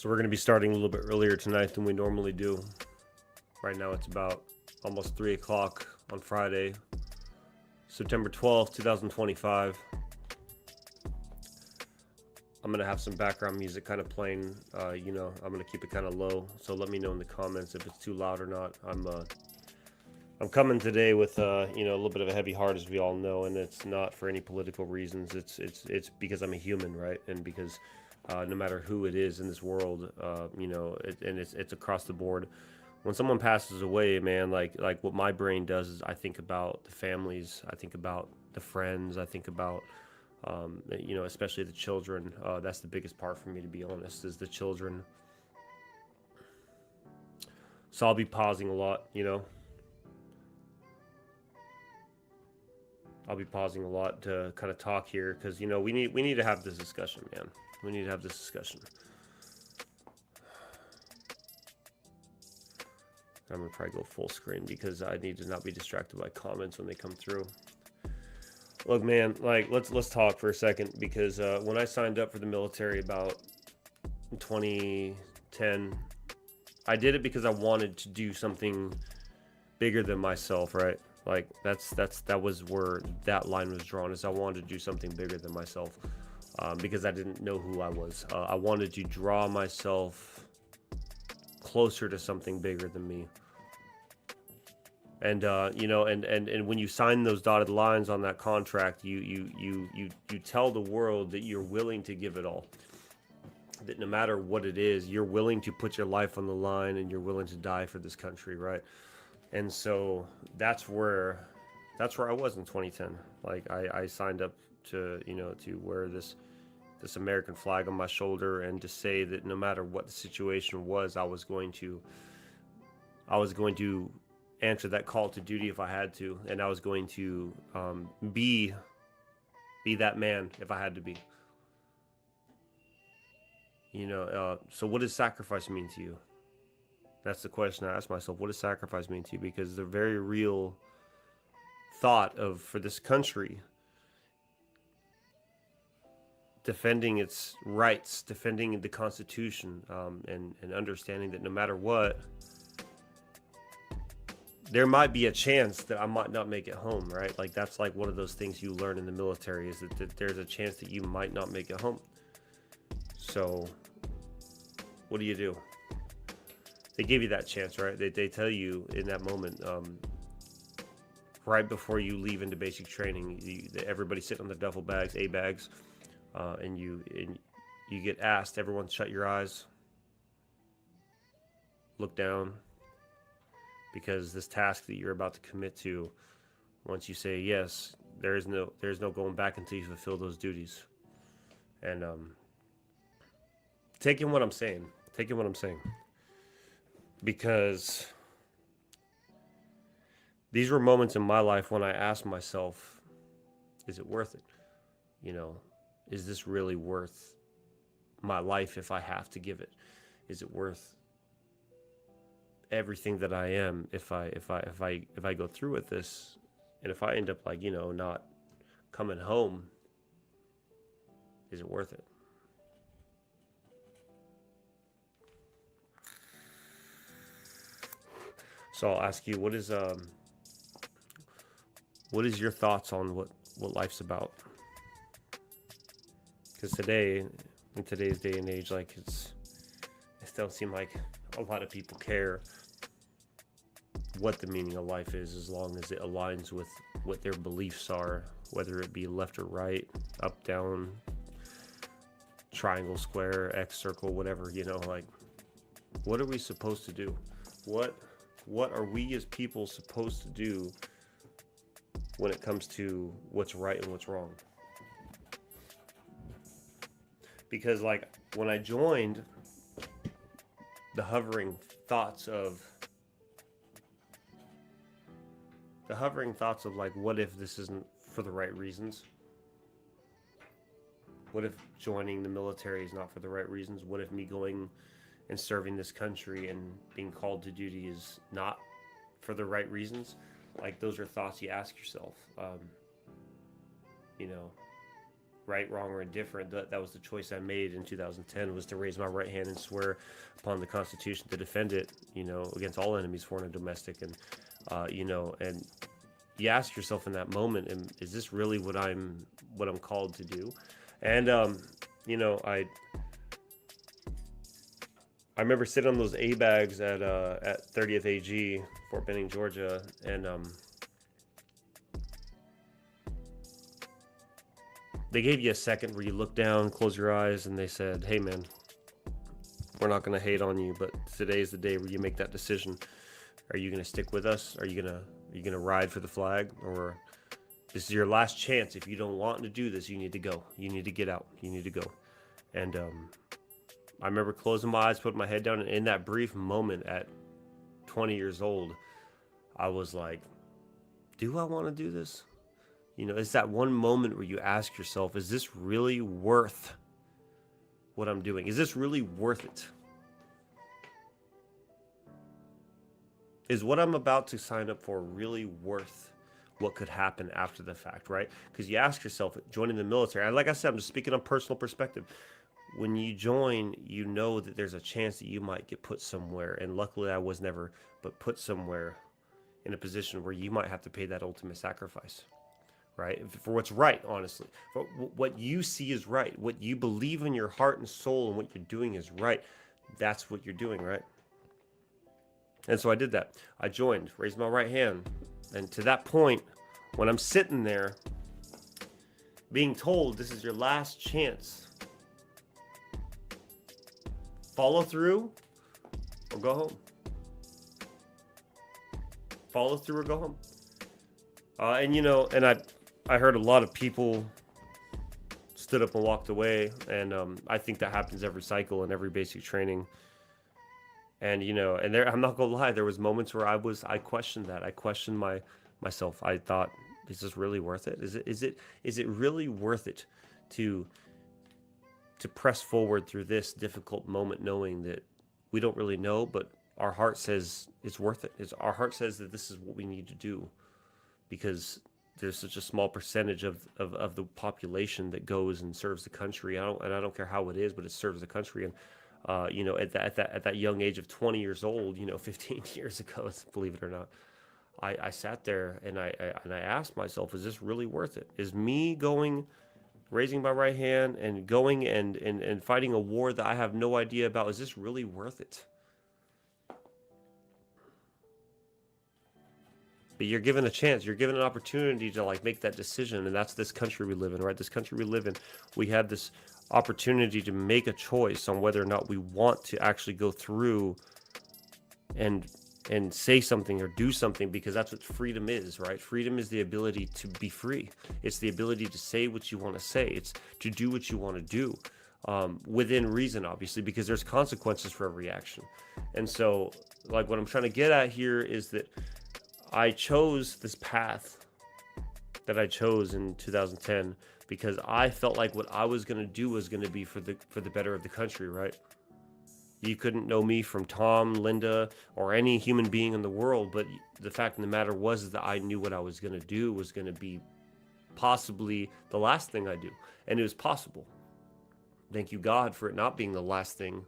So we're going to be starting a little bit earlier tonight than we normally do. Right now it's about almost 3 o'clock on Friday, September 12th, 2025. I'm going to have some background music kind of playing. I'm going to keep it kind of low. So let me know in the comments if it's too loud or not. I'm coming today with a little bit of a heavy heart, as we all know, and it's not for any political reasons. It's because I'm a human, right? And because no matter who it is in this world, and it's across the board. When someone passes away, man, like what my brain does is I think about the families, I think about the friends, I think about especially the children. That's the biggest part for me, to be honest, is the children. So I'll be pausing a lot, I'll be pausing a lot to kind of talk here because we need to have this discussion, man. We need to have this discussion. I'm gonna probably go full screen because I need to not be distracted by comments when they come through. Look, man, like let's talk for a second because when I signed up for the military about 2010, I did it because I wanted to do something bigger than myself, right? Like that was where that line was drawn, is I wanted to do something bigger than myself, because I didn't know who I was. I wanted to draw myself closer to something bigger than me. And and when you sign those dotted lines on that contract, you tell the world that you're willing to give it all. That no matter what it is, you're willing to put your life on the line and you're willing to die for this country, right? And so that's where I was in 2010. Like I signed up to to wear this American flag on my shoulder and to say that no matter what the situation was, I was going to answer that call to duty if I had to, and I was going to be that man if I had to be. So what does sacrifice mean to you? That's the question I ask myself. What does sacrifice mean to you? Because the very real thought of, for this country, defending its rights, defending the Constitution, and understanding that no matter what, there might be a chance that I might not make it home, right? Like that's like one of those things you learn in the military, is that there's a chance that you might not make it home. So what do? They give you that chance, right? They tell you in that moment, right before you leave into basic training, everybody sitting on the duffel bags, A bags, and you get asked, everyone shut your eyes, look down, because this task that you're about to commit to, once you say yes, there's no going back until you fulfill those duties. And taking what I'm saying, because these were moments in my life when I asked myself, is it worth it? Is this really worth my life if I have to give it? Is it worth everything that I am if I go through with this, and if I end up not coming home, is it worth it? So I'll ask you, what is your thoughts on what life's about? Because today, in today's day and age, like it don't seem like a lot of people care what the meaning of life is, as long as it aligns with what their beliefs are, whether it be left or right, up, down, triangle, square, X, circle, whatever, like what are we supposed to do? What are we as people supposed to do when it comes to what's right and what's wrong? Because like when I joined, the hovering thoughts of like, what if this isn't for the right reasons? What if joining the military is not for the right reasons? What if me going and serving this country and being called to duty is not for the right reasons? Like, those are thoughts you ask yourself. right, wrong, or indifferent. That was the choice I made in 2010, was to raise my right hand and swear upon the Constitution to defend it, against all enemies, foreign and domestic. And, and you ask yourself in that moment, is this really what I'm called to do? And, I remember sitting on those A bags at 30th AG, Fort Benning, Georgia, and they gave you a second where you look down, close your eyes, and they said, "Hey, man, we're not going to hate on you, but today's the day where you make that decision. Are you going to stick with us? Are you going to ride for the flag, or this is your last chance? If you don't want to do this, you need to go. You need to get out. You need to go." And I remember closing my eyes, putting my head down, and in that brief moment at 20 years old, I was like, do I want to do this? It's that one moment where you ask yourself, is this really worth what I'm doing? Is this really worth it? Is what I'm about to sign up for really worth what could happen after the fact, right? Because you ask yourself, joining the military, and like I said, I'm just speaking on personal perspective. When you join, you know that there's a chance that you might get put somewhere. And luckily I was never, but put somewhere in a position where you might have to pay that ultimate sacrifice, right? For what's right, honestly. For what you see is right. What you believe in your heart and soul and what you're doing is right. That's what you're doing, right? And so I did that. I joined, raised my right hand. And to that point, when I'm sitting there being told this is your last chance, follow through or go home. Follow through or go home. And I heard a lot of people stood up and walked away. And I think that happens every cycle and every basic training. And, and I'm not gonna lie, there was moments where I questioned that. I questioned myself. I thought, is this really worth it? Is it really worth it to press forward through this difficult moment, knowing that we don't really know, but our heart says it's worth it. Our heart says that this is what we need to do, because there's such a small percentage of the population that goes and serves the country. I don't care how it is, but it serves the country. And at that young age of 20 years old, 15 years ago, believe it or not, I sat there and I asked myself, is this really worth it? Is me going, raising my right hand and going and fighting a war that I have no idea about, is this really worth it? But you're given a chance, you're given an opportunity to make that decision. And that's this country we live in, right? This country we live in, we have this opportunity to make a choice on whether or not we want to actually go through and say something or do something, because that's what freedom is, right? Freedom is the ability to be free. It's the ability to say what you want to say. It's to do what you want to do, within reason, obviously, because there's consequences for every action. And so, what I'm trying to get at here is that I chose this path that I chose in 2010 because I felt like what I was going to do was going to be for the better of the country, right? You couldn't know me from Tom, Linda, or any human being in the world, but the fact of the matter was that I knew what I was going to do was going to be possibly the last thing I do. And it was possible. Thank you, God, for it not being the last thing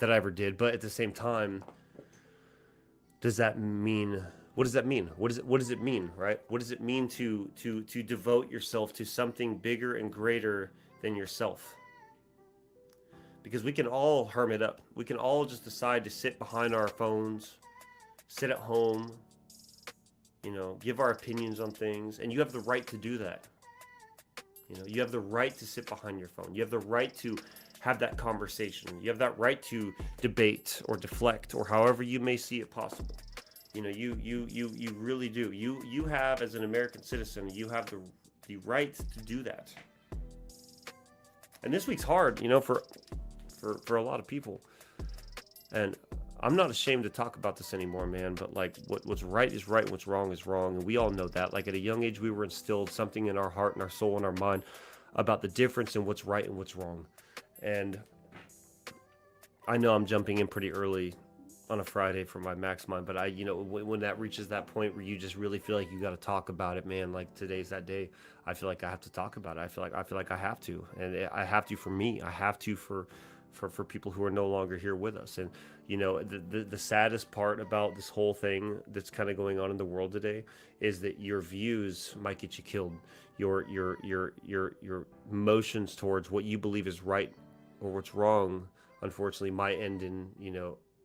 that I ever did. But at the same time, what does that mean? What does it mean, right? What does it mean to devote yourself to something bigger and greater than yourself? Because we can all hermit up. We can all just decide to sit behind our phones, sit at home, give our opinions on things. And you have the right to do that. You have the right to sit behind your phone. You have the right to have that conversation. You have that right to debate or deflect, or however you may see it possible. You really do. You have, as an American citizen, you have the right to do that. And this week's hard, for a lot of people. And I'm not ashamed to talk about this anymore, man, but what's right is right, what's wrong is wrong, and we all know that. At a young age, we were instilled something in our heart and our soul and our mind about the difference in what's right and what's wrong. And I know I'm jumping in pretty early on a Friday for my Mack's mind. But when that reaches that point where you just really feel like you got to talk about it, man, like today's that day. I feel like I have to talk about it. I feel like I have to, and I have to for me. I have to for people who are no longer here with us. And the saddest part about this whole thing that's kind of going on in the world today is that your views might get you killed. Your emotions towards what you believe is right or what's wrong, unfortunately, might end in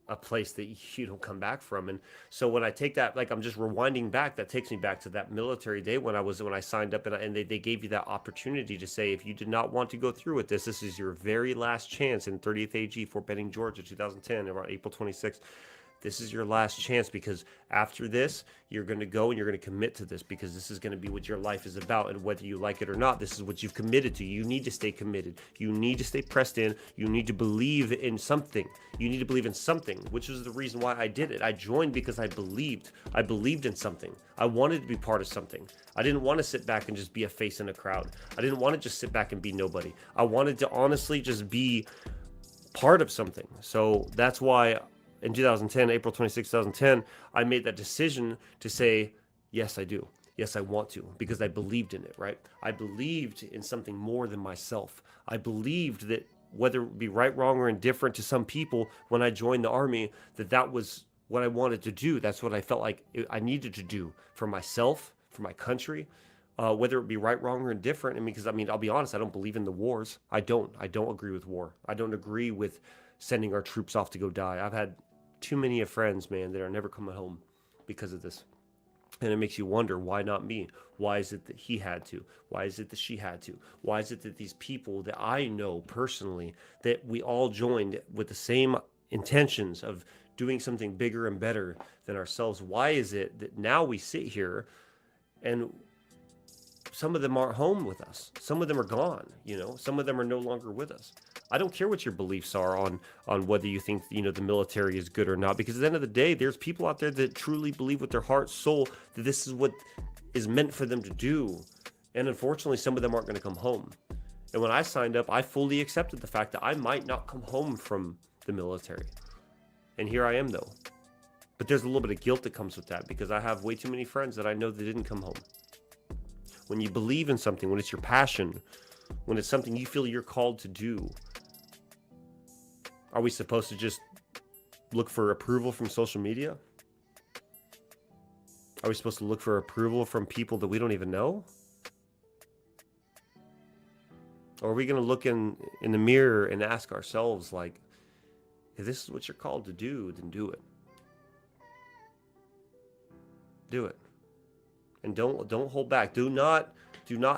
a place that you don't come back from. And so when I take that, like I'm just rewinding back, that takes me back to that military day when I signed up, and they gave you that opportunity to say, if you did not want to go through with this is your very last chance in 30th AG, Fort Benning, Georgia, 2010, around April 26th. This is your last chance, because after this, you're going to go and you're going to commit to this, because this is going to be what your life is about. And whether you like it or not, this is what you've committed to. You need to stay committed. You need to stay pressed in. You need to believe in something. You need to believe in something, which was the reason why I did it. I joined because I believed. I believed in something. I wanted to be part of something. I didn't want to sit back and just be a face in a crowd. I didn't want to just sit back and be nobody. I wanted to honestly just be part of something. So that's why in 2010, April 26, 2010, I made that decision to say, yes, I do. Yes, I want to, because I believed in it, right? I believed in something more than myself. I believed that whether it be right, wrong, or indifferent to some people, when I joined the Army, that was what I wanted to do. That's what I felt like I needed to do for myself, for my country, whether it be right, wrong, or indifferent. Because I'll be honest, I don't believe in the wars. I don't agree with war. I don't agree with sending our troops off to go die. I've had too many of friends, man, that are never coming home because of this. And it makes you wonder, why not me? Why is it that he had to? Why is it that she had to? Why is it that these people that I know personally, that we all joined with the same intentions of doing something bigger and better than ourselves, why is it that now we sit here and some of them aren't home with us? Some of them are gone, some of them are no longer with us. I don't care what your beliefs are on whether you think the military is good or not, because at the end of the day, there's people out there that truly believe with their heart, soul, that this is what is meant for them to do. And unfortunately, some of them aren't going to come home. And when I signed up, I fully accepted the fact that I might not come home from the military. And here I am, though. But there's a little bit of guilt that comes with that, because I have way too many friends that I know that didn't come home. When you believe in something, when it's your passion, when it's something you feel you're called to do, are we supposed to just look for approval from social media? Are we supposed to look for approval from people that we don't even know? Or are we going to look in the mirror and ask ourselves, like, if this is what you're called to do, then do it. Do it. And don't hold back. Do not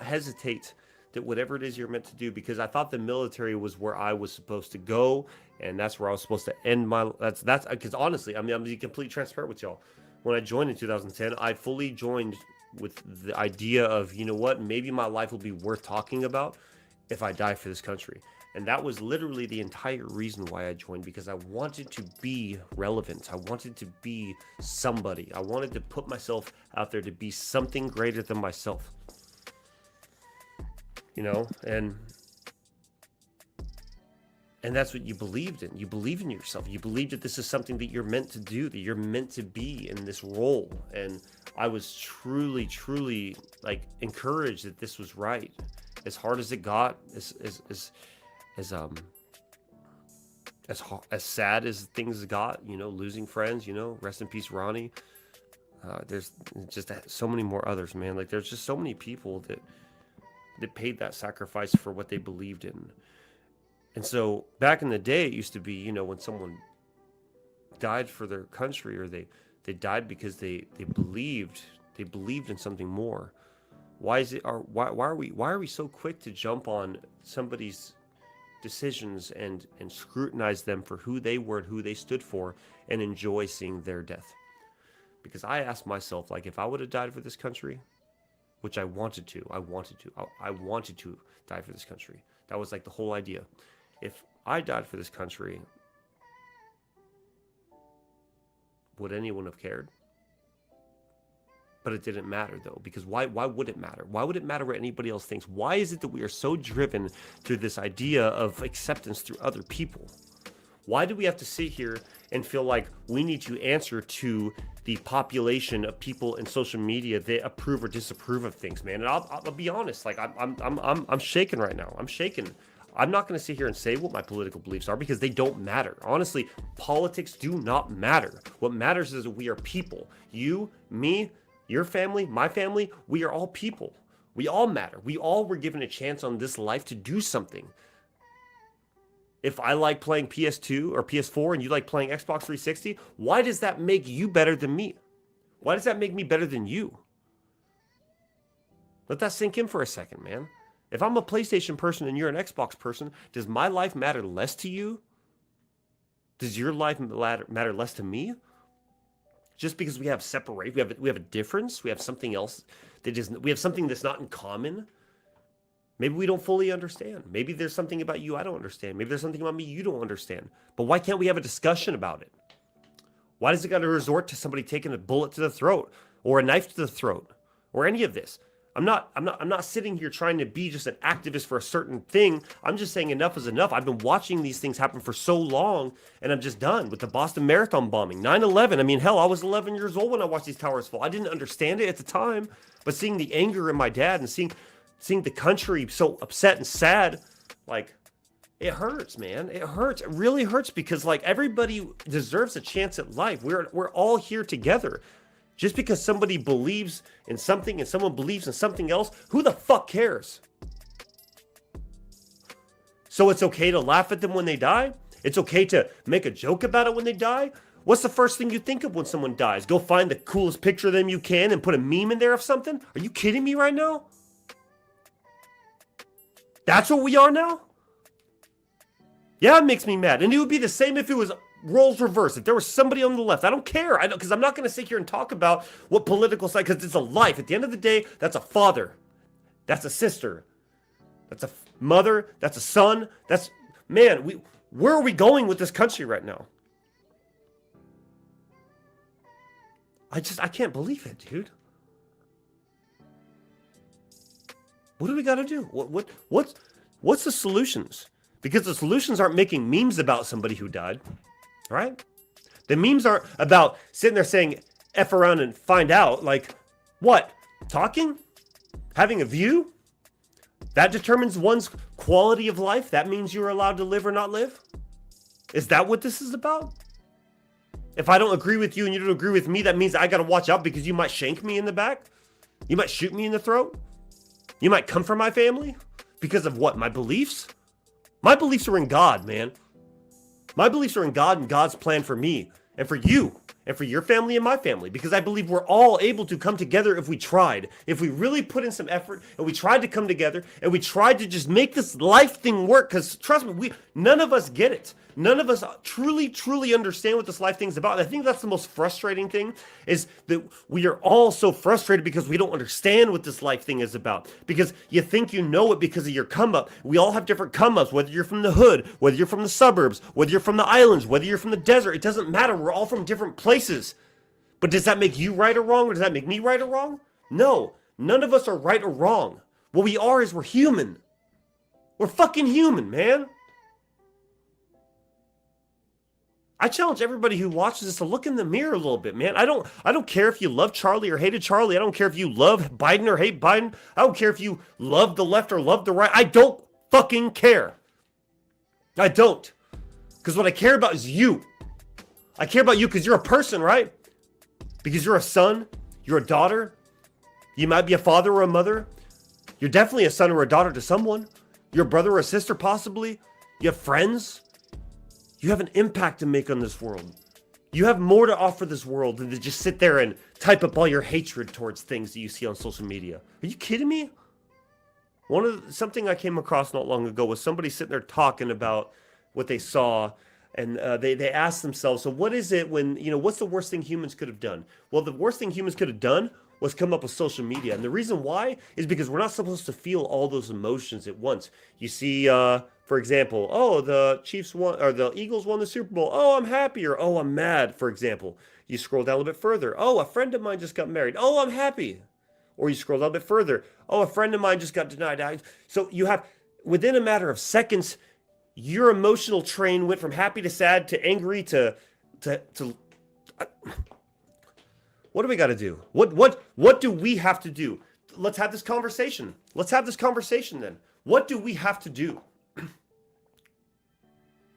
hesitate that whatever it is you're meant to do, because I thought the military was where I was supposed to go, and that's where I was supposed to end my. That's because honestly, I'm being completely transparent with y'all. When I joined in 2010, I fully joined with the idea of, what, maybe my life will be worth talking about if I die for this country. And that was literally the entire reason why I joined, because I wanted to be relevant. I wanted to be somebody. I wanted to put myself out there to be something greater than myself. And that's what you believed in. You believe in yourself. You believe that this is something that you're meant to do, that you're meant to be in this role. And I was truly, truly encouraged that this was right. As hard as it got, as sad as things got, losing friends, rest in peace, Ronnie. There's just so many more others, man. There's just so many people that paid that sacrifice for what they believed in. And so back in the day, it used to be, when someone died for their country, or they died because they believed in something more. Why are we so quick to jump on somebody's decisions and scrutinize them for who they were and who they stood for, and enjoy seeing their death? Because I asked myself, if I would have died for this country, which I wanted to die for this country. That was the whole idea. If I died for this country, would anyone have cared? But it didn't matter, though, because why would it matter? Why would it matter what anybody else thinks? Why is it that we are so driven through this idea of acceptance through other people? Why do we have to sit here and feel like we need to answer to the population of people in social media that approve or disapprove of things, man? And I'll be honest, like I'm shaking right now. I'm shaking. I'm not going to sit here and say what my political beliefs are because they don't matter. Honestly, politics do not matter. What matters is that we are people. You, me, your family, my family, we are all people. We all matter. We all were given a chance on this life to do something. If I like playing PS2 or PS4 and you like playing Xbox 360, why does that make you better than me? Why does that make me better than you? Let that sink in for a second, man. If I'm a PlayStation person and you're an Xbox person, does my life matter less to you? Does your life matter less to me? Just because we have separate, we have a difference, we have something else that is, we have something that's not in common. Maybe we don't fully understand. Maybe there's something about you I don't understand. Maybe there's something about me you don't understand. But why can't we have a discussion about it? Why does it got to resort to somebody taking a bullet to the throat or a knife to the throat or any of this? I'm not sitting here trying to be just an activist for a certain thing. I'm just saying enough is enough. I've been watching these things happen for so long, and I'm just done with the Boston Marathon bombing, 9/11. I mean, hell, I was 11 years old when I watched these towers fall. I didn't understand it at the time, but seeing the anger in my dad and seeing the country so upset and sad, like, it hurts, man. It hurts. It really hurts because, like, everybody deserves a chance at life. We're all here together. Just because somebody believes in something and someone believes in something else, who the fuck cares? So it's okay to laugh at them when they die? It's okay to make a joke about it when they die? What's the first thing you think of when someone dies? Go find the coolest picture of them you can and put a meme in there of something? Are you kidding me right now? That's what we are now? Yeah, it makes me mad. And it would be the same if it was roles reversed. If there was somebody on the left, I don't care. I don't, because I'm not going to sit here and talk about what political side, because it's a life. At the end of the day, that's a father. That's a sister. That's a mother. That's a son. That's, man, where are we going with this country right now? I can't believe it, dude. What do we got to do? What's the solutions? Because the solutions aren't making memes about somebody who died, right? The memes aren't about sitting there saying F around and find out. Like, what? Talking? Having a view? That determines one's quality of life? That means you're allowed to live or not live? Is that what this is about? If I don't agree with you and you don't agree with me, that means I got to watch out because you might shank me in the back? You might shoot me in the throat? You might come for my family? Because of what? My beliefs? My beliefs are in God, man. My beliefs are in God and God's plan for me and for you and for your family and my family, because I believe we're all able to come together if we tried. If we really put in some effort and we tried to come together and we tried to just make this life thing work, because trust me, none of us get it. None of us truly understand what this life thing's about. And I think that's the most frustrating thing, is that we are all so frustrated because we don't understand what this life thing is about. Because you think you know it because of your come up. We all have different come ups, whether you're from the hood, whether you're from the suburbs, whether you're from the islands, whether you're from the desert. It doesn't matter. We're all from different places. But does that make you right or wrong? Or does that make me right or wrong? No, none of us are right or wrong. What we are is we're human. We're fucking human, man. I challenge everybody who watches this to look in the mirror a little bit, man. I don't care if you love Charlie or hated Charlie. I don't care if you love Biden or hate Biden. I don't care if you love the left or love the right. I don't fucking care. I don't. Because what I care about is you. I care about you because you're a person, right? Because you're a son, you're a daughter. You might be a father or a mother. You're definitely a son or a daughter to someone. You're a brother or a sister, possibly. You have friends. You have an impact to make on this world. You have more to offer this world than to just sit there and type up all your hatred towards things that you see on social media. Are you kidding me? Something I came across not long ago was somebody sitting there talking about what they saw, and they asked themselves, so what is it when, what's the worst thing humans could have done? Well, the worst thing humans could have done was come up with social media. And the reason why is because we're not supposed to feel all those emotions at once. You see, for example, oh, the Chiefs won, or the Eagles won the Super Bowl. Oh, I'm happy, or oh, I'm mad, for example. You scroll down a little bit further. Oh, a friend of mine just got married. Oh, I'm happy. Or you scroll down a bit further. Oh, a friend of mine just got denied. So you have, within a matter of seconds, Your emotional train went from happy to sad to angry to what do we got to do? What do we have to do? Let's have this conversation. Let's have this conversation then. What do we have to do?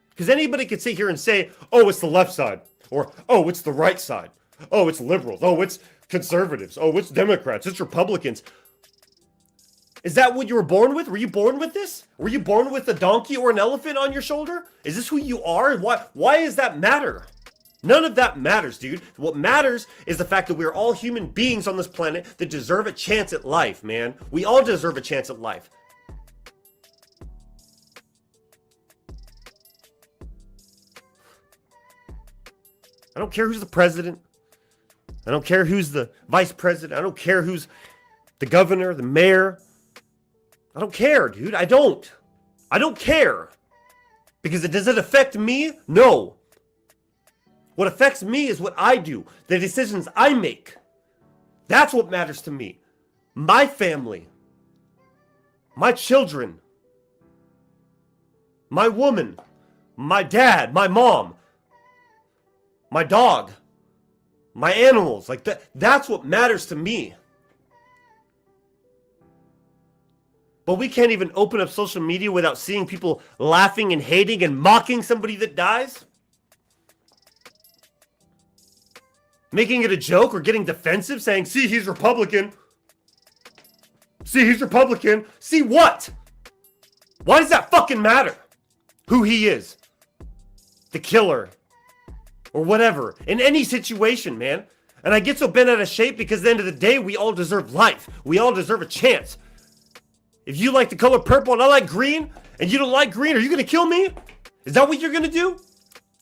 Because anybody could sit here and say, oh, it's the left side, or oh, it's the right side, oh, it's liberals, oh, it's conservatives, oh, it's Democrats, it's Republicans. Is that what you were born with? Were you born with this? Were you born with a donkey or an elephant on your shoulder? Is this who you are? Why does that matter? None of that matters, dude. What matters is the fact that we're all human beings on this planet that deserve a chance at life, man. We all deserve a chance at life. I don't care who's the president. I don't care who's the vice president. I don't care who's the governor, the mayor. I don't care, dude. I don't care. Because does it affect me? No. What affects me is what I do, the decisions I make. That's what matters to me. My family, my children, my woman, my dad, my mom, my dog, my animals. Like that's what matters to me. But we can't even open up social media without seeing people laughing and hating and mocking somebody that dies. Making it a joke or getting defensive, saying, see, he's Republican. See, he's Republican. See what? Why does that fucking matter? Who he is. The killer. Or whatever. In any situation, man. And I get so bent out of shape because at the end of the day, we all deserve life. We all deserve a chance. If you like the color purple and I like green, and you don't like green, are you going to kill me? Is that what you're going to do?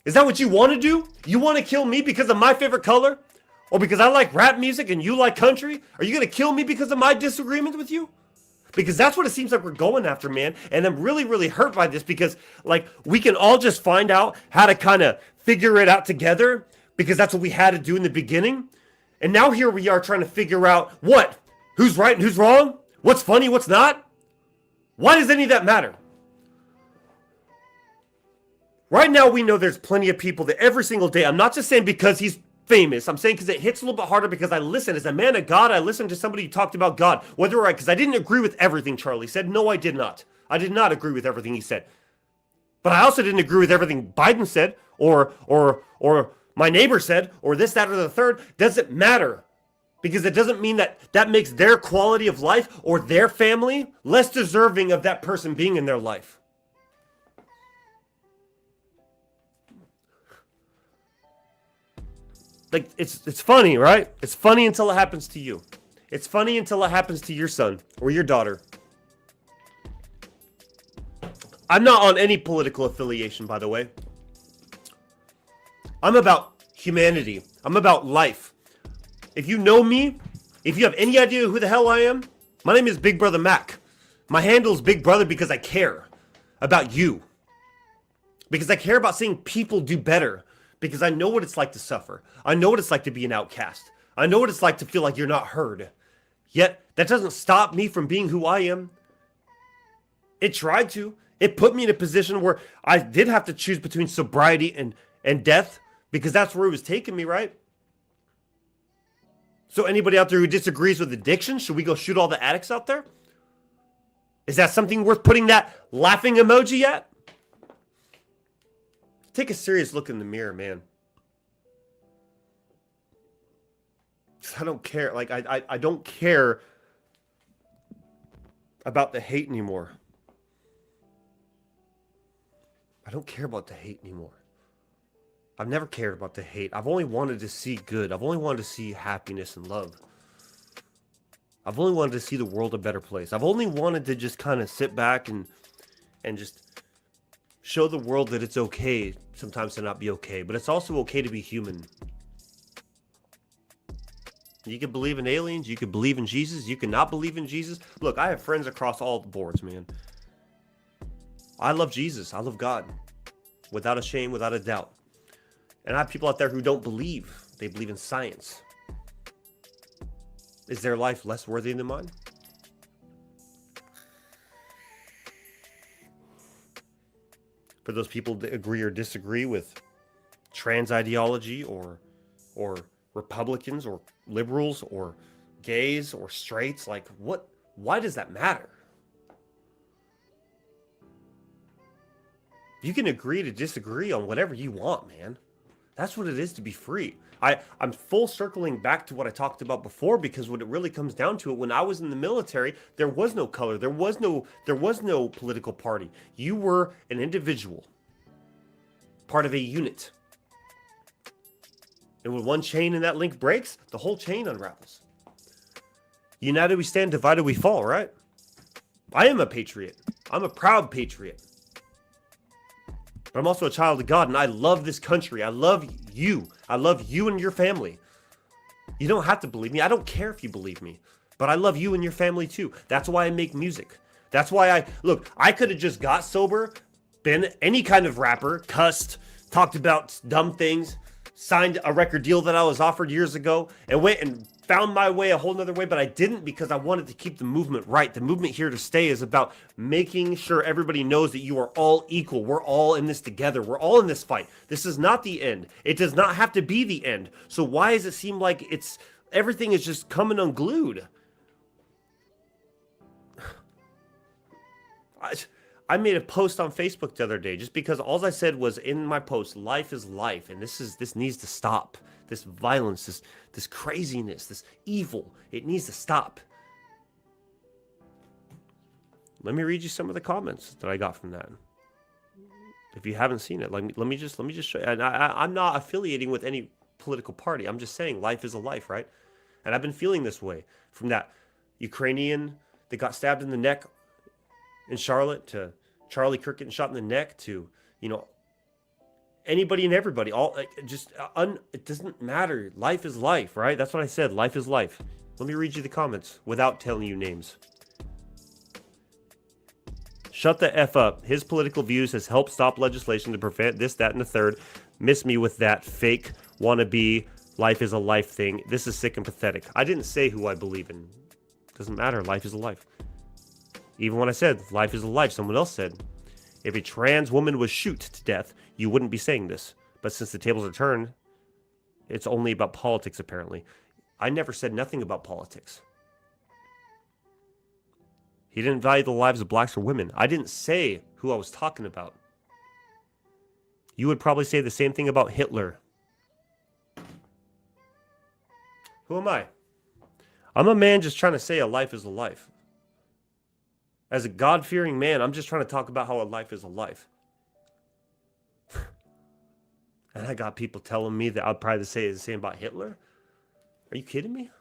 Is that what you want to do? You want to kill me because of my favorite color? Or because I like rap music and you like country? Are you going to kill me because of my disagreement with you? Because that's what it seems like we're going after, man. And I'm really, really hurt by this because, like, we can all just find out how to kind of figure it out together because that's what we had to do in the beginning. And now here we are trying to figure out what? Who's right and who's wrong? What's funny, what's not? Why does any of that matter? Right now, we know there's plenty of people that every single day, I'm not just saying because he's famous, I'm saying because it hits a little bit harder because I listen. As a man of God, I listened to somebody who talked about God. Whether right, because I didn't agree with everything Charlie said. No, I did not. I did not agree with everything he said. But I also didn't agree with everything Biden said, or my neighbor said, or this, that, or the third. Doesn't matter. Because it doesn't mean that that makes their quality of life or their family less deserving of that person being in their life. Like, it's funny, right? It's funny until it happens to you. It's funny until it happens to your son or your daughter. I'm not on any political affiliation, by the way. I'm about humanity. I'm about life. If you know me, if you have any idea who the hell I am, my name is Big Brother Mac. My handle is Big Brother because I care about you. Because I care about seeing people do better. Because I know what it's like to suffer. I know what it's like to be an outcast. I know what it's like to feel like you're not heard. Yet, that doesn't stop me from being who I am. It tried to. It put me in a position where I did have to choose between sobriety and death. Because that's where it was taking me, right? So anybody out there who disagrees with addiction, should we go shoot all the addicts out there? Is that something worth putting that laughing emoji at? Take a serious look in the mirror, man. I don't care. Like, I don't care about the hate anymore. I don't care about the hate anymore. I've never cared about the hate. I've only wanted to see good. I've only wanted to see happiness and love. I've only wanted to see the world a better place. I've only wanted to just kind of sit back and just show the world that it's okay sometimes to not be okay. But it's also okay to be human. You can believe in aliens. You can believe in Jesus. You can not believe in Jesus. Look, I have friends across all the boards, man. I love Jesus. I love God. Without a shame, without a doubt. And I have people out there who don't believe. They believe in science. Is their life less worthy than mine? for those people that agree or disagree with trans ideology or Republicans or liberals or gays or straights. Like, what? Why does that matter? You can agree to disagree on whatever you want, man. That's what it is to be free. I'm full circling back to what I talked about before, because what it really comes down to, it, when I was in the military, there was no color, there was no political party. You were an individual, part of a unit. And when one chain in that link breaks, the whole chain unravels. United we stand, divided we fall, right? I am a patriot. I'm a proud patriot. But I'm also a child of God, and I love this country. I love you. I love you and your family. You don't have to believe me. I don't care if you believe me. But I love you and your family too. That's why I make music. That's why I could have just got sober, been any kind of rapper, cussed, talked about dumb things, signed a record deal that I was offered years ago, and went and found my way a whole nother way, but I didn't, because I wanted to keep the movement right. The movement here to stay is about making sure everybody knows that you are all equal. We're all in this together. We're all in this fight. This is not the end. It does not have to be the end. So why does it seem like everything is just coming unglued? I made a post on Facebook the other day just because all I said was in my post, life is life, and this needs to stop. This violence, this craziness, this evil, it needs to stop. Let me read you some of the comments that I got from that. If you haven't seen it, let me just show you. And I'm not affiliating with any political party. I'm just saying life is a life, right? And I've been feeling this way, from that Ukrainian that got stabbed in the neck in Charlotte, to Charlie Kirk getting shot in the neck, to, anybody and everybody, it doesn't matter. Life is life, right? That's what I said. Life is life. Let me read you the comments without telling you names. Shut the F up. His political views has helped stop legislation to prevent this, that, and the third. Miss me with that fake wannabe life is a life thing. This is sick and pathetic. I didn't say who I believe in. Doesn't matter. Life is a life. Even when I said life is a life, someone else said, if a trans woman was shot to death, you wouldn't be saying this. But since the tables are turned, it's only about politics, apparently. I never said nothing about politics. He didn't value the lives of blacks or women. I didn't say who I was talking about. You would probably say the same thing about Hitler. Who am I? I'm a man just trying to say a life is a life. As a God-fearing man, I'm just trying to talk about how a life is a life. And I got people telling me that I'll probably say the same about Hitler. Are you kidding me?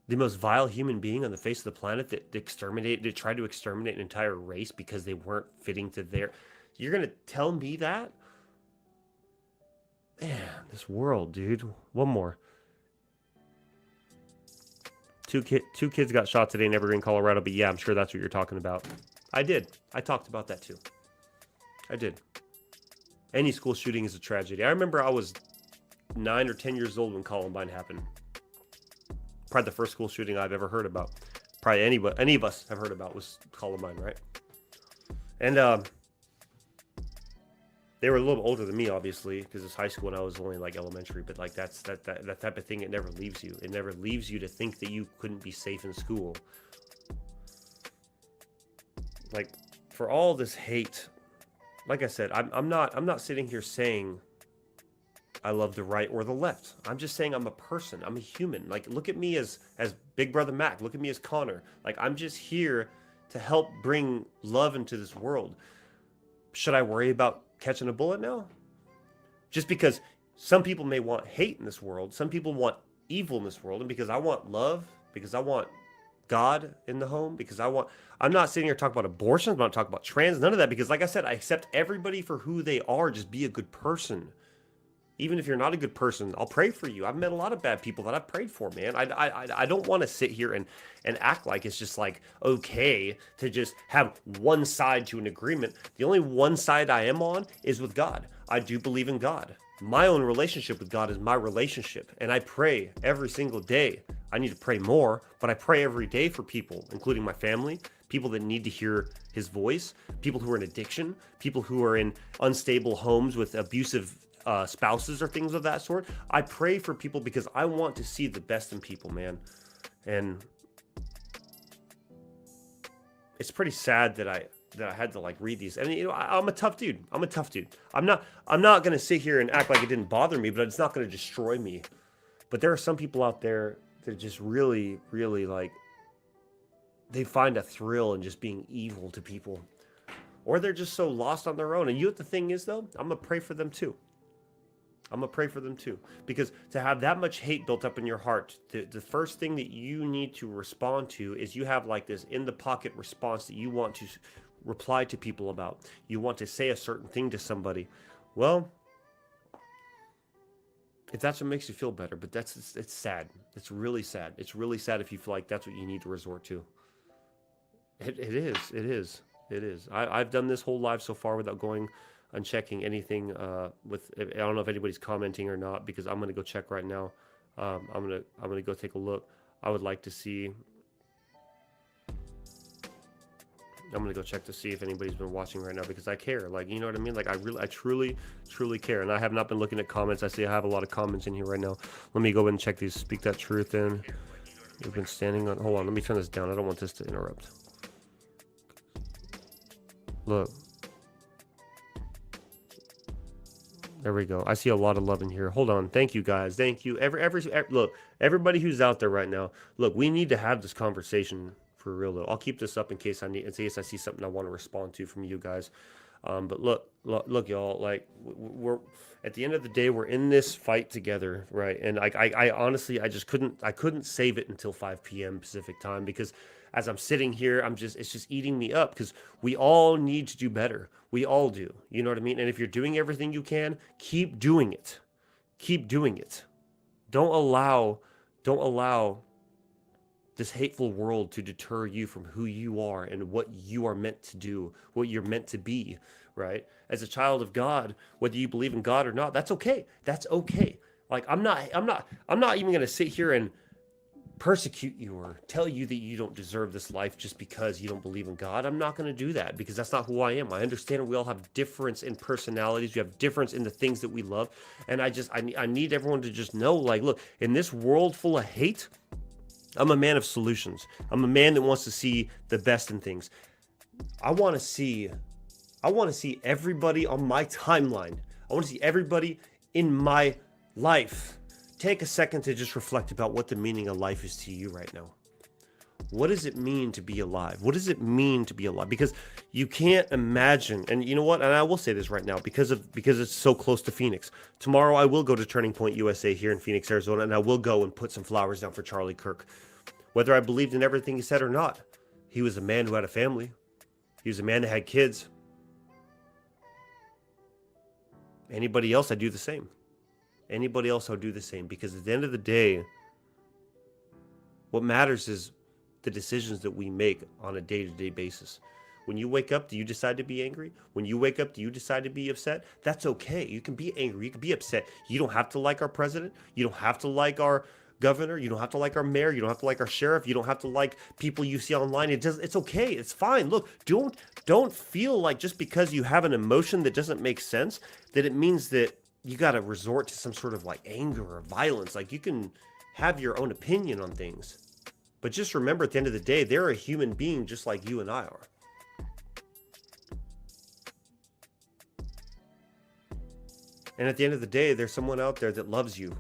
The most vile human being on the face of the planet that tried to exterminate an entire race because they weren't fitting to their... You're going to tell me that? Man, this world, dude. One more. Two kids got shot today in Evergreen, Colorado, but yeah, I'm sure that's what you're talking about. I did. I talked about that too. I did. Any school shooting is a tragedy. I remember I was 9 or 10 years old when Columbine happened. Probably the first school shooting I've ever heard about. Probably any of us have heard about was Columbine, right? And they were a little older than me, obviously, because it's high school and I was only like elementary. But like that type of thing, it never leaves you. It never leaves you to think that you couldn't be safe in school. Like, for all this hate, like I said, I'm not sitting here saying I love the right or the left. I'm just saying I'm a person. I'm a human. Like, look at me as Big Brother Mac. Look at me as Connor. Like, I'm just here to help bring love into this world. Should I worry about catching a bullet now? Just because some people may want hate in this world, some people want evil in this world, and because I want love, because I want God in the home, because I'm not sitting here talking about abortion, I'm not talking about trans, none of that, because like I said, I accept everybody for who they are. Just be a good person. Even if you're not a good person, I'll pray for you. I've met a lot of bad people that I've prayed for, man. I don't want to sit here and act like it's just like okay to just have one side to an agreement. The only one side I am on is with God. I do believe in God. My own relationship with God is my relationship, and I pray every single day. I need to pray more, but I pray every day for people, including my family, people that need to hear his voice, people who are in addiction, people who are in unstable homes with abusive spouses or things of that sort. I pray for people because I want to see the best in people, man. And it's pretty sad that I had to like read these. And you know, I'm a tough dude. I'm not gonna sit here and act like it didn't bother me, but it's not gonna destroy me. But there are some people out there that just really, really like, they find a thrill in just being evil to people, or they're just so lost on their own. And you know what the thing is, though? I'm gonna pray for them too. Because to have that much hate built up in your heart, the first thing that you need to respond to is you have like this in the pocket response that you want to reply to people about. You want to say a certain thing to somebody. Well, if that's what makes you feel better, but it's sad. It's really sad. It's really sad if you feel like that's what you need to resort to. It is. I've done this whole live so far without going and checking anything with. I don't know if anybody's commenting or not, because I'm gonna go check right now. I'm gonna go take a look. I would like to see. I'm gonna go check to see if anybody's been watching right now, because I care. Like, you know what I mean? Like, I truly care. And I have not been looking at comments. I see I have a lot of comments in here right now. Let me go and check these. Speak that truth in. You've been standing on. Hold on. Let me turn this down. I don't want this to interrupt. Look. There we go. I see a lot of love in here. Hold on. Thank you, guys. Thank you. Look, everybody who's out there right now, look, we need to have this conversation for real, though. I'll keep this up in case I see something I want to respond to from you guys. But look, y'all, like, we're at the end of the day, we're in this fight together, right? And I honestly, I couldn't save it until 5 p.m. Pacific time, because as I'm sitting here, it's just eating me up, because we all need to do better. We all do. You know what I mean? And if you're doing everything you can, keep doing it. Keep doing it. Don't allow this hateful world to deter you from who you are and what you are meant to do, what you're meant to be, right? As a child of God, whether you believe in God or not, that's okay. That's okay. Like, I'm not even going to sit here and persecute you or tell you that you don't deserve this life just because you don't believe in God. I'm not going to do that, because that's not who I am. I understand we all have difference in personalities. We have difference in the things that we love. And I need everyone to just know, like, look, in this world full of hate, I'm a man of solutions. I'm a man that wants to see the best in things. I want to see everybody on my timeline. I want to see everybody in my life take a second to just reflect about what the meaning of life is to you right now. What does it mean to be alive? What does it mean to be alive? Because you can't imagine, and you know what? And I will say this right now, because it's so close to Phoenix. Tomorrow I will go to Turning Point USA here in Phoenix, Arizona, and I will go and put some flowers down for Charlie Kirk. Whether I believed in everything he said or not, he was a man who had a family. He was a man that had kids. Anybody else, I'd do the same. Anybody else, I'll do the same, because at the end of the day, what matters is the decisions that we make on a day-to-day basis. When you wake up, do you decide to be angry? When you wake up, do you decide to be upset? That's okay. You can be angry. You can be upset. You don't have to like our president. You don't have to like our governor. You don't have to like our mayor. You don't have to like our sheriff. You don't have to like people you see online. It's okay. It's fine. Look, don't feel like just because you have an emotion that doesn't make sense that it means that you got to resort to some sort of like anger or violence. Like, you can have your own opinion on things, but just remember, at the end of the day, they're a human being just like you and I are. And at the end of the day, there's someone out there that loves you.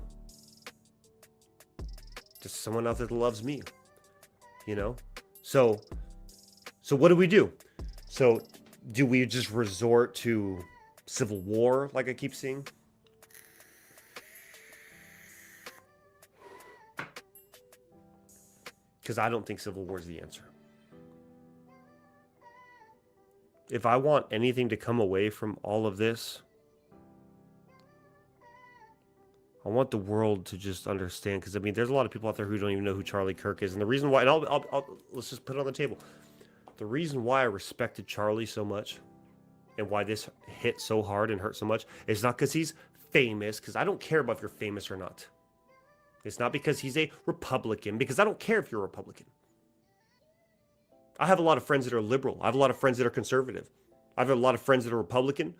Just someone out there that loves me, you know? So what do we do? So do we just resort to civil war, like I keep seeing? Because I don't think civil war is the answer. If I want anything to come away from all of this, I want the world to just understand. Because, I mean, there's a lot of people out there who don't even know who Charlie Kirk is. And the reason why, and I'll let's just put it on the table. The reason why I respected Charlie so much and why this hit so hard and hurt so much is not because he's famous, because I don't care about if you're famous or not. It's not because he's a Republican, because I don't care if you're a Republican. I have a lot of friends that are liberal. I have a lot of friends that are conservative. I have a lot of friends that are Republican,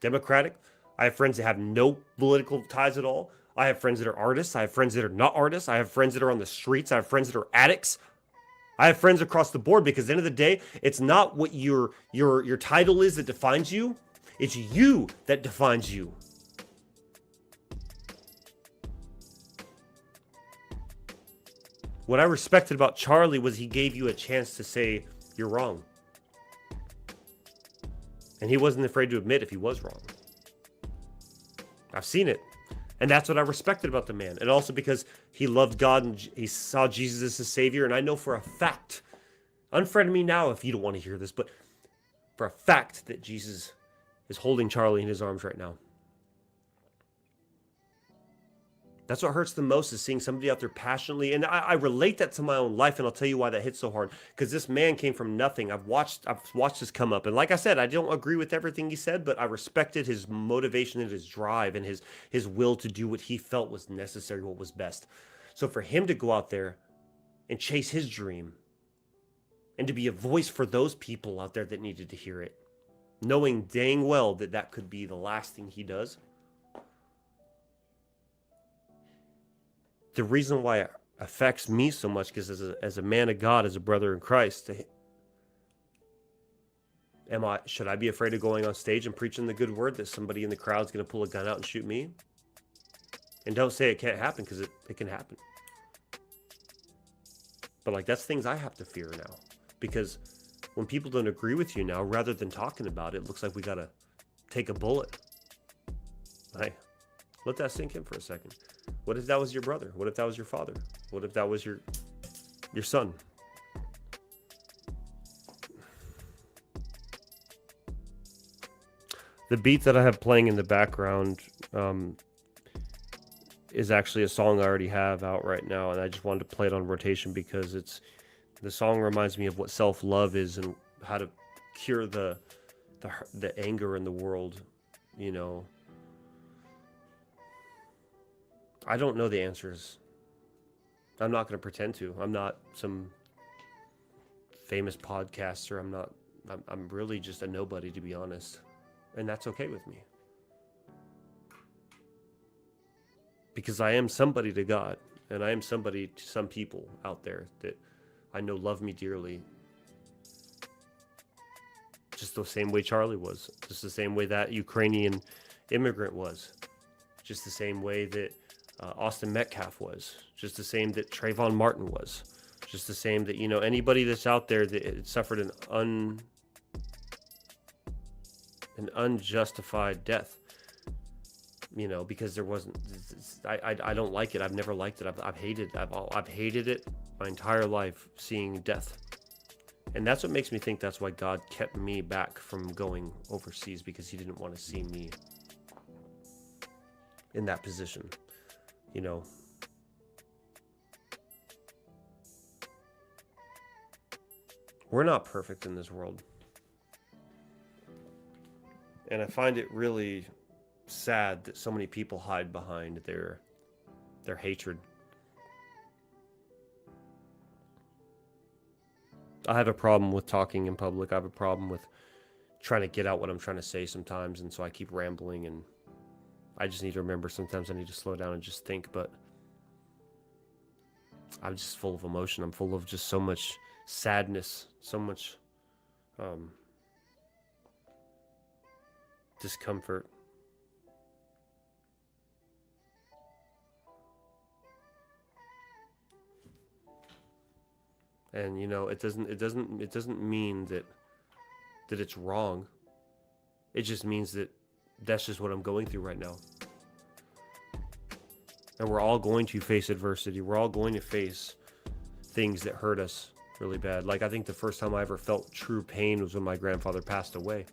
Democratic. I have friends that have no political ties at all. I have friends that are artists. I have friends that are not artists. I have friends that are on the streets. I have friends that are addicts. I have friends across the board, because at the end of the day, it's not what your title is that defines you. It's you that defines you. What I respected about Charlie was he gave you a chance to say you're wrong. And he wasn't afraid to admit if he was wrong. I've seen it. And that's what I respected about the man. And also because he loved God and he saw Jesus as his Savior. And I know for a fact, unfriend me now if you don't want to hear this, but for a fact that Jesus is holding Charlie in his arms right now. That's what hurts the most, is seeing somebody out there passionately. And I relate that to my own life, and I'll tell you why that hits so hard. Because this man came from nothing. I've watched this come up. And like I said, I don't agree with everything he said, but I respected his motivation and his drive and his will to do what he felt was necessary, what was best. So for him to go out there and chase his dream, and to be a voice for those people out there that needed to hear it, knowing dang well that that could be the last thing he does. The reason why it affects me so much, because as a man of God, as a brother in Christ, should I be afraid of going on stage and preaching the good word that somebody in the crowd's going to pull a gun out and shoot me? And don't say it can't happen, because it can happen. But like, that's things I have to fear now, because when people don't agree with you now, rather than talking about it, it looks like we got to take a bullet. Hey, let that sink in for a second. What if that was your brother? What if that was your father? What if that was your son? The beat that I have playing in the background is actually a song I already have out right now, and I just wanted to play it on rotation because the song reminds me of what self-love is and how to cure the anger in the world, you know. I don't know the answers. I'm not going to pretend to. I'm not some famous podcaster. I'm really just a nobody, to be honest. And that's okay with me. Because I am somebody to God. And I am somebody to some people out there that I know love me dearly. Just the same way Charlie was. Just the same way that Ukrainian immigrant was. Just the same way that Austin Metcalf was, just the same that Trayvon Martin was, just the same that, you know, anybody that's out there that suffered an unjustified death, you know, because there wasn't, I don't like it. I've never liked it. I've hated it my entire life, seeing death. And that's what makes me think that's why God kept me back from going overseas, because he didn't want to see me in that position. You know, we're not perfect in this world. And I find it really sad that so many people hide behind their hatred. I have a problem with talking in public. I have a problem with trying to get out what I'm trying to say sometimes, and so I keep rambling, and I just need to remember sometimes I need to slow down and just think. But I'm just full of emotion. I'm full of just so much sadness, so much discomfort. And you know, it doesn't mean that it's wrong. It just means that that's just what I'm going through right now. And we're all going to face adversity. We're all going to face things that hurt us really bad. Like, I think the first time I ever felt true pain was when my grandfather passed away.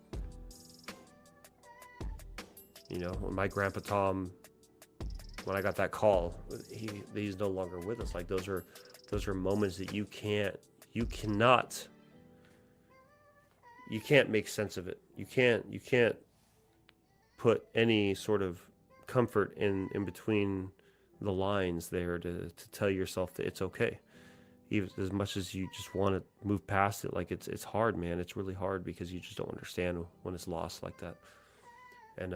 You know, when my grandpa Tom, when I got that call, he's no longer with us. Like, those are moments that you can't make sense of it. You can't put any sort of comfort in between the lines there to tell yourself that it's okay. even as much as you just want to move past it. Like it's hard, man. It's really hard because you just don't understand when it's lost like that. And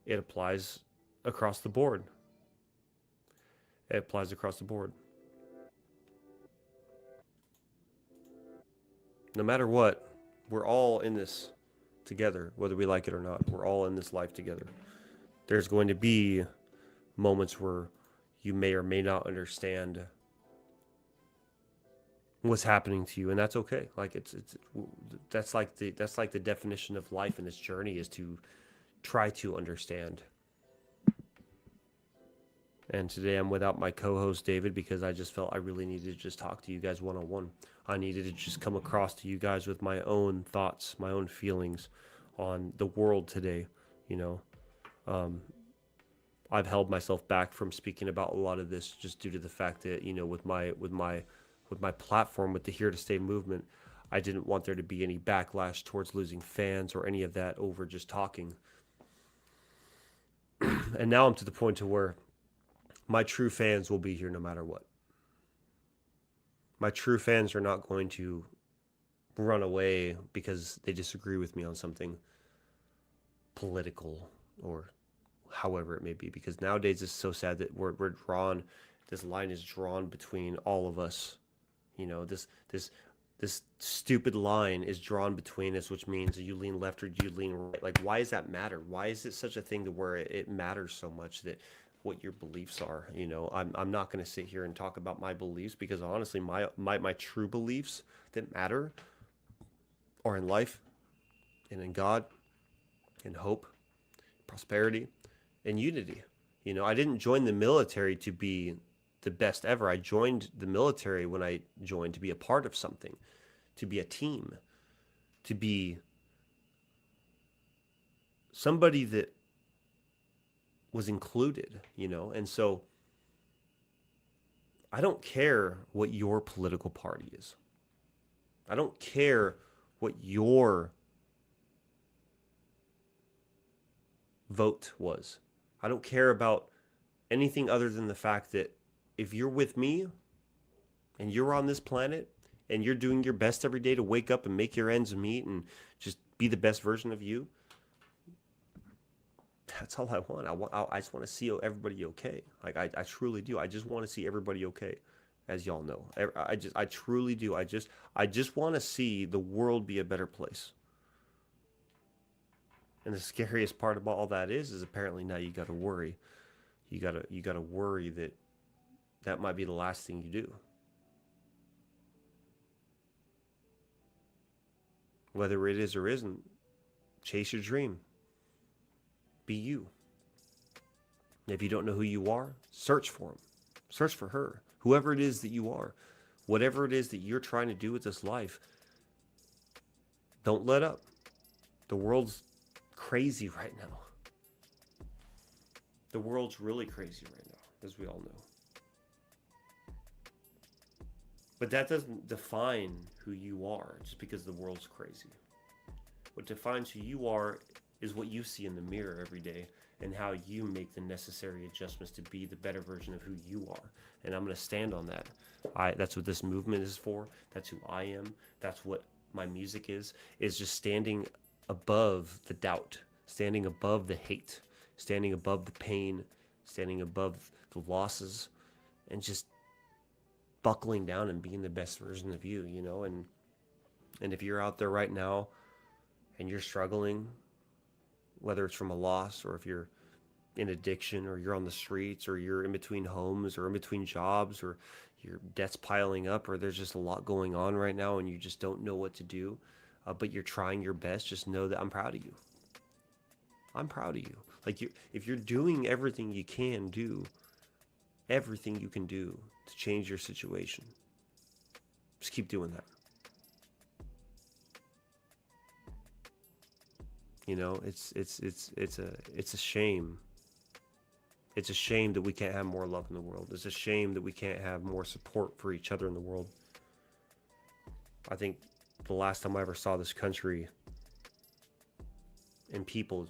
it applies across the board. It applies across the board. No matter what, we're all in this together, whether we like it or not. We're all in this life together. There's going to be moments where you may or may not understand what's happening to you, and that's okay. Like it's that's like the definition of life in this journey, is to try to understand. And today I'm without my co-host David because I just felt I really needed to just talk to you guys one-on-one. I needed to just come across to you guys with my own thoughts, my own feelings on the world today. You know, I've held myself back from speaking about a lot of this just due to the fact that, you know, with my platform, with the Here to Stay movement, I didn't want there to be any backlash towards losing fans or any of that over just talking. And now I'm to the point to where my true fans will be here no matter what. My true fans are not going to run away because they disagree with me on something political or however it may be. Because nowadays it's so sad that we're drawn, this line is drawn between all of us. You know, this stupid line is drawn between us, which means you lean left or you lean right. Like, why does that matter? Why is it such a thing to where it matters so much that what your beliefs are? You know, I'm not going to sit here and talk about my beliefs, because honestly, my true beliefs that matter are in life and in God, in hope, prosperity, and unity. You know, I didn't join the military to be the best ever. I joined the military when I joined to be a part of something, to be a team, to be somebody that was included, you know? And so I don't care what your political party is. I don't care what your vote was. I don't care about anything other than the fact that if you're with me and you're on this planet and you're doing your best every day to wake up and make your ends meet and just be the best version of you, that's all I want. I just want to see everybody okay. Like I truly do. I just want to see everybody okay, as y'all know. I truly do. I just want to see the world be a better place. And the scariest part about all that is apparently now you got to worry. You got to worry that might be the last thing you do. Whether it is or isn't, chase your dream. Be you. If you don't know who you are, search for him. Search for her. Whoever it is that you are. Whatever it is that you're trying to do with this life, don't let up. The world's crazy right now. The world's really crazy right now, as we all know. But that doesn't define who you are just because the world's crazy. What defines who you are is what you see in the mirror every day and how you make the necessary adjustments to be the better version of who you are. And I'm going to stand on that. That's what this movement is for. That's who I am. That's what my music is just standing above the doubt, standing above the hate, standing above the pain, standing above the losses, and just buckling down and being the best version of you, you know? And if you're out there right now and you're struggling, whether it's from a loss or if you're in addiction or you're on the streets or you're in between homes or in between jobs or your debt's piling up or there's just a lot going on right now and you just don't know what to do, but you're trying your best, just know that I'm proud of you. I'm proud of you. Like, if you're doing everything you can do, everything you can do to change your situation, just keep doing that. You know, it's a shame. It's a shame that we can't have more love in the world. It's a shame that we can't have more support for each other in the world. I think the last time I ever saw this country and people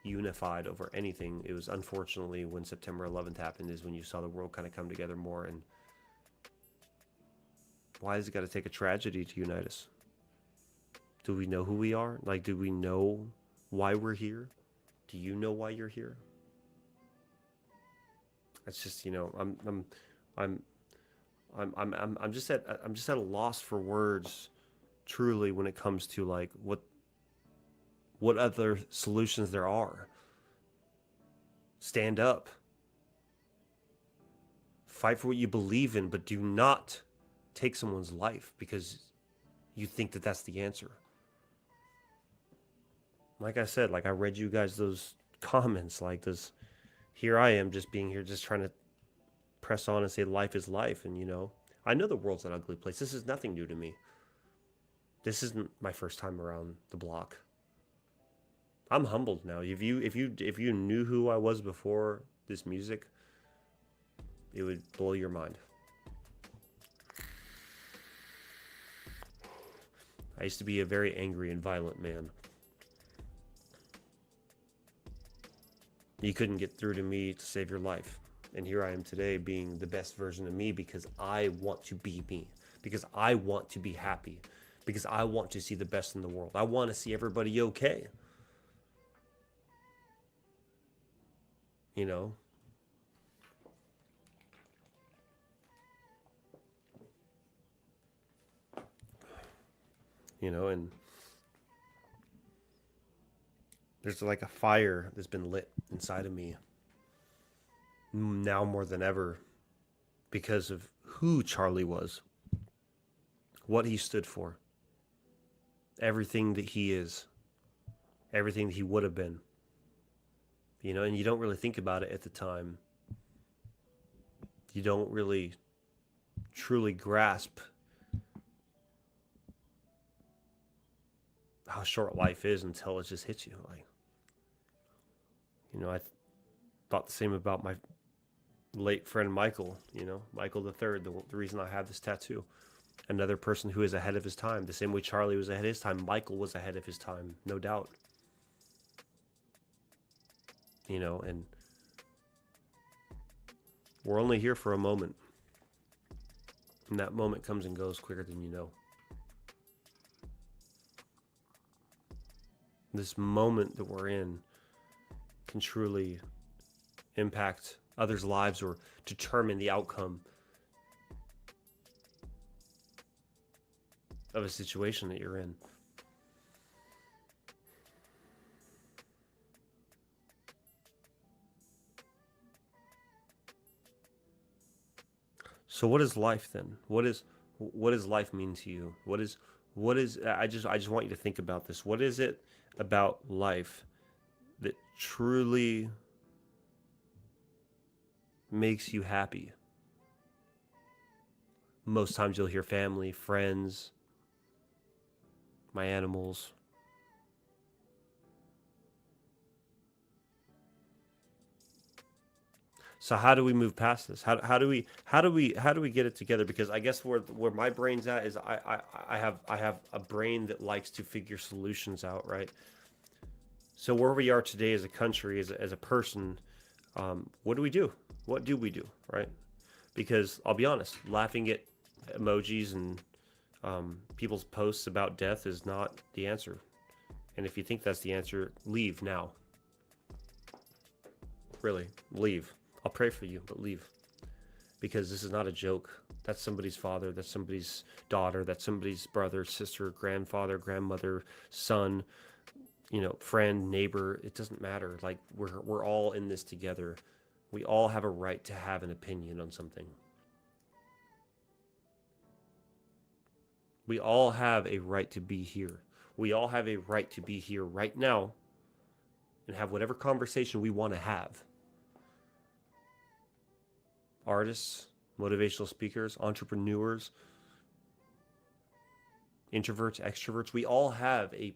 unified over anything, it was unfortunately when September 11th happened, is when you saw the world kind of come together more. Why does it got to take a tragedy to unite us? Do we know who we are? Like, do we know why we're here? Do you know why you're here? It's just, I'm I'm just at a loss for words, truly, when it comes to like what other solutions there are. Stand up, fight for what you believe in, but do not take someone's life because you think that that's the answer. Like I said, like I read you guys those comments, like this. Here I am, just being here, just trying to press on and say life is life, and I know the world's an ugly place. This is nothing new to me. This isn't my first time around the block. I'm humbled now. If you knew who I was before this music, it would blow your mind. I used to be a very angry and violent man. You couldn't get through to me to save your life. And here I am today being the best version of me because I want to be me. Because I want to be happy. Because I want to see the best in the world. I want to see everybody okay. You know? And there's like a fire that's been lit inside of me now more than ever because of who Charlie was, what he stood for, everything that he is, everything that he would have been. And you don't really think about it at the time. You don't really truly grasp how short life is until it just hits you. Like, I thought the same about my late friend Michael, Michael the Third, the reason I have this tattoo. Another person who is ahead of his time. The same way Charlie was ahead of his time, Michael was ahead of his time, no doubt. And we're only here for a moment. And that moment comes and goes quicker than you know. This moment that we're in can truly impact others' lives or determine the outcome of a situation that you're in. So what is life then? What does life mean to you? What is I just want you to think about this. What is it about life that truly makes you happy? Most times you'll hear family, friends, my animals. So how do we move past this? How do we get it together? Because I guess where my brain's at is I have a brain that likes to figure solutions out, right? So where we are today as a country, as a person, what do we do? What do we do, right? Because I'll be honest, laughing at emojis and people's posts about death is not the answer. And if you think that's the answer, leave now. Really, leave. I'll pray for you, but leave. Because this is not a joke. That's somebody's father, that's somebody's daughter, that's somebody's brother, sister, grandfather, grandmother, son, friend, neighbor. It doesn't matter. Like, we're all in this together. We all have a right to have an opinion on something. We all have a right to be here. We all have a right to be here right now and have whatever conversation we want to have. Artists, motivational speakers, entrepreneurs, introverts, extroverts, we all have a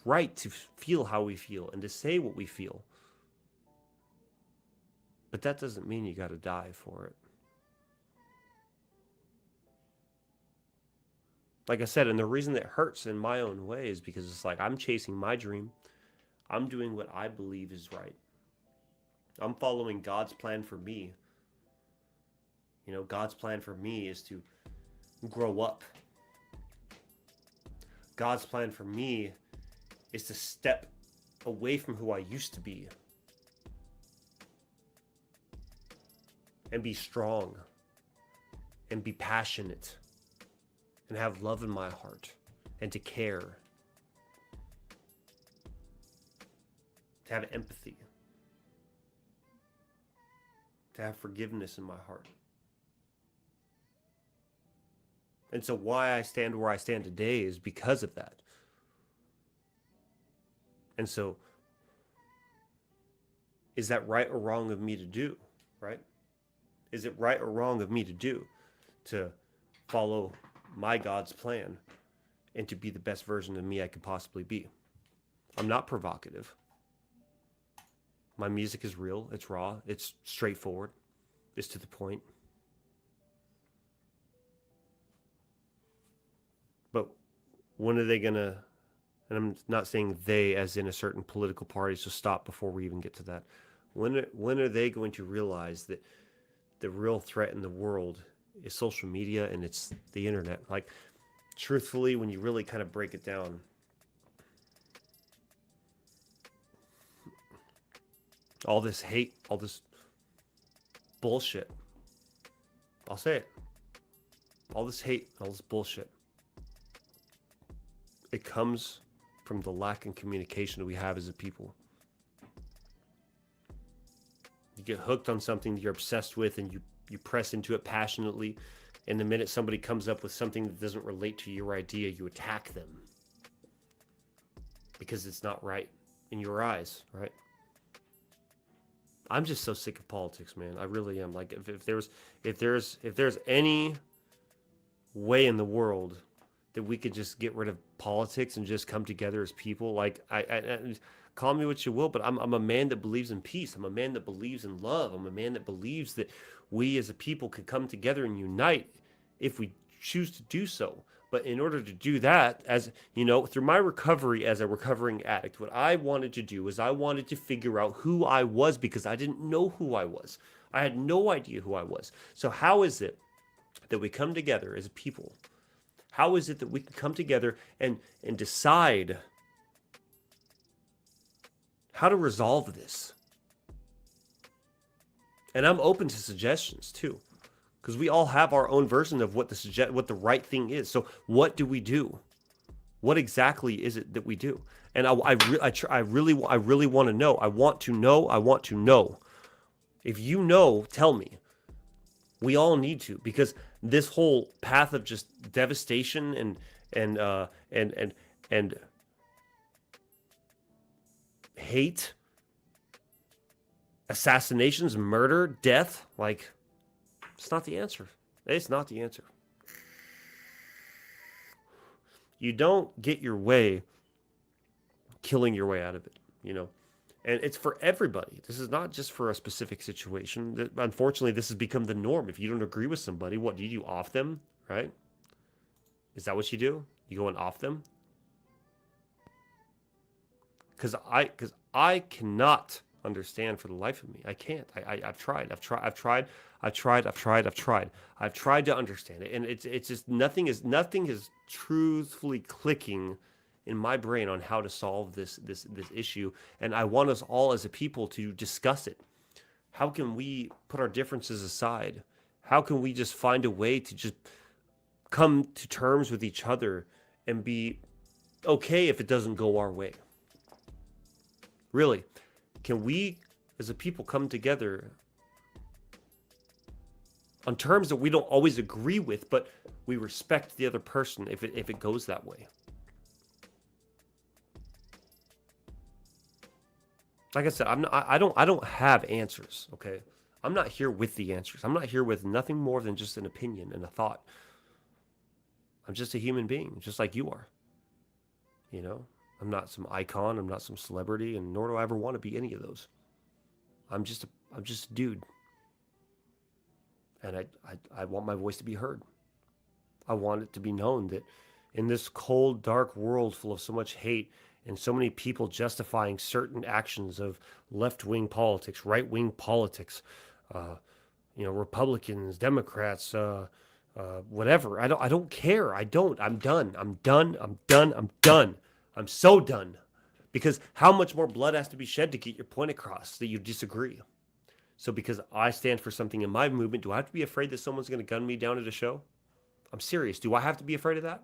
right to feel how we feel and to say what we feel. But that doesn't mean you got to die for it. Like I said, and the reason it hurts in my own way is because it's like I'm chasing my dream. I'm doing what I believe is right. I'm following God's plan for me. God's plan for me is to grow up. God's plan for me is to step away from who I used to be and be strong and be passionate and have love in my heart and to care, to have empathy, to have forgiveness in my heart. And so why I stand where I stand today is because of that. And so, is that right or wrong of me to do, right? Is it right or wrong of me to do, to follow my God's plan and to be the best version of me I could possibly be? I'm not provocative. My music is real, it's raw, it's straightforward, it's to the point. But when are they gonna, and I'm not saying they as in a certain political party, so stop before we even get to that. When are they going to realize that the real threat in the world is social media and it's the internet? Like, truthfully, when you really kind of break it down, all this hate, all this bullshit, I'll say it, all this hate, all this bullshit, it comes from the lack in communication that we have as a people. You get hooked on something that you're obsessed with and you press into it passionately, and the minute somebody comes up with something that doesn't relate to your idea, you attack them because it's not right in your eyes, right? I'm just so sick of politics, man. I really am. Like, if there's any way in the world that we could just get rid of politics and just come together as people, like, I call me what you will, but I'm a man that believes in peace. I'm a man that believes in love. I'm a man that believes that we as a people can come together and unite if we choose to do so. But in order to do that, as you know, through my recovery as a recovering addict, what I wanted to do is I wanted to figure out who I was, because I didn't know who I was. I had no idea who I was. So how is it that we come together as a people? How is it that we can come together and decide how to resolve this? And I'm open to suggestions too, because we all have our own version of what the right thing is. So what do we do? What exactly is it that we do? And I really want to know. I want to know. I want to know. If you know, tell me. We all need to, because this whole path of just devastation and hate, assassinations, murder, death, like, it's not the answer. It's not the answer. You don't get your way killing your way out of it, you know? And it's for everybody. This is not just for a specific situation. Unfortunately, this has become the norm. If you don't agree with somebody, what do? You off them, right? Is that what you do? You go and off them? Because I cannot understand for the life of me. I can't. I've tried to understand it, and it's just nothing is truthfully clicking in my brain on how to solve this issue. And I want us all as a people to discuss it. How can we put our differences aside? How can we just find a way to just come to terms with each other and be okay if it doesn't go our way? Really, can we as a people come together on terms that we don't always agree with, but we respect the other person if it goes that way? Like I said, I don't have answers, okay? I'm not here with the answers. I'm not here with nothing more than just an opinion and a thought. I'm just a human being, just like you are. You know, I'm not some icon, I'm not some celebrity, and nor do I ever want to be any of those. I'm just a dude. And I want my voice to be heard. I want it to be known that in this cold, dark world full of so much hate and so many people justifying certain actions of left-wing politics, right-wing politics, Republicans, Democrats, whatever. I don't care. I'm done. I'm done. I'm done. I'm done. I'm so done. Because how much more blood has to be shed to get your point across that you disagree? So because I stand for something in my movement, do I have to be afraid that someone's going to gun me down at a show? I'm serious. Do I have to be afraid of that?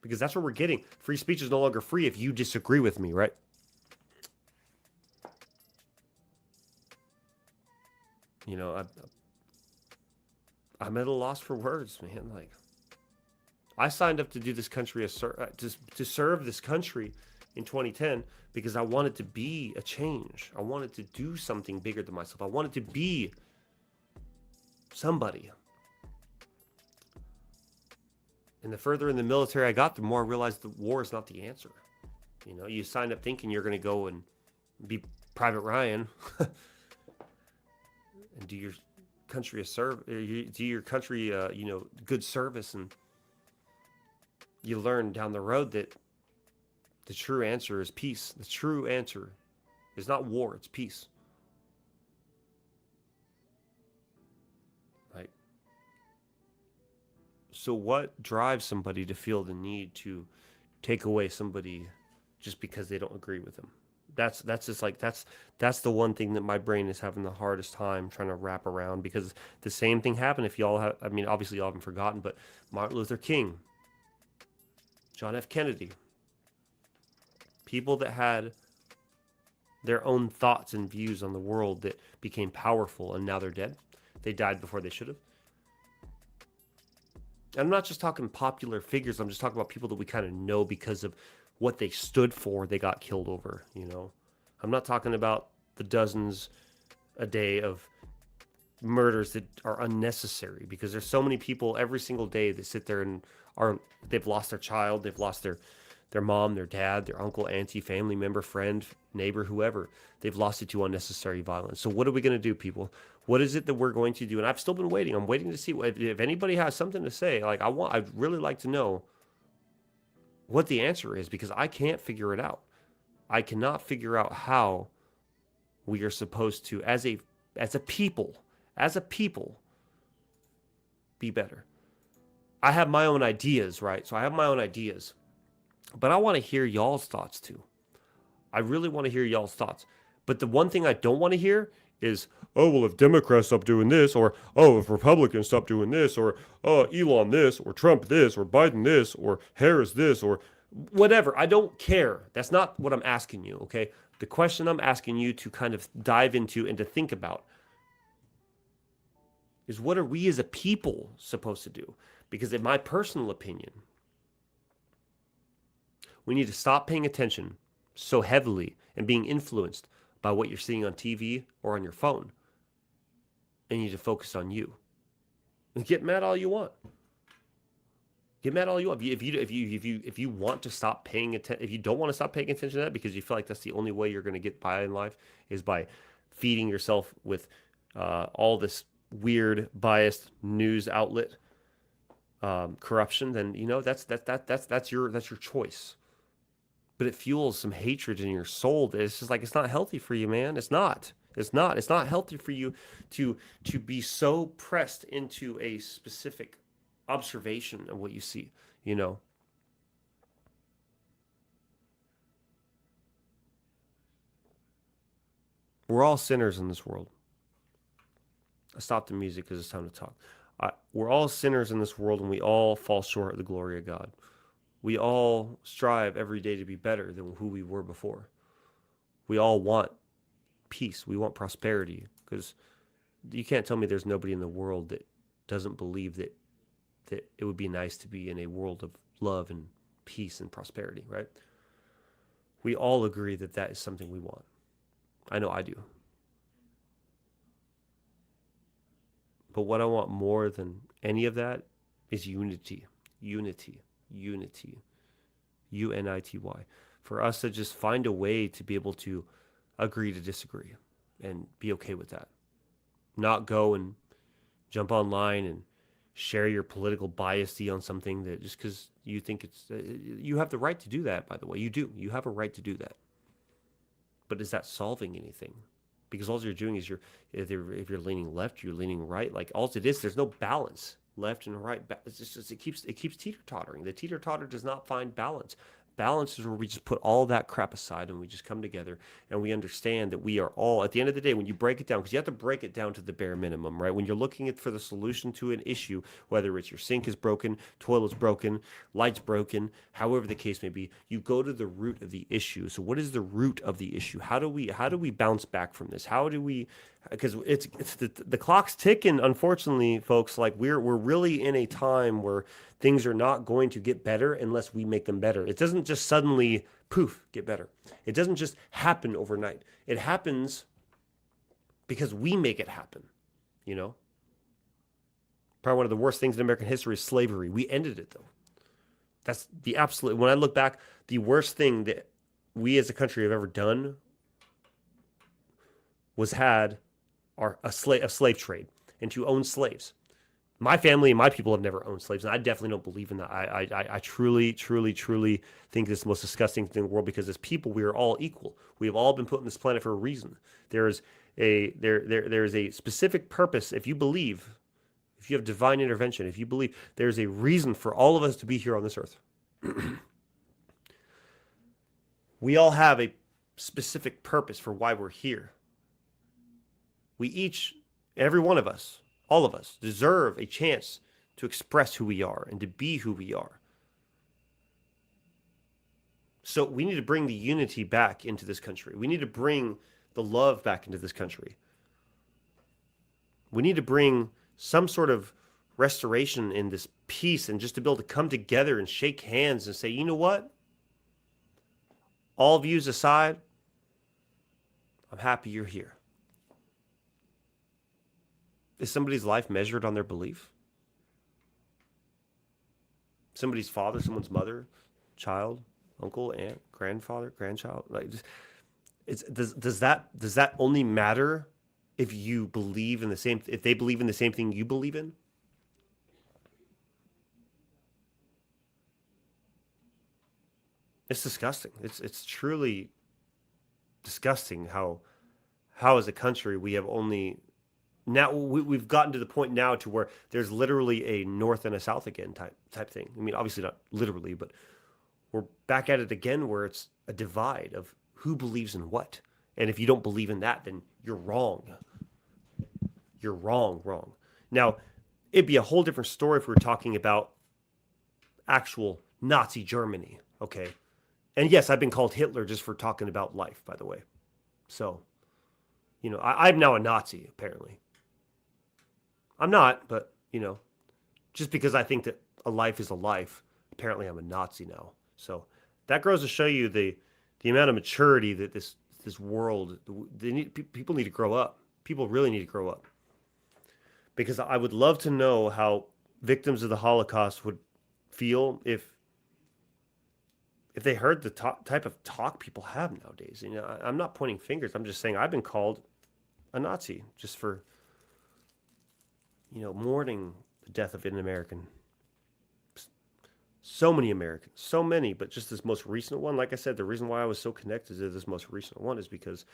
Because that's what we're getting. Free speech is no longer free if you disagree with me, right? You know, I'm at a loss for words, man. Like, I signed up to do this country to serve this country in 2010 because I wanted to be a change. I wanted to do something bigger than myself. I wanted to be somebody. And the further in the military I got, the more I realized the war is not the answer. You know, you signed up thinking you're going to go and be Private Ryan and do your country a do your country, good service, and you learn down the road that the true answer is peace. The true answer is not war; it's peace. Right. So, what drives somebody to feel the need to take away somebody just because they don't agree with them? That's just like that's the one thing that my brain is having the hardest time trying to wrap around, because the same thing happened. If y'all have, I mean, obviously y'all haven't forgotten, but Martin Luther King, John F. Kennedy, people that had their own thoughts and views on the world that became powerful, and now they're dead. They died before they should have. And I'm not just talking popular figures. I'm just talking about people that we kind of know because of what they stood for. They got killed over, you know. I'm not talking about the dozens a day of murders that are unnecessary, because there's so many people every single day that sit there and they've lost their child, they've lost their mom, their dad, their uncle, auntie, family member, friend, neighbor, whoever. They've lost it to unnecessary violence. So what are we going to do, people? What is it that we're going to do? And I've still been waiting. I'm waiting to see if anybody has something to say. Like, I'd really like to know what the answer is, because I can't figure it out. I cannot figure out how we are supposed to, as a people, be better. I have my own ideas, right? So I have my own ideas, but I want to hear y'all's thoughts too. I really want to hear y'all's thoughts. But the one thing I don't want to hear is, oh, well, if Democrats stop doing this, or, oh, if Republicans stop doing this, or, oh, Elon this, or Trump this, or Biden this, or Harris this, or whatever. I don't care. That's not what I'm asking you, okay? The question I'm asking you to kind of dive into and to think about is, what are we as a people supposed to do? Because in my personal opinion, we need to stop paying attention so heavily and being influenced by what you're seeing on TV or on your phone. And you need to focus on you. And get mad all you want. Get mad all you want. If you want to stop paying attention, if you don't want to stop paying attention to that because you feel like that's the only way you're going to get by in life is by feeding yourself with all this weird, biased news outlet corruption, then that's your choice. But it fuels some hatred in your soul. It's just like, it's not healthy for you, man. It's not. It's not healthy for you to be so pressed into a specific observation of what you see, you know. We're all sinners in this world. I stopped the music because it's time to talk. We're all sinners in this world, and we all fall short of the glory of God. We all strive every day to be better than who we were before. We all want peace. We want prosperity, because you can't tell me there's nobody in the world that doesn't believe that it would be nice to be in a world of love and peace and prosperity, right? We all agree that that is something we want. I know I do. But what I want more than any of that is unity. Unity. Unity. Unity. For us to just find a way to be able to agree to disagree and be okay with that. Not go and jump online and share your political bias on something that just because you think it's... you have the right to do that, by the way. You do. You have a right to do that. But is that solving anything? Because all you're doing is if you're leaning left, you're leaning right. Like, all it is, there's no balance. left and right. It's just, it keeps teeter-tottering. The teeter-totter does not find balance. Balance is where we just put all that crap aside and we just come together and we understand that we are all, at the end of the day, when you break it down, because you have to break it down to the bare minimum, right? When you're looking for the solution to an issue, whether it's your sink is broken, toilet's broken, light's broken, however the case may be, you go to the root of the issue. So what is the root of the issue? How do we bounce back from this? How do we, because it's the clock's ticking, unfortunately, folks. Like we're really in a time where things are not going to get better unless we make them better. It doesn't just suddenly poof get better. It doesn't just happen overnight. It happens because we make it happen. You know, probably one of the worst things in American history is slavery. We ended it though. That's the absolute, when I look back, the worst thing that we as a country have ever done was had a slave trade and to own slaves. My family and my people have never owned slaves, and I definitely don't believe in that. I truly, truly, truly think this is the most disgusting thing in the world, because as people, we are all equal. We have all been put on this planet for a reason. There is a specific purpose. If you believe, if you have divine intervention, if you believe, there's a reason for all of us to be here on this earth. We all have a specific purpose for why we're here. We each, every one of us, all of us, deserve a chance to express who we are and to be who we are. So we need to bring the unity back into this country. We need to bring the love back into this country. We need to bring some sort of restoration in this peace, and just to be able to come together and shake hands and say, you know what? All views aside, I'm happy you're here. Is somebody's life measured on their belief? Somebody's father, someone's mother, child, uncle, aunt, grandfather, grandchild. Like, does that only matter if you believe in the same, if they believe in the same thing you believe in? It's disgusting. It's truly disgusting how as a country we have only, now we've gotten to the point now to where there's literally a north and a south again type thing. I mean, obviously not literally, but we're back at it again where it's a divide of who believes in what. And if you don't believe in that, then you're wrong. You're wrong. Now, it'd be a whole different story if we were talking about actual Nazi Germany, okay? And yes, I've been called Hitler just for talking about life, by the way. So, you know, I'm now a Nazi, apparently. I'm not, but, you know, just because I think that a life is a life, apparently I'm a Nazi now. So that goes to show you the amount of maturity that this world, people need to grow up. People really need to grow up. Because I would love to know how victims of the Holocaust would feel if they heard the type of talk people have nowadays. You know, I'm not pointing fingers. I'm just saying I've been called a Nazi just for, you know, mourning the death of an American. So many Americans, so many, but just this most recent one, like I said, the reason why I was so connected to this most recent one is because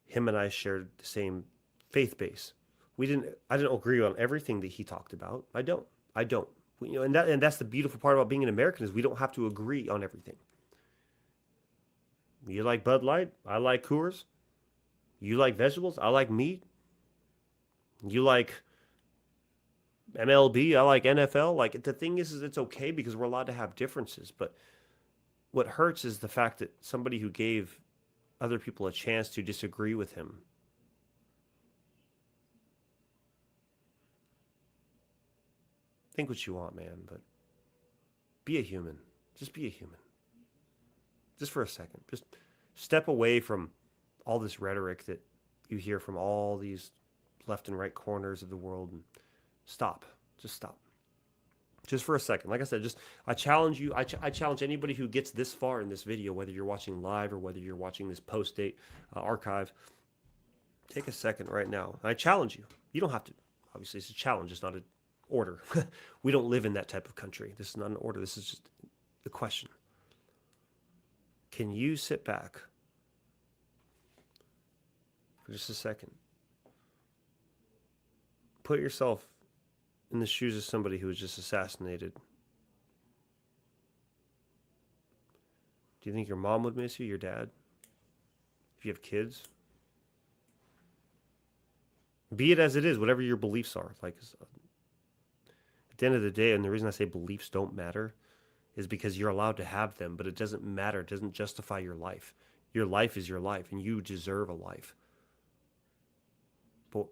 him and I shared the same faith base. I didn't agree on everything that he talked about. I don't. You know, and that's the beautiful part about being an American, is we don't have to agree on everything. You like Bud Light, I like Coors. You like vegetables, I like meat. You like MLB, I like NFL. Like, the thing is it's okay because we're allowed to have differences. But what hurts is the fact that somebody who gave other people a chance to disagree with him, think what you want, man, but be a human. Just be a human. Just for a second. Just step away from all this rhetoric that you hear from all these left and right corners of the world, and stop. Just stop. Just for a second. Like I said, I challenge you. I challenge anybody who gets this far in this video, whether you're watching live or whether you're watching this post-date archive, take a second right now. I challenge you. You don't have to. Obviously, it's a challenge. It's not an order. We don't live in that type of country. This is not an order. This is just the question. Can you sit back for just a second? Put yourself in the shoes of somebody who was just assassinated, do you think your mom would miss you, your dad? If you have kids? Be it as it is, whatever your beliefs are. Like, at the end of the day, and the reason I say beliefs don't matter is because you're allowed to have them, but it doesn't matter. It doesn't justify your life. Your life is your life, and you deserve a life. But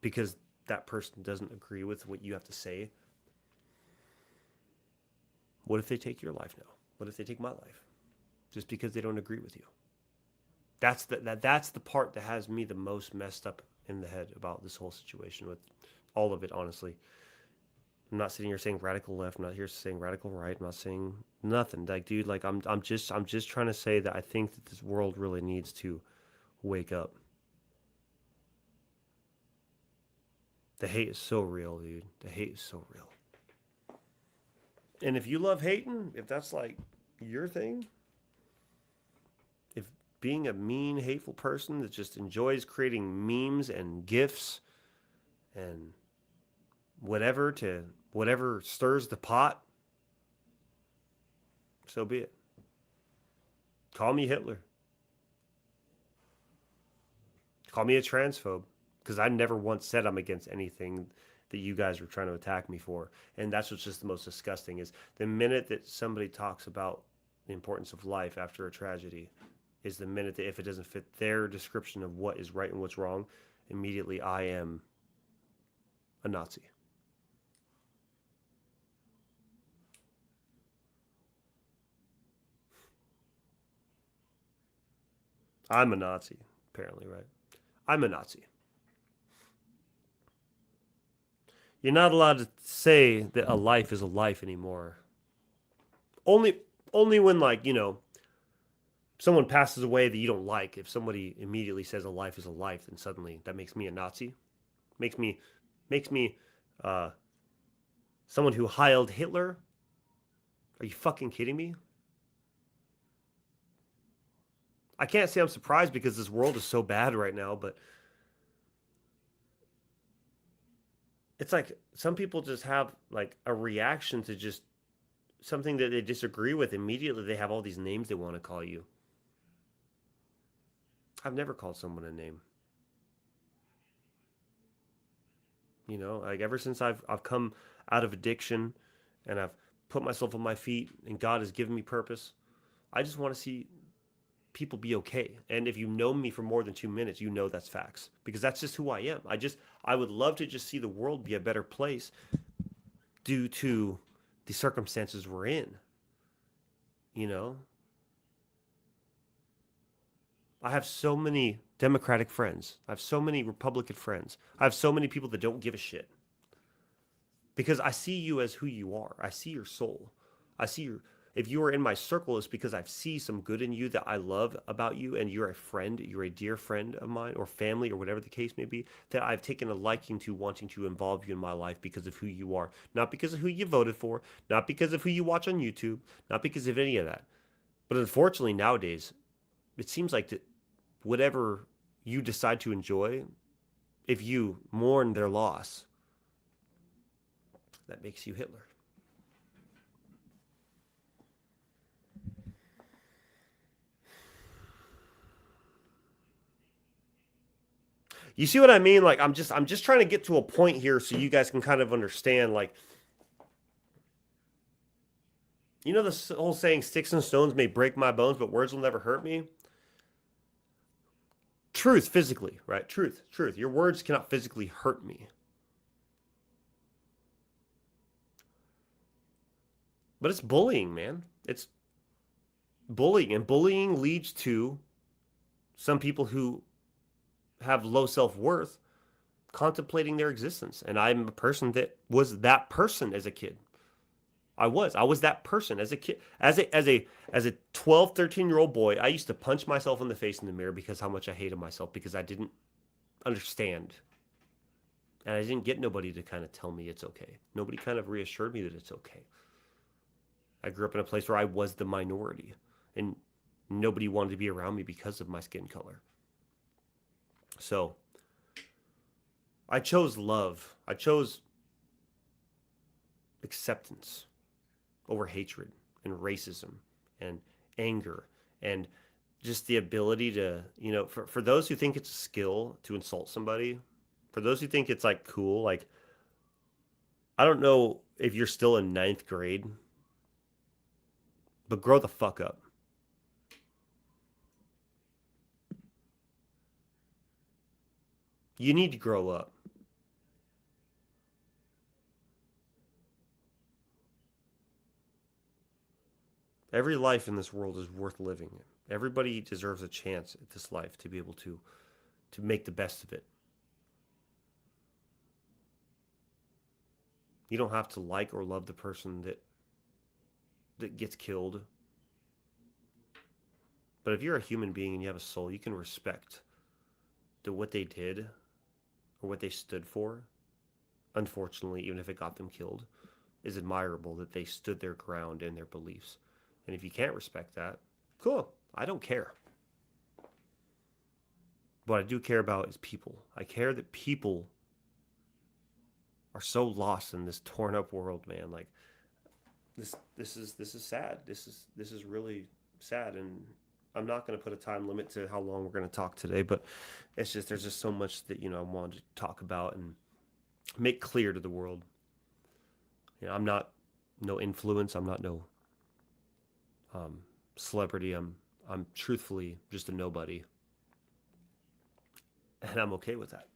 because that person doesn't agree with what you have to say, what if they take your life now? What if they take my life? Just because they don't agree with you. That's the part that has me the most messed up in the head about this whole situation with all of it, honestly. I'm not sitting here saying radical left. I'm not here saying radical right. I'm not saying nothing. Like, dude, like I'm just trying to say that I think that this world really needs to wake up. The hate is so real, dude. The hate is so real. And if you love hating, if that's like your thing, if being a mean, hateful person that just enjoys creating memes and gifs and whatever stirs the pot, so be it. Call me Hitler. Call me a transphobe. Because I never once said I'm against anything that you guys were trying to attack me for. And that's what's just the most disgusting is the minute that somebody talks about the importance of life after a tragedy is the minute that if it doesn't fit their description of what is right and what's wrong, immediately I am a Nazi. I'm a Nazi, apparently, right? I'm a Nazi. You're not allowed to say that a life is a life anymore. Only only when like, someone passes away that you don't like. If somebody immediately says a life is a life, then suddenly that makes me a Nazi. Makes me uh someone who hailed Hitler. Are you fucking kidding me? I can't say I'm surprised because this world is so bad right now, but it's like some people just have like a reaction to just something that they disagree with. Immediately they have all these names they want to call you. I've never called someone a name. Like ever since I've come out of addiction and I've put myself on my feet and God has given me purpose, I just want to see people be okay. And if you know me for more than 2 minutes, you know that's facts because that's just who I am. I would love to just see the world be a better place due to the circumstances we're in. You know, I have so many Democratic friends. I have so many Republican friends. I have so many people that don't give a shit because I see you as who you are. I see your soul. I see your. If you are in my circle, it's because I see some good in you that I love about you, and you're a friend, you're a dear friend of mine, or family, or whatever the case may be, that I've taken a liking to wanting to involve you in my life because of who you are. Not because of who you voted for, not because of who you watch on YouTube, not because of any of that. But unfortunately, nowadays, it seems like that whatever you decide to enjoy, if you mourn their loss, that makes you Hitler. You see what I mean? Like I'm just trying to get to a point here so you guys can kind of understand like this whole saying sticks and stones may break my bones but words will never hurt me. Truth physically, right? Truth. Your words cannot physically hurt me. But it's bullying, man. It's bullying and bullying leads to some people who have low self-worth contemplating their existence. And I'm a person that was that person as a kid. I was that person as a kid. As a 12, 13-year-old boy, I used to punch myself in the face in the mirror because how much I hated myself because I didn't understand. And I didn't get nobody to kind of tell me it's okay. Nobody kind of reassured me that it's okay. I grew up in a place where I was the minority and nobody wanted to be around me because of my skin color. So I chose love. I chose acceptance over hatred and racism and anger and just the ability to, for those who think it's a skill to insult somebody, for those who think it's like cool, like, I don't know if you're still in ninth grade, but grow the fuck up. You need to grow up. Every life in this world is worth living. Everybody deserves a chance at this life to be able to make the best of it. You don't have to like or love the person that gets killed. But if you're a human being and you have a soul, you can respect that what they did or what they stood for, unfortunately, even if it got them killed, is admirable that they stood their ground in their beliefs. And if you can't respect that, cool. I don't care. What I do care about is people. I care that people are so lost in this torn up world, man. Like this is sad. This is really sad, and I'm not going to put a time limit to how long we're going to talk today, but it's just there's just so much that I wanted to talk about and make clear to the world. I'm not no influence. I'm not no celebrity. I'm truthfully just a nobody, and I'm okay with that.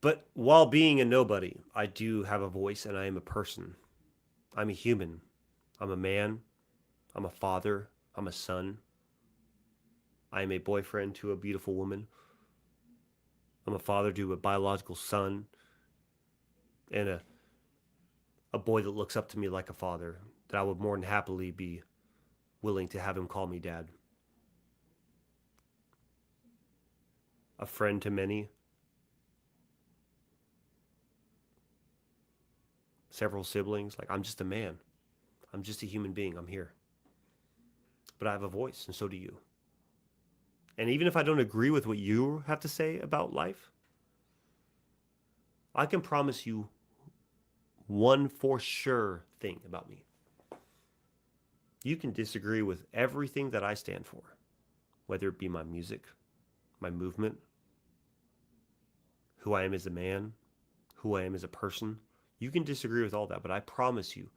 But while being a nobody, I do have a voice, and I am a person. I'm a human. I'm a man. I'm a father. I'm a son. I am a boyfriend to a beautiful woman. I'm a father to a biological son and a boy that looks up to me like a father, that I would more than happily be willing to have him call me dad. A friend to many. Several siblings. Like, I'm just a man. I'm just a human being. I'm here. But I have a voice, and so do you. And even if I don't agree with what you have to say about life, I can promise you one for sure thing about me. You can disagree with everything that I stand for, whether it be my music, my movement, who I am as a man, who I am as a person. You can disagree with all that, but I promise you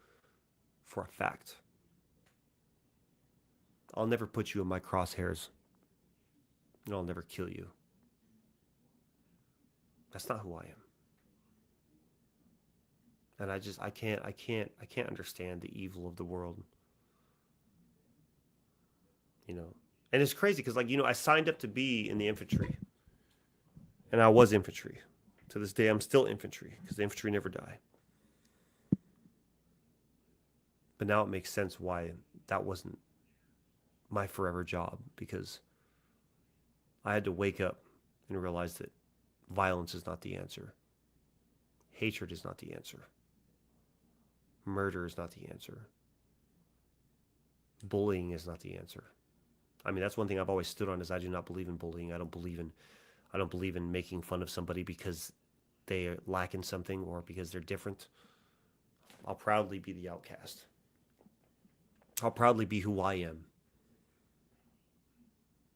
for a fact, I'll never put you in my crosshairs, and I'll never kill you. That's not who I am. And I can't understand the evil of the world. And it's crazy because, like, I signed up to be in the infantry, and I was infantry. To this day, I'm still infantry because the infantry never die. But now it makes sense why that wasn't my forever job, because I had to wake up and realize that violence is not the answer. Hatred is not the answer. Murder is not the answer. Bullying is not the answer. I mean, that's one thing I've always stood on, is I do not believe in bullying. I don't believe in making fun of somebody because they lack in something or because they're different. I'll proudly be the outcast. I'll proudly be who I am.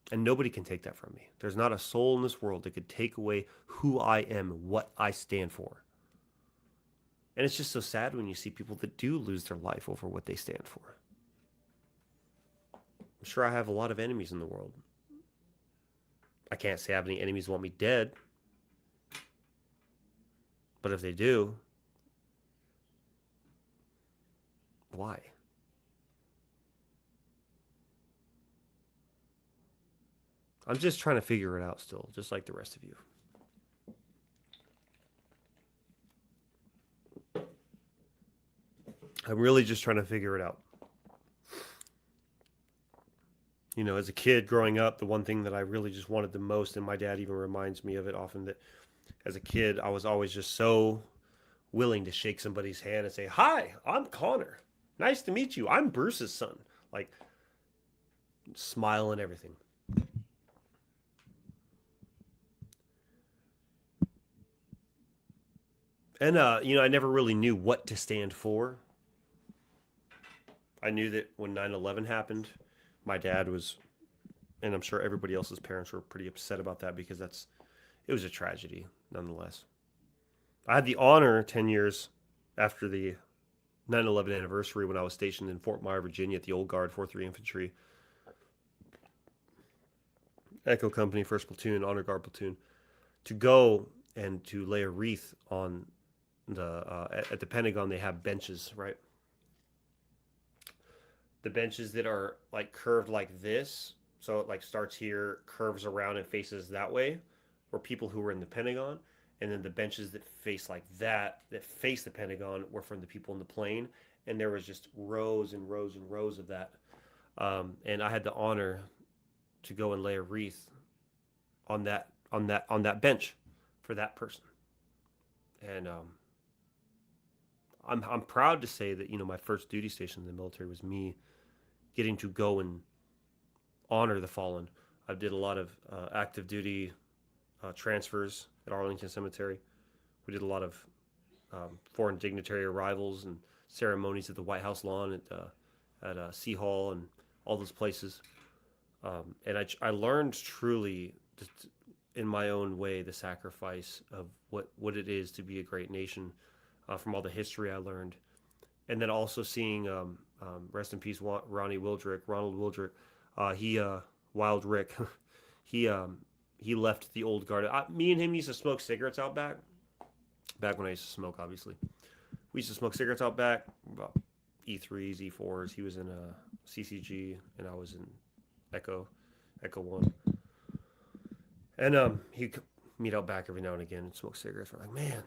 And nobody can take that from me. There's not a soul in this world that could take away who I am, what I stand for. And it's just so sad when you see people that do lose their life over what they stand for. I'm sure I have a lot of enemies in the world. I can't say I have any enemies who want me dead. But if they do, why? I'm just trying to figure it out still, just like the rest of you. I'm really just trying to figure it out. As a kid growing up, the one thing that I really just wanted the most, and my dad even reminds me of it often, that as a kid, I was always just so willing to shake somebody's hand and say, "Hi, I'm Connor. Nice to meet you. I'm Bruce's son." Like, smile and everything. And I never really knew what to stand for. I knew that when 9/11 happened, my dad was, and I'm sure everybody else's parents were pretty upset about that because it was a tragedy nonetheless. I had the honor 10 years after the 9/11 anniversary when I was stationed in Fort Myer, Virginia at the Old Guard 4th Infantry Echo Company, 1st Platoon, Honor Guard Platoon, to go and to lay a wreath on at the Pentagon. They have benches, right? The benches that are like curved like this, so it like starts here, curves around and faces that way, were people who were in the Pentagon, and then the benches that face like that face the Pentagon were from the people in the plane, and there was just rows and rows and rows of that. And I had the honor to go and lay a wreath on that bench for that person. And I'm proud to say that my first duty station in the military was me getting to go and honor the fallen. I did a lot of active duty transfers at Arlington Cemetery. We did a lot of foreign dignitary arrivals and ceremonies at the White House lawn at Sea Hall and all those places. And I learned truly, just in my own way, the sacrifice of what it is to be a great nation, from all the history I learned, and then also seeing rest in peace Ronald Wildrick. He Wild Rick. He left the old guard. Me and him used to smoke cigarettes out back when I used to smoke, obviously. We used to smoke cigarettes out back, about E3s, E4s. He was in a CCG and I was in Echo 1. And he'd meet out back every now and again and smoke cigarettes. We're like, man,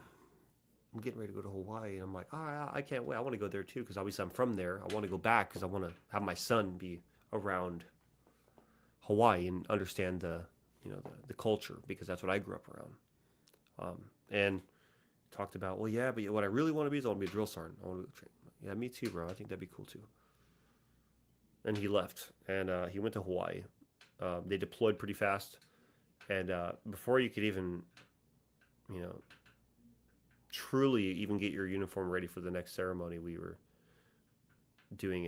I'm getting ready to go to Hawaii. And I'm like, oh, I can't wait. I want to go there too because obviously I'm from there. I want to go back because I want to have my son be around Hawaii and understand the culture because that's what I grew up around. And talked about, well, yeah, but what I really want to be is I want to be a drill sergeant. I want to train. Yeah, me too, bro. I think that'd be cool too. And he left and he went to Hawaii. They deployed pretty fast. And before you could even, truly even get your uniform ready for the next ceremony, we were doing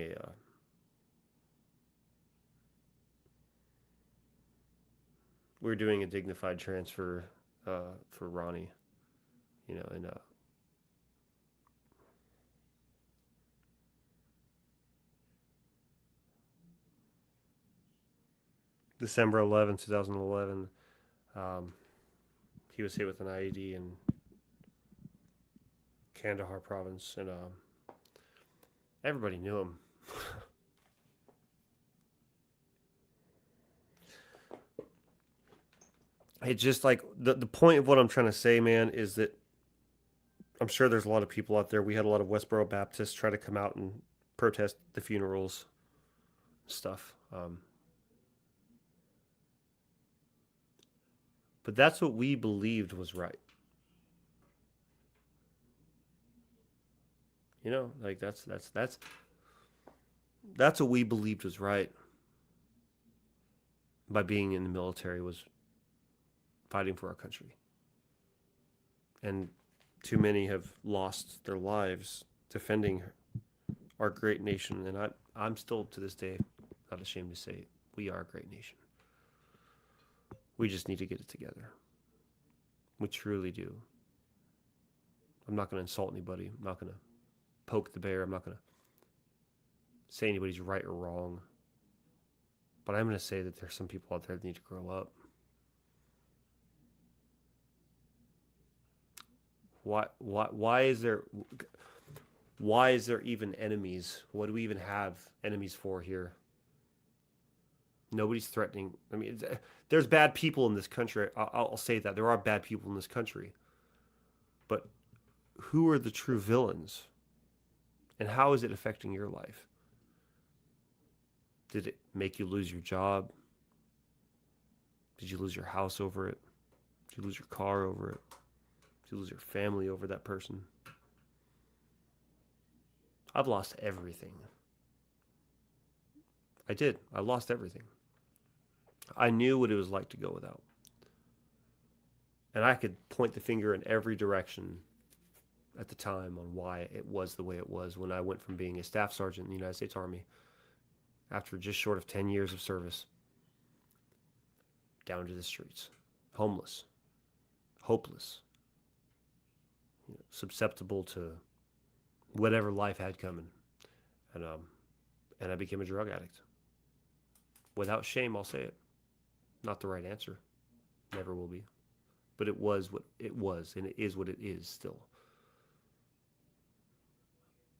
a dignified transfer for Ronnie, and December 11th, 2011. Um, he was hit with an IED in Kandahar province, and everybody knew him. It's just like the point of what I'm trying to say, man, is that I'm sure there's a lot of people out there. We had a lot of Westboro Baptists try to come out and protest the funerals stuff. But that's what we believed was right. Like that's what we believed was right by being in the military, was fighting for our country. And too many have lost their lives defending our great nation. And I'm still to this day not ashamed to say it. We are a great nation. We just need to get it together. We truly do. I'm not going to insult anybody. I'm not going to poke the bear. I'm not going to say anybody's right or wrong. But I'm going to say that there's some people out there that need to grow up. Why is there even enemies? What do we even have enemies for here? Nobody's threatening. I mean, there's bad people in this country. I'll say that. There are bad people in this country. But who are the true villains? And how is it affecting your life? Did it make you lose your job? Did you lose your house over it? Did you lose your car over it? Did you lose your family over that person? I've lost everything. I did. I lost everything. I knew what it was like to go without. And I could point the finger in every direction at the time on why it was the way it was when I went from being a staff sergeant in the United States Army after just short of 10 years of service down to the streets, homeless, hopeless, susceptible to whatever life had coming. And and I became a drug addict. Without shame, I'll say it. Not the right answer. Never will be. But it was what it was, and it is what it is still.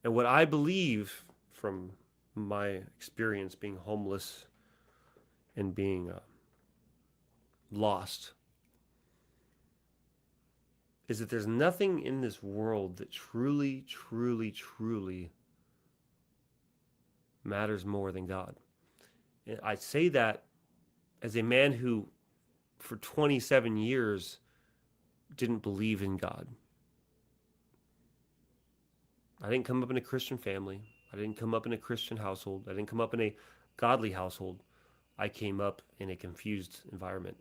And what I believe from my experience being homeless and being lost is that there's nothing in this world that truly, truly, truly matters more than God. And I say that as a man who, for 27 years, didn't believe in God. I didn't come up in a Christian family. I didn't come up in a Christian household. I didn't come up in a godly household. I came up in a confused environment.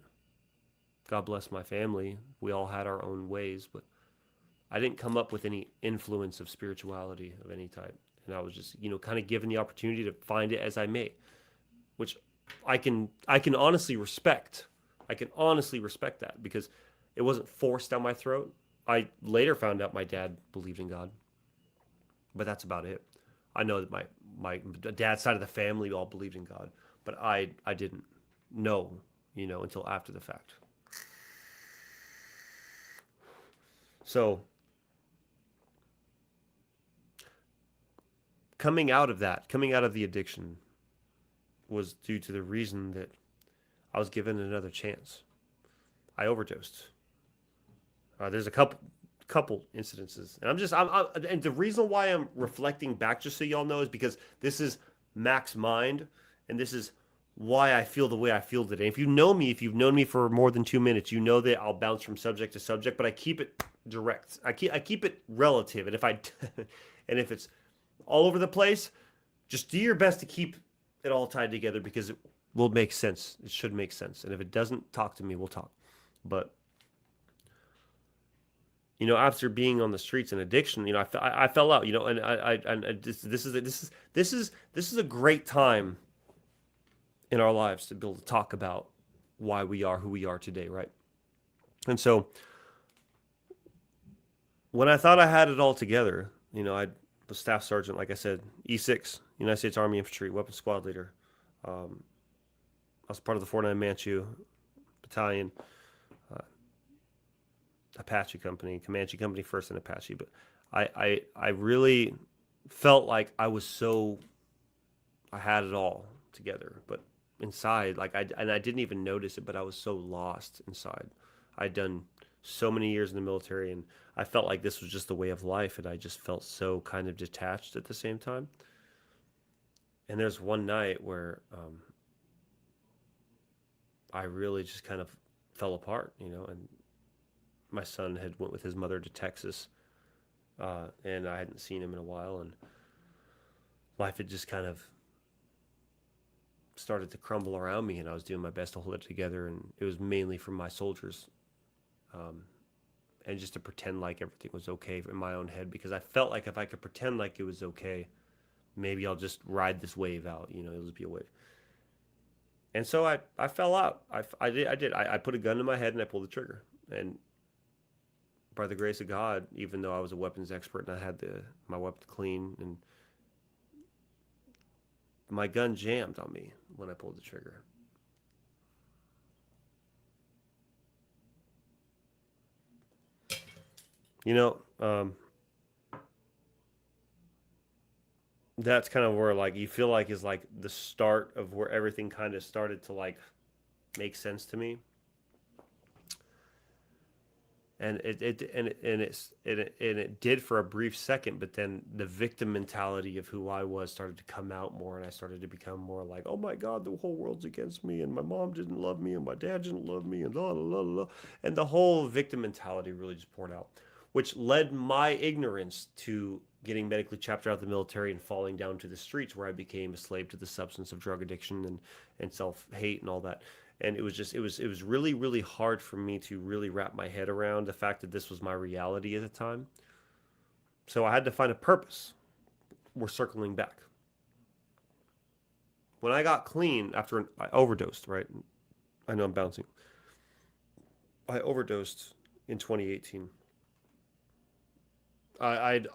God bless my family. We all had our own ways, but I didn't come up with any influence of spirituality of any type. And I was just, kind of given the opportunity to find it as I may, which I can honestly respect. I can honestly respect that because it wasn't forced down my throat. I later found out my dad believed in God, but that's about it. I know that my dad's side of the family all believed in God, but I didn't know, until after the fact. So coming out of the addiction was due to the reason that I was given another chance. I overdosed. There's a couple incidences, and and the reason why I'm reflecting back, just so y'all know, is because this is Mack's mind, and this is why I feel the way I feel today. If you've known me for more than 2 minutes, you know that I'll bounce from subject to subject, but I keep it direct. I keep it relative, and if it's all over the place, just do your best to keep it all tied together because it will make sense. It should make sense, and if it doesn't, talk to me. We'll talk. But after being on the streets and addiction, I fell out. And this is a great time in our lives to be able to talk about why we are who we are today, right? And so when I thought I had it all together, I was staff sergeant, like I said, E6, United States Army Infantry, weapons squad leader. I was part of the 49 Manchu Battalion, Apache Company, Comanche Company first, and Apache. But I really felt like I had it all together, but inside, I didn't even notice it, but I was so lost inside. I'd done so many years in the military, and I felt like this was just the way of life, and I just felt so kind of detached at the same time. And there's one night where I really just kind of fell apart, and my son had went with his mother to Texas, and I hadn't seen him in a while, and life had just kind of started to crumble around me, and I was doing my best to hold it together, and it was mainly for my soldiers, and just to pretend like everything was okay in my own head, because I felt like if I could pretend like it was okay, maybe I'll just ride this wave out, it'll just be a wave. And so I fell out. I did. I put a gun in my head and I pulled the trigger, and by the grace of God, even though I was a weapons expert and I had my weapon clean, and my gun jammed on me when I pulled the trigger. That's kind of where you feel like is the start of where everything kind of started to make sense to me. And it did for a brief second, but then the victim mentality of who I was started to come out more, and I started to become more like, oh my God, the whole world's against me, and my mom didn't love me, and my dad didn't love me, and la la la la, and the whole victim mentality really just poured out, which led my ignorance to getting medically chapped out of the military and falling down to the streets, where I became a slave to the substance of drug addiction and self-hate and all that. And it was really, really hard for me to really wrap my head around the fact that this was my reality at the time. So I had to find a purpose. We're circling back. When I got clean after I overdosed, right? I know I'm bouncing. I overdosed in 2018. I'd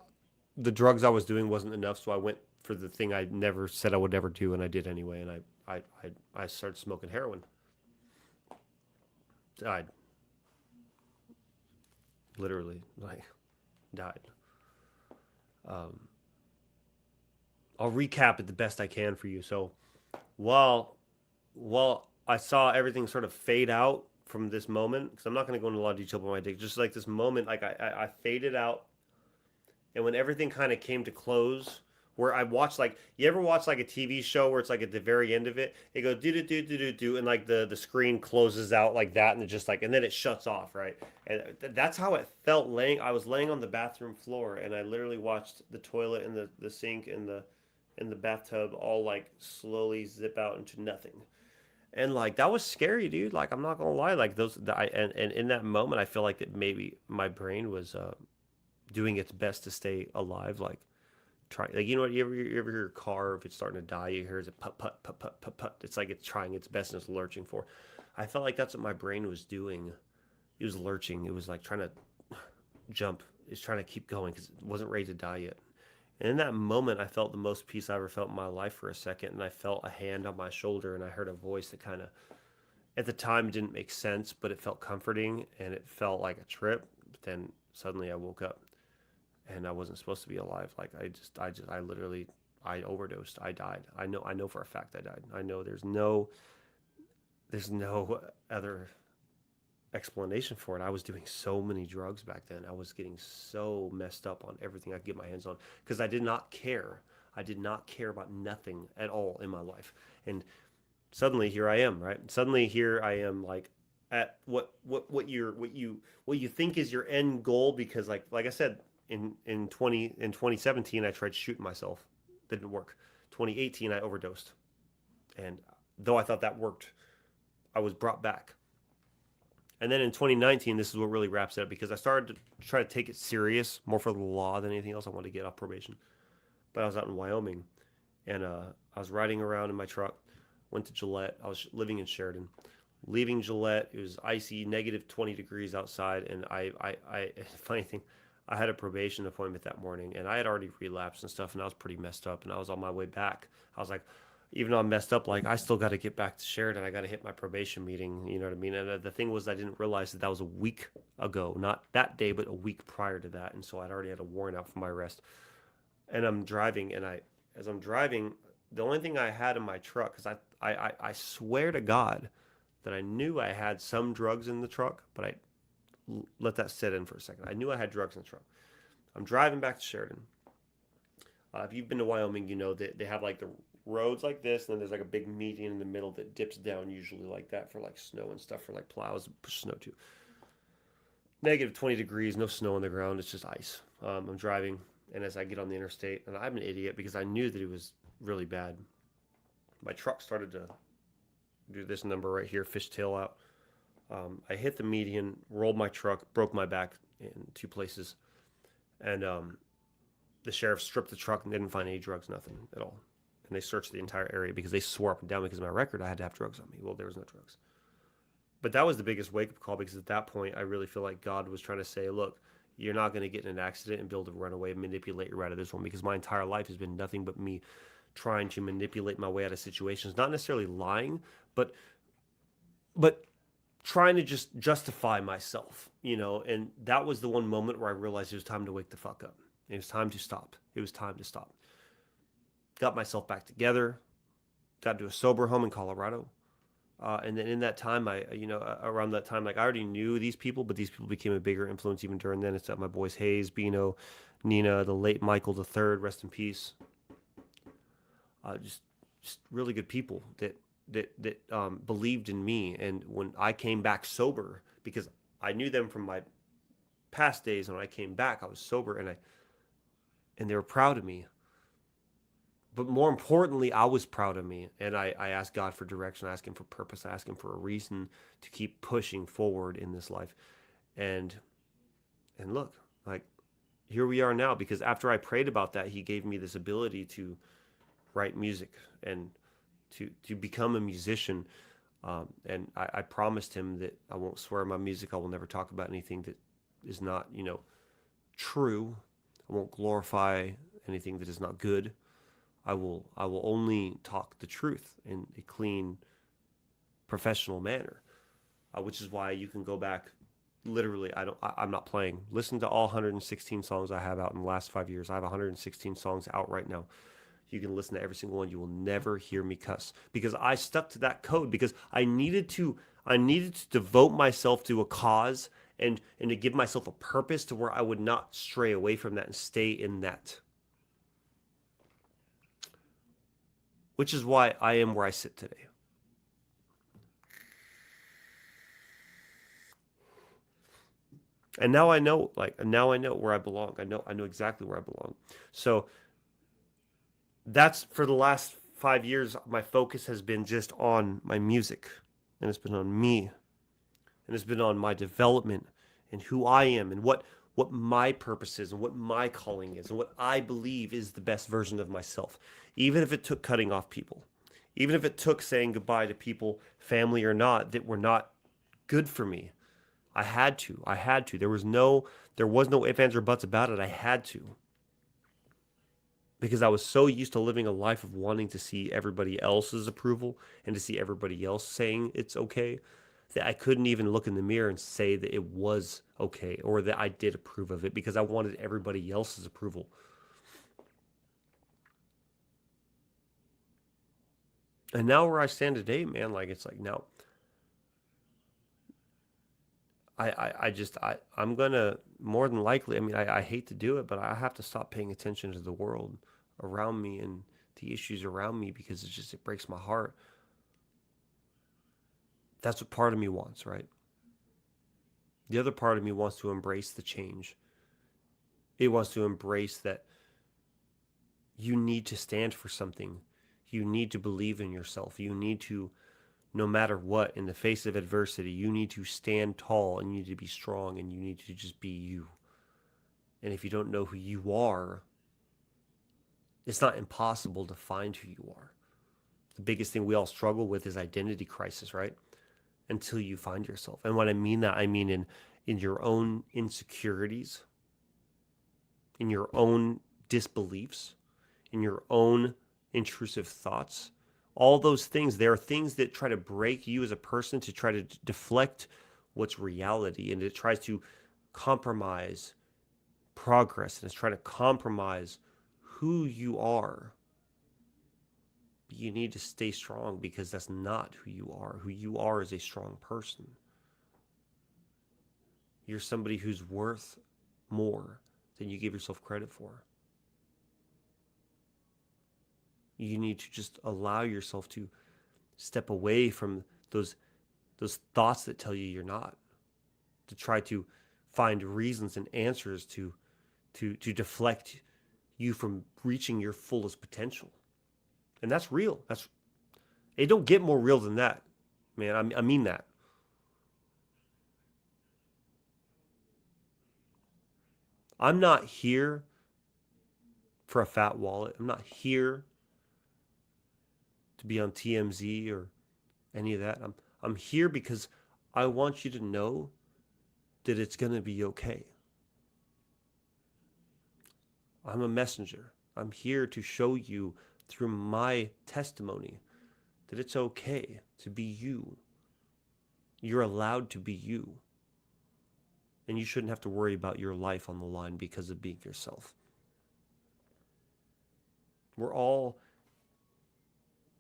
the drugs I was doing wasn't enough, so I went for the thing I never said I would never do, and I did anyway. And I started smoking heroin. Died, literally, like died. Um, I'll recap it the best I can for you. So while while I saw everything sort of fade out from this moment, because I'm not going to go into a lot of detail about my addiction, just like this moment, like I faded out, and when everything kind of came to close, where I watched, like, you ever watch like a TV show where it's like at the very end of it, it goes do do do do do do, and like the screen closes out like that, and it just like, and then it shuts off, right? And that's how it felt. I was laying on the bathroom floor, and I literally watched the toilet and the sink and the bathtub all like slowly zip out into nothing. And like that was scary, dude. Like I'm not gonna lie, like and in that moment, I feel like that maybe my brain was doing its best to stay alive. Like try, like, you know what, you ever hear a car, if it's starting to die, you hear it put put put put put put. It's like it's trying its best and it's lurching for. I felt like that's what my brain was doing. It was lurching. It was like trying to jump. It's trying to keep going because it wasn't ready to die yet. And in that moment, I felt the most peace I ever felt in my life for a second. And I felt a hand on my shoulder, and I heard a voice that kind of, at the time, didn't make sense, but it felt comforting and it felt like a trip. But then suddenly I woke up, and I wasn't supposed to be alive. Like I literally, I overdosed. I died. I know for a fact I died. I know there's no other explanation for it. I was doing so many drugs back then. I was getting so messed up on everything I could get my hands on because I did not care. I did not care about nothing at all in my life. And suddenly here I am, right? Suddenly here I am, like, at what you think is your end goal, because like I said, in 2017 I tried shooting myself. Didn't work. 2018 I overdosed. And though I thought that worked, I was brought back. And then in 2019, this is what really wraps it up, because I started to try to take it serious, more for the law than anything else. I wanted to get off probation. But I was out in Wyoming, and I was riding around in my truck, went to Gillette. I was living in Sheridan. Leaving Gillette, it was icy, negative 20 degrees outside. And funny thing, I had a probation appointment that morning, and I had already relapsed and stuff, and I was pretty messed up, and I was on my way back. I was like, even though I'm messed up, like I still got to get back to Sheridan. I got to hit my probation meeting. You know what I mean? And the thing was, I didn't realize that that was a week ago, not that day, but a week prior to that. And so I'd already had a warrant out for my arrest. And I'm driving, and as I'm driving, the only thing I had in my truck, because I swear to God that I knew I had some drugs in the truck, but I let that sit in for a second. I knew I had drugs in the truck. I'm driving back to Sheridan. If you've been to Wyoming, you know that they have like the roads like this, and then there's like a big median in the middle that dips down, usually like that, for like snow and stuff, for like plows to push snow to. Negative 20 degrees, no snow on the ground, it's just ice. I'm driving, and as I get on the interstate, and I'm an idiot because I knew that it was really bad, my truck started to do this number right here, fishtail out. I hit the median, rolled my truck, broke my back in two places, and the sheriff stripped the truck and didn't find any drugs, nothing at all. And they searched the entire area because they swore up and down, because of my record, I had to have drugs on me. Well, there was no drugs. But that was the biggest wake up call, because at that point, I really feel like God was trying to say, look, you're not going to get in an accident and be able to run away and manipulate your way out of this one, because my entire life has been nothing but me trying to manipulate my way out of situations, not necessarily lying, but trying to just justify myself, you know. And that was the one moment where I realized it was time to wake the fuck up. It was time to stop. It was time to stop. Got myself back together, got to a sober home in Colorado. And then in that time, around that time, like I already knew these people, but these people became a bigger influence even during then. It's my boys Hayes, Bino, Nina, the late Michael the Third, rest in peace. Just really good people that believed in me. And when I came back sober, because I knew them from my past days, and when I came back, I was sober, and they were proud of me. But more importantly, I was proud of me, and I asked God for direction. I asked Him for purpose. I asked Him for a reason to keep pushing forward in this life. And look, like here we are now, because after I prayed about that, he gave me this ability to write music and to become a musician. And I promised him that I won't swear in my music. I will never talk about anything that is not, true. I won't glorify anything that is not good. I will only talk the truth in a clean, professional manner. Which is why you can go back. Literally, I'm not playing. Listen to all 116 songs I have out in the last 5 years. I have 116 songs out right now. You can listen to every single one. You will never hear me cuss, because I stuck to that code, because I needed to devote myself to a cause, and to give myself a purpose to where I would not stray away from that and stay in that. Which is why I am where I sit today. And now I know, now I know where I belong. I know exactly where I belong. So that's, for the last 5 years, my focus has been just on my music, and it's been on me, and it's been on my development and who I am, and what my purpose is, and what my calling is, and what I believe is the best version of myself. Even if it took cutting off people, even if it took saying goodbye to people, family or not, that were not good for me. I had to. I had to. There was no ifs, ands, or buts about it. I had to, because I was so used to living a life of wanting to see everybody else's approval and to see everybody else saying it's okay, that I couldn't even look in the mirror and say that it was okay or that I did approve of it, because I wanted everybody else's approval. And now where I stand today, man, it's like now I'm gonna, more than likely, I mean, I hate to do it, but I have to stop paying attention to the world around me and the issues around me, because it breaks my heart. That's what part of me wants, right? The other part of me wants to embrace the change. It wants to embrace that you need to stand for something. You need to believe in yourself. You need to, no matter what, in the face of adversity, you need to stand tall, and you need to be strong, and you need to just be you. And if you don't know who you are, it's not impossible to find who you are. The biggest thing we all struggle with is identity crisis, right? Until you find yourself. And when I mean that, I mean in your own insecurities, in your own disbeliefs, in your own intrusive thoughts. All those things, there are things that try to break you as a person, to try to deflect what's reality, and it tries to compromise progress, and it's trying to compromise who you are. But you need to stay strong, because that's not who you are. Who you are is a strong person. You're somebody who's worth more than you give yourself credit for. You need to just allow yourself to step away from those thoughts that tell you you're not, to try to find reasons and answers to deflect you from reaching your fullest potential. And that's real. It don't get more real than that, man. I mean that. I'm not here for a fat wallet. I'm not here to be on TMZ or any of that. I'm here because I want you to know that it's going to be okay. I'm a messenger. I'm here to show you through my testimony that it's okay to be you. You're allowed to be you. And you shouldn't have to worry about your life on the line because of being yourself. We're all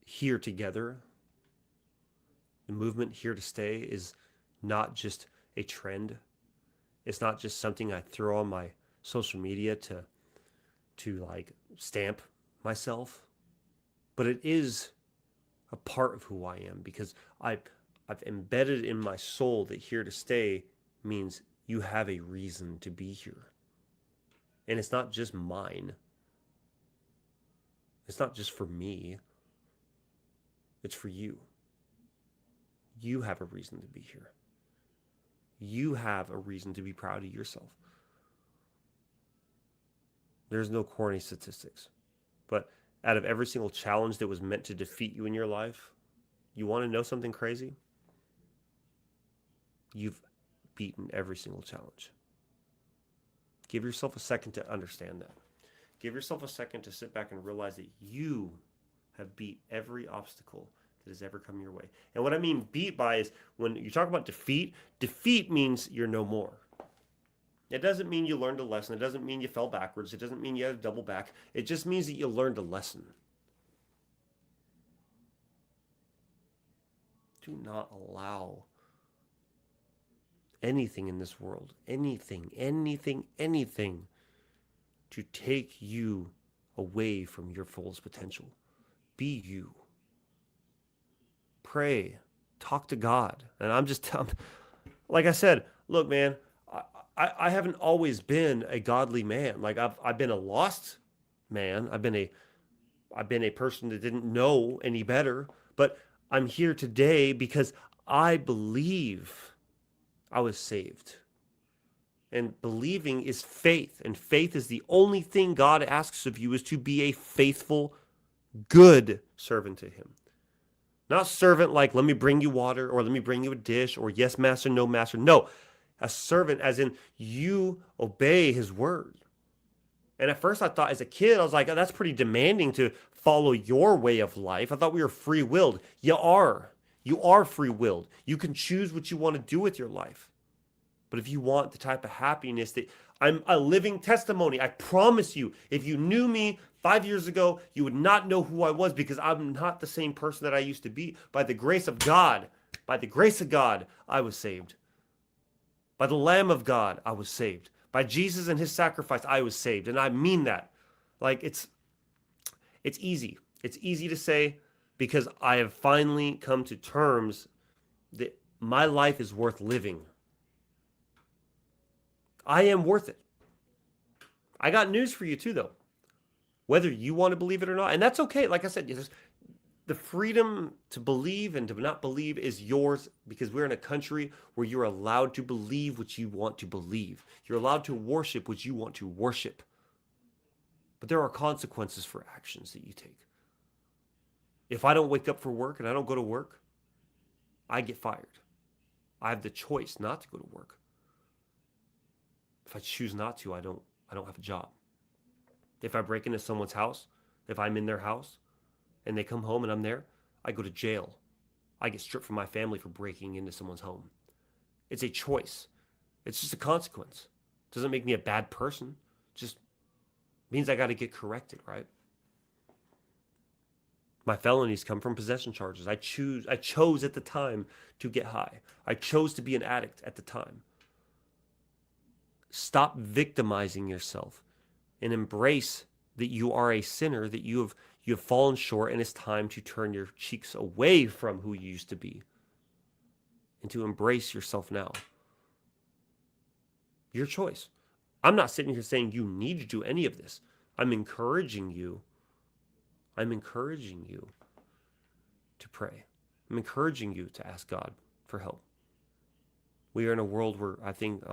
here together. The movement Here to Stay is not just a trend. It's not just something I throw on my social media to stamp myself, but it is a part of who I am, because I've embedded in my soul that Here to Stay means you have a reason to be here. And it's not just mine. It's not just for me. It's for you. You have a reason to be here. You have a reason to be proud of yourself. There's no corny statistics. But out of every single challenge that was meant to defeat you in your life, you want to know something crazy? You've beaten every single challenge. Give yourself a second to understand that. Give yourself a second to sit back and realize that you have beat every obstacle that has ever come your way. And what I mean beat by is when you talk about defeat, defeat means you're no more. It doesn't mean you learned a lesson. It doesn't mean you fell backwards. It doesn't mean you had to double back. It just means that you learned a lesson. Do not allow anything in this world, anything to take you away from your fullest potential. Be you. Pray. Talk to God. And I'm just telling, like I said, look, man, I haven't always been a godly man. Like I've been a lost man. I've been a person that didn't know any better. But I'm here today because I believe I was saved. And believing is faith. And faith is the only thing God asks of you, is to be a faithful, good servant to him. Not servant like, let me bring you water, or let me bring you a dish, or yes, master, no, master. No, a servant as in you obey his word. And at first I thought, as a kid, I was like, oh, that's pretty demanding to follow your way of life. I thought we were free-willed. You are. You are free-willed. You can choose what you want to do with your life. But if you want the type of happiness that I'm a living testimony, I promise you, if you knew me 5 years ago, you would not know who I was, because I'm not the same person that I used to be. By the grace of God, I was saved. By the Lamb of God, I was saved. By Jesus and his sacrifice, I was saved. And I mean that. Like it's easy. It's easy to say, because I have finally come to terms that my life is worth living. I am worth it. I got news for you too, though. Whether you want to believe it or not, and that's okay. Like I said, the freedom to believe and to not believe is yours, because we're in a country where you're allowed to believe what you want to believe. You're allowed to worship what you want to worship. But there are consequences for actions that you take. If I don't wake up for work and I don't go to work, I get fired. I have the choice not to go to work. If I choose not to, I don't have a job. If I break into someone's house, if I'm in their house and they come home and I'm there, I go to jail. I get stripped from my family for breaking into someone's home. It's a choice. It's just a consequence. It doesn't make me a bad person. It just means I got to get corrected, right? My felonies come from possession charges. I chose at the time to get high. I chose to be an addict at the time. Stop victimizing yourself and embrace that you are a sinner, that you have fallen short, and it's time to turn your cheeks away from who you used to be and to embrace yourself now. Your choice. I'm not sitting here saying you need to do any of this. I'm encouraging you to pray. I'm encouraging you to ask God for help. We are in a world where I think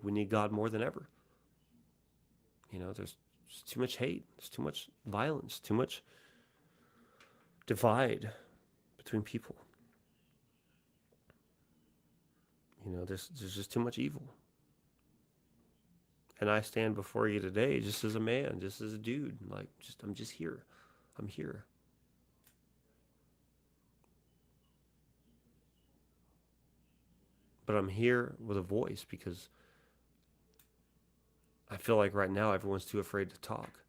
we need God more than ever. There's too much hate. There's too much violence, too much divide between people. There's just too much evil. And I stand before you today just as a man, just as a dude. I'm just here. I'm here. But I'm here with a voice because I feel like right now everyone's too afraid to talk.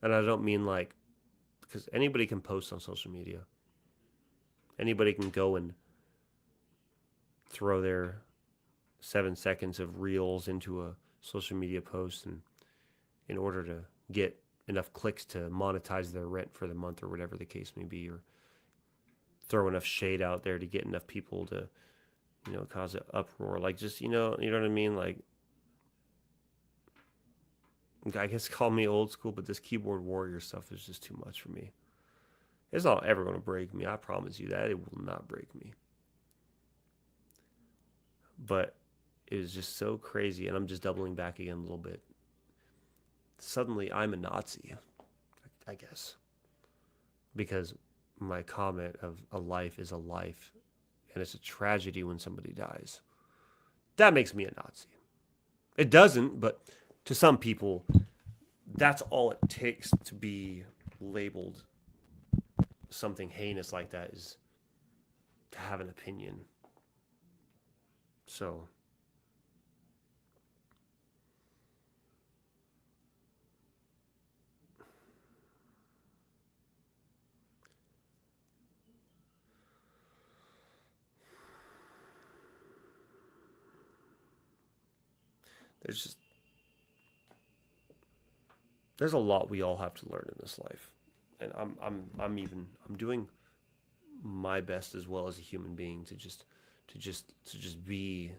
And I don't mean because anybody can post on social media. Anybody can go and throw their 7 seconds of reels into a social media post, and in order to get enough clicks to monetize their rent for the month or whatever the case may be, or throw enough shade out there to get enough people to cause an uproar. You know what I mean? I guess call me old school, but this keyboard warrior stuff is just too much for me. It's not ever going to break me. I promise you that. It will not break me. But it is just so crazy, and I'm just doubling back again a little bit. suddenly I'm a Nazi, I guess, because my comment of a life is a life and it's a tragedy when somebody dies. That makes me a Nazi. It doesn't, but to some people, that's all it takes to be labeled something heinous like that, is to have an opinion. So there's just there's a lot we all have to learn in this life, and I'm doing my best as well as a human being to just be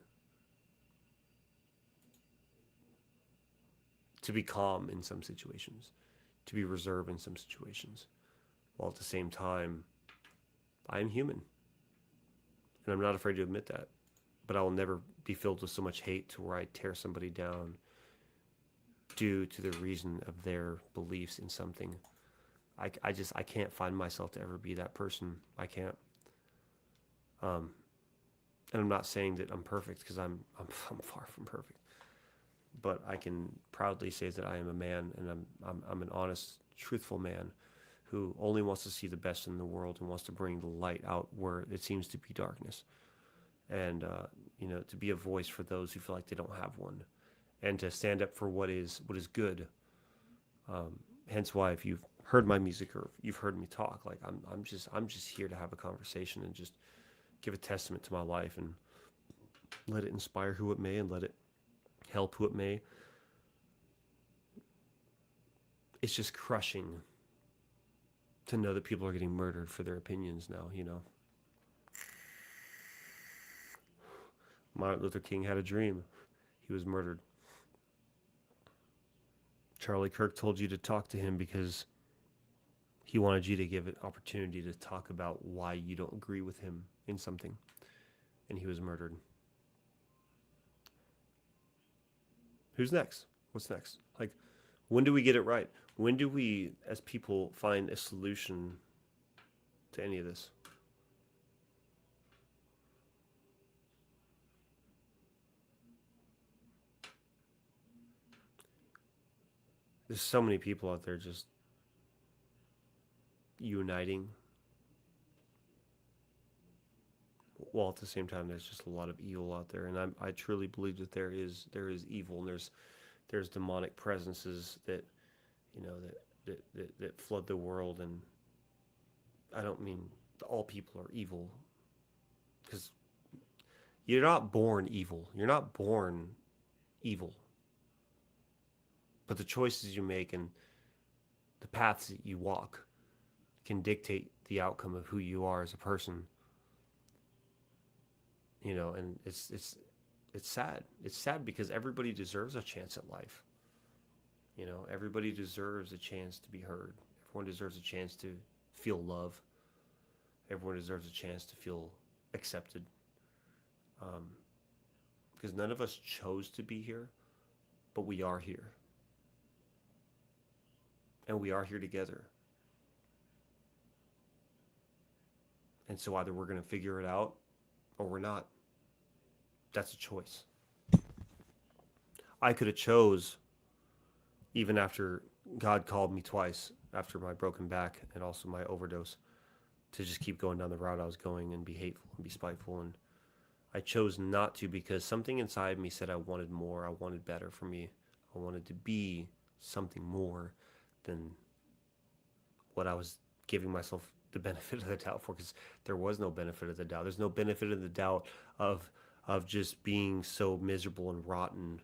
calm in some situations, to be reserved in some situations, while at the same time I'm human and I'm not afraid to admit that. But I will never be filled with so much hate to where I tear somebody down due to the reason of their beliefs in something. I can't find myself to ever be that person. I can't. Um, and I'm not saying that I'm perfect, because I'm far from perfect. But I can proudly say that I am a man, and I'm an honest, truthful man who only wants to see the best in the world and wants to bring the light out where it seems to be darkness. And to be a voice for those who feel like they don't have one, and to stand up for what is good. Hence why, if you've heard my music or you've heard me talk, like I'm just here to have a conversation and just give a testament to my life, and let it inspire who it may, and let it help who it may. It's just crushing to know that people are getting murdered for their opinions now. Martin Luther King had a dream. He was murdered. Charlie Kirk told you to talk to him because he wanted you to give an opportunity to talk about why you don't agree with him in something. And he was murdered. Who's next? What's next? Like, when do we get it right? When do we, as people, find a solution to any of this? There's so many people out there just uniting, while at the same time there's just a lot of evil out there. And I truly believe that there is evil, and there's demonic presences that that flood the world. And I don't mean all people are evil, because you're not born evil. You're not born evil. But the choices you make and the paths that you walk can dictate the outcome of who you are as a person. And it's sad. It's sad because everybody deserves a chance at life. Everybody deserves a chance to be heard. Everyone deserves a chance to feel love. Everyone deserves a chance to feel accepted. Um, because none of us chose to be here, but we are here. And we are here together. And so either we're going to figure it out or we're not. That's a choice. I could have chose, even after God called me twice, after my broken back and also my overdose, to just keep going down the route I was going and be hateful and be spiteful. And I chose not to, because something inside me said I wanted more. I wanted better for me. I wanted to be something more than what I was giving myself the benefit of the doubt for, because there was no benefit of the doubt. There's no benefit of the doubt of just being so miserable and rotten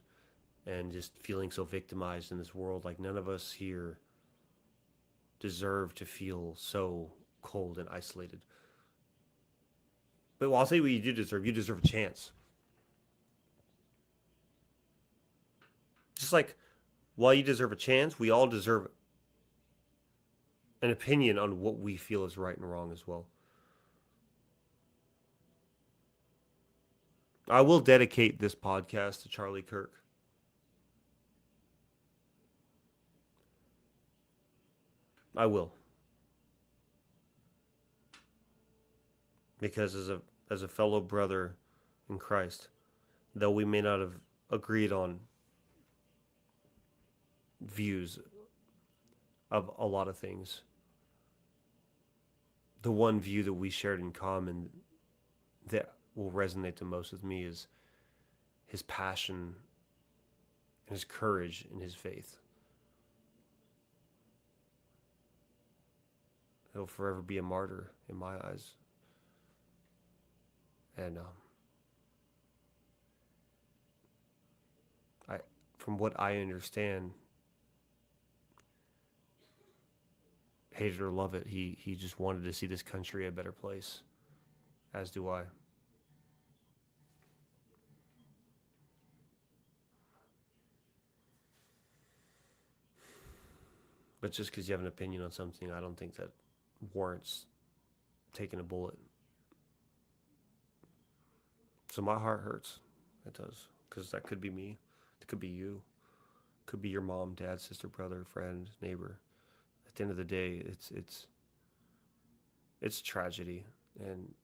and just feeling so victimized in this world. Like, none of us here deserve to feel so cold and isolated. But I'll say what you do deserve. You deserve a chance. Just like, while you deserve a chance, we all deserve an opinion on what we feel is right and wrong as well. I will dedicate this podcast to Charlie Kirk. I will, because as a fellow brother in Christ, though we may not have agreed on views of a lot of things, the one view that we shared in common that will resonate the most with me is his passion, his courage, and his faith. He'll forever be a martyr in my eyes. And I, from what I understand, hate it or love it, he just wanted to see this country a better place, as do I. But just because you have an opinion on something, I don't think that warrants taking a bullet. So my heart hurts. It does, because that could be me. It could be you. It could be your mom, dad, sister, brother, friend, neighbor. At the end of the day, it's tragedy, and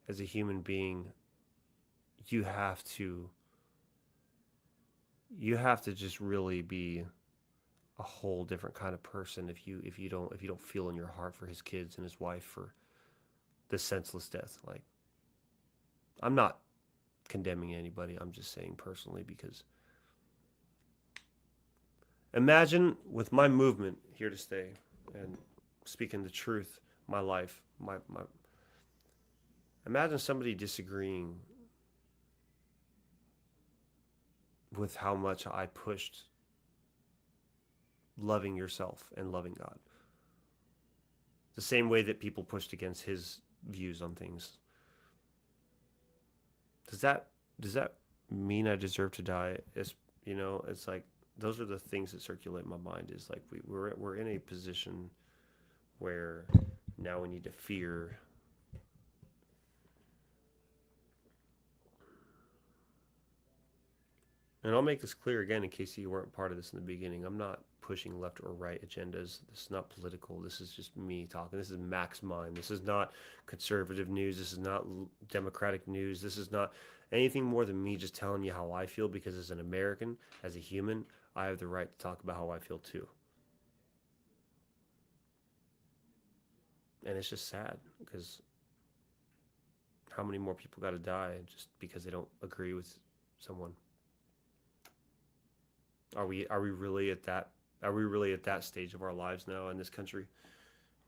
as a human being, you have to you have to just really be a whole different kind of person if you don't feel in your heart for his kids and his wife for the senseless death. Like, I'm not condemning anybody. I'm just saying personally, because imagine with my movement here to stay and speaking the truth, my life, my imagine somebody disagreeing with how much I pushed loving yourself and loving God. The same way that people pushed against his views on things. Does that mean I deserve to die? It's like those are the things that circulate my mind. Is like we're in a position where now we need to fear. And I'll make this clear again in case you weren't part of this in the beginning. I'm not pushing left or right agendas. This is not political. This is just me talking. This is Mack's mind. This is not conservative news. This is not Democratic news. This is not anything more than me just telling you how I feel, because as an American, as a human, I have the right to talk about how I feel too. And it's just sad because how many more people got to die just because they don't agree with someone? Are we really at that stage of our lives now in this country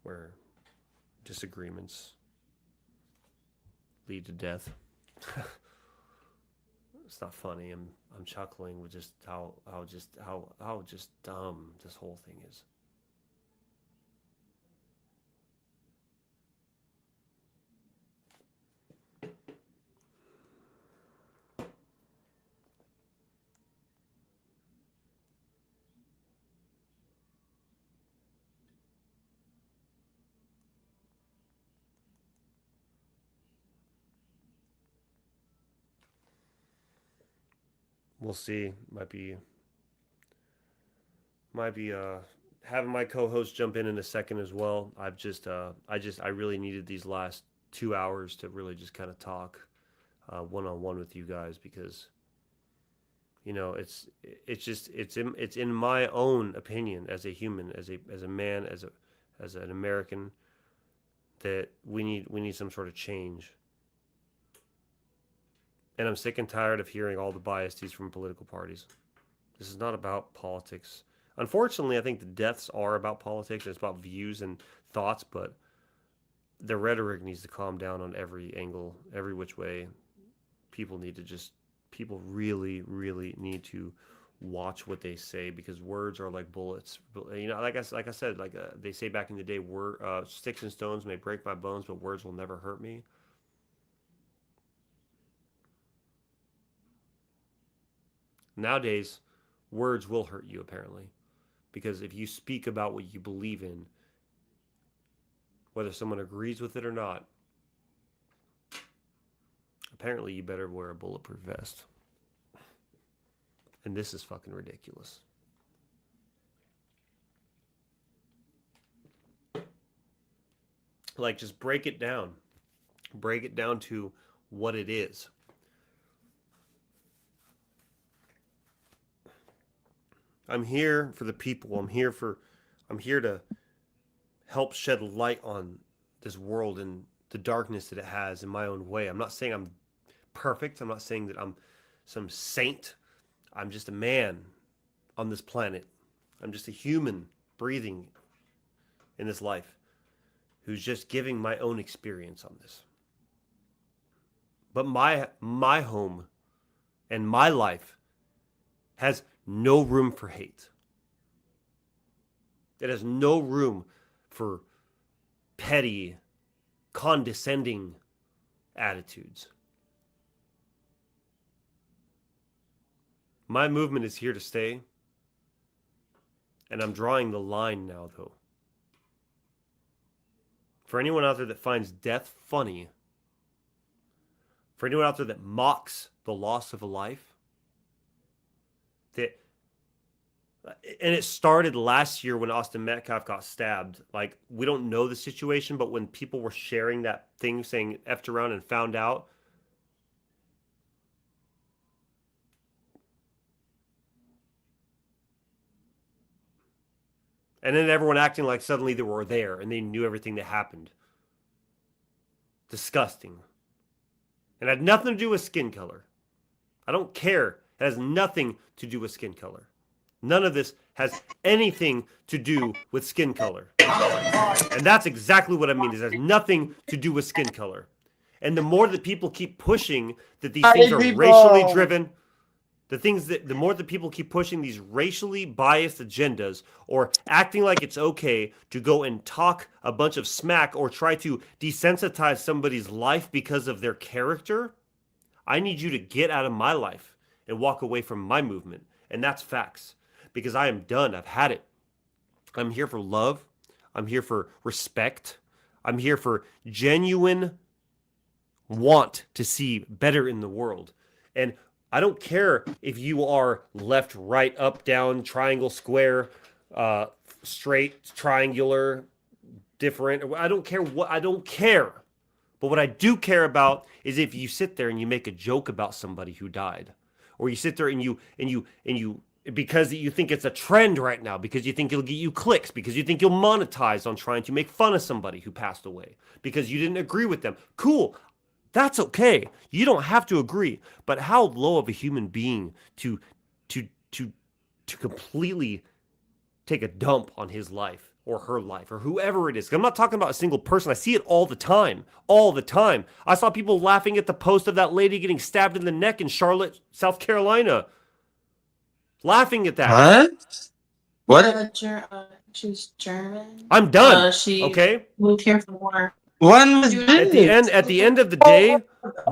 where disagreements lead to death? It's not funny. I'm chuckling with just how just dumb this whole thing is. We'll see. Might be having my co-host jump in a second as well. I really needed these last 2 hours to really just kind of talk one on one with you guys, because it's in my own opinion, as a human, as a man, as an American, that we need some sort of change. And I'm sick and tired of hearing all the biases from political parties. This is not about politics. Unfortunately, I think the deaths are about politics. It's about views and thoughts, but the rhetoric needs to calm down on every angle, every which way. People really, really need to watch what they say, because words are like bullets. Like I said, they say back in the day, sticks and stones may break my bones, but words will never hurt me. Nowadays, words will hurt you, apparently, because if you speak about what you believe in, whether someone agrees with it or not, apparently you better wear a bulletproof vest. And this is fucking ridiculous. Like, just break it down. Break it down to what it is. I'm here for the people. I'm here to help shed light on this world and the darkness that it has in my own way. I'm not saying I'm perfect. I'm not saying that I'm some saint. I'm just a man on this planet. I'm just a human breathing in this life who's just giving my own experience on this. But my home and my life has no room for hate. It has no room for petty, condescending attitudes. My movement is here to stay, and I'm drawing the line now, though. For anyone out there that finds death funny, for anyone out there that mocks the loss of a life, and it started last year when Austin Metcalf got stabbed. Like, we don't know the situation, but when people were sharing that thing saying effed around and found out, and then everyone acting like suddenly they were there and they knew everything that happened. Disgusting. And it had nothing to do with skin color. I don't care. It has nothing to do with skin color. None of this has anything to do with skin color. And that's exactly what I mean. It has nothing to do with skin color. And the more that people keep pushing that these things are racially driven, the more that people keep pushing these racially biased agendas or acting like it's okay to go and talk a bunch of smack or try to desensitize somebody's life because of their character, I need you to get out of my life and walk away from my movement. And that's facts. Because I am done. I've had it. I'm here for love. I'm here for respect. I'm here for genuine want to see better in the world. And I don't care if you are left, right, up, down, triangle, square, straight, triangular, different. I don't care. But what I do care about is if you sit there and you make a joke about somebody who died, or you sit there and you because you think it's a trend right now, because you think it'll get you clicks, because you think you'll monetize on trying to make fun of somebody who passed away, because you didn't agree with them. Cool. That's okay. You don't have to agree. But how low of a human being to completely take a dump on his life or her life or whoever it is. I'm not talking about a single person. I see it all the time. All the time. I saw people laughing at the post of that lady getting stabbed in the neck in Charlotte, South Carolina. Laughing at that. What? She's German. I'm done. She okay. moved here from work. When was At the end of the day,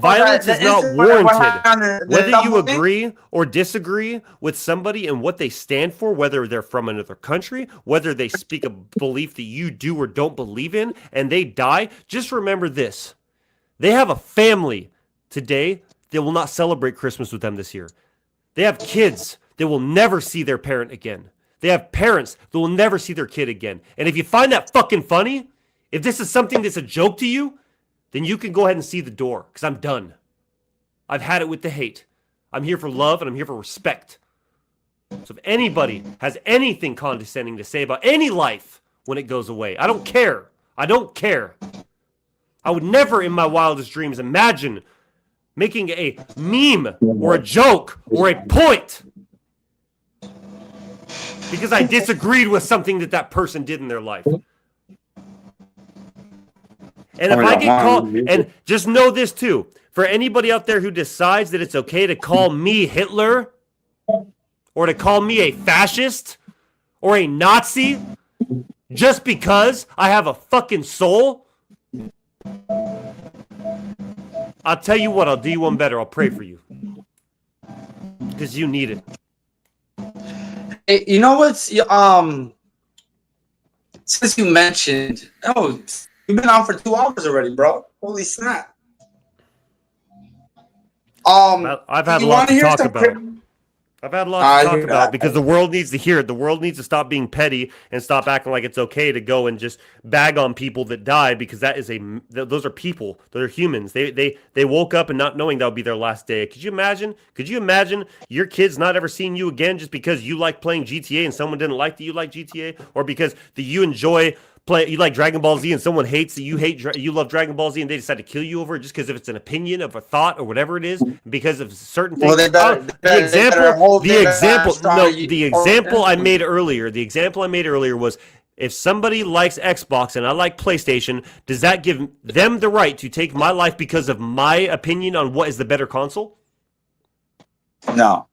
violence is not warranted. Whether you agree or disagree with somebody and what they stand for, whether they're from another country, whether they speak a belief that you do or don't believe in, and they die, just remember this. They have a family today that will not celebrate Christmas with them this year. They have kids that will never see their parent again. They have parents that will never see their kid again. And if you find that fucking funny, if this is something that's a joke to you, then you can go ahead and see the door, because I'm done. I've had it with the hate. I'm here for love and I'm here for respect. So if anybody has anything condescending to say about any life when it goes away, I don't care. I don't care. I would never in my wildest dreams imagine making a meme or a joke or a point because I disagreed with something that person did in their life. And if I get called, and just know this too, for anybody out there who decides that it's okay to call me Hitler or to call me a fascist or a Nazi just because I have a fucking soul, I'll tell you what, I'll do you one better. I'll pray for you. Because you need it. Hey, you know what's, since you mentioned, you've been on for 2 hours already, bro. Holy snap. I've had a lot to talk about. I've had a lot to talk about because the world needs to hear it. The world needs to stop being petty and stop acting like it's okay to go and just bag on people that died, because those are people. They're humans. They woke up and not knowing that would be their last day. Could you imagine? Could you imagine your kids not ever seeing you again just because you like playing GTA and someone didn't like that you like GTA, or because you enjoy you like Dragon Ball Z and someone hates that you love Dragon Ball Z and they decide to kill you over it just because if it's an opinion of a thought or whatever it is because of certain things. Well, the example I made earlier was, if somebody likes Xbox and I like PlayStation, does that give them the right to take my life because of my opinion on what is the better console? No.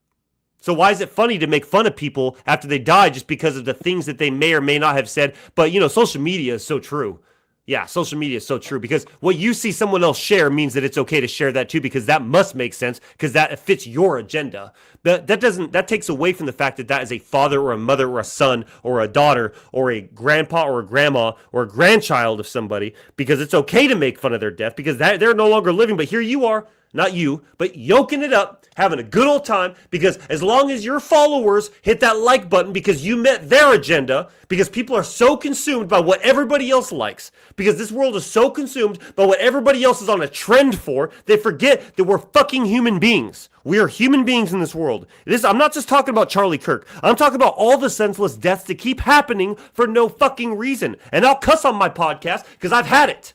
So why is it funny to make fun of people after they die just because of the things that they may or may not have said? But, social media is so true. Yeah, social media is so true, because what you see someone else share means that it's okay to share that too, because that must make sense, because that fits your agenda. But that takes away from the fact that is a father or a mother or a son or a daughter or a grandpa or a grandma or a grandchild of somebody, because it's okay to make fun of their death because they're no longer living. But here you are. Not you, but yoking it up, having a good old time, because as long as your followers hit that like button because you met their agenda, because people are so consumed by what everybody else likes, because this world is so consumed by what everybody else is on a trend for, they forget that we're fucking human beings. We are human beings in this world. I'm not just talking about Charlie Kirk. I'm talking about all the senseless deaths that keep happening for no fucking reason. And I'll cuss on my podcast because I've had it.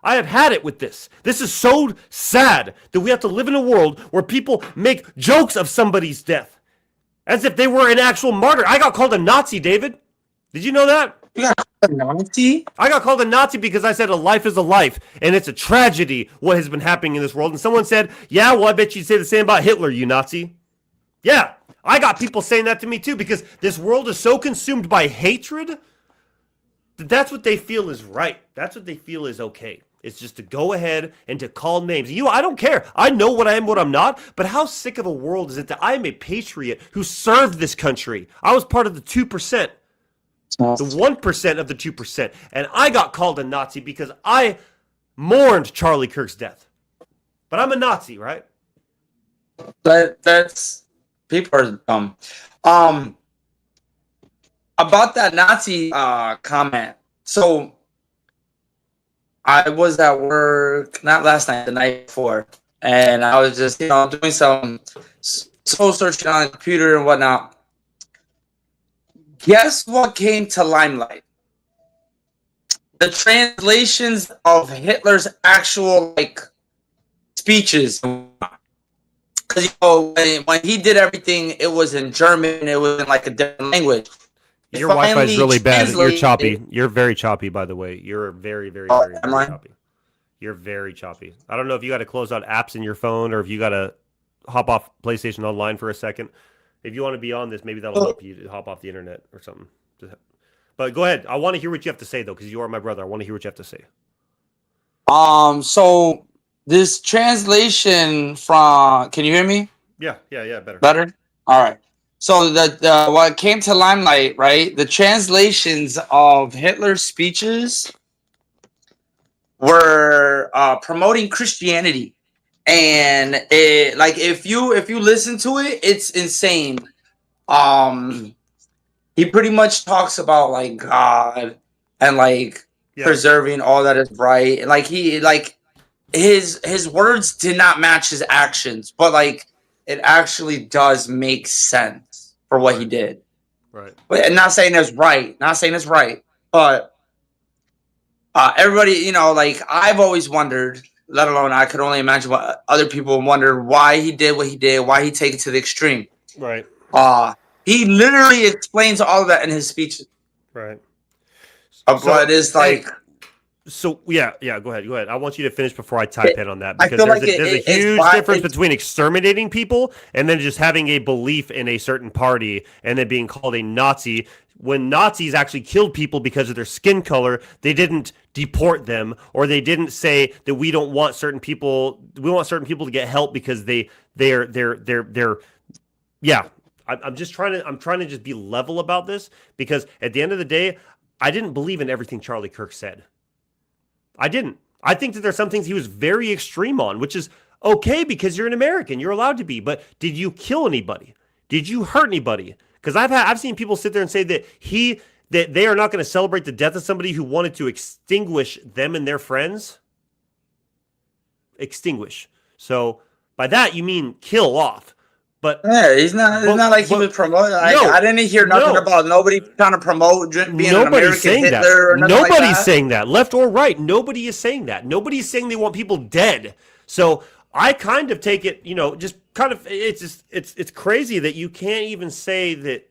I have had it with this. This is so sad that we have to live in a world where people make jokes of somebody's death as if they were an actual martyr. I got called a Nazi, David. Did you know that? You got called a Nazi? I got called a Nazi because I said a life is a life, and it's a tragedy what has been happening in this world. And someone said, yeah, well, I bet you'd say the same about Hitler, you Nazi. Yeah, I got people saying that to me too, because this world is so consumed by hatred that that's what they feel is right. That's what they feel is okay. It's just to go ahead and to call names. I don't care. I know what I am, what I'm not. But how sick of a world is it that I am a patriot who served this country? I was part of the 2%, the 1% of the 2%. And I got called a Nazi because I mourned Charlie Kirk's death. But I'm a Nazi, right? That's people are dumb. About that Nazi comment. So I was at work, not last night, the night before, and I was just, doing some soul searching on the computer and whatnot. Guess what came to limelight? The translations of Hitler's actual, speeches. Because, when he did everything, it was in German, it was in, a different language. Your Wi-Fi is really bad. You're choppy. You're very choppy, by the way. You're very, very, very, very choppy. You're very choppy. I don't know if you got to close out apps in your phone or if you got to hop off PlayStation Online for a second. If you want to be on this, maybe that'll help you to hop off the internet or something. But go ahead. I want to hear what you have to say, though, because you are my brother. I want to hear what you have to say. So this translation from... Can you hear me? Yeah, better. Better? All right. So what came to limelight, right? The translations of Hitler's speeches were promoting Christianity, and if you listen to it, it's insane. He pretty much talks about God and preserving all that is right, and his words did not match his actions, but it actually does make sense for what he did. Right. But not saying it's right. But everybody, I've always wondered, let alone I could only imagine what other people wondered, why he did what he did, why he take it to the extreme. Right. He literally explains all of that in his speeches. Right. But it's So go ahead. I want you to finish before I type in on that, because there's a huge difference between exterminating people and then just having a belief in a certain party and then being called a Nazi. When Nazis actually killed people because of their skin color, they didn't deport them, or they didn't say that we don't want certain people. We want certain people to get help because they're. Yeah, I'm trying to just be level about this, because at the end of the day, I didn't believe in everything Charlie Kirk said. I didn't. I think that there's some things he was very extreme on, which is okay because you're an American. You're allowed to be. But did you kill anybody? Did you hurt anybody? Because I've seen people sit there and say that they are not going to celebrate the death of somebody who wanted to extinguish them and their friends. Extinguish. So by that you mean kill off. But yeah, it's not like he was promoting. I didn't hear nothing about nobody trying to promote being an American Hitler or nothing like that. Nobody's saying that, left or right. Nobody is saying that. Nobody's saying they want people dead. So I kind of take it, just kind of. It's crazy that you can't even say that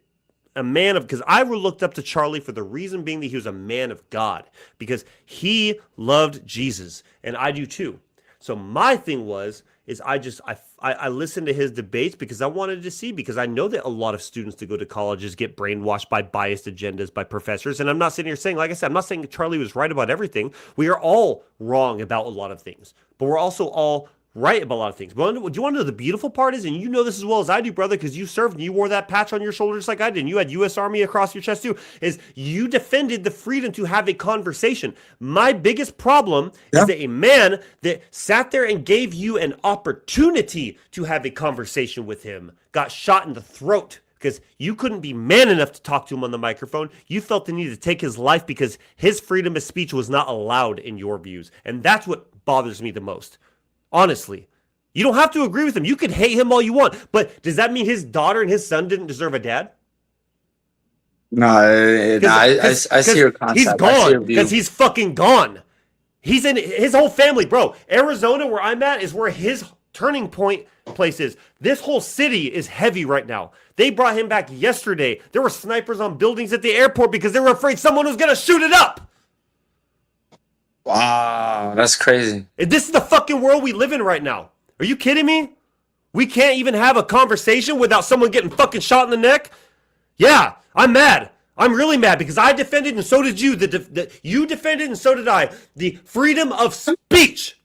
a man of, because I looked up to Charlie for the reason being that he was a man of God, because he loved Jesus, and I do too. So my thing is I listened to his debates because I wanted to see, because I know that a lot of students that go to colleges get brainwashed by biased agendas by professors. And I'm not sitting here saying, like I said, I'm not saying Charlie was right about everything. We are all wrong about a lot of things, but we're also all right about a lot of things. But do you want to know the beautiful part is, and you know this as well as I do, brother, because you served and you wore that patch on your shoulder just like I did, and you had U.S. Army across your chest too, is you defended the freedom to have a conversation. My biggest problem is that a man that sat there and gave you an opportunity to have a conversation with him got shot in the throat because you couldn't be man enough to talk to him on the microphone. You felt the need to take his life because his freedom of speech was not allowed in your views. And that's what bothers me the most. Honestly, you don't have to agree with him. You can hate him all you want, but does that mean his daughter and his son didn't deserve a dad? No, I see your concept. He's gone because he's fucking gone. He's in his whole family, bro. Arizona, where I'm at, is where his turning point place is. This whole city is heavy right now. They brought him back yesterday. There were snipers on buildings at the airport because they were afraid someone was going to shoot it up. Wow, that's crazy. This is the fucking world we live in right now. Are you kidding me? We can't even have a conversation without someone getting fucking shot in the neck? Yeah, I'm mad. I'm really mad because I defended, and so did you. You defended, and so did I. The freedom of speech.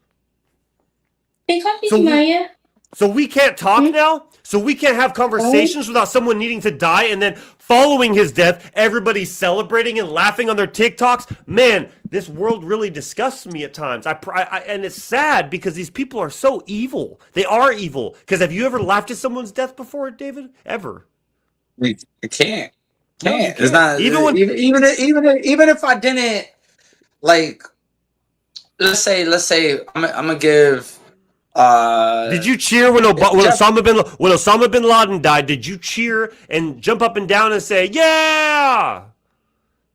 So we can't talk now? So we can't have conversations without someone needing to die, and then following his death, everybody's celebrating and laughing on their TikToks? Man, this world really disgusts me at times. And it's sad because these people are so evil. They are evil. Because have you ever laughed at someone's death before, David? Ever? I can't. No, you It's not even if I didn't, like, let's say I'm gonna give. Did you cheer when Osama bin Laden died? Did you cheer and jump up and down and say, yeah?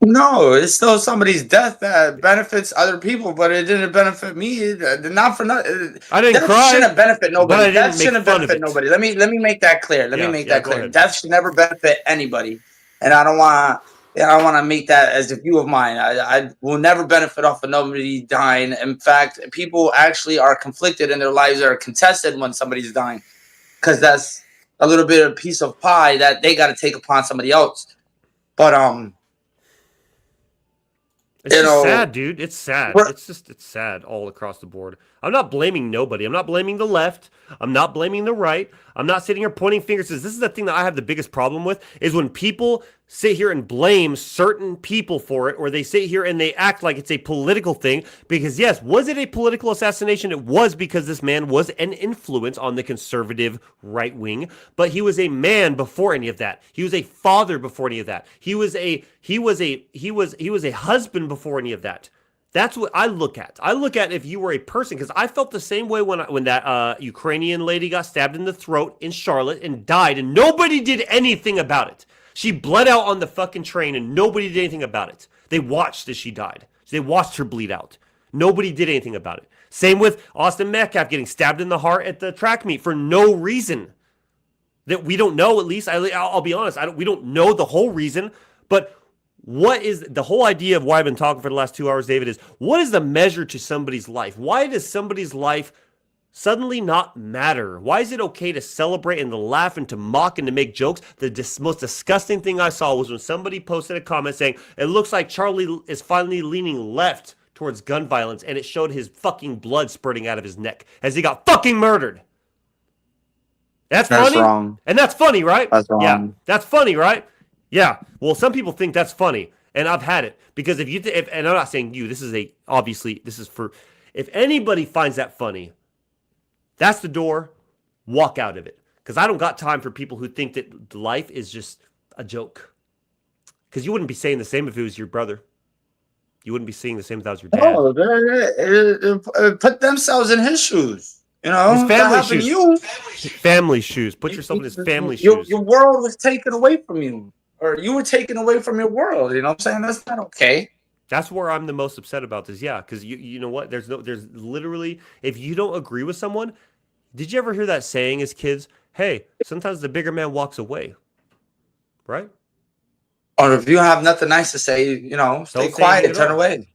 No, it's still somebody's death that benefits other people, but it didn't benefit me. Not for nothing. I didn't cry. Death shouldn't benefit nobody. Death shouldn't benefit nobody. Let me make that clear. Let me make that clear. Death should never benefit anybody, and I don't want to make that as a view of mine. I will never benefit off of nobody dying. In fact, people actually are conflicted in their lives, are contested when somebody's dying, because that's a little bit of piece of pie that they got to take upon somebody else. But it's just sad, dude. It's sad. It's sad all across the board. I'm not blaming nobody. I'm not blaming the left. I'm not blaming the right. I'm not sitting here pointing fingers. This is the thing that I have the biggest problem with, is when people sit here and blame certain people for it, or they sit here and they act like it's a political thing. Because yes, was it a political assassination? It was, because this man was an influence on the conservative right wing, but he was a man before any of that. He was a father before any of that. He was a husband before any of that. That's what I look at. I look at if you were a person, because I felt the same way when that Ukrainian lady got stabbed in the throat in Charlotte and died, and nobody did anything about it. She bled out on the fucking train, and nobody did anything about it. They watched as she died. They watched her bleed out. Nobody did anything about it. Same with Austin Metcalf getting stabbed in the heart at the track meet for no reason. That we don't know, at least. I'll be honest. We don't know the whole reason, but what is the whole idea of why I've been talking for the last 2 hours, David, is what is the measure to somebody's life? Why does somebody's life suddenly not matter? Why is it okay to celebrate and to laugh and to mock and to make jokes? The most disgusting thing I saw was when somebody posted a comment saying, it looks like Charlie is finally leaning left towards gun violence, and it showed his fucking blood spurting out of his neck as he got fucking murdered. That's funny? Wrong. And that's funny, right? That's wrong. Yeah, that's funny, right? Yeah, well, some people think that's funny, and I've had it, because if and I'm not saying you, this is for, if anybody finds that funny, that's the door, walk out of it, Because I don't got time for people who think that life is just a joke. Because you wouldn't be saying the same if it was your brother. You wouldn't be seeing the same if that was your dad. No, put themselves in his shoes. You know, His family that happened shoes. to you. Family shoes. Put yourself in his family shoes. Your world was taken away from you, or you were taken away from your world. You know what I'm saying? That's not okay. That's where I'm the most upset about this. Yeah, because you know what? There's literally, if you don't agree with someone, did you ever hear that saying as kids? Hey, sometimes the bigger man walks away. Right? Or if you have nothing nice to say, you know, stay quiet and turn away.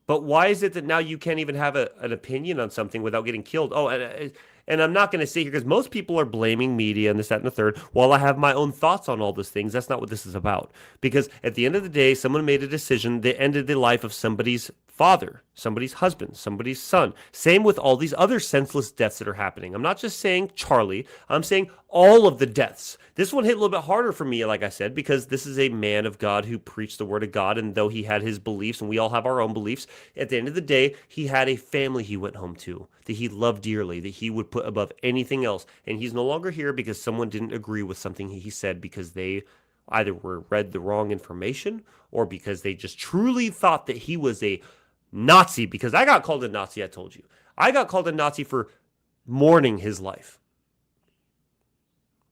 But why is it that now you can't even have an opinion on something without getting killed? Oh, and I'm not going to sit here because most people are blaming media and this, that, and the third. While I have my own thoughts on all those things, that's not what this is about. Because at the end of the day, someone made a decision that ended the life of somebody's father, somebody's husband, somebody's son. Same with all these other senseless deaths that are happening. I'm not just saying Charlie. I'm saying all of the deaths. This one hit a little bit harder for me, like I said, because this is a man of God who preached the word of God. And though he had his beliefs, and we all have our own beliefs, at the end of the day, he had a family he went home to that he loved dearly, that he would put above anything else. And he's no longer here because someone didn't agree with something he said because they either were read the wrong information or because they just truly thought that he was a Nazi. Because I got called a Nazi, I told you. I got called a Nazi for mourning his life.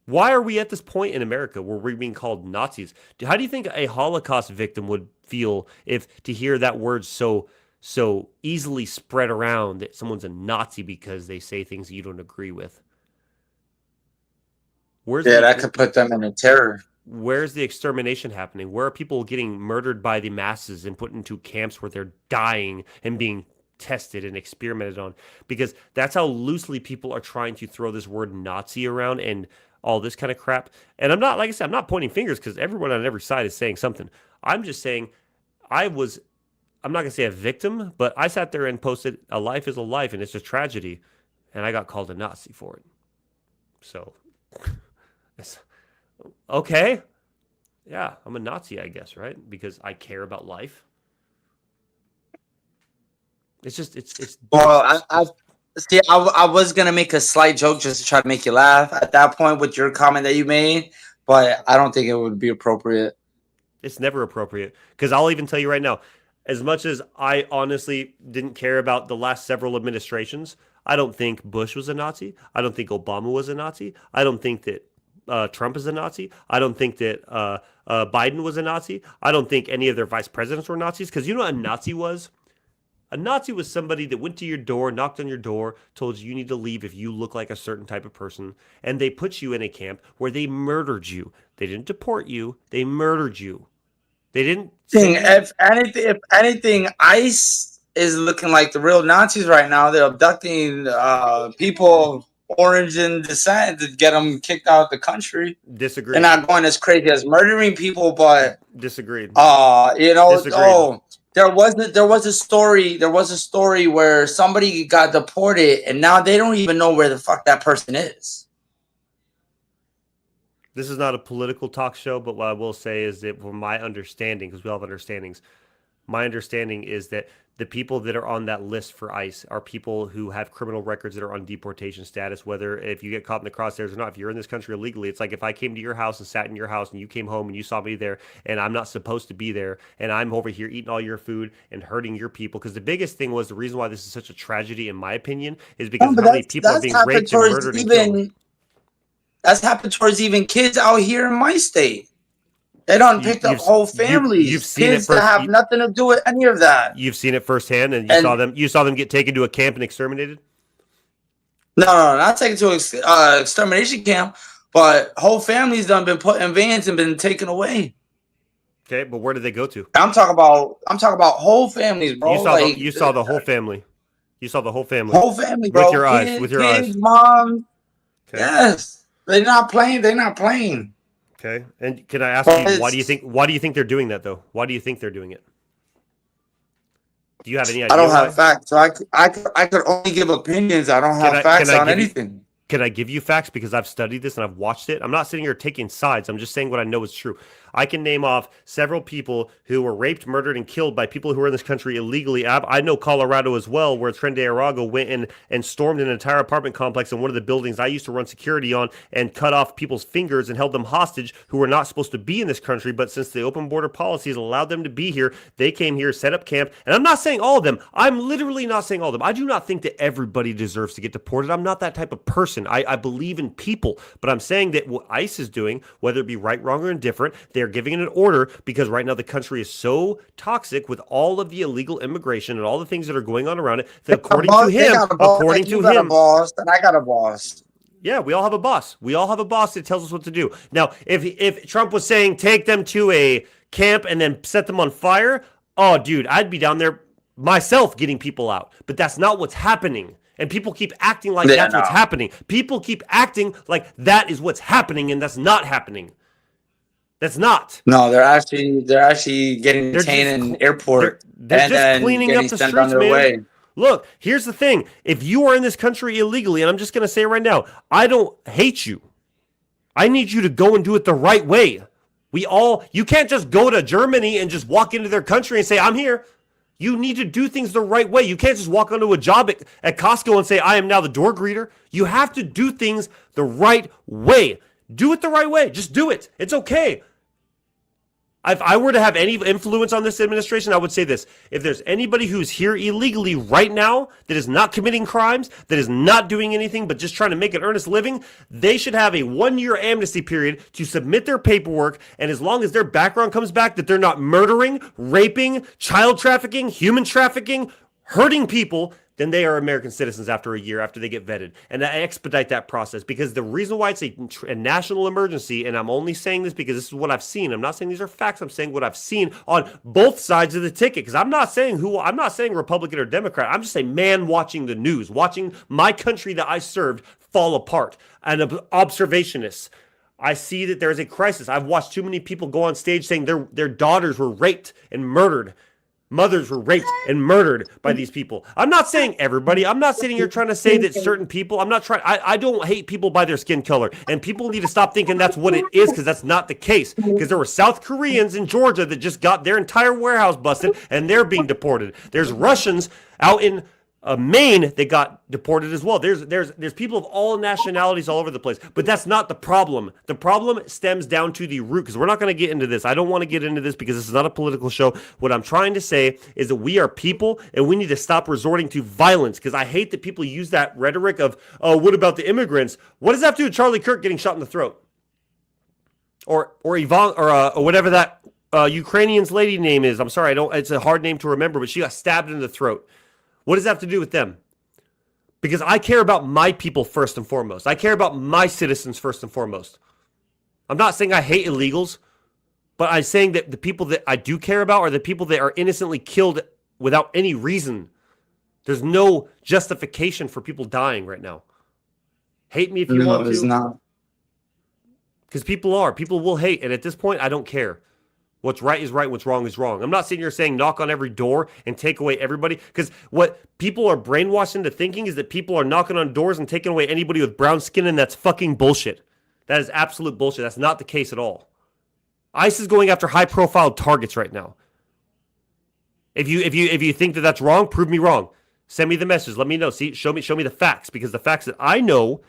Why are we at this point in America where we're being called Nazis? How do you think a Holocaust victim would feel if to hear that word so easily spread around that someone's a Nazi because they say things you don't agree with? That could put them in a terror. Where's the extermination happening? Where are people getting murdered by the masses and put into camps where they're dying and being tested and experimented on? Because that's how loosely people are trying to throw this word Nazi around and all this kind of crap. And I'm not, like I said, I'm not pointing fingers because everyone on every side is saying something. I'm just saying I'm not going to say a victim, but I sat there and posted a life is a life and it's a tragedy. And I got called a Nazi for it. So, okay. Yeah, I'm a Nazi, I guess, right? Because I care about life. It's just, it's. Well, I was gonna make a slight joke just to try to make you laugh at that point with your comment that you made, but I don't think it would be appropriate. It's never appropriate because I'll even tell you right now, as much as I honestly didn't care about the last several administrations, I don't think Bush was a Nazi. I don't think Obama was a Nazi. I don't think that Trump is a Nazi. I don't think that Biden was a Nazi. I don't think any of their vice presidents were Nazis because you know what a Nazi was? A Nazi was somebody that went to your door, knocked on your door, told you need to leave if you look like a certain type of person, and they put you in a camp where they murdered you. They didn't deport you. They murdered you. They didn't. If anything, ICE is looking like the real Nazis right now. They're abducting people of origin descent to get them kicked out of the country. Disagree. They're not going as crazy as murdering people, but disagreed. You know, Disagreed. there was a story where somebody got deported and now they don't even know where the fuck that person is. This is not a political talk show, but what I will say is that from my understanding, because we all have understandings, my understanding is that the people that are on that list for ICE are people who have criminal records that are on deportation status, whether if you get caught in the crosshairs or not. If you're in this country illegally, it's like if I came to your house and sat in your house and you came home and you saw me there and I'm not supposed to be there and I'm over here eating all your food and hurting your people. Because the biggest thing was the reason why this is such a tragedy, in my opinion, is because how many people are being raped and murdered and killed. That's happened towards even kids out here in my state. They don't pick up whole families. You've seen kids that have nothing to do with any of that. You've seen it firsthand, and you saw them get taken to a camp and exterminated. No, not taken to an extermination camp, but whole families done been put in vans and been taken away. Okay, but where did they go to? I'm talking about whole families, bro. You saw the whole family. You saw the whole family. Whole family, bro. With your eyes. With your eyes. Mom. Okay. Yes, they're not playing. They're not playing. Okay, and can I ask you why do you think they're doing that though? Why do you think they're doing it? Do you have any idea? I don't have facts, so I could only give opinions. I don't have facts on anything. Can I give you facts because I've studied this and I've watched it? I'm not sitting here taking sides. I'm just saying what I know is true. I can name off several people who were raped, murdered, and killed by people who were in this country illegally. I know Colorado as well, where Tren de Arago went in and stormed an entire apartment complex in one of the buildings I used to run security on and cut off people's fingers and held them hostage who were not supposed to be in this country. But since the open border policies allowed them to be here, they came here, set up camp. And I'm not saying all of them. I'm literally not saying all of them. I do not think that everybody deserves to get deported. I'm not that type of person. I believe in people. But I'm saying that what ICE is doing, whether it be right, wrong, or indifferent, they're giving it an order because right now the country is so toxic with all of the illegal immigration and all the things that are going on around it that according to him, boss, and I got a boss. Yeah, we all have a boss. We all have a boss that tells us what to do. Now, if Trump was saying take them to a camp and then set them on fire, oh, dude, I'd be down there myself getting people out. But that's not what's happening. And people keep acting like that's what's happening. People keep acting like that is what's happening, and that's not happening. That's not. No, they're actually getting detained in airport. They're just cleaning up the streets, man. Way. Look, here's the thing. If you are in this country illegally, and I'm just going to say right now, I don't hate you. I need you to go and do it the right way. You can't just go to Germany and just walk into their country and say, I'm here. You need to do things the right way. You can't just walk onto a job at Costco and say, I am now the door greeter. You have to do things the right way. Do it the right way. Just do it. It's okay. If I were to have any influence on this administration, I would say this. If there's anybody who's here illegally right now that is not committing crimes, that is not doing anything but just trying to make an earnest living, they should have a 1-year amnesty period to submit their paperwork. And as long as their background comes back, that they're not murdering, raping, child trafficking, human trafficking, hurting people, then they are American citizens after a year, after they get vetted. And I expedite that process because the reason why it's a national emergency, and I'm only saying this because this is what I've seen. I'm not saying these are facts. I'm saying what I've seen on both sides of the ticket because I'm not saying Republican or Democrat. I'm just a man watching the news, watching my country that I served fall apart. An observationist. I see that there's a crisis. I've watched too many people go on stage saying their daughters were raped and murdered. Mothers were raped and murdered by these people. I'm not saying everybody. I'm not sitting here trying to say that certain people. I don't hate people by their skin color. And people need to stop thinking that's what it is because that's not the case. Because there were South Koreans in Georgia that just got their entire warehouse busted and they're being deported. There's Russians out in Maine that got deported as well. There's people of all nationalities all over the place. But that's not the problem. The problem stems down to the root because we're not going to get into this. I don't want to get into this because this is not a political show. What I'm trying to say is that we are people and we need to stop resorting to violence because I hate that people use that rhetoric of, oh, what about the immigrants? What does that have to do with Charlie Kirk getting shot in the throat? Or Yvonne or whatever that Ukrainian's lady name is. I'm sorry, it's a hard name to remember, but she got stabbed in the throat. What does that have to do with them? Because I care about my people first and foremost. I care about my citizens first and foremost. I'm not saying I hate illegals, but I'm saying that the people that I do care about are the people that are innocently killed without any reason. There's no justification for people dying right now. Hate me if you want to. No, it's not. Because people will hate. And at this point, I don't care. What's right is right, what's wrong is wrong. I'm not sitting here saying knock on every door and take away everybody, because what people are brainwashed into thinking is that people are knocking on doors and taking away anybody with brown skin, and that's fucking bullshit. That is absolute bullshit. That's not the case at all. ICE is going after high-profile targets right now. If you think that that's wrong, prove me wrong. Send me the message. Let me know. Show me the facts, because the facts that I know,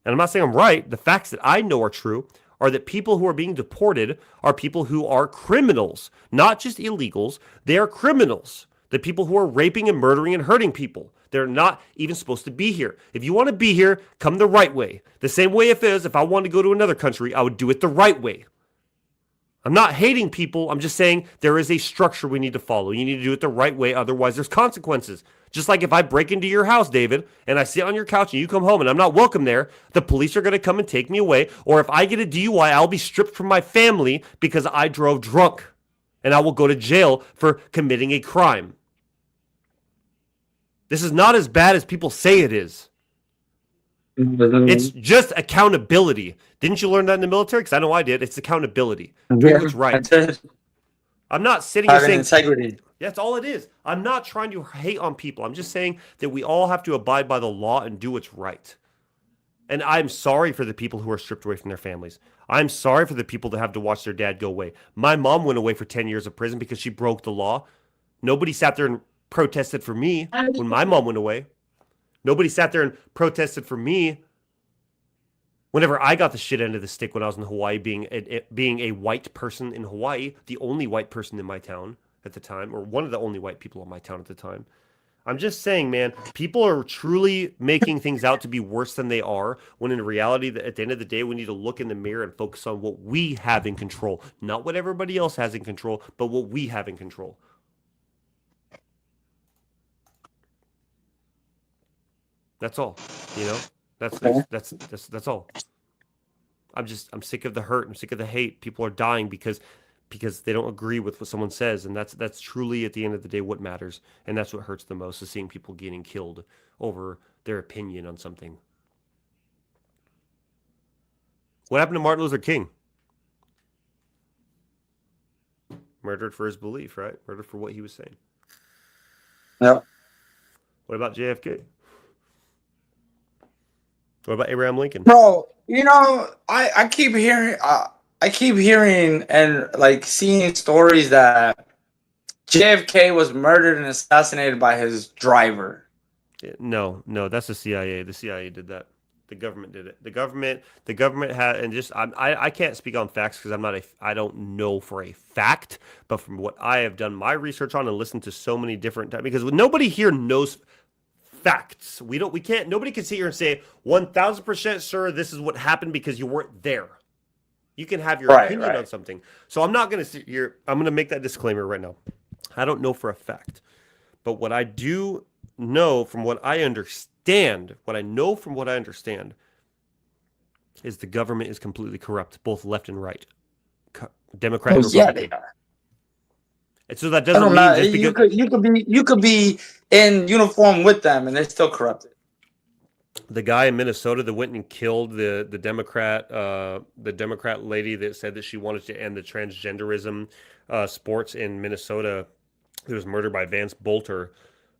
and I'm not saying I'm right, the facts that I know are true, are that people who are being deported are people who are criminals, not just illegals. They are criminals. The people who are raping and murdering and hurting people. They're not even supposed to be here. If you want to be here, come the right way. The same way if I wanted to go to another country, I would do it the right way. I'm not hating people. I'm just saying there is a structure we need to follow. You need to do it the right way. Otherwise, there's consequences. Just like if I break into your house, David, and I sit on your couch and you come home and I'm not welcome there, the police are going to come and take me away. Or if I get a DUI, I'll be stripped from my family because I drove drunk. And I will go to jail for committing a crime. This is not as bad as people say it is. It's just accountability. Didn't you learn that in the military? Because I know I did. It's accountability. Doing what's right. I'm not sitting here saying integrity. That's all it is. I'm not trying to hate on people. I'm just saying that we all have to abide by the law and do what's right. And I'm sorry for the people who are stripped away from their families. I'm sorry for the people that have to watch their dad go away. My mom went away for 10 years of prison because she broke the law. Nobody sat there and protested for me when my mom went away. Nobody sat there and protested for me whenever I got the shit end of the stick when I was in Hawaii, being a white person in Hawaii, the only white person in my town at the time, or one of the only white people in my town at the time. I'm just saying, man, people are truly making things out to be worse than they are, when in reality, at the end of the day, we need to look in the mirror and focus on what we have in control. Not what everybody else has in control, but what we have in control. That's all, you know? That's all. I'm sick of the hurt. I'm sick of the hate. People are dying because they don't agree with what someone says, and that's truly at the end of the day what matters, and that's what hurts the most, is seeing people getting killed over their opinion on something. What happened to Martin Luther King? Murdered for his belief, right? Murdered for what he was saying. Yeah. What about JFK? What about Abraham Lincoln? Bro, I keep hearing and like seeing stories that JFK was murdered and assassinated by his driver. No, that's the CIA. The CIA did that. The government did it. The government had, and just I can't speak on facts because I don't know for a fact, but from what I have done my research on and listened to so many different times, because nobody here knows facts. Nobody can sit here and say 1000% sure this is what happened because you weren't there. You can have your opinion on something. So I'm not going to sit here. I'm going to make that disclaimer right now. I don't know for a fact, but what I do know from what I understand, is the government is completely corrupt, both left and right, Democrat and Republican. Yeah, they are. And so that doesn't mean just because you could be in uniform with them and they're still corrupted. The guy in Minnesota that went and killed the Democrat lady that said that she wanted to end the transgenderism sports in Minnesota, who was murdered by Vance Bolter.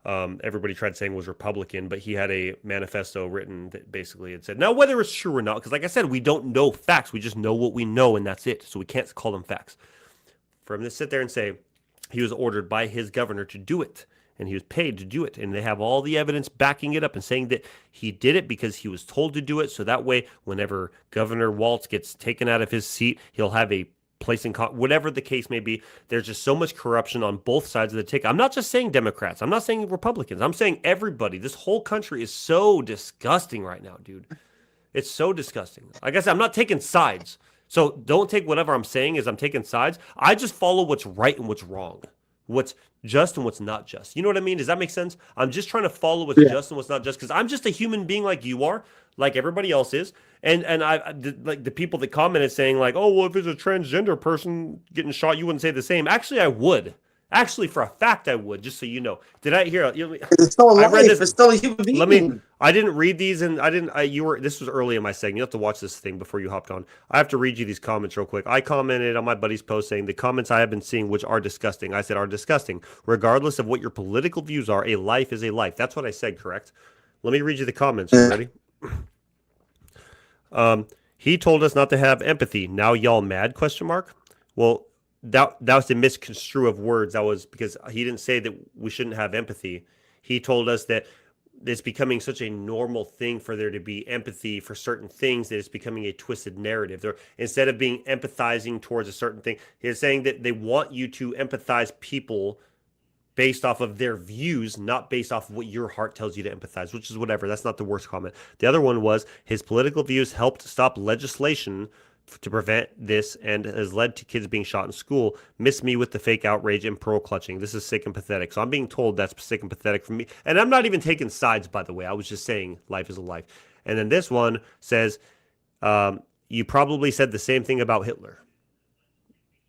Everybody tried saying was Republican, but he had a manifesto written that basically it said, now whether it's true or not, because like I said, we don't know facts, we just know what we know, and that's it. So we can't call them facts. For him to sit there and say he was ordered by his governor to do it, and he was paid to do it, and they have all the evidence backing it up and saying that he did it because he was told to do it, so that way whenever Governor Walz gets taken out of his seat, he'll have a place in whatever the case may be. There's just so much corruption on both sides of the ticket. I'm not just saying Democrats. I'm not saying Republicans. I'm saying everybody. This whole country is so disgusting right now, dude. It's so disgusting. Like I said, I'm not taking sides. So don't take whatever I'm saying as I'm taking sides. I just follow what's right and what's wrong. What's just and what's not just. You know what I mean? Does that make sense? I'm just trying to follow what's just and what's not just, because I'm just a human being like you are, like everybody else is. And I like the people that commented saying like, oh, well, if it's a transgender person getting shot, you wouldn't say the same. Actually, I would. Actually, for a fact, I would. Just so you know. Did I hear? It's still a life. It's still a human being. I didn't read these, and this was early in my segment. You have to watch this thing before you hopped on. I have to read you these comments real quick. I commented on my buddy's post saying the comments I have been seeing, which are disgusting. I said are disgusting. Regardless of what your political views are, a life is a life. That's what I said, correct? Let me read you the comments. You ready? He told us not to have empathy. Now y'all mad? ? Well, that was the misconstrue of words. That was because he didn't say that we shouldn't have empathy. He told us that it's becoming such a normal thing for there to be empathy for certain things that it's becoming a twisted narrative. They're, instead of being empathizing towards a certain thing, he's saying that they want you to empathize people based off of their views, not based off of what your heart tells you to empathize, which is whatever. That's not the worst comment. The other one was his political views helped stop legislation to prevent this and has led to kids being shot in school. Miss me with the fake outrage and pearl clutching. This is sick and pathetic. So I'm being told that's sick and pathetic for me. And I'm not even taking sides, by the way. I was just saying life is a life. And then this one says, you probably said the same thing about Hitler.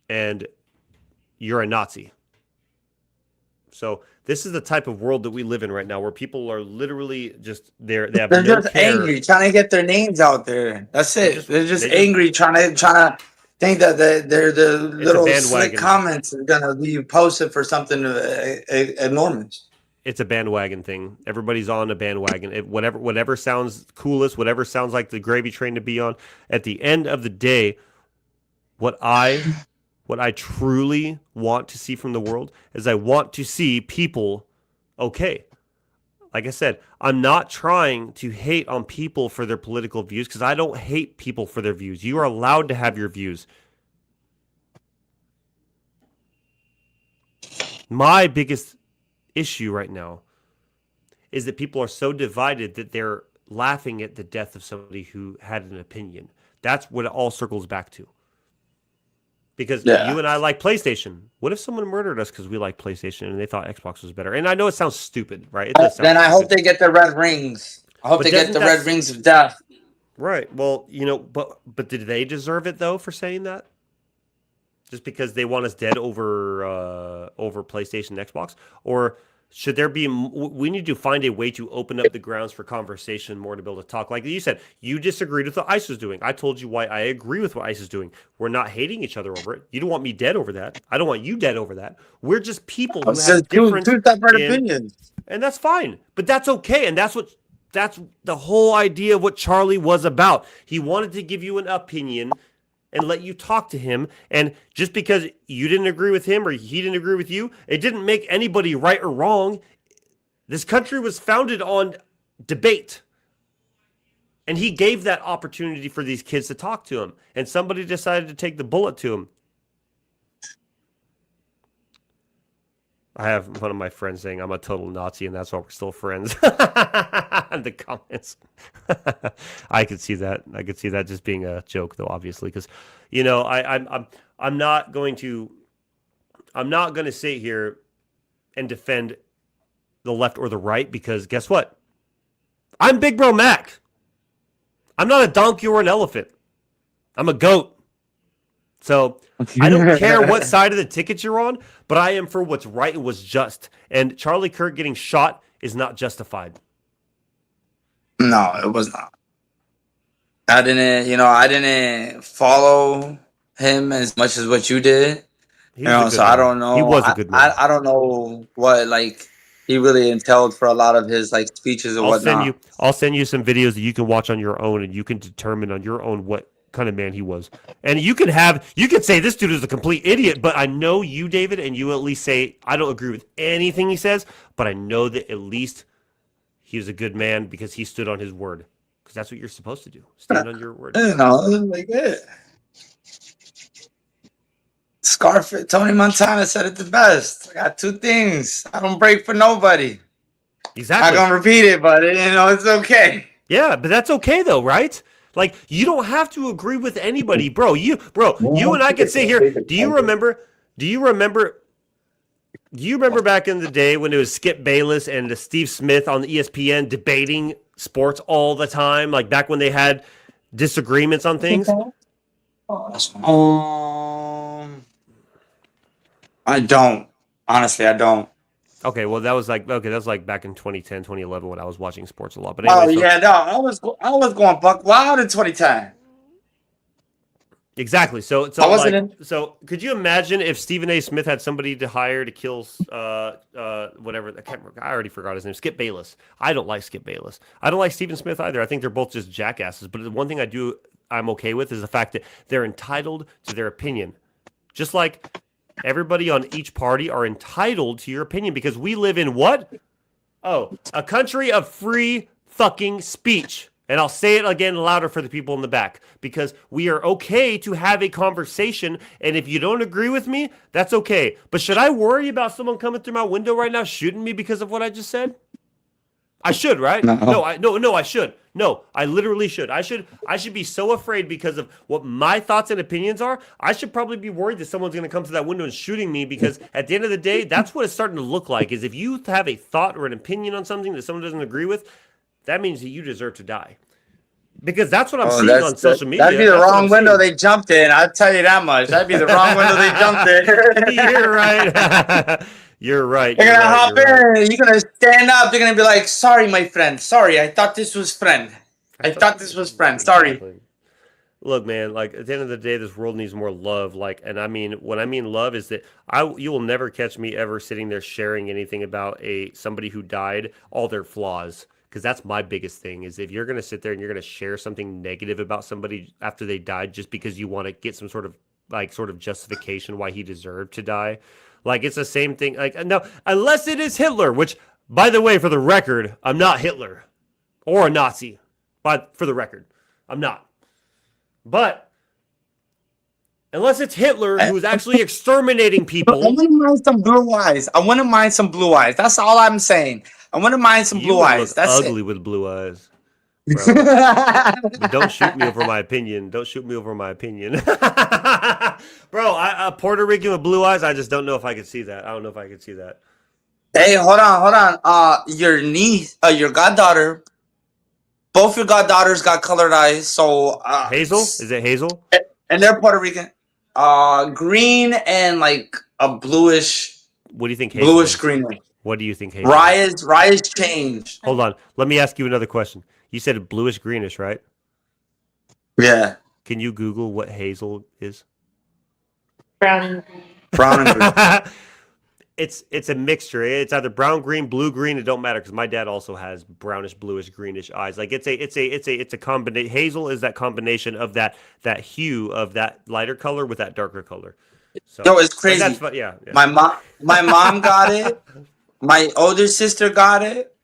And you're a Nazi. So this is the type of world that we live in right now, where people are literally just they're just angry, trying to get their names out there. That's it. They're just angry, trying to think that they're the little slick comments are gonna be posted for something enormous. it's a bandwagon thing. Everybody's on a bandwagon. Whatever sounds coolest, whatever sounds like the gravy train to be on. At the end of the day, what I truly want to see from the world is I want to see people okay. Like I said, I'm not trying to hate on people for their political views because I don't hate people for their views. You are allowed to have your views. My biggest issue right now is that people are so divided that they're laughing at the death of somebody who had an opinion. That's what it all circles back to. Because you and I like PlayStation. What if someone murdered us because we like PlayStation and they thought Xbox was better? And I know it sounds stupid, right? Then I hope they get the red rings. I hope they get the red rings of death. Right. Well, but did they deserve it though for saying that? Just because they want us dead over PlayStation and Xbox? Or should there be... We need to find a way to open up the grounds for conversation more to be able to talk. Like you said, you disagreed with what ICE was doing. I told you why I agree with what ICE is doing. We're not hating each other over it. You don't want me dead over that. I don't want you dead over that. We're just people who have different opinions. And that's fine. But that's okay. And that's the whole idea of what Charlie was about. He wanted to give you an opinion and let you talk to him. And just because you didn't agree with him or he didn't agree with you, it didn't make anybody right or wrong. This country was founded on debate. And he gave that opportunity for these kids to talk to him. And somebody decided to take the bullet to him. I have one of my friends saying I'm a total Nazi and that's why we're still friends. In the comments. I could see that. I could see that just being a joke though, obviously, because I'm not going to sit here and defend the left or the right because guess what? I'm Big Bro Mac. I'm not a donkey or an elephant. I'm a goat. So I don't care what side of the ticket you're on, but I am for what's right and what's just. And Charlie Kirk getting shot is not justified. No, it was not. I didn't follow him as much as what you did. So I don't know. He was a good man. I don't know what he really entailed for a lot of his speeches and whatnot. I'll send you some videos that you can watch on your own, and you can determine on your own what kind of man he was. And you could say this dude is a complete idiot, but I know you, David, and you at least say I don't agree with anything he says, but I know that at least he was a good man because he stood on his word. Because that's what you're supposed to do. Stand on your word. Scarface, Tony Montana said it the best. I got two things. I don't break for nobody. Exactly. I'm not gonna repeat it, but it's okay. Yeah, but that's okay though, right? Like you don't have to agree with anybody, bro. You and I could sit here. Do you remember back in the day when it was Skip Bayless and Steve Smith on ESPN debating sports all the time? Like back when they had disagreements on things? I don't. Honestly, I don't. Okay, well that was like back in 2010, 2011 when I was watching sports a lot. But anyway, I was going buck wild in 2010. Exactly. So could you imagine if Stephen A. Smith had somebody to hire to kill whatever, I already forgot his name, Skip Bayless. I don't like Skip Bayless. I don't like Stephen Smith either. I think they're both just jackasses. But the one thing I'm okay with is the fact that they're entitled to their opinion. Just like everybody on each party are entitled to your opinion because we live in what? Oh, a country of free fucking speech. And I'll say it again louder for the people in the back because we are okay to have a conversation. And if you don't agree with me, that's okay. But should I worry about someone coming through my window right now shooting me because of what I just said? I should, right? No, I should. No, I literally should. I should be so afraid because of what my thoughts and opinions are. I should probably be worried that someone's going to come to that window and shooting me because at the end of the day, that's what it's starting to look like is if you have a thought or an opinion on something that someone doesn't agree with, that means that you deserve to die. Because that's what I'm seeing on social media. That'd be the wrong window they jumped in. I'll tell you that much. That'd be the wrong window they jumped in. You're right. You're right. They're going to hop in. You're going to stand up. They're going to be like, sorry, my friend. Sorry, I thought this was friend. I thought this was friend. Sorry. Exactly. look, man, like at the end of the day, this world needs more love. Like, and I mean, when I mean love, is that you will never catch me ever sitting there sharing anything about somebody who died, all their flaws. Because that's my biggest thing is if you're gonna sit there and you're gonna share something negative about somebody after they died just because you want to get some sort of justification why he deserved to die, like it's the same thing. Like no, unless it is Hitler, which by the way, for the record, I'm not Hitler or a Nazi. But for the record, I'm not. But unless it's Hitler who's actually exterminating I people, want to mind some blue eyes. I want to mind some blue eyes. That's all I'm saying. I want to mind some you blue would eyes. look That's ugly with blue eyes, bro. it. But don't shoot me over my opinion. Don't shoot me over my opinion, bro. A Puerto Rican with blue eyes. I just don't know if I could see that. I don't know if I could see that. Hey, hold on. Your niece, your goddaughter, both your goddaughters got colored eyes. So Hazel, is it Hazel? and they're Puerto Rican. Green and like a bluish, What do you think Hazel is? greenish. What do you think Hazel is? Raya's changed. Hold on. Let me ask you another question. You said bluish greenish, right? Yeah, Can you Google what Hazel is? Brown and green. brown and green. It's a mixture. It's either brown, green, blue, green. It don't matter because my dad also has brownish, bluish, greenish eyes. Like it's a combination. Hazel is that combination of that hue of that lighter color with that darker color. So Yo, it's like, crazy. that's yeah. My mom got it. My older sister got it.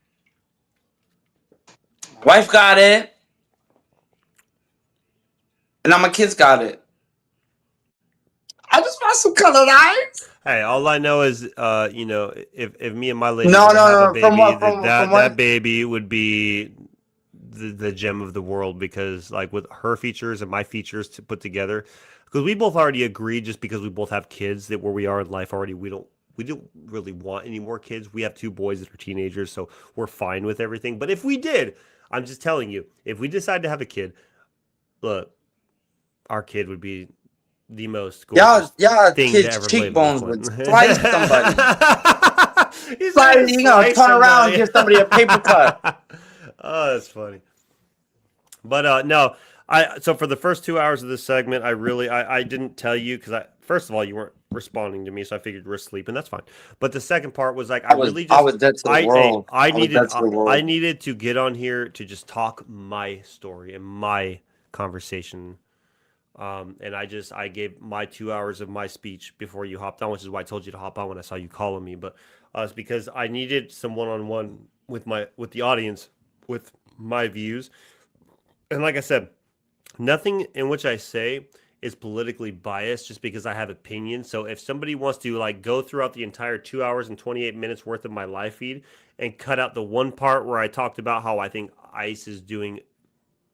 Wife got it. And now my kids got it. I just want some colored eyes. Hey, all I know is, if me and my lady No, were to no, have no, a baby, from what- that baby would be the gem of the world because, like, with her features and my features to put together, because we both already agreed, just because we both have kids, that where we are in life already, we don't really want any more kids. We have two boys that are teenagers, so we're fine with everything. But if we did, I'm just telling you, if we decide to have a kid, look, our kid would be the most gorgeous thing to kids' ever lay cheekbones upon. would slice somebody. He's Slice, gonna slice turn around, somebody. give somebody a paper cut. Oh, that's funny. But no, so for the first 2 hours of this segment, I didn't tell you because first of all you weren't responding to me, so I figured you were asleep, and that's fine. But the second part was like I was dead to the world. I needed to get on here to just talk my story and my conversation. And I gave my 2 hours of my speech before you hopped on, which is why I told you to hop on when I saw you calling me. But it's because I needed some one-on-one with the audience, with my views. And like I said, nothing in which I say is politically biased just because I have opinions. So if somebody wants to like go throughout the entire 2 hours and 28 minutes worth of my live feed and cut out the one part where I talked about how I think ICE is doing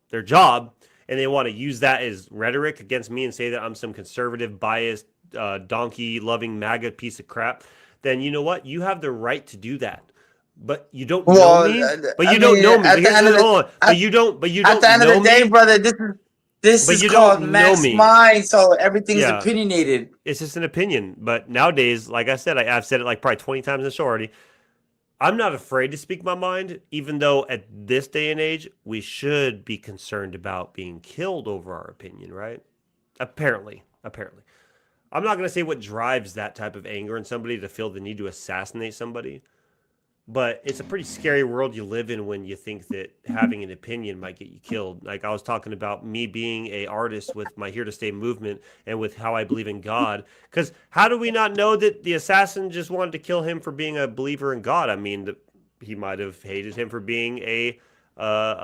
their job, and they want to use that as rhetoric against me and say that I'm some conservative, biased, donkey-loving MAGA piece of crap, then you know what? You have the right to do that. But you don't know me. But you don't know me. At the end of the day, brother, this is called Mack's mind, so everything's opinionated. It's just an opinion. But nowadays, like I said, I've said it like probably 20 times in the show already. I'm not afraid to speak my mind, even though at this day and age, we should be concerned about being killed over our opinion, right? Apparently. I'm not going to say what drives that type of anger in somebody to feel the need to assassinate somebody, but it's a pretty scary world you live in when you think that having an opinion might get you killed. Like I was talking about me being an artist with my Here to Stay movement and with how I believe in God. Because how do we not know that the assassin just wanted to kill him for being a believer in God? I mean, he might have hated him for being a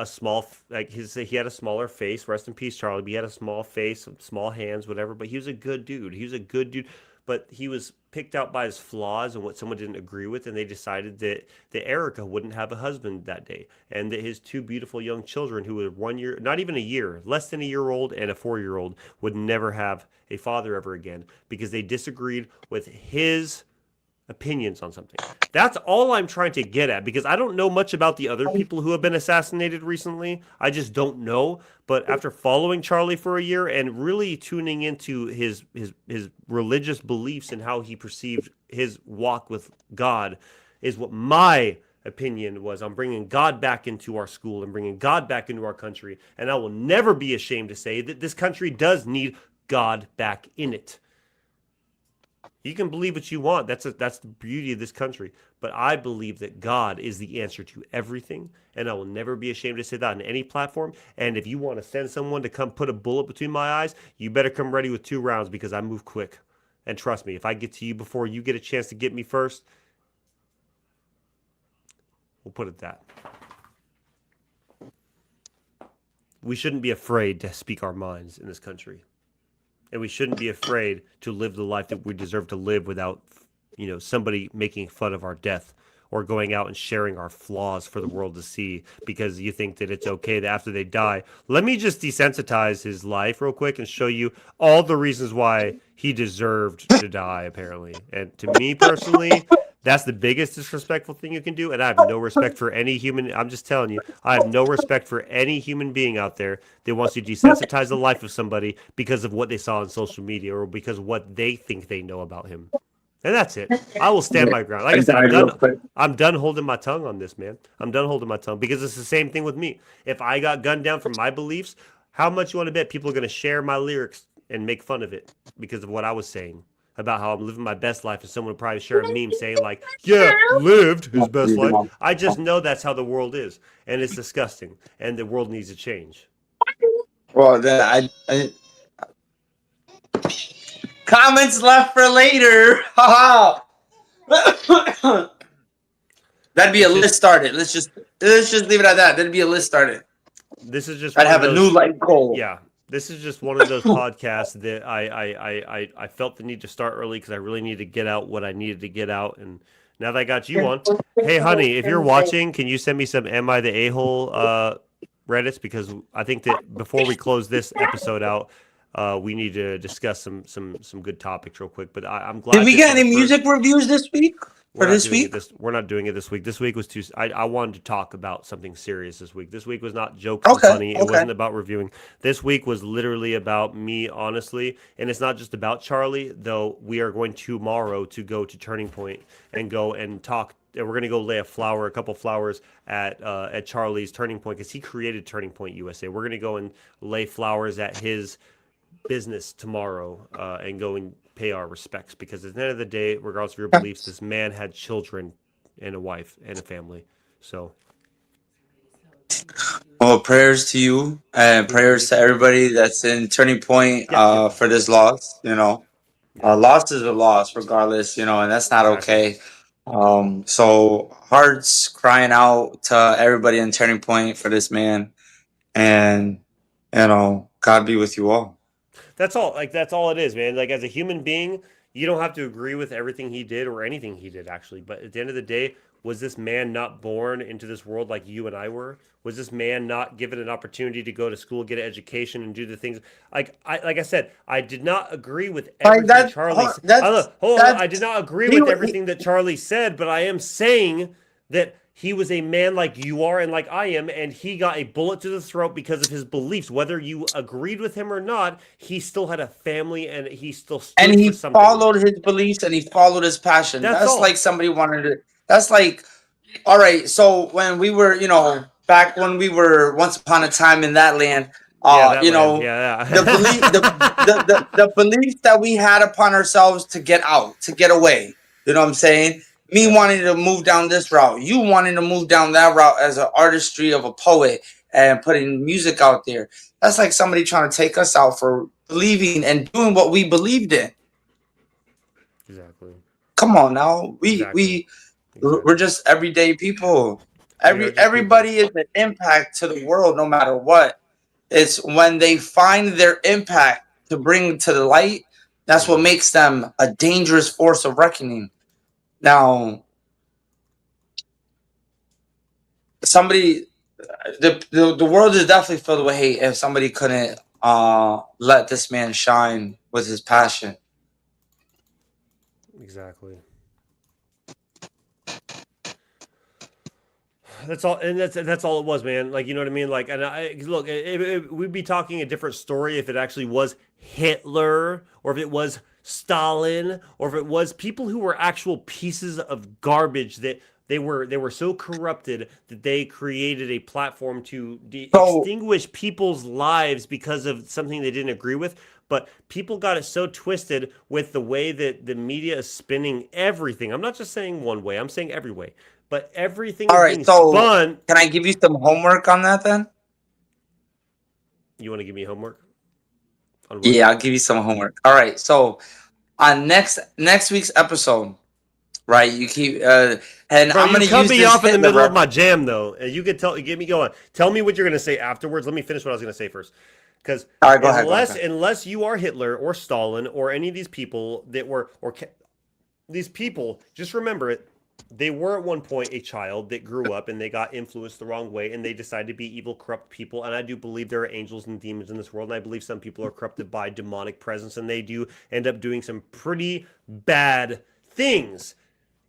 small, like he had a smaller face. Rest in peace, Charlie. But he had a small face, small hands, whatever. But he was a good dude. But he was picked out by his flaws and what someone didn't agree with, and they decided that Erica wouldn't have a husband that day, and that his two beautiful young children, who were 1 year, not even a year, less than a year old, and a 4-year-old, would never have a father ever again because they disagreed with his opinions on something. That's all I'm trying to get at, because I don't know much about the other people who have been assassinated recently. I just don't know. But after following Charlie for a year and really tuning into his religious beliefs and how he perceived his walk with God is what my opinion was, I'm bringing God back into our school and bringing God back into our country. And I will never be ashamed to say that this country does need God back in it. You can believe what you want. That's the beauty of this country. But I believe that God is the answer to everything, and I will never be ashamed to say that on any platform. And if you want to send someone to come put a bullet between my eyes, you better come ready with 2 rounds because I move quick. And trust me, if I get to you before you get a chance to get me first, we'll put it that. We shouldn't be afraid to speak our minds in this country. And we shouldn't be afraid to live the life that we deserve to live without, somebody making fun of our death or going out and sharing our flaws for the world to see because you think that it's okay that after they die. Let me just desensitize his life real quick and show you all the reasons why he deserved to die, apparently. And to me personally, that's the biggest disrespectful thing you can do, and I have no respect for any human. I'm just telling you, I have no respect for any human being out there that wants to desensitize the life of somebody because of what they saw on social media or because of what they think they know about him. And that's it. I will stand my ground. Like I said, I'm done holding my tongue on this, man. I'm done holding my tongue because it's the same thing with me. If I got gunned down for my beliefs, how much you want to bet people are going to share my lyrics and make fun of it because of what I was saying about how I'm living my best life, and someone would probably share a meme saying like, yeah, lived his best life. I just know that's how the world is, and it's disgusting, and the world needs to change. Well, then comments left for later. That'd be a list started. Let's just leave it at that. That'd be a list started. This is just I'd have a new life goal. Yeah. This is just one of those podcasts that I felt the need to start early because I really needed to get out what I needed to get out. And now that I got you on, hey, honey, if you're watching, can you send me some Am I the A-hole Reddits? Because I think that before we close this episode out, we need to discuss some good topics real quick. But I'm glad. Did we get any music reviews this week? For this week? We're not doing it this week. This week was too... I wanted to talk about something serious this week. This week was not jokes and funny. It wasn't about reviewing. This week was literally about me, honestly. And it's not just about Charlie, though we are going tomorrow to go to Turning Point and go and talk. And we're going to go lay a couple flowers at Charlie's Turning Point because he created Turning Point USA. We're going to go and lay flowers at his business tomorrow and go and pay our respects because at the end of the day, regardless of your beliefs, this man had children and a wife and a family. So, well, prayers to you and prayers to everybody that's in Turning Point for this loss. Loss is a loss, regardless. And that's not okay. So hearts crying out to everybody in Turning Point for this man, and God be with you all. That's all. That's all it is, man. Like, as a human being, you don't have to agree with everything he did or anything he did, actually. But at the end of the day, was this man not born into this world like you and I were? Was this man not given an opportunity to go to school, get an education, and do the things? Like I said, I did not agree with everything Charlie said. I did not agree with everything that Charlie said, but I am saying that he was a man like you are and like I am, and he got a bullet to the throat because of his beliefs. Whether you agreed with him or not, he still had a family, and he still stood and he for something. Followed his beliefs and he followed his passion. That's like somebody wanted to. That's like, all right. So when we were, back when we were once upon a time in that land, the belief that we had upon ourselves to get out, to get away. You know what I'm saying? Me wanting to move down this route, you wanting to move down that route as an artistry of a poet and putting music out there. That's like somebody trying to take us out for believing and doing what we believed in. Exactly. Come on now, we're just everyday people. Everybody is an impact to the world, no matter what. It's when they find their impact to bring to the light, that's what makes them a dangerous force of reckoning. Now, the world is definitely filled with hate if somebody couldn't let this man shine with his passion. Exactly. That's all, and that's all it was, man. Like, you know what I mean? Like, and look, we'd be talking a different story if it actually was Hitler, or if it was Stalin, or if it was people who were actual pieces of garbage that They were so corrupted that they created a platform to So, extinguish people's lives because of something they didn't agree with. But people got it so twisted with the way that the media is spinning everything. I'm not just saying one way, I'm saying every way. But everything all is right. being So, spun. can I give you some homework on that then? You want to give me homework on what? Yeah, I'll give you some homework. All right. So, on next week's episode, right? You keep and Bro, I'm you gonna cut use me this off in the Hitler middle of rep. my jam, though. And you can get me going. Tell me what you're gonna say afterwards. Let me finish what I was gonna say first, because All right, go ahead. Go ahead. unless you are Hitler or Stalin or any of these people that were these people, just remember it. They were at one point a child that grew up and they got influenced the wrong way and they decided to be evil, corrupt people. And I do believe there are angels and demons in this world. And I believe some people are corrupted by demonic presence and they do end up doing some pretty bad things.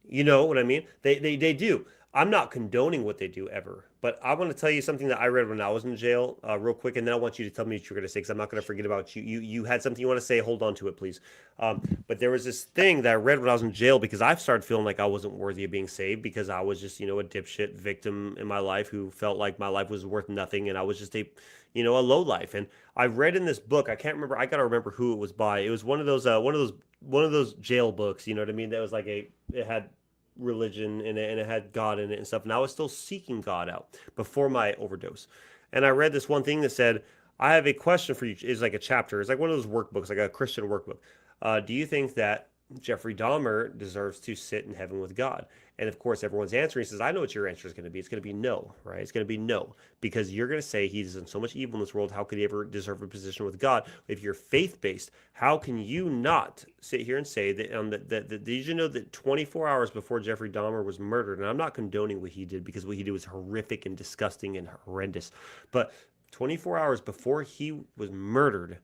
You know what I mean? They do. I'm not condoning what they do ever, but I want to tell you something that I read when I was in jail, real quick, and then I want you to tell me what you're going to say because I'm not going to forget about you. You had something you want to say. Hold on to it, please. But there was this thing that I read when I was in jail because I started feeling like I wasn't worthy of being saved because I was just a dipshit victim in my life who felt like my life was worth nothing and I was just a low life. And I read in this book, I can't remember. I got to remember who it was by. It was one of those jail books. You know what I mean? That was like it had religion in it and it had God in it and stuff. And I was still seeking God out before my overdose. And I read this one thing that said, I have a question for you. It's like a chapter. It's like one of those workbooks, like a Christian workbook. Do you think that Jeffrey Dahmer deserves to sit in heaven with God? And of course, everyone's answering. He says, I know what your answer is going to be. It's going to be no, right? It's going to be no, because you're going to say he's done so much evil in this world. How could he ever deserve a position with God? If you're faith based, how can you not sit here and say that did you know that 24 hours before Jeffrey Dahmer was murdered, and I'm not condoning what he did because what he did was horrific and disgusting and horrendous, but 24 hours before he was murdered,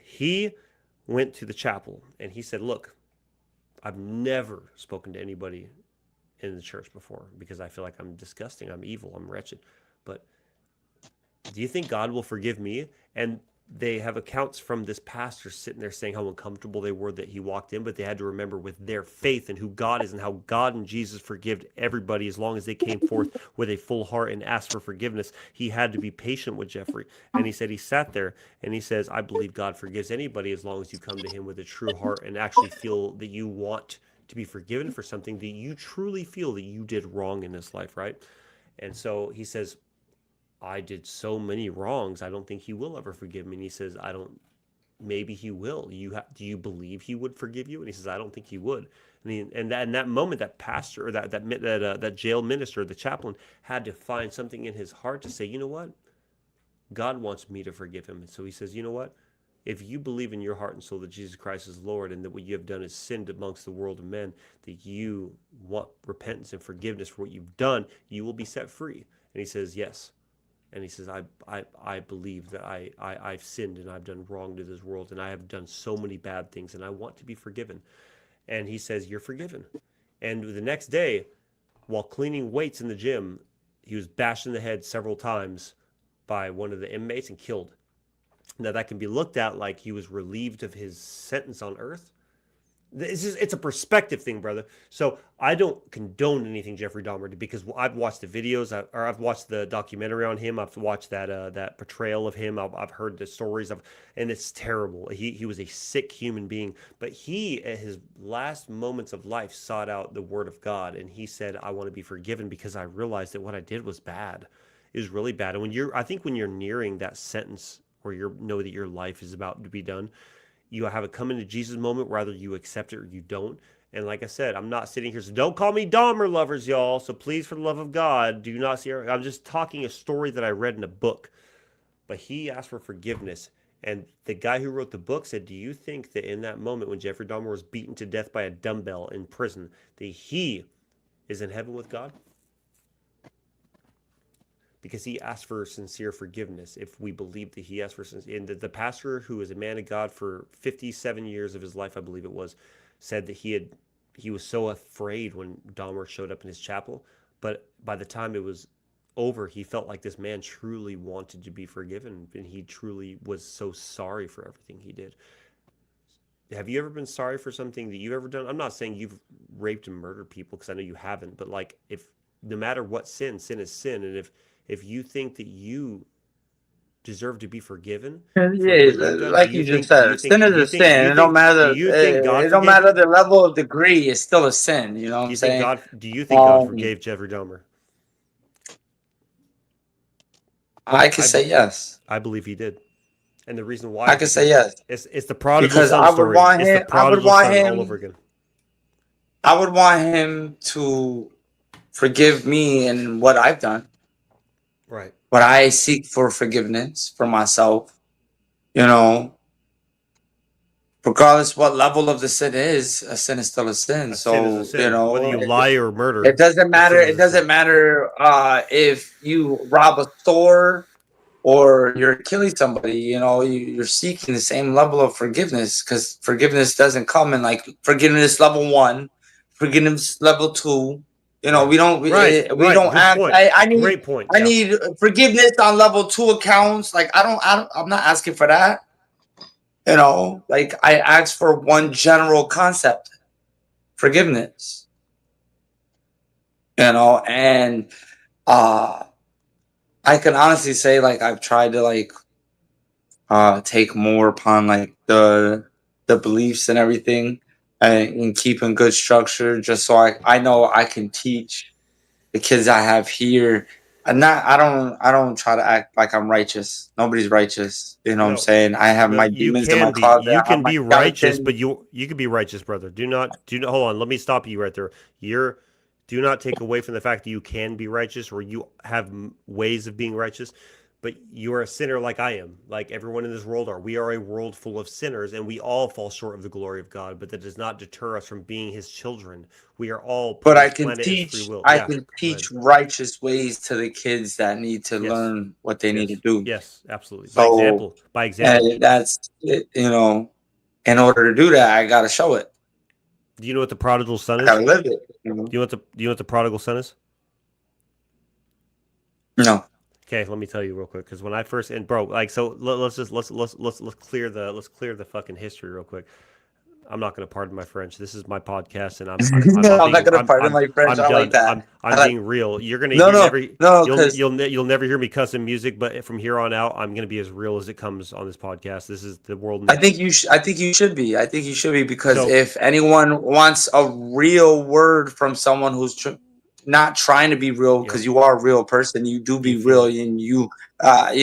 he went to the chapel and he said, look, I've never spoken to anybody in the church before because I feel like I'm disgusting, I'm evil, I'm wretched. But do you think God will forgive me? And they have accounts from this pastor sitting there saying how uncomfortable they were that he walked in, but they had to remember with their faith and who God is and how God and Jesus forgive everybody as long as they came forth with a full heart and asked for forgiveness. He had to be patient with Jeffrey. And he said he sat there and he says, I believe God forgives anybody as long as you come to him with a true heart and actually feel that you want to be forgiven for something that you truly feel that you did wrong in this life, right? And so he says, I did so many wrongs. I don't think he will ever forgive me. And he says, I don't. Maybe he will. Do you believe he would forgive you? And he says, I don't think he would. And in that moment, that pastor or that jail minister, the chaplain, had to find something in his heart to say, you know what, God wants me to forgive him. And so he says, you know what, if you believe in your heart and soul that Jesus Christ is Lord and that what you have done is sinned amongst the world of men, that you want repentance and forgiveness for what you've done, you will be set free. And he says, yes. And he says, I believe that I've sinned and I've done wrong to this world and I have done so many bad things and I want to be forgiven. And he says, you're forgiven. And the next day, while cleaning weights in the gym, he was bashed in the head several times by one of the inmates and killed. Now, that can be looked at like he was relieved of his sentence on earth. It's a perspective thing, brother. So I don't condone anything Jeffrey Dahmer did because I've watched the videos, or I've watched the documentary on him. I've watched that portrayal of him. I've heard the stories of, and it's terrible. He was a sick human being, but he at his last moments of life sought out the Word of God, and he said, "I want to be forgiven because I realized that what I did was bad. It was really bad." And I think when you're nearing that sentence where you know that your life is about to be done, you have a come into Jesus moment, whether you accept it or you don't. And like I said, I'm not sitting here, so don't call me Dahmer lovers, y'all. So please, for the love of God, do not see her. I'm just talking a story that I read in a book. But he asked for forgiveness. And the guy who wrote the book said, do you think that in that moment when Jeffrey Dahmer was beaten to death by a dumbbell in prison, that he is in heaven with God? Because he asked for sincere forgiveness. If we believe that he asked for sincere, and the pastor, who is a man of God for 57 years of his life, I believe it was, said that he was so afraid when Dahmer showed up in his chapel, but by the time it was over, he felt like this man truly wanted to be forgiven, and he truly was so sorry for everything he did. have you ever been sorry for something that you've ever done? I'm not saying you've raped and murdered people because I know you haven't, but like if no matter what sin is sin, and if you think that you deserve to be forgiven for Yeah, what you've done, like you just said, sin is a sin. It don't do matter. you think God It don't forgave matter the level of degree. It's still a sin. You know what do I'm you think saying? God Um, forgave Jeffrey Dahmer? I could I say yes. I believe he did. And the reason why I is could say because yes it's the prodigal because son I would story. want It's the him. I would prodigal want son all over him. again. I would want him to forgive me and what I've done. Right. But I seek for forgiveness for myself. You know, regardless what level of the sin is, a sin is still a sin. A sin is a So you sin. Whether know, you lie or it murder, doesn't a matter. sin is It a sin. doesn't matter if you rob a store or you're killing somebody. You know, you're seeking the same level of forgiveness because forgiveness doesn't come in like forgiveness level 1, forgiveness level 2. You know, Right. we Right. don't Good ask. point. I Great point. I Yeah. need forgiveness on level 2 accounts. Like I'm not asking for that. You know, like I ask for one general concept, forgiveness. You know, and uh I can honestly say like I've tried to like take more upon like the beliefs and everything and keep in good structure just so I know I can teach the kids I have here. And not I don't try to act like I'm righteous. Nobody's righteous. You know what I'm No. saying? I have No, my you demons in my can be. closet. You I have can my be righteous, but skeleton. you can be righteous, brother. Do not hold on. Let me stop you right there. You're do not take away from the fact that you can be righteous or you have ways of being righteous, but you are a sinner like I am, like everyone in this world are. We are a world full of sinners and we all fall short of the glory of God, but that does not deter us from being his children. We are all put But on this planet as free will. I Yeah. can Go ahead. teach righteous ways to the kids that need to Yes. learn what they need to Yes. do. Yes, absolutely. By So example. By example. that's it, you know, in order to do that, I gotta show it. Do you know what the prodigal son I is? gotta live it. You know? Do you know what the prodigal son is? No. Okay, let me tell you real quick because when I first and bro, like, so let's just let's clear the fucking history real quick. I'm not gonna pardon my French. This is my podcast, and No, I'm not gonna pardon my French. I'm I like done. that. I'm I like being real. You're gonna no, hear no, never no, because you'll never hear me cussing music, but from here on out, I'm gonna be as real as it comes on this podcast. This is the world I needs. think I think you should be. I think you should be because So if anyone wants a real word from someone who's not trying to be real, yep, because you are a real person, you do you be feel real, it. and you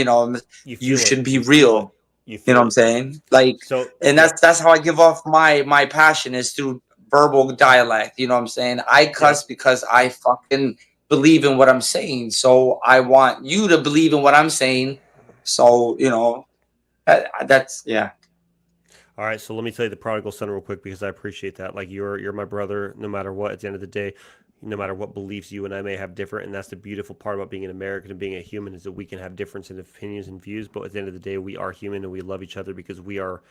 know, You you feel it. should be You feel it. real. You You know what feel I'm it. saying? Like, So and yep, that's how I give off my passion is through verbal dialect. You know what I'm saying? I yep. cuss because I fucking believe in what I'm saying. So I want you to believe in what I'm saying. So you know, that's yeah. All right, so let me tell you the prodigal son real quick because I appreciate that. Like you're my brother, no matter what. At the end of the day, no matter what beliefs you and I may have different, and that's the beautiful part about being an American and being a human is that we can have difference in opinions and views, but at the end of the day, we are human and we love each other because we are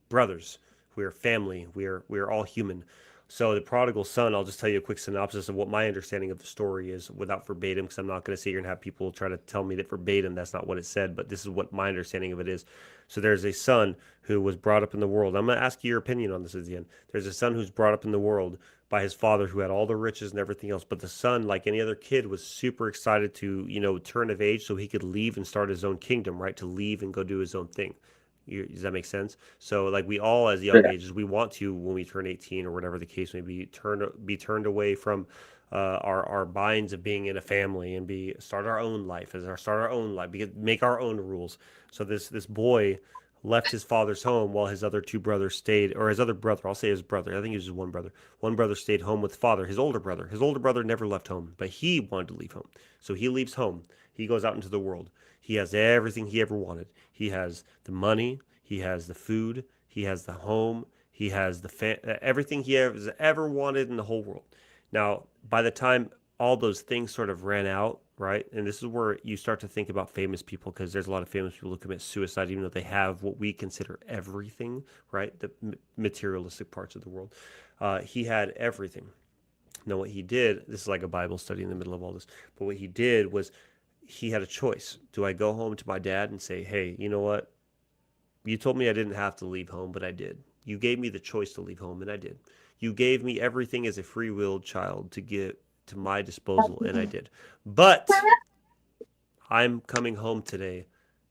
brothers. We are family. We are all human. So the prodigal son, I'll just tell you a quick synopsis of what my understanding of the story is without verbatim, because I'm not going to sit here and have people try to tell me that verbatim that's not what it said, but this is what my understanding of it is. So there's a son who was brought up in the world. I'm going to ask you your opinion on this at the end. There's a son who's brought up in the world by his father who had all the riches and everything else, but the son, like any other kid, was super excited to, turn of age so he could leave and start his own kingdom, right? To leave and go do his own thing. Does that make sense? So, like we all, as young ages, we want to, when we turn 18 or whatever the case may be, be turned away from our binds of being in a family and start our own life, start our own life, make our own rules. So this boy left his father's home while his other two brothers stayed, or his other brother, I'll say his brother. I think it was just one brother. One brother stayed home with father, his older brother. His older brother never left home, but he wanted to leave home. So he leaves home. He goes out into the world. He has everything he ever wanted. He has the money, he has the food, he has the home, he has everything he has ever wanted in the whole world. Now, by the time all those things sort of ran out, right? And this is where you start to think about famous people because there's a lot of famous people who commit suicide, even though they have what we consider everything, right? The materialistic parts of the world. He had everything. Now, what he did, this is like a Bible study in the middle of all this, but what he did was he had a choice. Do I go home to my dad and say, hey, you know what? You told me I didn't have to leave home, but I did. You gave me the choice to leave home, and I did. You gave me everything as a free-willed child to get to my disposal, and I did. But I'm coming home today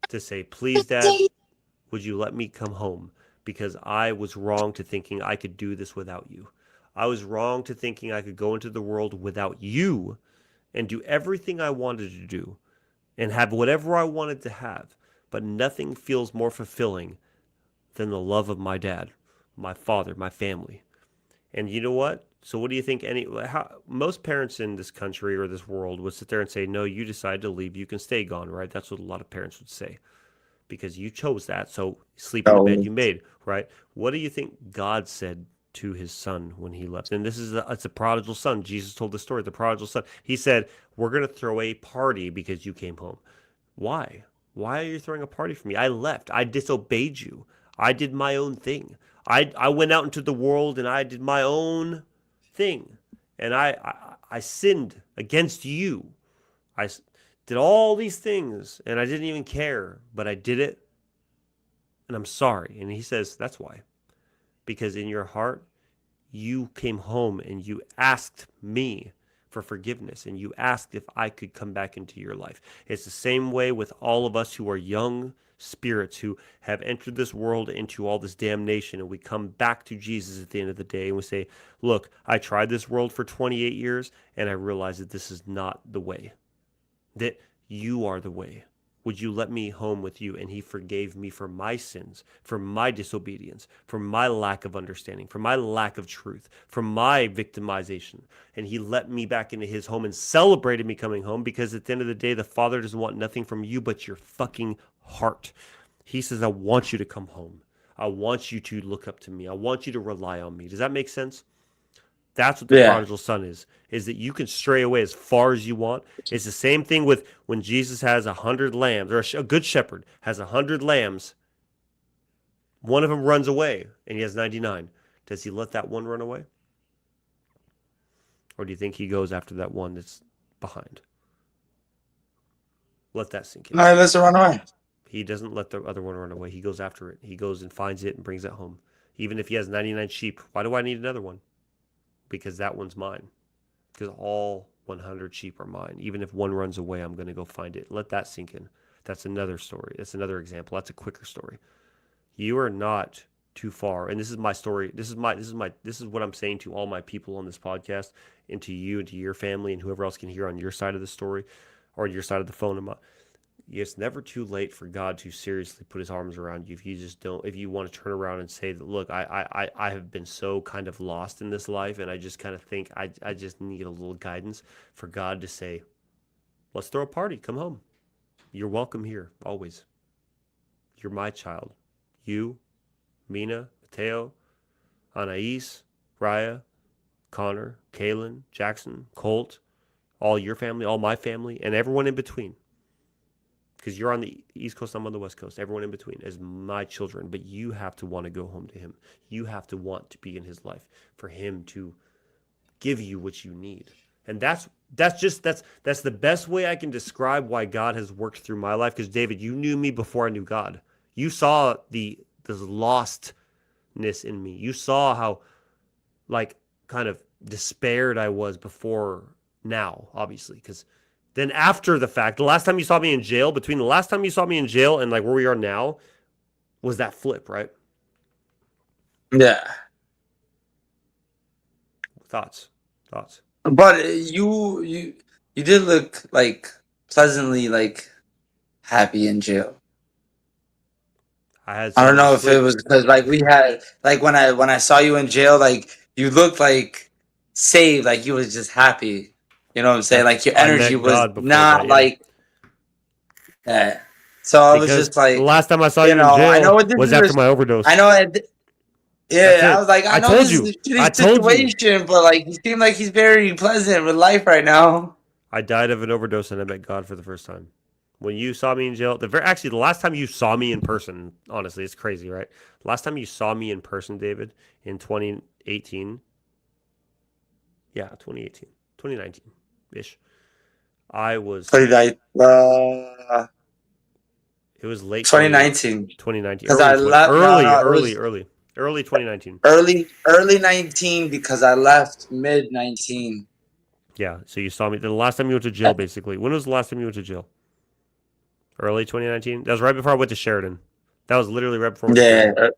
to say, please, Dad, would you let me come home? Because I was wrong to thinking I could do this without you. I was wrong to thinking I could go into the world without you and do everything I wanted to do and have whatever I wanted to have. But nothing feels more fulfilling than the love of my dad, my father, my family. And you know what? So what do you think most parents in this country or this world would sit there and say, no, you decide to leave, you can stay gone, right? That's what a lot of parents would say because you chose that. So sleep in the bed you made, right? What do you think God said to his son when he left? And it's a prodigal son. Jesus told the story, the prodigal son. He said, we're going to throw a party because you came home. Why? Why are you throwing a party for me? I left. I disobeyed you. I did my own thing. I went out into the world and I did my own thing. And I sinned against you. I did all these things and I didn't even care, but I did it and I'm sorry. And he says, that's why. Because in your heart, you came home and you asked me for forgiveness and you asked if I could come back into your life. It's the same way with all of us who are young spirits who have entered this world into all this damnation, and we come back to Jesus at the end of the day and we say, look, I tried this world for 28 years and I realized that this is not the way, that you are the way. Would you let me home with you? And he forgave me for my sins, for my disobedience, for my lack of understanding, for my lack of truth, for my victimization. And he let me back into his home and celebrated me coming home because at the end of the day, the Father doesn't want nothing from you but your fucking heart. He says, I want you to come home. I want you to look up to me. I want you to rely on me. Does that make sense? That's what the prodigal son is that you can stray away as far as you want. It's the same thing with when Jesus has 100 lambs, or a good shepherd has 100 lambs. One of them runs away and he has 99. Does he let that one run away? Or do you think he goes after that one that's behind? Let that sink in. No, he lets it run away. He doesn't let the other one run away. He goes after it. He goes and finds it and brings it home. Even if he has 99 sheep, why do I need another one? Because that one's mine. Because all 100 sheep are mine. Even if one runs away, I'm going to go find it. Let that sink in. That's another story. That's another example. That's a quicker story. You are not too far. And this is my story. This is what I'm saying to all my people on this podcast, and to you and to your family and whoever else can hear on your side of the story or your side of the phone. It's never too late for God to seriously put his arms around you if you just don't, if you want to turn around and say that, look, I have been so kind of lost in this life and I just kind of think I just need a little guidance for God to say, let's throw a party, come home. You're welcome here, always. You're my child. You, Mina, Mateo, Anais, Raya, Connor, Kaylin, Jackson, Colt, all your family, all my family, and everyone in between. Because you're on the East Coast, I'm on the West Coast. Everyone in between is my children. But you have to want to go home to him. You have to want to be in his life for him to give you what you need. And that's the best way I can describe why God has worked through my life. Because David, you knew me before I knew God. You saw this lostness in me. You saw how like kind of despaired I was before now, obviously, because then after the fact, the last time you saw me in jail, between the last time you saw me in jail and like where we are now, was that flip, right? Yeah. Thoughts. But you did look like pleasantly like happy in jail. I don't know if it was because like we had like when I saw you in jail, like you looked like saved, like you was just happy. You know what I'm saying? Like your energy was not like that. So I was just like, the last time I saw you in I know jail this was is after my overdose. I know. I was like, I know told this you. is a shitty situation, but like he seemed like he's very pleasant with life right now. I died of an overdose and I met God for the first time. When you saw me in jail, the last time you saw me in person, honestly, it's crazy, right? Last time you saw me in person, David, in 2018. Yeah, 2018. 2019-ish. I was... It was late 2019. 2019. Because I left... Early. Early 2019. Early 19 because I left mid 19. Yeah. So you saw me. The last time you went to jail, basically. When was the last time you went to jail? Early 2019. That was right before I went to Sheridan. That was literally right before I went to Yeah, Sheridan.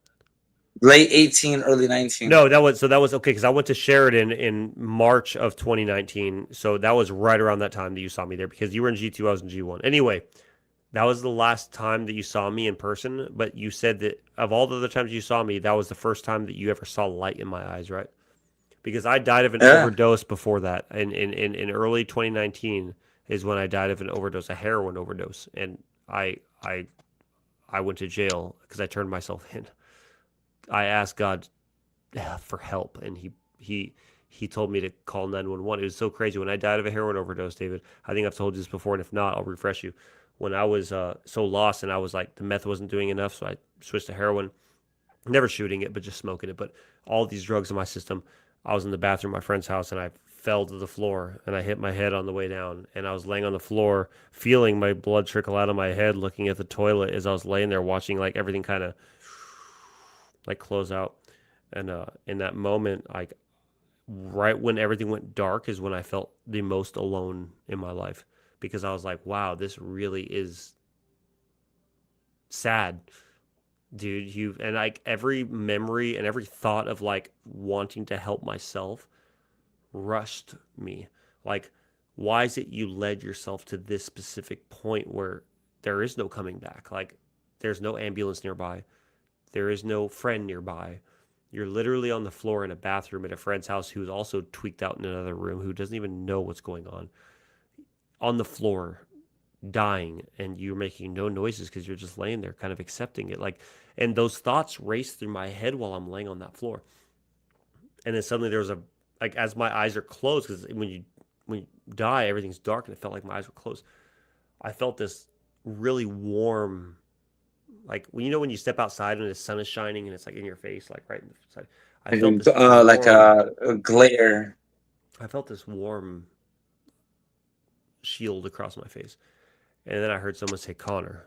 late 18, early 19. No, that was okay because I went to Sheridan in March of 2019. So that was right around that time that you saw me there because you were in G2, I was in G1. Anyway, that was the last time that you saw me in person. But you said that of all the other times you saw me, that was the first time that you ever saw light in my eyes, right? Because I died of an Yeah. overdose before that. In early 2019 is when I died of an overdose, a heroin overdose, and I I I went to jail because I turned myself in. I asked God for help, and he told me to call 911. It was so crazy. When I died of a heroin overdose, David, I think I've told you this before, and if not, I'll refresh you. When I was so lost and I was like, the meth wasn't doing enough, so I switched to heroin. Never shooting it, but just smoking it. But all these drugs in my system. I was in the bathroom at my friend's house, and I fell to the floor, and I hit my head on the way down. And I was laying on the floor, feeling my blood trickle out of my head, looking at the toilet as I was laying there, watching like everything kind of like close out. And in that moment, like right when everything went dark is when I felt the most alone in my life because I was like, wow, this really is sad, dude. You and like every memory and every thought of like wanting to help myself rushed me. Like, why is it you led yourself to this specific point where there is no coming back? Like, there's no ambulance nearby, there is no friend nearby. You're literally on the floor in a bathroom at a friend's house who's also tweaked out in another room, who doesn't even know what's going on the floor, dying, and you're making no noises because you're just laying there, kind of accepting it. Like, and those thoughts race through my head while I'm laying on that floor. And then suddenly there was a like as my eyes are closed, because when you die, everything's dark, and it felt like my eyes were closed. I felt this really warm, like when when you step outside and the sun is shining and it's like in your face, like right in the side. I felt this Like warm. a glare. I felt this warm shield across my face, and then I heard someone say Connor,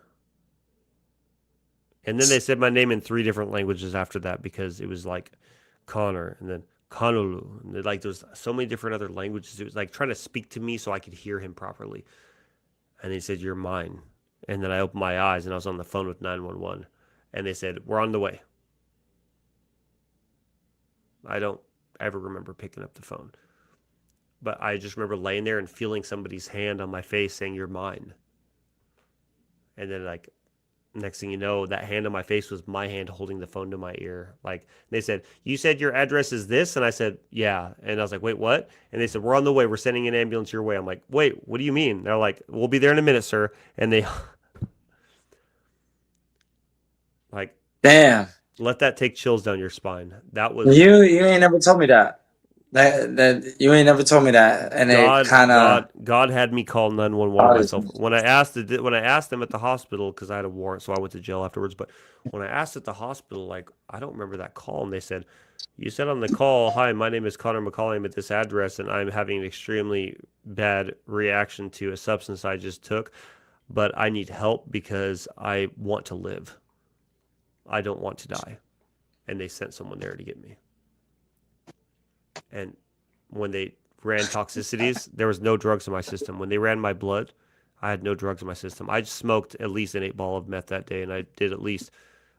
and then they said my name in three different languages after that because it was like Connor, and then Kanolu, and like there's so many different other languages. It was like trying to speak to me so I could hear him properly. And they said, "You're mine." And then I opened my eyes and I was on the phone with 911, and they said, "We're on the way." I don't ever remember picking up the phone, but I just remember laying there and feeling somebody's hand on my face saying, "You're mine." And then like next thing you know, that hand on my face was my hand holding the phone to my ear. Like they said, "You said your address is this," and I said, "Yeah." And I was like, "Wait, what?" And they said, "We're on the way. We're sending an ambulance your way." I'm like, "Wait, what do you mean?" They're like, "We'll be there in a minute, sir." And they like Damn. let that take chills down your spine. That was You ain't never told me that. That you ain't never told me that, and it kind of. God had me call 911 myself. When I asked them at the hospital, because I had a warrant, so I went to jail afterwards. But when I asked at the hospital, like I don't remember that call, and they said, "You said on the call, hi, my name is Connor McCauley. I'm at this address, and I'm having an extremely bad reaction to a substance I just took, but I need help because I want to live. I don't want to die." And they sent someone there to get me. And when they ran toxicities, there was no drugs in my system. When they ran my blood, I had no drugs in my system. I smoked at least an 8 ball of meth that day, and I did at least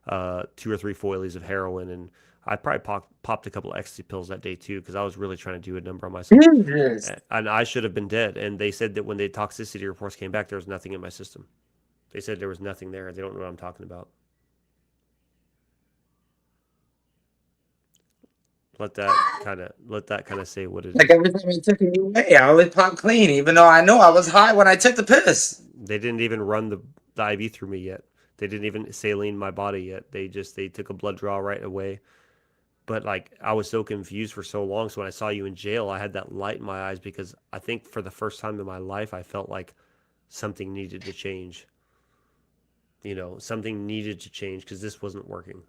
2 or 3 foilies of heroin, and I probably popped a couple of ecstasy pills that day too because I was really trying to do a number on myself. Jesus. And I should have been dead. And they said that when the toxicity reports came back, there was nothing in my system. They said there was nothing there. They don't know what I'm talking about. Let that kind of say what it Like is. every time I took a new way, I always pop clean, even though I know I was high when I took the piss. They didn't even run the IV through me yet. They didn't even saline my body yet. They took a blood draw right away. But like I was so confused for so long. So when I saw you in jail, I had that light in my eyes because I think for the first time in my life, I felt like something needed to change. You know, something needed to change because this wasn't working.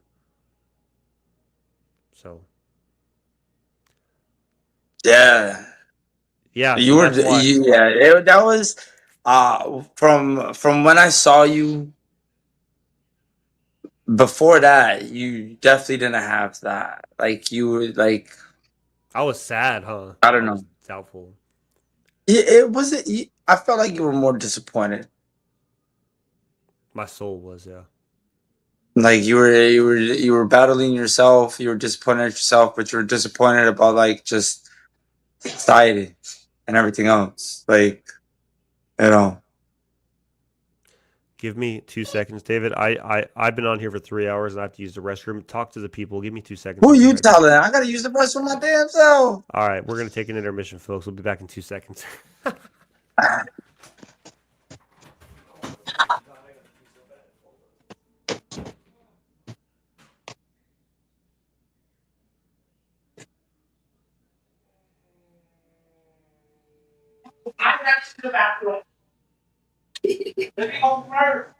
So Yeah, yeah, so you were. that's why. Yeah, that was from when I saw you before that, you definitely didn't have that. Like you were like, I was sad, huh? I don't I know. was doubtful. It wasn't. I felt like you were more disappointed. My soul was, yeah. Like you were battling yourself. You were disappointed at yourself, but you were disappointed about like just society and everything else. Like you know, Give me 2 seconds, David. I've been on here for 3 hours and I have to use the restroom. Talk to the people. Give me 2 seconds. who I'll be you right. telling? I gotta use the restroom my damn self. All right, we're gonna take an intermission, folks. We'll be back in 2 seconds. I got to the bathroom. Let me go first.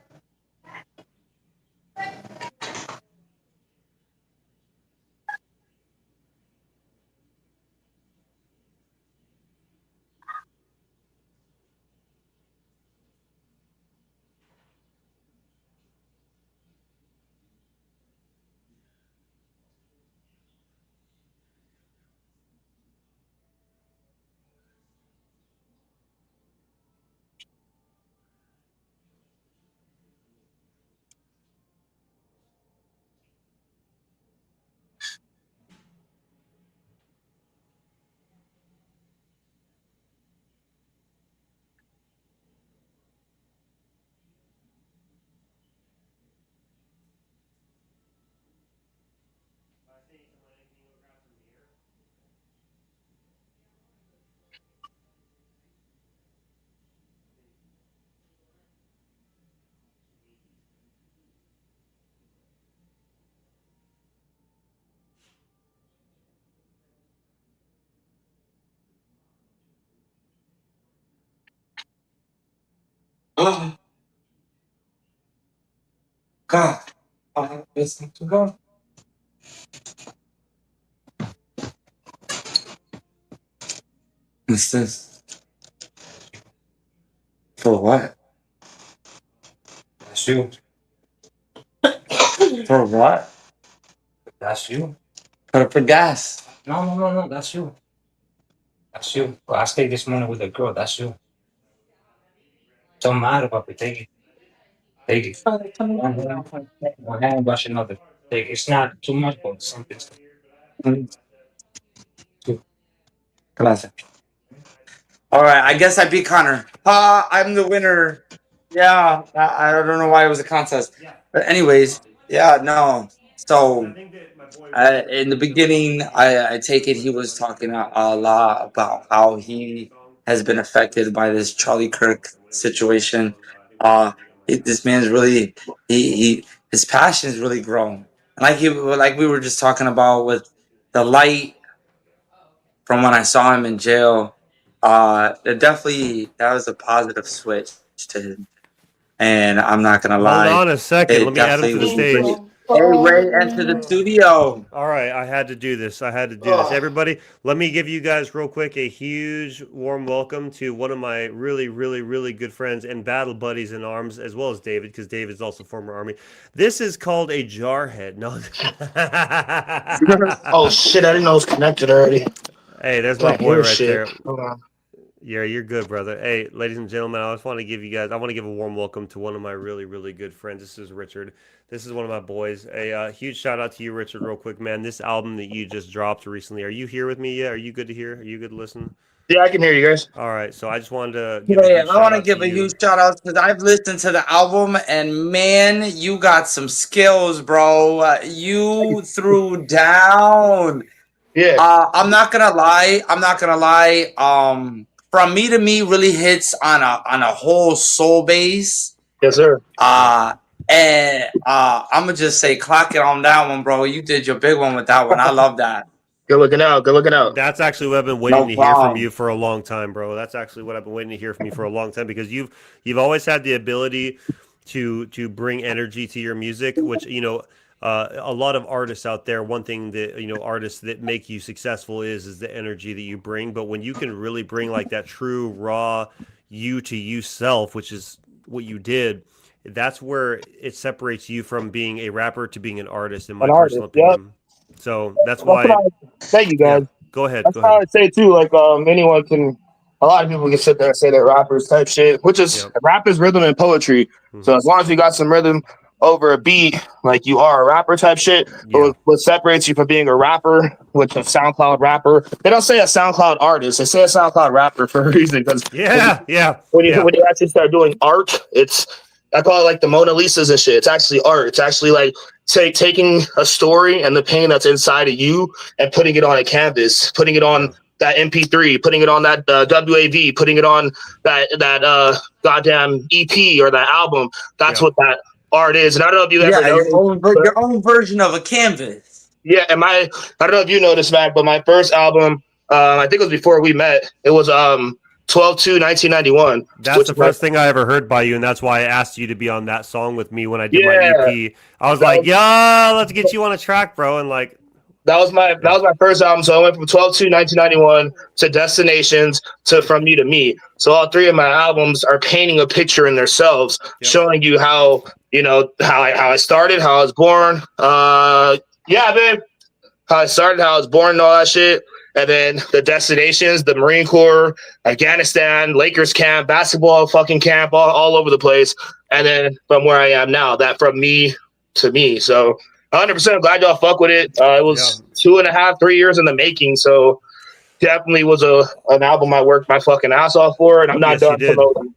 Oh God, listen to go. What's this? For what? That's you. For what? That's you. Put up for gas. No. That's you. That's you. Well, I stayed this morning with a girl. That's you. Don't matter, papi. Take it. Take it. One hand, wash another. Take it. It's not too much, but something. Gracias. All right, I guess I beat Connor. I'm the winner. Yeah, I don't know why it was a contest, but anyways, yeah, no. So in the beginning, I take it he was talking a lot about how he has been affected by this Charlie Kirk situation. This man's really his passion has really grown, and like we were just talking about with the light from when I saw him in jail. It definitely that was a positive switch to him, and I'm not gonna Hold lie, on a second. Let it me add him definitely to the was stage. great. Hey Ray, enter the studio. All right, I had to do this. I had to do this. Everybody, let me give you guys real quick a huge warm welcome to one of my really, really, really good friends and battle buddies in arms, as well as David, because David's also former Army. This is called a jarhead. No. Oh shit! I didn't know it was connected already. Hey, there's my That boy right bullshit. there. Hold on. Yeah, you're good, brother. Hey, ladies and gentlemen, I just want to give you guys, I want to give a warm welcome to one of my really, really good friends. This is Richard. This is one of my boys. A huge shout out to you, Richard, real quick, man. This album that you just dropped recently, are you here with me yet? Are you good to hear? Are you good to listen? Yeah, I can hear you guys. All right, so I just wanted to give a Hey, huge I shout want to out to give a you. huge shout out because I've listened to the album and man, you got some skills, bro. You threw down. Yeah. I'm not gonna lie. I'm not gonna lie. From me to me really hits on a whole soul base. Yes, sir. And I'm gonna just say, clock it on that one, bro. You did your big one with that one. I love that. Good looking out. Good looking out. That's actually what I've been waiting No to hear from problem. you for a long time, bro. That's actually what I've been waiting to hear from you for a long time because you've always had the ability to bring energy to your music, which a lot of artists out there. One thing that artists that make you successful is the energy that you bring. But when you can really bring like that true raw you to you self, which is what you did, that's where it separates you from being a rapper to being an artist, in my An artist. personal Yep. opinion. So that's That's what why, thank you yeah. guys. Go ahead. That's Go how ahead. I say too. Like anyone can. A lot of people can sit there and say they're rappers type shit, which is Yep. rap is rhythm and poetry. So Hmm. as long as you got some rhythm over a beat, like you are a rapper type shit. But Yeah. what separates you from being a rapper, which a SoundCloud rapper, they don't say a SoundCloud artist. They say a SoundCloud rapper for a reason. Because Yeah. Yeah. when you Yeah. when you actually start doing art, it's I call it like the Mona Lisas and shit. It's actually art. It's actually like taking a story and the pain that's inside of you and putting it on a canvas, putting it on Yeah. that MP3, putting it on that WAV, putting it on that goddamn EP or that album. That's Yeah. what that art is. And I don't know if you ever Yeah, noticed, but your own version of a canvas. yeah, I don't know if you noticed, Mac, but my first album, I think it was before we met. It was 12/2/1991, That's which the is my first thing I ever heard by you, and that's why I asked you to be on that song with me when I did my yeah. EP. I was That like, was "Yeah, let's get you on a track, bro." And like, that yeah, was my first album. So I went from 12/2/1991 to Destinations to From You to Me. So all three of my albums are painting a picture in themselves, yep, showing you how how I started, how I was born. Yeah, man. How I started, how I was born, and all that shit. And then the destinations, the Marine Corps, Afghanistan, Lakers camp, basketball fucking camp, all over the place. And then from where I am now, that from me to me. So 100% glad y'all fuck with it. It yeah. was 2.5, 3 years in the making. So definitely was an album I worked my fucking ass off for, and I'm not Yes, you done did. promoting.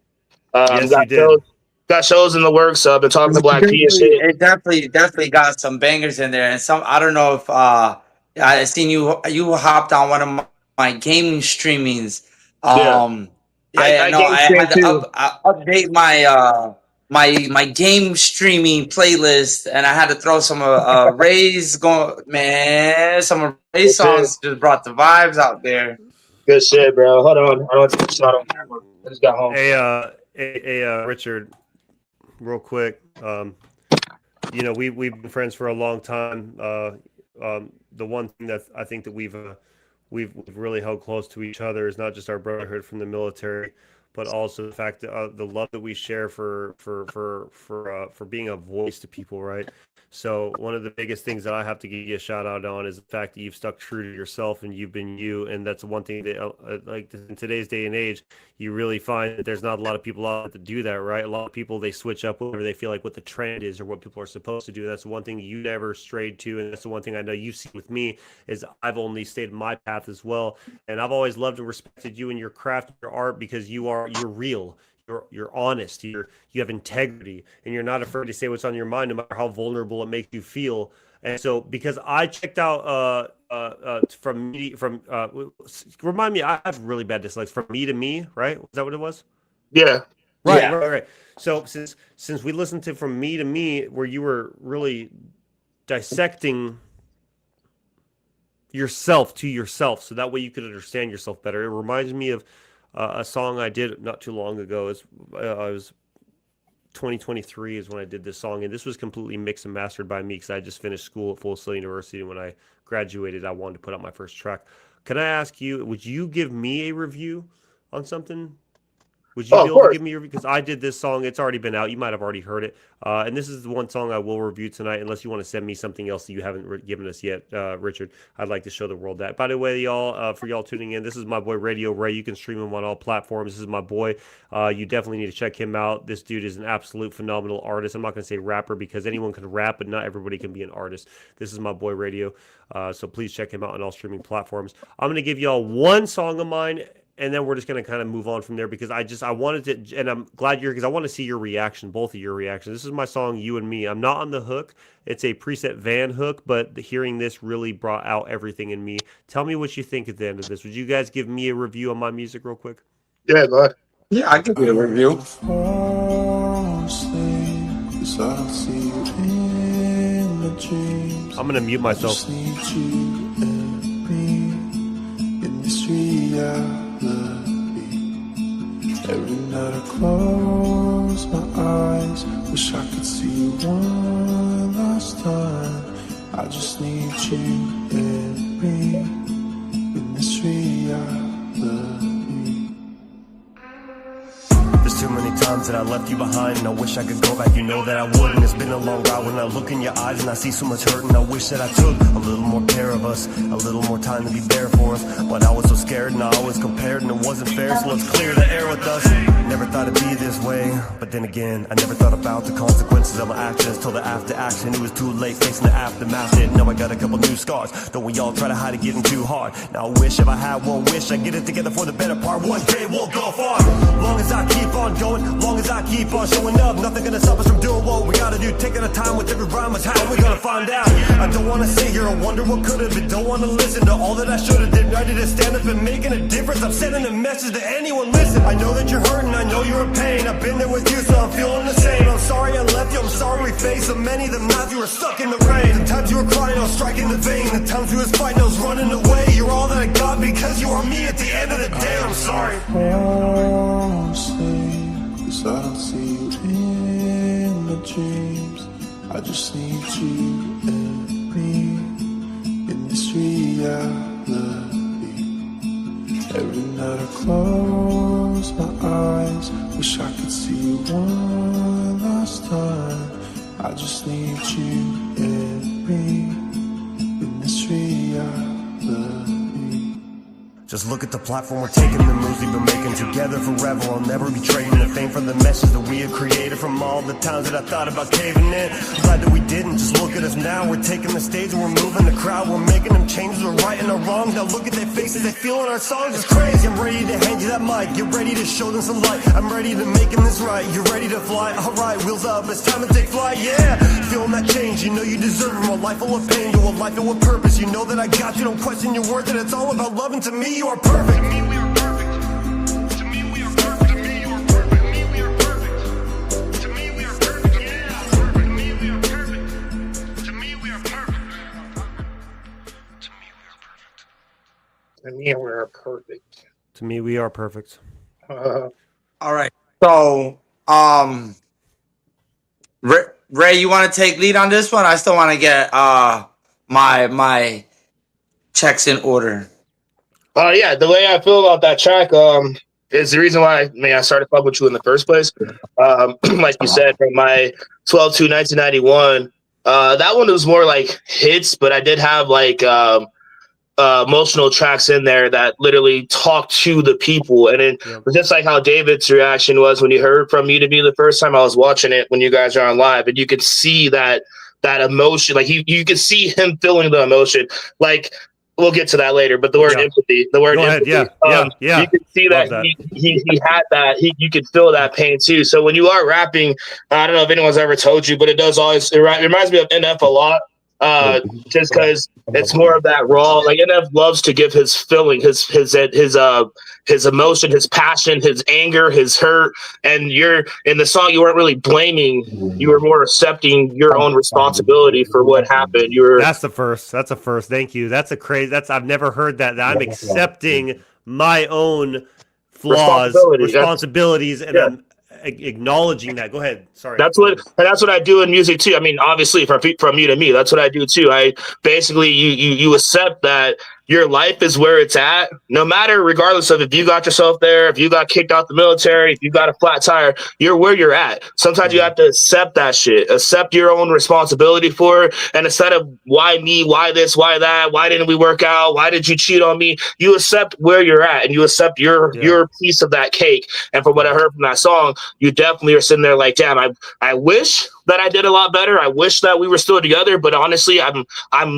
Yes, you did. Got shows in the works. I've been talking to Black P and shit. It definitely got some bangers in there, and some I don't know if I seen you hopped on one of my gaming streamings. Yeah, I I know game I stream had to too. update my my game streaming playlist, and I had to throw some Ray's going man. Some Ray Good shit. songs just brought the vibes out there. Good shit, bro. Hold on. I don't take a shot on camera. I just got home. Richard, real quick. We've been friends for a long time. The one thing that I think that we've really held close to each other is not just our brotherhood from the military, but also the fact that the love that we share for being a voice to people, right? So one of the biggest things that I have to give you a shout out on is the fact that you've stuck true to yourself and you've been you, and that's one thing that like in today's day and age, you really find that there's not a lot of people out there to do that, right? A lot of people, they switch up whenever they feel like what the trend is or what people are supposed to do. That's the one thing you never strayed to, and that's the one thing I know you've seen with me is I've only stayed in my path as well, and I've always loved and respected you and your craft, your art, because you're real. You're honest. You have integrity, and you're not afraid to say what's on your mind, no matter how vulnerable it makes you feel. And so, because I checked out remind me, I have really bad dislikes. From Me to Me, right? Was that what it was? Yeah. Right, Yeah. right. So since we listened to From Me to Me, where you were really dissecting yourself to yourself, so that way you could understand yourself better. It reminds me of a song I did not too long ago. I was 2023 is when I did this song, and this was completely mixed and mastered by me because I just finished school at Full Sail University. And when I graduated, I wanted to put out my first track. Can I ask you, would you give me a review on something? Would you Oh, be of able to course. give me a review? Because I did this song. It's already been out. You might have already heard it. And this is the one song I will review tonight, unless you want to send me something else that you haven't given us yet, Richard. I'd like to show the world that. By the way, y'all, for y'all tuning in, this is my boy Radio Ray. You can stream him on all platforms. This is my boy. You definitely need to check him out. This dude is an absolute phenomenal artist. I'm not going to say rapper because anyone can rap, but not everybody can be an artist. This is my boy Radio. So please check him out on all streaming platforms. I'm going to give y'all one song of mine, and then we're just going to kind of move on from there because I wanted to, and I'm glad because I want to see your reaction, both of your reactions. This is my song, You and Me. I'm not on the hook. It's a preset Van hook, but hearing this really brought out everything in me. Tell me what you think at the end of this. Would you guys give me a review on my music real quick? Yeah, go ahead. Yeah, I give you a review. I'm going to mute myself. Every night I close my eyes, wish I could see you one last time. I just need you and me in this reality. There's too many the times that I left you behind, and I wish I could go back, you know that I wouldn't. It's been a long ride when I look in your eyes and I see so much hurt, and I wish that I took a little more care of us, a little more time to be there for us. But I was so scared and I always compared, and it wasn't fair, so let's clear the air with us. Never thought it'd be this way, but then again, I never thought about the consequences of my actions till the after action. It was too late facing the aftermath. It. Now I got a couple new scars. Don't we all try to hide it getting too hard? Now I wish if I had one wish, I'd get it together for the better part. One day we'll go far. Long as I keep on going, long as I keep on showing up, nothing gonna stop us from doing what we gotta do. Taking our time with every rhyme is how we gonna find out. I don't wanna sit here and wonder what could have been. Don't wanna listen to all that I should have did. Ready to stand up and making a difference. I'm sending a message to anyone listen. I know that you're hurting, I know you're in pain. I've been there with you, so I'm feeling the same. I'm sorry I left you, I'm sorry we faced so many of the nights you were stuck in the rain. The times you were crying, I was striking the vein. The times we was fighting, I was running away. You're all that I got because you are me at the end of the day. I'm sorry. Won't stay, 'cause I don't see you in my dreams. I just need you and me in this reality. Every night I close my eyes, wish I could see you one last time. I just need you and me in this reality. Just look at the platform we're taking, the moves we've been making together forever. I'll never be trading the fame for the message that we have created. From all the times that I thought about caving in, I'm glad that we didn't. Just look at us now, we're taking the stage and we're moving the crowd. We're making them changes, we're righting our wrongs. Now look at their faces, they feeling our songs. It's crazy, I'm ready to hand you that mic. You're ready to show them some light. I'm ready to make them this right. You're ready to fly, alright, wheels up, it's time to take flight, yeah. Feeling that change, you know you deserve it. From a life full of pain to a life filled with purpose. You know that I got you, don't question your worth. And it's all about love, and to me you are perfect. To me we are perfect. To me we are perfect. To me you are perfect. To me we are perfect. To me we are perfect. Yeah, perfect. To me we are perfect. To me we are perfect. To me we are perfect. I mean, we're perfect. To me we are perfect. All right. So, Ray, you want to take lead on this one? I still want to get my checks in order. Yeah, the way I feel about that track is the reason why I started fucking with you in the first place. Like you said, from my 12/2/1991, that one was more like hits, but I did have like emotional tracks in there that literally talk to the people. And it was just like how David's reaction was when he heard From You to Me the first time. I was watching it when you guys are on live, and you could see that emotion. Like you could see him feeling the emotion. Like, we'll get to that later, but the word empathy, the word empathy, yeah. you could see that, he had that, you could feel that pain too. So when you are rapping, I don't know if anyone's ever told you, but it does always, it reminds me of NF a lot, just because it's more of that raw, like NF loves to give his feeling, his emotion, his passion, his anger, his hurt. And you're in the song, you weren't really blaming, you were more accepting your own responsibility for what happened. That's the first. That's a first. Thank you. That's a crazy, I've never heard that I'm accepting my own flaws, responsibilities, and I'm acknowledging that. Go ahead. Sorry. That's what I do in music too. I mean, obviously from you to me, that's what I do too. I basically, you accept that your life is where it's at, no matter, regardless of if you got yourself there, if you got kicked out the military, if you got a flat tire, you're where you're at. Sometimes you have to accept that shit, accept your own responsibility for it. And instead of why me, why this, why that, why didn't we work out, why did you cheat on me, you accept where you're at and you accept your piece of that cake. And from what I heard from that song, you definitely are sitting there like, damn, I wish that I did a lot better. I wish that we were still together, but honestly, I'm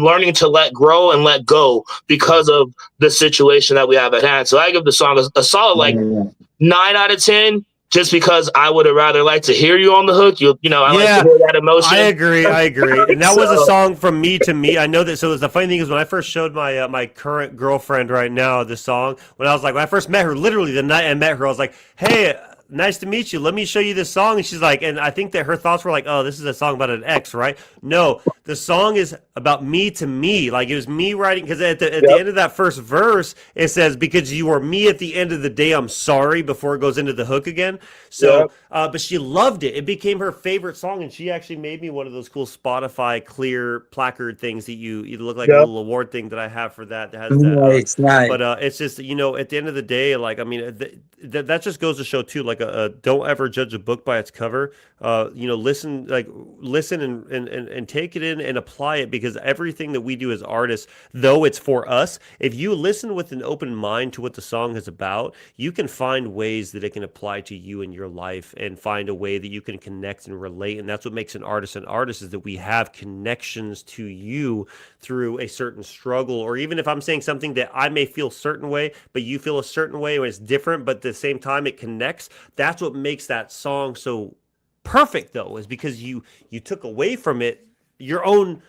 learning to let grow and let go because of the situation that we have at hand. So I give the song a solid like 9 out of 10, just because I would have rather liked to hear you on the hook. I like to hear that emotion. I agree. And that was a song From Me to Me. I know that. So the funny thing is, when I first showed my my current girlfriend right now the song, when I first met her, literally the night I met her, I was like, hey, nice to meet you. Let me show you this song. And she's like, and I think that her thoughts were like, oh, this is a song about an ex, right? No, the song is about me to me. Like, it was me writing, because at the end of that first verse, it says, because you are me at the end of the day, I'm sorry, before it goes into the hook again. So, but she loved it. It became her favorite song, and she actually made me one of those cool Spotify clear placard things that you look like a little award thing that I have for that has that. Nice. But it's just, at the end of the day, like, I mean, that just goes to show too, like, like a don't ever judge a book by its cover. You know, listen and take it in and apply it, because everything that we do as artists, though it's for us, if you listen with an open mind to what the song is about, you can find ways that it can apply to you in your life and find a way that you can connect and relate. And that's what makes an artist, is that we have connections to you through a certain struggle, or even if I'm saying something that I may feel a certain way, but you feel a certain way, or it's different, but at the same time it connects. That's what makes that song so perfect, though, is because you took away from it your own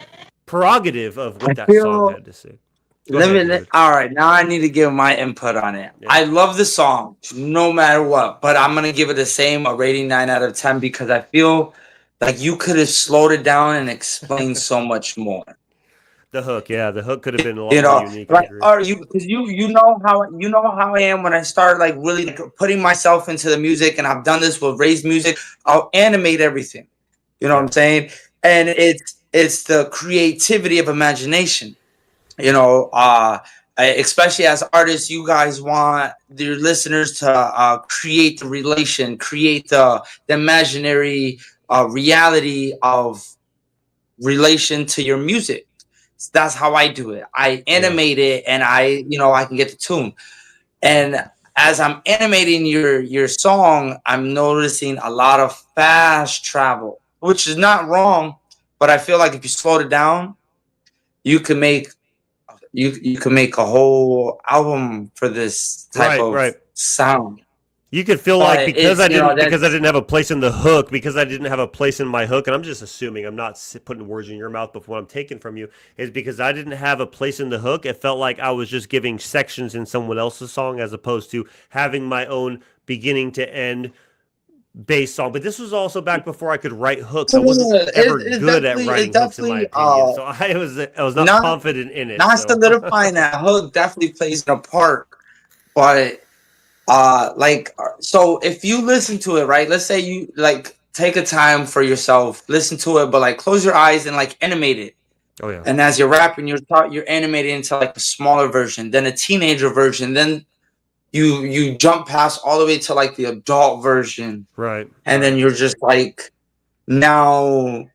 prerogative of what that song had to say. All right, now I need to give my input on it. Yeah. I love the song no matter what, but I'm gonna give it the same, a rating 9 out of 10, because I feel like you could have slowed it down and explained so much more. The hook, yeah, the hook could have been a lot You more know, unique. like, are you, because you know how I am when I start like really like putting myself into the music, and I've done this with Ray's music. I'll animate everything. You know what I'm saying? And it's the creativity of imagination. You know, especially as artists, you guys want your listeners to create the relation, create the imaginary reality of relation to your music. That's how I do it. I animate it, and I can get the tune. And as I'm animating your song, I'm noticing a lot of fast travel, which is not wrong, but I feel like if you slowed it down, you can make you can make a whole album for this type of sound. You could feel But like because I that's didn't have a place in the hook, because I didn't have a place in my hook, and I'm just assuming, I'm not putting words in your mouth, but what I'm taking from you is because I didn't have a place in the hook, it felt like I was just giving sections in someone else's song as opposed to having my own beginning to end bass song. But this was also back before I could write hooks. I wasn't ever good at writing hooks, in my opinion. So I was not confident in it. Not So. solidifying that hook definitely plays a part, but so if you listen to it, right, let's say you like take a time for yourself, listen to it, but like close your eyes and like animate it. Oh yeah. And as you're rapping, you're animating into like a smaller version, then a teenager version, then you jump past all the way to like the adult version, right? And then you're just like, now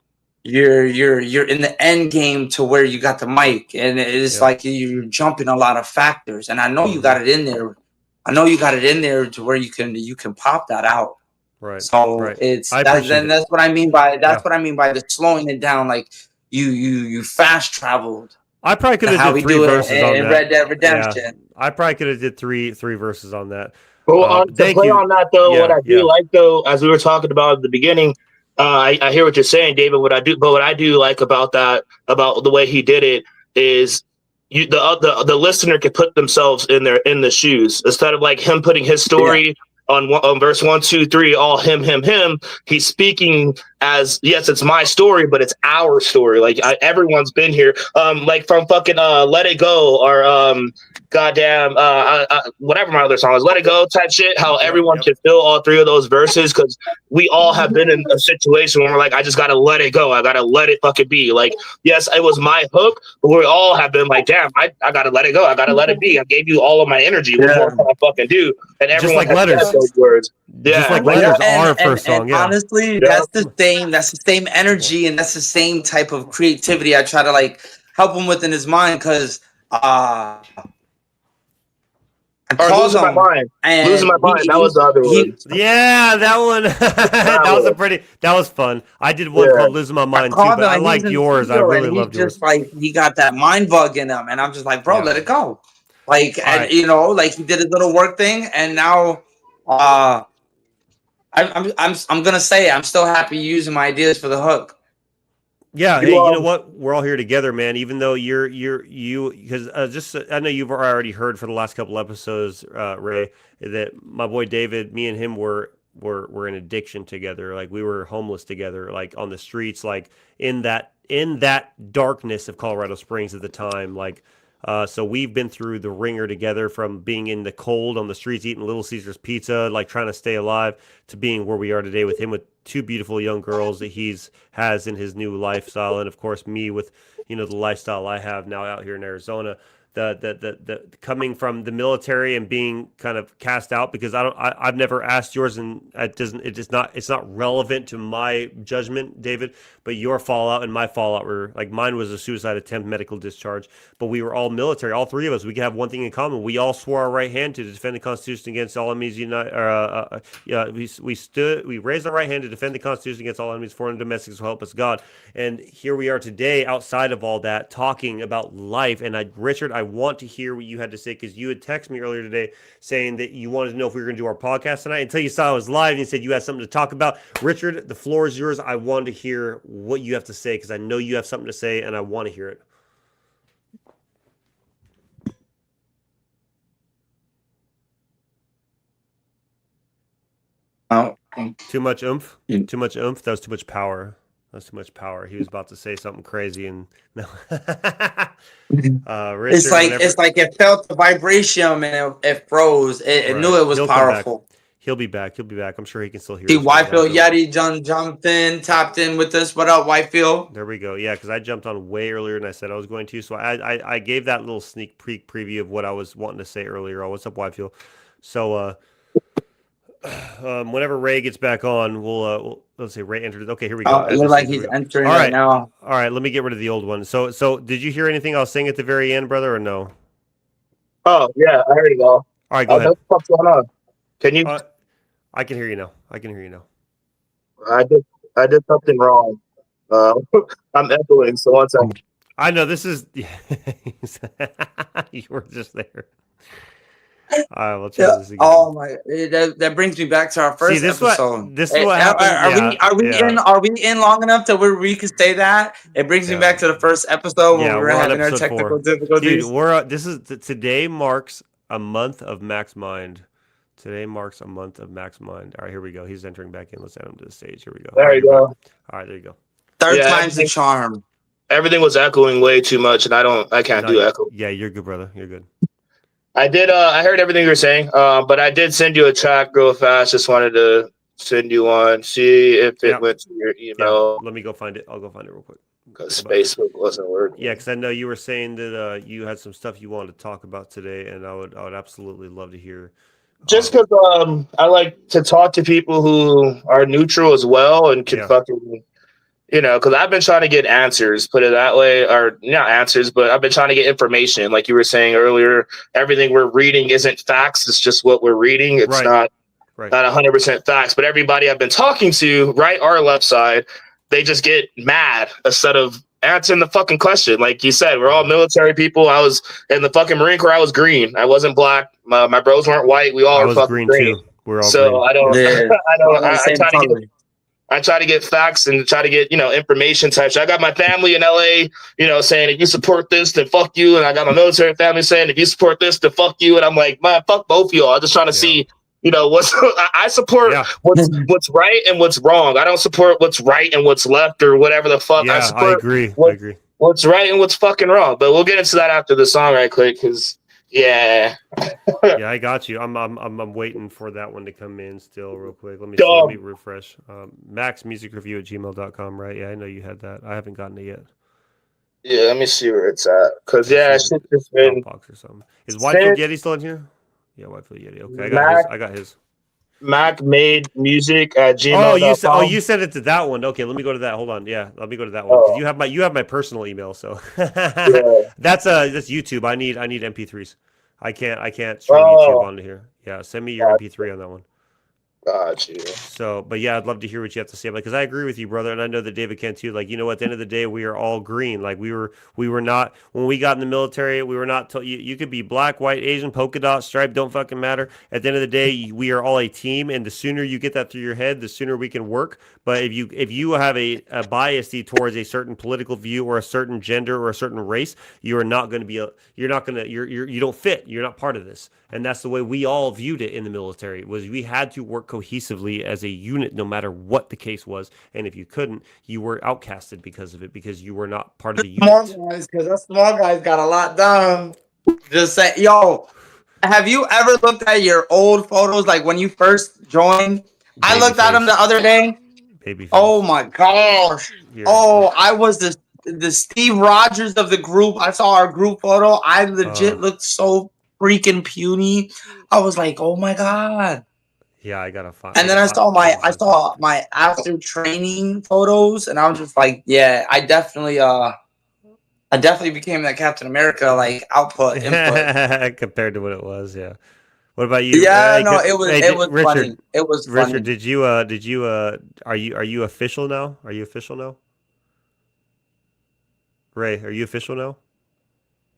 you're in the end game to where you got the mic, and it's like you're jumping a lot of factors. And I know you got it in there. I know you got it in there to where you can pop that out. Right. So it's that's what I mean by what I mean by the slowing it down. Like you fast traveled. I probably could have did 3 verses on that. Red Dead Redemption. Yeah. I probably could have did three verses on that. Well, to play on that though, what I do like though, as we were talking about at the beginning, I hear what you're saying, David. What I do like about that, about the way he did it, is the listener can put themselves in the shoes, instead of like him putting his story on verse 1, 2, 3, all him. He's speaking as, yes, it's my story, but it's our story. Like everyone's been here. Like from fucking Let It Go, or goddamn whatever my other song is, Let It Go type shit. How everyone can feel all 3 of those verses, because we all have been in a situation where we're like, I just gotta let it go. I gotta let it fucking be. Like, yes, it was my hook, but we all have been like, damn, I gotta let it go. I gotta let it be. I gave you all of my energy. What more can I fucking do? And everyone just like has said those words. Just like Letters, our first song. And honestly, that's the same energy, and that's the same type of creativity I try to like help him with in his mind, because losing my mind. That was the other one. Yeah, that one. that was fun. I did one called Losing My Mind too, but I liked yours. I really loved yours. Just like he got that mind bug in him, and I'm just like, bro, let it go. Like, and like he did his little work thing, and now I'm gonna say I'm still happy using my ideas for the hook. Yeah, hey, you know what? We're all here together, man. Even though because I know you've already heard for the last couple episodes, Ray, that my boy David, me and him were in addiction together. Like we were homeless together, like on the streets, like in that darkness of Colorado Springs at the time, like. So we've been through the ringer together, from being in the cold on the streets, eating Little Caesars pizza, like trying to stay alive, to being where we are today with him, with 2 beautiful young girls that has in his new lifestyle. And of course me with, the lifestyle I have now out here in Arizona. the coming from the military and being kind of cast out, because I've never asked yours, and it's not relevant to my judgment, David, but your fallout and my fallout were like, mine was a suicide attempt, medical discharge, but we were all military, all three of us. We could have one thing in common: we all swore our right hand to defend the Constitution against all enemies. We raised our right hand to defend the Constitution against all enemies, foreign and domestic, so help us God. And here we are today, outside of all that, talking about life. And Richard, I want to hear what you had to say, because you had texted me earlier today saying that you wanted to know if we were going to do our podcast tonight, until you saw I was live and you said you had something to talk about. Richard, the floor is yours. I wanted to hear what you have to say, because I know you have something to say and I want to hear it. Oh, Too much oomph? Too much oomph? That was too much power. That's too much power. He was about to say something crazy, and no. Richard, it's like it felt the vibration and it froze. It knew it was powerful. He'll be back. I'm sure he can still hear See, us. Whitefield Yeti jumped in, tapped in with us. What up, Whitefield? There we go. Yeah, because I jumped on way earlier than I said I was going to. So I gave that little sneak preview of what I was wanting to say earlier. Oh, what's up, Whitefield? So whenever Ray gets back on, we'll let's see. Ray entered. Okay, here we go. It looks like he's entering right now. All right, let me get rid of the old one. So did you hear anything I was saying at the very end, brother, or no? Oh yeah, I heard it all. All right, go ahead. What's going on? Can you? I can hear you now. I did something wrong. I'm echoing, so one second. I know this is. You were just there. All right, we'll try this again. Oh my! That brings me back to our first episode. This is what happened. Are we in long enough to where we can say that? It brings me back to the first episode when we were having our technical difficulties. Dude, today marks a month of Mack's Mind. Today marks a month of Mack's Mind. All right, here we go. He's entering back in. Let's add him to the stage. Here we go. There you go. All right, there you go. Third time's the charm. Everything was echoing way too much, and I can't do echo. Yeah, you're good, brother. You're good. I did. I heard everything you were saying. But I did send you a track real fast. Just wanted to send you one. See if it went to your email. Yeah. Let me go find it. I'll go find it real quick. Because Facebook wasn't working. Yeah, because I know you were saying that you had some stuff you wanted to talk about today, and I would absolutely love to hear. Just because I like to talk to people who are neutral as well and can fucking. Because I've been trying to get answers, put it that way, or not answers, but I've been trying to get information. Like you were saying earlier, everything we're reading isn't facts. It's just what we're reading. It's not 100% facts. But everybody I've been talking to, right or left side, they just get mad instead of answering the fucking question. Like you said, we're all military people. I was in the fucking Marine Corps. I was green. I wasn't black. My bros weren't white. We all were fucking green. Too. We're all so green. I don't. I try to get facts and try to get, information types. I got my family in LA, saying if you support this, then fuck you. And I got my military family saying if you support this, then fuck you. And I'm like, man, fuck both of y'all. I'm just trying to see, what's I support what's right and what's wrong. I don't support what's right and what's left or whatever the fuck. Yeah, I agree. What's right and what's fucking wrong. But we'll get into that after the song right quick, because yeah, I got you. I'm waiting for that one to come in still real quick. Let me refresh. MacksMusicReview@gmail.com, right? Yeah, I know you had that. I haven't gotten it yet. Yeah, let me see where it's at. Cause it's just been box or something. Is Whitefield Yeti still in here? Yeah, Whitefield Yeti. Okay, I got his. Mac made music at gmail.com. Oh, you sent it to that one. Okay, let me go to that. Hold on. Yeah, let me go to that one. You have my personal email, so that's YouTube. I need MP3s. I can't stream YouTube onto here. Yeah, send me your MP3 on that one. Got you. So, but yeah, I'd love to hear what you have to say, because I agree with you, brother, and I know that David can too. Like, at the end of the day, we are all green. Like, we were not, when we got in the military, we were not told you could be black, white, Asian, polka dot, stripe, don't fucking matter. At the end of the day, we are all a team, and the sooner you get that through your head, the sooner we can work. But if you have a bias towards a certain political view or a certain gender or a certain race, you are not going to be you don't fit. You're not part of this. And that's the way we all viewed it in the military, was we had to work cohesively as a unit, no matter what the case was. And if you couldn't, you were outcasted because of it, because you were not part of the unit. Small guys, because us small guys got a lot done. Just say, have you ever looked at your old photos, like when you first joined? I looked at them the other day. Baby face. Oh my gosh. I was this the Steve Rogers of the group. I saw our group photo. I legit looked so freaking puny. I was like, oh my god. Yeah, I gotta find. And then I saw my after training photos, and I was just like, yeah, I definitely became that Captain America like output input compared to what it was. Yeah. What about you? Yeah, Hey, no, it was hey, it was Richard. funny. It was Richard, funny. did you are you official now? Are you official now? Ray, are you official now?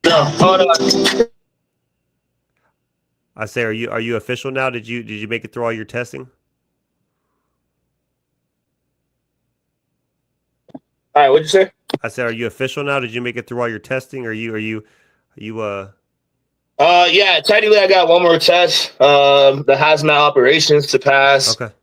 No, hold on. I say, are you official now? Did you make it through all your testing? All right, what'd you say? I said, are you official now? Did you make it through all your testing? Are you Yeah, technically I got one more test. The hazmat operations to pass. okay?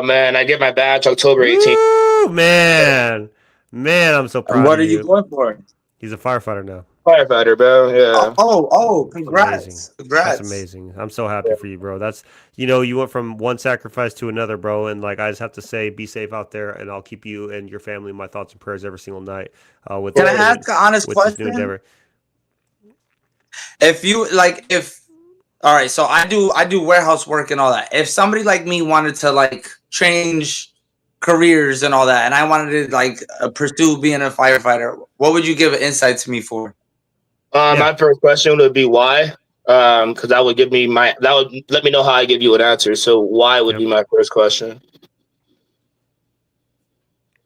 Man, I get my badge October 18th. Woo, man, I'm so And proud what of are you you. going for? He's a firefighter now. Firefighter, bro. Yeah. Oh, Amazing. congrats. That's amazing. I'm so happy for you, bro. That's you went from one sacrifice to another, bro. And like I just have to say, be safe out there, and I'll keep you and your family in my thoughts and prayers every single night. With Can I ask an honest with this new question? endeavor. If all right, so I do warehouse work and all that. If somebody like me wanted to like change careers and all that, and I wanted to like pursue being a firefighter, what would you give an insight to me for? My first question would be why. Because that would let me know how I give you an answer. So why would be my first question.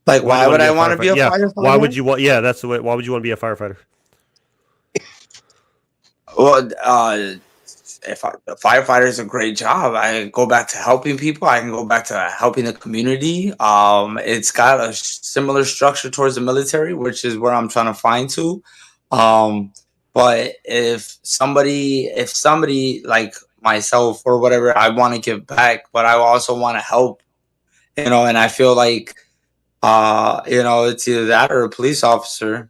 Like, why would I want to be a firefighter? Why would you want? Yeah, that's the way. Why would you want to be a firefighter? Well, a firefighter is a great job. I can go back to helping people. I can go back to helping the community. It's got a similar structure towards the military, which is where I'm trying to find to. But if somebody like myself or whatever, I want to give back, but I also want to help, and I feel like, it's either that or a police officer.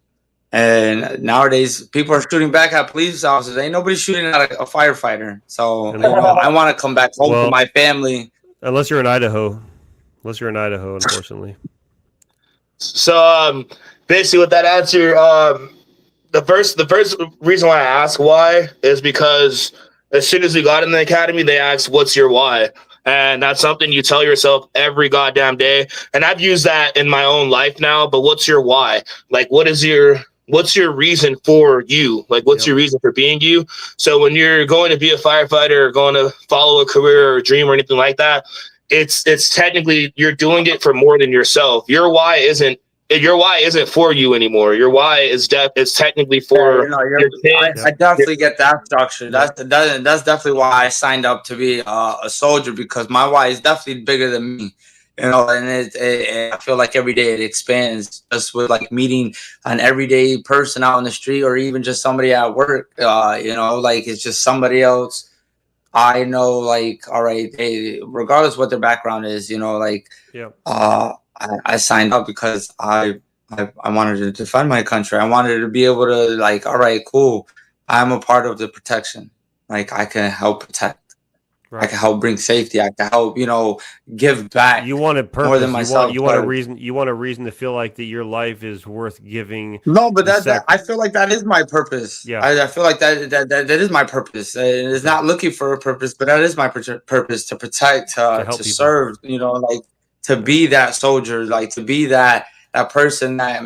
And nowadays, people are shooting back at police officers. Ain't nobody shooting at a firefighter. So, I want to come back home to my family. Unless you're in Idaho. Unfortunately. So, basically, with that answer, the first reason why I ask why is because as soon as we got in the academy, they asked, "What's your why?" And that's something you tell yourself every goddamn day. And I've used that in my own life now. But what's your why? Like, what's your reason for you? Like, what's your reason for being you? So when you're going to be a firefighter or going to follow a career or a dream or anything like that, it's technically you're doing it for more than yourself. Your why isn't for you anymore. Your why is technically for your kids. I definitely get that structure. That's definitely why I signed up to be a soldier, because my why is definitely bigger than me. And I feel like every day it expands just with like meeting an everyday person out on the street, or even just somebody at work. Like it's just somebody else. I know, like, all right, hey, regardless what their background is, I signed up because I wanted to defend my country. I wanted to be able to, like, all right, cool. I'm a part of the protection. Like, I can help protect. Right. I can help bring safety. I can help, give back. You want a purpose. More than myself. You want a reason. You want a reason to feel like that your life is worth giving. No, but I feel like that is my purpose. Yeah, I feel like that is my purpose. It's not looking for a purpose, but that is my purpose, to protect, to serve. Like to be that soldier, like to be that person that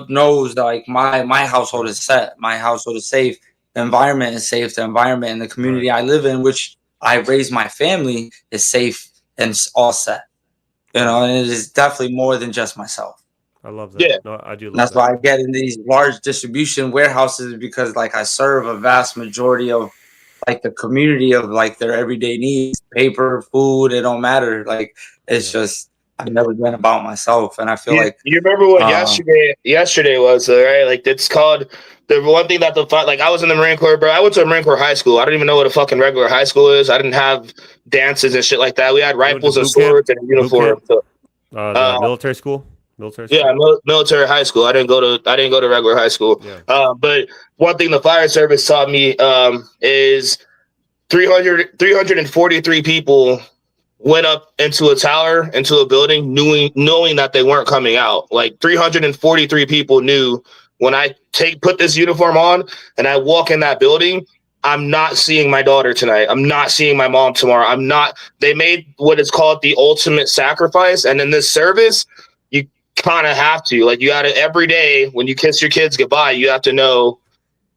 knows that, like, my household is set, my household is safe, the environment is safe, the environment and the community I live in, which I raise my family, is safe and all set. And it is definitely more than just myself. I love that. Yeah. No, I do love That's that. why I get in these large distribution warehouses, because like I serve a vast majority of like the community of like their everyday needs, paper, food, it don't matter. Like it's just, I've never been about myself. And I feel like you remember what yesterday was, right? Like it's called the one thing that like I was in the Marine Corps, bro. I went to a Marine Corps high school. I don't even know what a fucking regular high school is. I didn't have dances and shit like that. We had rifles and swords and a uniform. The military school. Yeah, military high school. I didn't go to regular high school. Yeah. But one thing the fire service taught me is 343 people went up into a tower, into a building, knowing that they weren't coming out. Like 343 people knew when I put this uniform on and I walk in that building, I'm not seeing my daughter tonight. I'm not seeing my mom tomorrow. They made what is called the ultimate sacrifice. And in this service, you kind of have to, like, you got to, every day when you kiss your kids goodbye, you have to know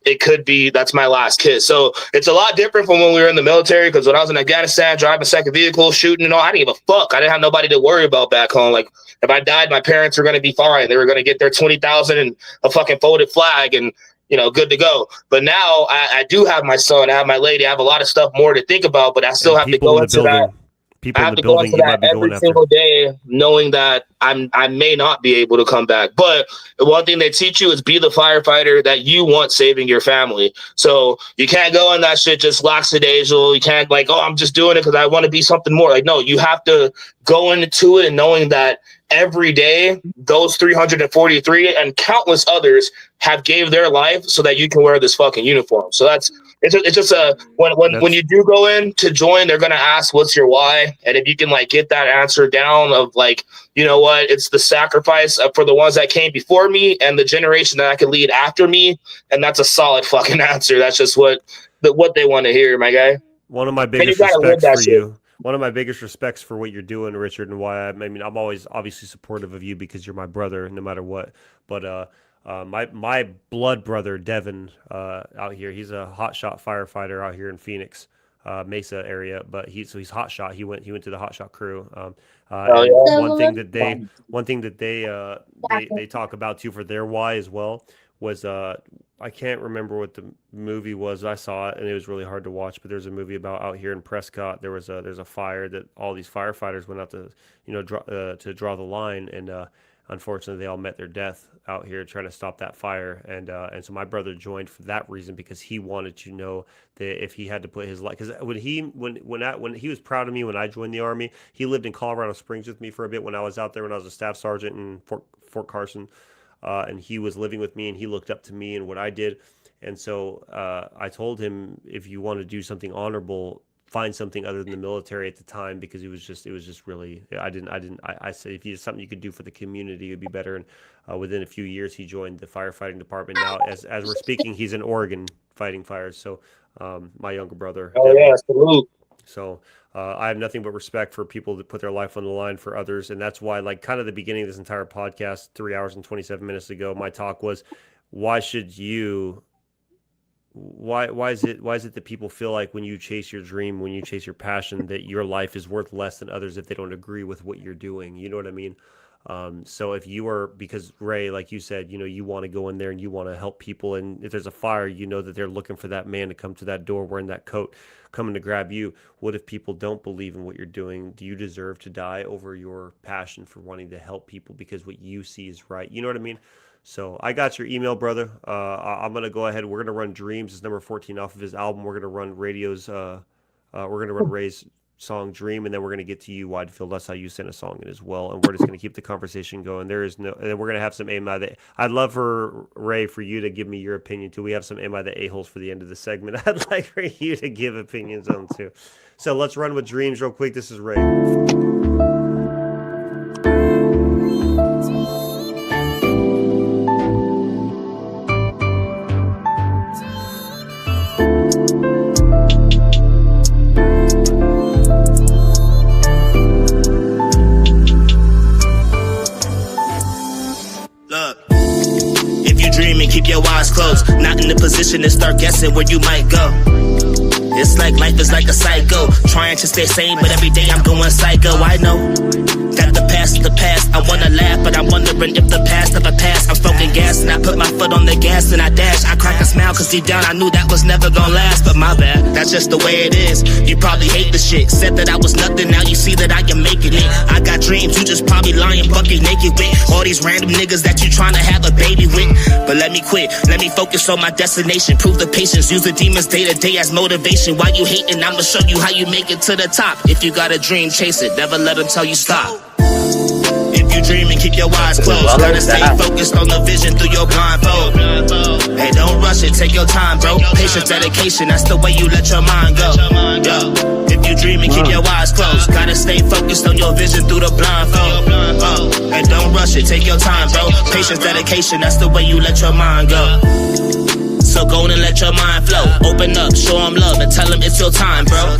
it could be, that's my last kiss. So it's a lot different from when we were in the military, because when I was in Afghanistan, driving second vehicle, shooting and all, I didn't give a fuck. I didn't have nobody to worry about back home. Like, if I died, my parents were going to be fine. They were going to get their 20,000 and a fucking folded flag and, you know, good to go. But now I do have my son, I have my lady, I have a lot of stuff more to think about, but I still have to go into that. I have to go into that every single day, knowing that I may not be able to come back. But the one thing they teach you is be the firefighter that you want saving your family. So you can't go in that shit just lackadaisical. You can't like, oh, I'm just doing it because I want to be something more. Like, no, you have to go into it and knowing that every day those 343 and countless others have gave their life so that you can wear this fucking uniform. So it's just when you do go in to join, they're gonna ask what's your why, and if you can like get that answer down of like, you know what, it's the sacrifice for the ones that came before me and the generation that I can lead after me, and that's a solid fucking answer. That's just what they want to hear, my guy. One of my biggest respects for you. One of my biggest respects for what you're doing, Richard, and why I'm always obviously supportive of you because you're my brother, no matter what. But my blood brother Devin out here, he's a hotshot firefighter out here in Phoenix, Mesa area. But he's hotshot. He went to the hotshot crew. One thing that they talk about too for their why as well was I can't remember what the movie was. I saw it and it was really hard to watch, but there's a movie about out here in Prescott. There's a fire that all these firefighters went out to, to draw the line, and unfortunately they all met their death out here trying to stop that fire. And so my brother joined for that reason, because he wanted to know that if he had to put his life, because when he was proud of me when I joined the Army, he lived in Colorado Springs with me for a bit when I was out there, when I was a staff sergeant in Fort Carson. And he was living with me, and he looked up to me and what I did. And so I told him, if you want to do something honorable, find something other than the military at the time, because it was just really, I said, if you had something you could do for the community, it would be better. And within a few years, he joined the firefighting department. Now, as we're speaking, he's in Oregon fighting fires. So my younger brother. Oh, yeah, salute. So I have nothing but respect for people that put their life on the line for others. And that's why, like, kind of the beginning of this entire podcast, 3 hours and 27 minutes ago, my talk was, why is it that people feel like when you chase your dream, when you chase your passion, that your life is worth less than others if they don't agree with what you're doing? You know what I mean? So if you are, because Ray, like you said, you want to go in there and you want to help people. And if there's a fire, you know that they're looking for that man to come to that door wearing that coat, coming to grab you. What if people don't believe in what you're doing? Do you deserve to die over your passion for wanting to help people because what you see is right? You know what I mean? So I got your email, brother. I'm going to go ahead. We're going to run Dreams. It's number 14 off of his album. We're going to run we're going to run Ray's song Dream, and then we're going to get to you, Widefield. That's how you sent a song in as well, and we're just going to keep the conversation going. And then we're going to have some Am I the, I'd love for Ray, for you to give me your opinion too. We have some Am I the A-holes for the end of the segment. I'd like for you to give opinions on too. So let's run with Dreams real quick. This is Ray. Keep your eyes closed, not in the position to start guessing where you might go. It's like life is like a cycle, trying to stay sane, but every day I'm going psycho. I know that the past is the past. I wanna laugh, but I'm wondering if the past ever passed. I'm smoking gas and I put my foot on the gas and I dash. I crack a smile cause deep down I knew that was never gonna last. But my bad, that's just the way it is. You probably hate the shit, said that I was nothing, now you see that I am making it. I got dreams, you just probably lying bucket naked with all these random niggas that you trying to have a baby with. But let me quit, let me focus on my destination. Prove the patience, use the demons day to day as motivation. While you hating, I'ma show you how you make it to the top. If you got a dream, chase it, never let them tell you stop. If you dream and keep your eyes closed, gotta stay focused on the vision through your blindfold. Hey, don't rush it, take your time, bro. Patience, dedication, that's the way you let your mind go. Yo. If you dream and keep your eyes closed, gotta stay focused on your vision through the blindfold. And don't rush it, take your time, bro. Patience, dedication, that's the way you let your mind go. So go on and let your mind flow. Open up, show them love, and tell them it's your time, bro.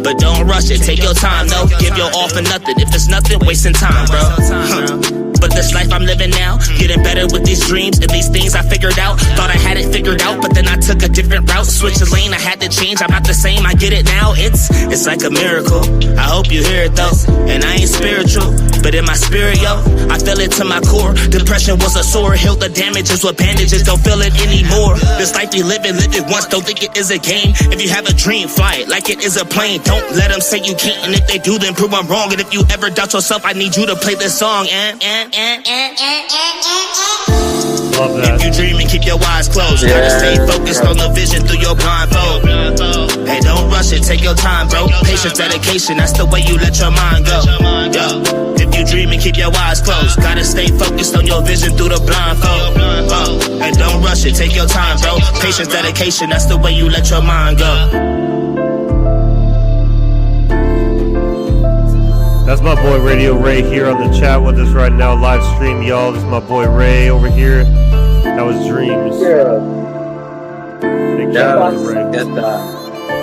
But don't rush it, take your time, though. Give your all for nothing. If it's nothing, wasting time, bro. But this life I'm living now, getting better with these dreams and these things I figured out. Thought I had it figured out, but then I took a different route. Switched the lane, I had to change. I'm not the same, I get it now. It's like a miracle. I hope you hear it though. And I ain't spiritual, but in my spirit, yo, I feel it to my core. Depression was a sore, healed the damages with bandages. Don't feel it anymore. This life we live it once. Don't think it is a game. If you have a dream, fly it like it is a plane. Don't let them say you can't, and if they do, then prove I'm wrong. And if you ever doubt yourself, I need you to play this song. Love that. If you dream and keep your eyes closed, gotta stay focused on the vision through your blindfold. Hey, don't rush it, take your time, bro. Patience, dedication, that's the way you let your mind go. Yo, if you dream and keep your eyes closed, gotta stay focused on your vision through the blindfold. And don't rush it, take your time, bro. Patience, dedication, that's the way you let your mind go. That's my boy Radio Ray here on the chat with us right now, live stream, y'all. This is my boy Ray over here. That was Dreams. Big shout out to Ray.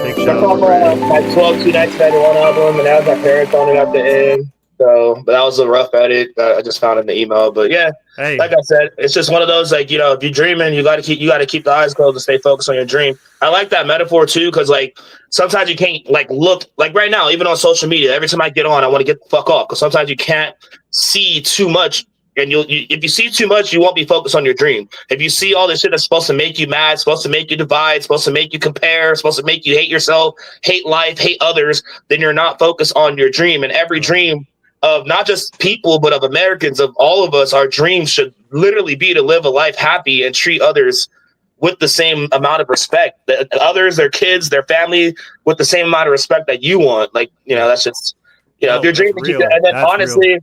Big shout out to Ray. My 12/2/1991 album, and that was my parents on it at the end. So, but that was a rough edit that I just found in the email. But yeah, Hey, like I said, it's just one of those, like, you know, if you're dreaming, you got to keep the eyes closed and stay focused on your dream. I like that metaphor too, because like sometimes you can't like look like right now, even on social media. Every time I get on, I want to get the fuck off because sometimes you can't see too much. And if you see too much, you won't be focused on your dream. If you see all this shit that's supposed to make you mad, supposed to make you divide, supposed to make you compare, supposed to make you hate yourself, hate life, hate others, then you're not focused on your dream. And every dream of not just people, but of Americans, of all of us, our dreams should literally be to live a life happy and treat others with the same amount of respect. The others, their kids, their family, with the same amount of respect that you want. Like, you know, that's just, you know, if you're dreaming, keep that. And then honestly,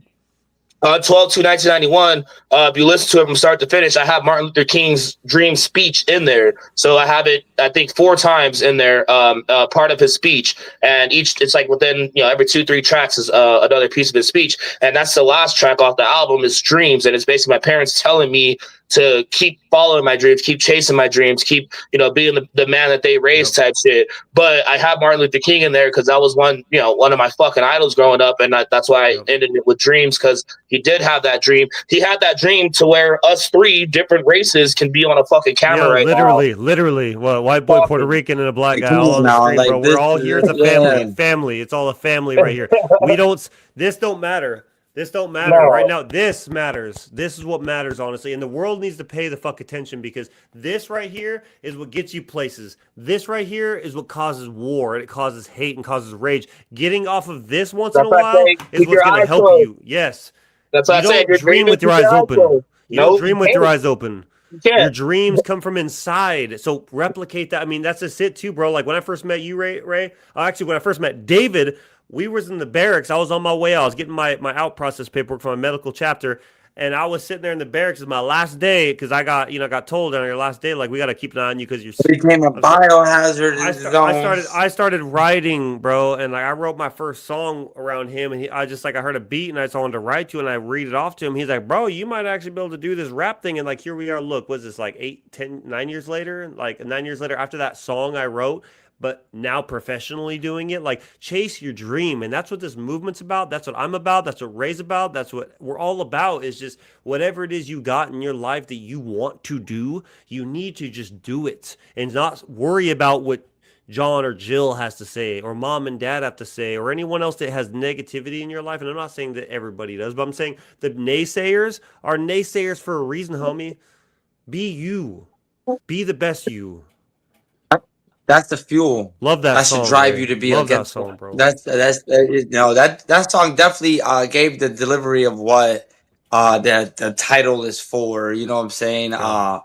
12/2/1991, if you listen to it from start to finish, I have Martin Luther King's dream speech in there. So I have it, I think, 4 times in there, part of his speech. And it's like within, you know, every 2-3 tracks is another piece of his speech. And that's the last track off the album is Dreams. And it's basically my parents telling me to keep following my dreams, keep chasing my dreams, keep, you know, being the man that they raised type shit. But I have Martin Luther King in there because that was one of my fucking idols growing up. And that's why I ended it with Dreams, because he did have that dream. He had that dream to where us 3 different races can be on a fucking camera right now. Literally. Well, white boy, Puerto Rican, and a black guy all on the screen, like, bro. We're all here as a family. It's all a family right here. This don't matter. This don't matter right now. This matters. This is what matters, honestly. And the world needs to pay the fuck attention, because this right here is what gets you places. This right here is what causes war, and it causes hate and causes rage. Getting off of this once in a while is what's going to help you. Yes. That's what I say. You don't dream with your eyes open. You don't dream with your eyes open. Your dreams come from inside. So replicate that. I mean, that's just it too, bro. Like when I first met you, Ray, actually when I first met David, we was in the barracks. I was on my way. I was getting my out process paperwork from my medical chapter. And I was sitting there in the barracks. It's my last day because I got told on your last day, like, we got to keep an eye on you because you're. It became a biohazard. I started writing, bro, and like I wrote my first song around him, and I heard a beat, and I just wanted to write to, and I read it off to him. He's like, bro, you might actually be able to do this rap thing, and like here we are. Look, was this like 9 years later? Like 9 years later, after that song I wrote. But now professionally doing it, like, chase your dream. And that's what this movement's about. That's what I'm about. That's what Ray's about. That's what we're all about, is just whatever it is you got in your life that you want to do, you need to just do it and not worry about what John or Jill has to say, or mom and dad have to say, or anyone else that has negativity in your life. And I'm not saying that everybody does, but I'm saying the naysayers are naysayers for a reason, homie. Be you. Be the best you. That's the fuel. Love that song. That should drive you to be against that song, bro. That song definitely gave the delivery of what the title is for. You know what I'm saying? Yeah.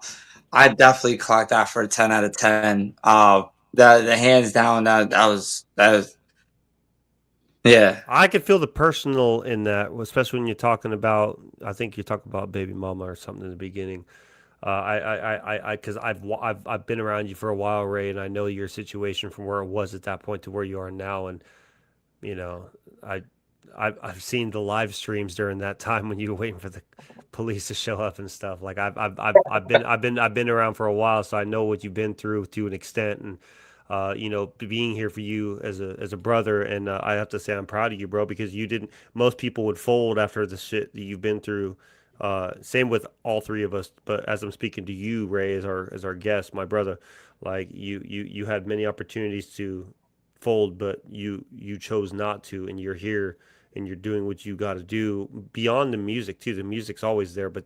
I definitely clocked that for a 10 out of 10. The hands down, that was yeah. I could feel the personal in that, especially when you're talking about. I think you're talking about baby mama or something in the beginning. Because I've been around you for a while, Ray, and I know your situation from where it was at that point to where you are now, and you know, I've seen the live streams during that time when you were waiting for the police to show up and stuff. Like I've been around for a while, so I know what you've been through to an extent, and you know, being here for you as a brother, and I have to say I'm proud of you, bro, because you didn't. Most people would fold after the shit that you've been through. Same with all three of us, but as I'm speaking to you, Ray, as our guest, my brother, like you had many opportunities to fold, but you chose not to, and you're here and you're doing what you got to do beyond the music too. The music's always there, but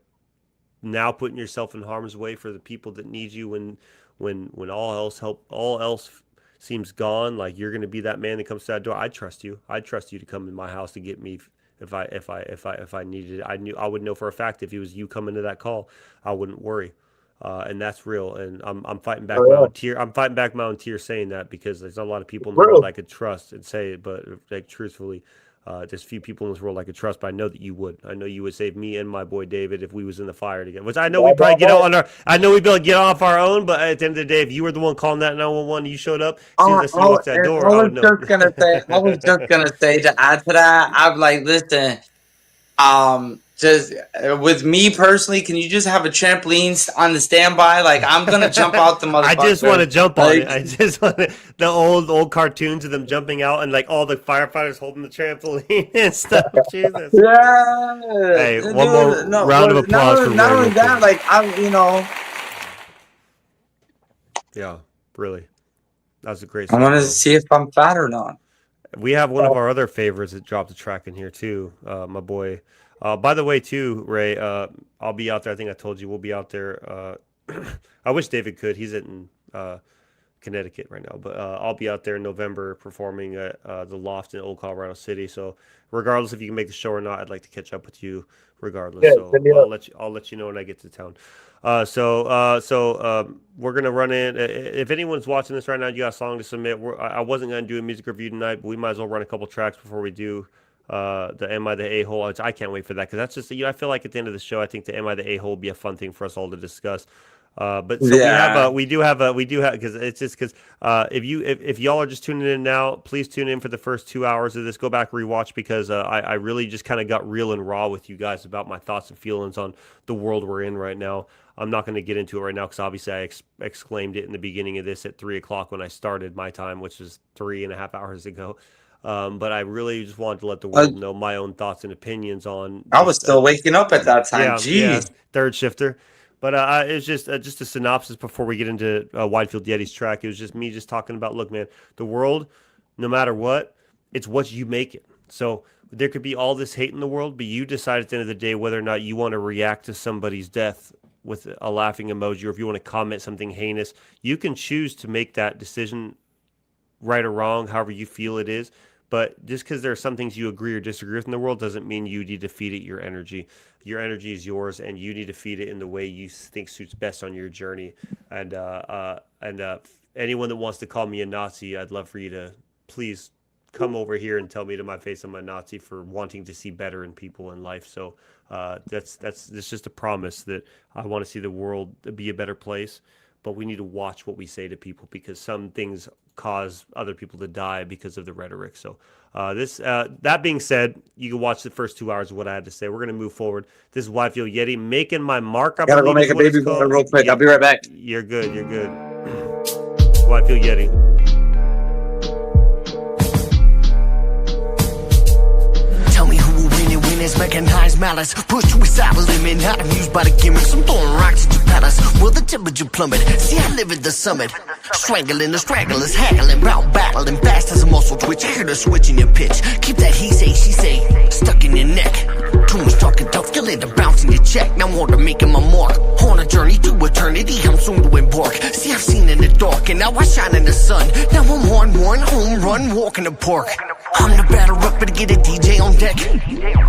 now putting yourself in harm's way for the people that need you when all else seems gone, like you're going to be that man that comes to that door. I trust you to come in my house to get me if I needed it. I would know for a fact if it was you coming to that call, I wouldn't worry. And that's real. And I'm fighting back my own tear. I'm fighting back my own tears saying that, because there's a lot of people in the world I could trust and say it, but like truthfully, there's few people in this world I could trust, but I know that you would. I know you would save me and my boy David if we was in the fire together. Which I know we probably I know we'd be able to get off our own, but at the end of the day, if you were the one calling that 911, you showed up, as soon as you walked that door, I would know. I was just gonna say to add to that, I'm like, listen, just with me personally, can you just have a trampoline on the standby? Like, I'm gonna jump out the motherfucker. I just want to jump on it. I just want the old cartoons of them jumping out and like all the firefighters holding the trampoline and stuff. Jesus. Yeah. Hey, one more round of applause for Ray. Not only that, like Yeah, really. That was a great. I want to see if I'm fat or not. We have one of our other favorites that dropped a track in here too, my boy. By the way, too, Ray, I'll be out there. I think I told you we'll be out there. I wish David could. He's in Connecticut right now, but I'll be out there in November performing at the Loft in Old Colorado City. So, regardless if you can make the show or not, I'd like to catch up with you. Regardless, Yeah, so I'll let you know when I get to town. So we're gonna run in. If anyone's watching this right now, you got a song to submit. I wasn't gonna do a music review tonight, but we might as well run a couple tracks before we do the Am I the A-hole? I can't wait for that, because that's just, I feel like at the end of the show, I think the Am I the A-hole will be a fun thing for us all to discuss. But so we do have because it's just because if y'all are just tuning in now, please tune in for the first 2 hours of this. Go back, rewatch, because I really just kind of got real and raw with you guys about my thoughts and feelings on the world we're in right now. I'm not going to get into it right now because obviously I exclaimed it in the beginning of this at 3 o'clock when I started my time, which was 3.5 hours ago. But I really just wanted to let the world know my own thoughts and opinions on. I was still waking up at that time. Yeah, Jeez. yeah, third shifter. But it's just a synopsis before we get into Widefield Yeti's track. It was just me just talking about, look, man, the world, no matter what, it's what you make it. So there could be all this hate in the world, but you decide at the end of the day whether or not you want to react to somebody's death with a laughing emoji, or if you want to comment something heinous. You can choose to make that decision, right or wrong, however you feel it is. But just because there are some things you agree or disagree with in the world doesn't mean you need to feed it your energy. Your energy is yours, and you need to feed it in the way you think suits best on your journey. And anyone that wants to call me a Nazi, I'd love for you to please come over here and tell me to my face I'm a Nazi for wanting to see better in people in life. So that's just a promise that I want to see the world be a better place. But we need to watch what we say to people, because some things cause other people to die because of the rhetoric. So that being said, you can watch the first 2 hours of what I had to say. We're going to move forward. This is Widefield Yeti, making my mark. I gotta go make a baby water real quick. I'll be right back. You're good. Widefield Yeti. It's mechanized malice, push to a cyber limit, not amused by the gimmicks. I'm throwing rocks at your palace. Will the temperature plummet? See, I live at the summit. Strangling the stragglers, haggling, bout battling fast as a muscle twitch. I hear the switch in your pitch. Keep that he say, she say, stuck in your neck. Too much talking tough, you'll end up bouncing your check. Now on to making my mark. On a journey to eternity, I'm soon to embark. See, I've seen in the dark, and now I shine in the sun. Now I'm on one home run, walking the park. I'm the batter up, better get a DJ on deck.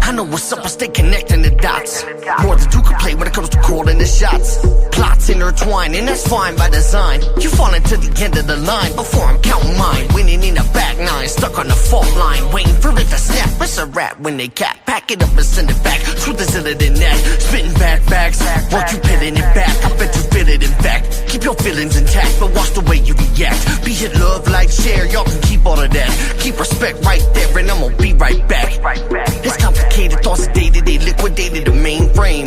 I know what's up, I stay connecting the dots. More than two can play when it comes to chords. calling the shots. Plots intertwined, and that's fine by design. You falling to the end of the line before I'm counting mine. Winning in a back nine, stuck on the fault line, waiting for it to snap. It's a rap when they cap. Pack it up and send it back. Truth is in it in that. Spitting bad facts. Won't you pitting it back? I bet you feel it in fact. Keep your feelings intact, but watch the way you react. Be it love, like, share, y'all can keep all of that. Keep respect right there, and I'm gonna be right back. It's complicated, thoughts dated, they liquidated the mainframe.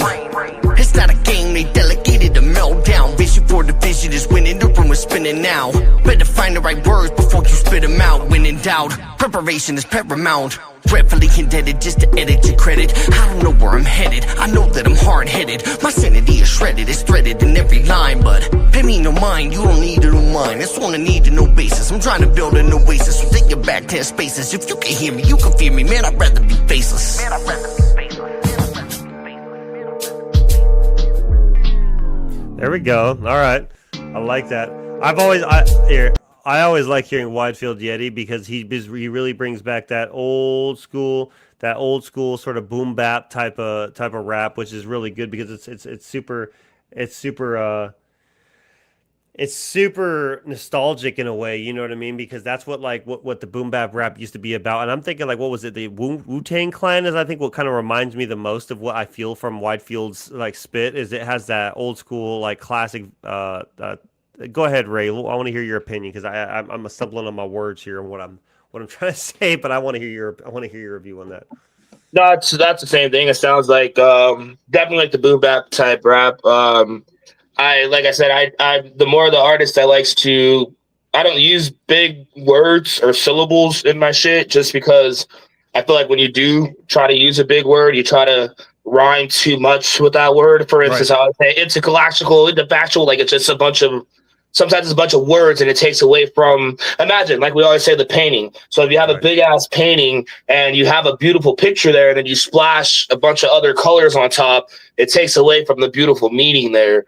It's not a game, they delegated the meltdown. Vision for the vision is winning, the room is spinning now. Better find the right words before you spit them out. When in doubt, preparation is paramount. Gratefully indebted just to edit your credit. I don't know where I'm headed, I know that I'm hard-headed. My sanity is shredded, it's threaded in every line. But pay me no mind, you don't need to know mine. It's on a need to know basis, I'm trying to build an oasis. So take your back 10 spaces. If you can hear me, you can fear me. Man, I'd rather be faceless. There we go. All right, I like that. I always like hearing Widefield Yeti because he really brings back that old school sort of boom bap type of rap, which is really good because it's super nostalgic in a way, you know what I mean? Because that's what the boom bap rap used to be about. And I'm thinking like, what was it? The Wu-Tang Clan is, I think, what kind of reminds me the most of what I feel from Widefield's like spit is it has that old school like classic. Go ahead, Ray. I want to hear your opinion because I'm stumbling on my words here and what I'm trying to say, but I want to hear your review on that. No, that's the same thing. It sounds like definitely like the boom bap type rap. Like I said, the more the artist that likes to, I don't use big words or syllables in my shit just because I feel like when you do try to use a big word, you try to rhyme too much with that word. For instance, right. I would say intergalactical, interfactual, like it's just sometimes it's a bunch of words and it takes away from, imagine, like we always say, the painting. So if you have a big ass painting and you have a beautiful picture there and then you splash a bunch of other colors on top, it takes away from the beautiful meaning there.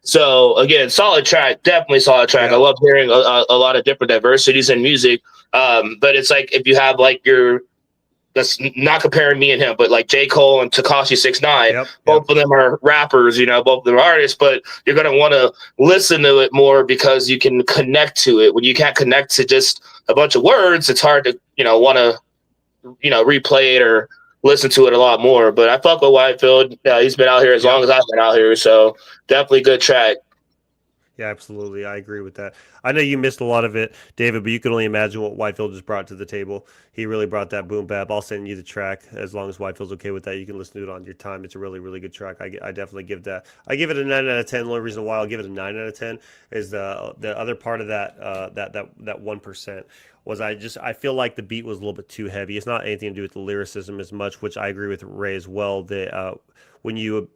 So again, solid track, definitely solid track. Yeah. I love hearing a lot of different diversities in music. But it's like if you have like that's not comparing me and him, but like J. Cole and Tekashi 6ix9ine, both of them are rappers, both of them are artists, but you're going to want to listen to it more because you can connect to it. When you can't connect to just a bunch of words, it's hard to, want to, replay it or listen to it a lot more. But I fuck with Widefield. He's been out here as long as I've been out here, so definitely good track. Yeah, absolutely. I agree with that. I know you missed a lot of it, David, but you can only imagine what Widefield just brought to the table. He really brought that boom bap. I'll send you the track as long as Widefield's okay with that. You can listen to it on your time. It's a really, really good track. I definitely give that. I give it a 9 out of 10. The only reason why I'll give it a 9 out of 10 is the other part of that 1% was I feel like the beat was a little bit too heavy. It's not anything to do with the lyricism as much, which I agree with Ray as well. That when you're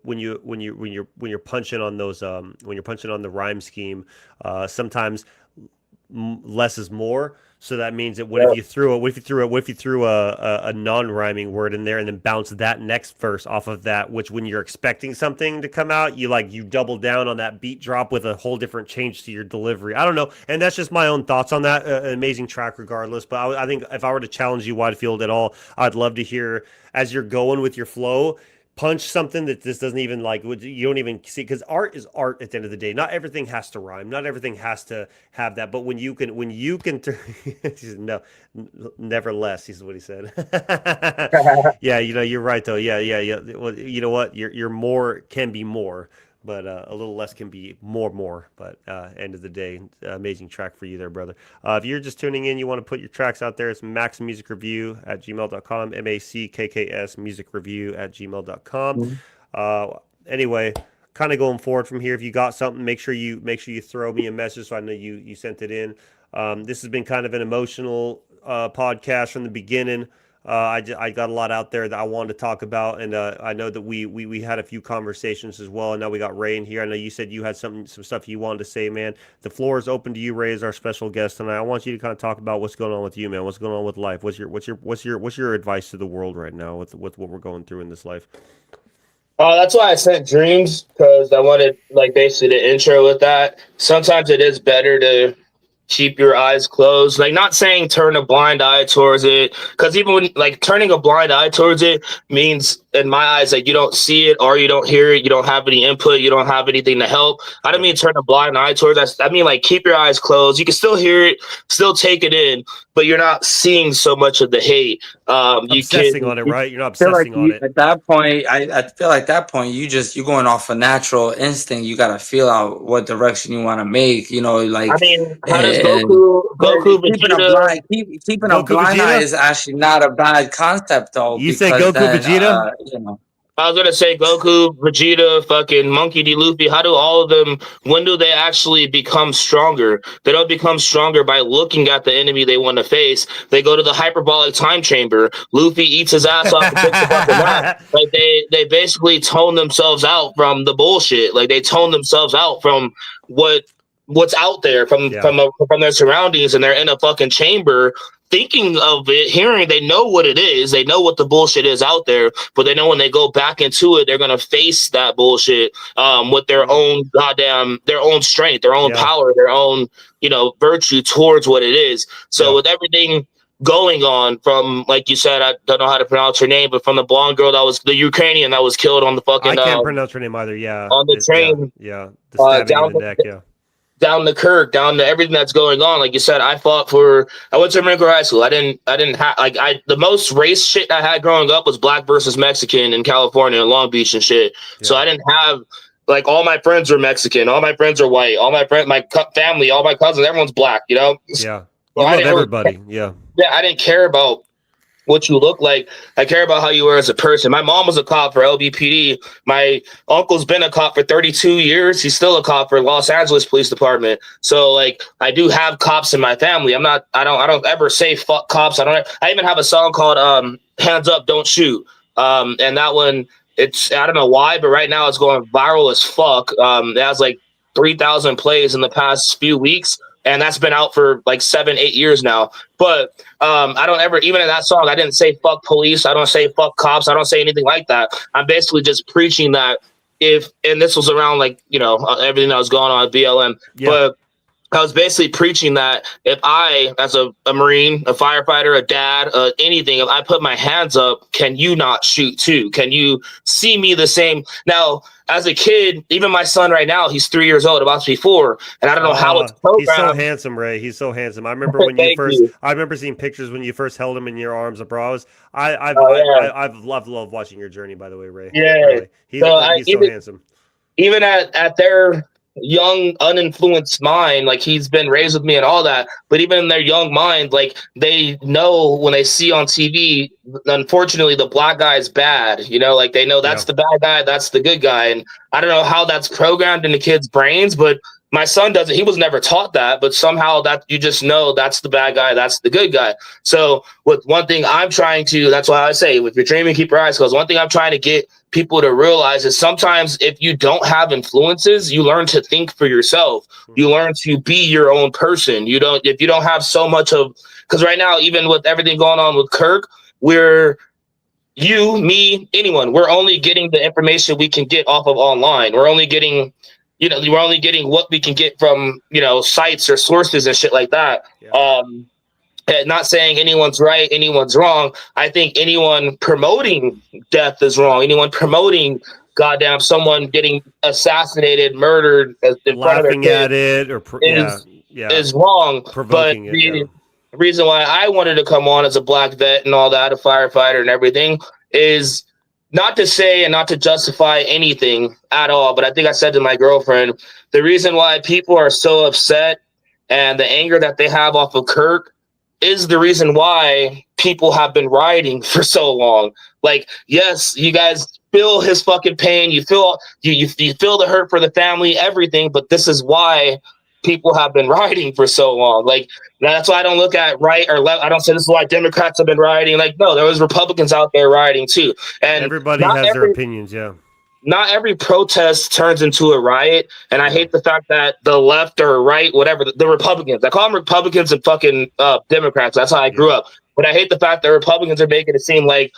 punching on those when you're punching on the rhyme scheme, sometimes less is more. So that means that if you threw a non-rhyming word in there and then bounce that next verse off of that, which when you're expecting something to come out, you double down on that beat drop with a whole different change to your delivery. I don't know, and that's just my own thoughts on that. An amazing track, regardless. But I think if I were to challenge you, Widefield, at all, I'd love to hear as you're going with your flow. Punch something that this doesn't even you don't even see, because art is art at the end of the day. Not everything has to rhyme. Not everything has to have that. But when you can no, never less, is what he said. Yeah, you're right though. Yeah. Well, you know what? Your more can be more, but a little less can be more. But end of the day, amazing track for you there, brother. If you're just tuning in, you want to put your tracks out there, it's macksmusicreview@gmail.com, MACKKS musicreview@gmail.com. Anyway, kind of going forward from here, if you got something, make sure you throw me a message so I know you sent it in. This has been kind of an emotional podcast from the beginning. I got a lot out there that I wanted to talk about, and I know that we had a few conversations as well. And now we got Ray in here. I know you said you had some stuff you wanted to say, man. The floor is open to you, Ray, as our special guest tonight. I want you to kind of talk about what's going on with you, man. What's going on with life? What's your advice to the world right now with what we're going through in this life? That's why I sent dreams, because I wanted basically the intro with that. Sometimes it is better to keep your eyes closed. Like, not saying turn a blind eye towards it, because even when like turning a blind eye towards it means, in my eyes, like you don't see it or you don't hear it, you don't have any input, you don't have anything to help. I don't mean turn a blind eye towards that. I mean like keep your eyes closed. You can still hear it, still take it in, but you're not seeing so much of the hate. You Obsessing can on it, right? You're not feel like obsessing on it. at that point, I feel like that point you're going off a natural instinct. You gotta feel out what direction you want to make. You know, like I mean, how does and Goku, keeping a Vegeta? keeping a Goku blind eye Vegeta? is actually not a bad concept though. You say because Goku then, Vegeta? you know, I was gonna say Goku, Vegeta, fucking Monkey D. Luffy. How do all of them? When do they actually become stronger? They don't become stronger by looking at the enemy they want to face. They go to the hyperbolic time chamber. Luffy eats his ass off and takes a fucking nap. Like they basically tone themselves out from the bullshit. Like they tone themselves out from what's out there from their surroundings, and they're in a fucking chamber thinking of it, hearing, they know what it is, they know what the bullshit is out there, but they know when they go back into it, they're gonna face that bullshit with their own their own strength, their own power, their own, virtue towards what it is. So with everything going on, from, like you said, I don't know how to pronounce her name, but from the blonde girl that was the Ukrainian that was killed on the fucking I can't pronounce her name either. On the train, the stabbing in the neck, down the Kirk, down to everything that's going on. Like you said, I went to Marine Corps High School. I didn't have the most race shit I had growing up was black versus Mexican in California and Long Beach and shit. Yeah. So I didn't have all my friends are Mexican, all my friends are white, all my friends, my family, all my cousins, everyone's black, Yeah. So you love everybody. Yeah. Yeah. I didn't care about what you look like. I care about how you were as a person. My mom was a cop for LBPD. My uncle's been a cop for 32 years. He's still a cop for Los Angeles Police Department. So I do have cops in my family. I don't ever say fuck cops. I even have a song called Hands Up, Don't Shoot. And that one, I don't know why, but right now it's going viral as fuck. It has 3,000 plays in the past few weeks. And that's been out for 7-8 years now. But I don't ever, even in that song, I didn't say fuck police. I don't say fuck cops. I don't say anything like that. I'm basically just preaching that and this was around everything that was going on at BLM. Yeah. But I was basically preaching that if I, as a Marine, a firefighter, a dad, anything, if I put my hands up, can you not shoot too? Can you see me the same? Now, as a kid, even my son right now, he's 3 years old, about to be 4, and I don't know how it's programmed. He's so handsome, Ray. He's so handsome. I remember when I remember seeing pictures when you first held him in your arms, bro. I've loved watching your journey, by the way, Ray. Yeah, really. He's so handsome. Even at their young, uninfluenced mind, he's been raised with me and all that, but even in their young mind, they know when they see on TV, unfortunately the black guy is bad, they know that's the bad guy, that's the good guy. And I don't know how that's programmed into kids' brains, but my son doesn't. He was never taught that, but somehow that you just know that's the bad guy, that's the good guy. So with one thing I'm trying to, that's why I say, with your dreaming, keep your eyes closed. One thing I'm trying to get people to realize is sometimes if you don't have influences, you learn to think for yourself. You learn to be your own person. If you don't have so much of, because right now, even with everything going on with Kirk, you, me, anyone, we're only getting the information we can get off of online. We're only getting what we can get from, sites or sources and shit like that. Yeah. Not saying anyone's right, anyone's wrong. I think anyone promoting death is wrong. Anyone promoting goddamn someone getting assassinated, murdered in front of their kid is wrong. But the reason why I wanted to come on as a black vet and all that, a firefighter and everything, is not to say and not to justify anything at all, but I think I said to my girlfriend, the reason why people are so upset and the anger that they have off of Kirk is the reason why people have been rioting for so long. Yes, you guys feel his fucking pain. You feel you feel the hurt for the family, everything, but this is why people have been rioting for so long. That's why I don't look at right or left. I don't say this is why Democrats have been rioting. No, there was Republicans out there rioting too. And everybody has their opinions. Yeah. Not every protest turns into a riot. And I hate the fact that the left or right, whatever, the Republicans, I call them Republicans and fucking Democrats. That's how I grew up. But I hate the fact that Republicans are making it seem like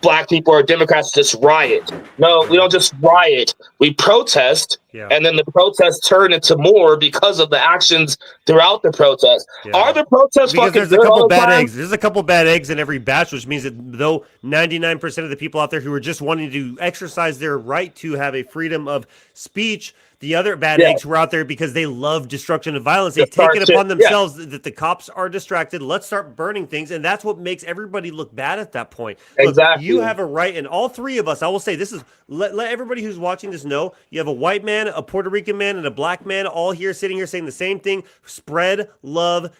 black people or Democrats just riot. No, we don't just riot. We protest Yeah. And then the protests turn into more because of the actions throughout the protest. Yeah. Are the protests Because fucking there's a good couple all the bad time? eggs. There's a couple bad eggs in every batch, which means that though 99% of the people out there who are just wanting to exercise their right to have a freedom of speech, the other bad Yeah. eggs who are out there because they love destruction and violence. They Just take start it shit. upon Yeah. themselves that the cops are distracted. Let's start burning things. And that's what makes everybody look bad at that point. Look, Exactly. you have a right, and all three of us, I will say, this is, let everybody who's watching this know, you have a white man, a Puerto Rican man, and a black man all here sitting here saying the same thing. Spread love.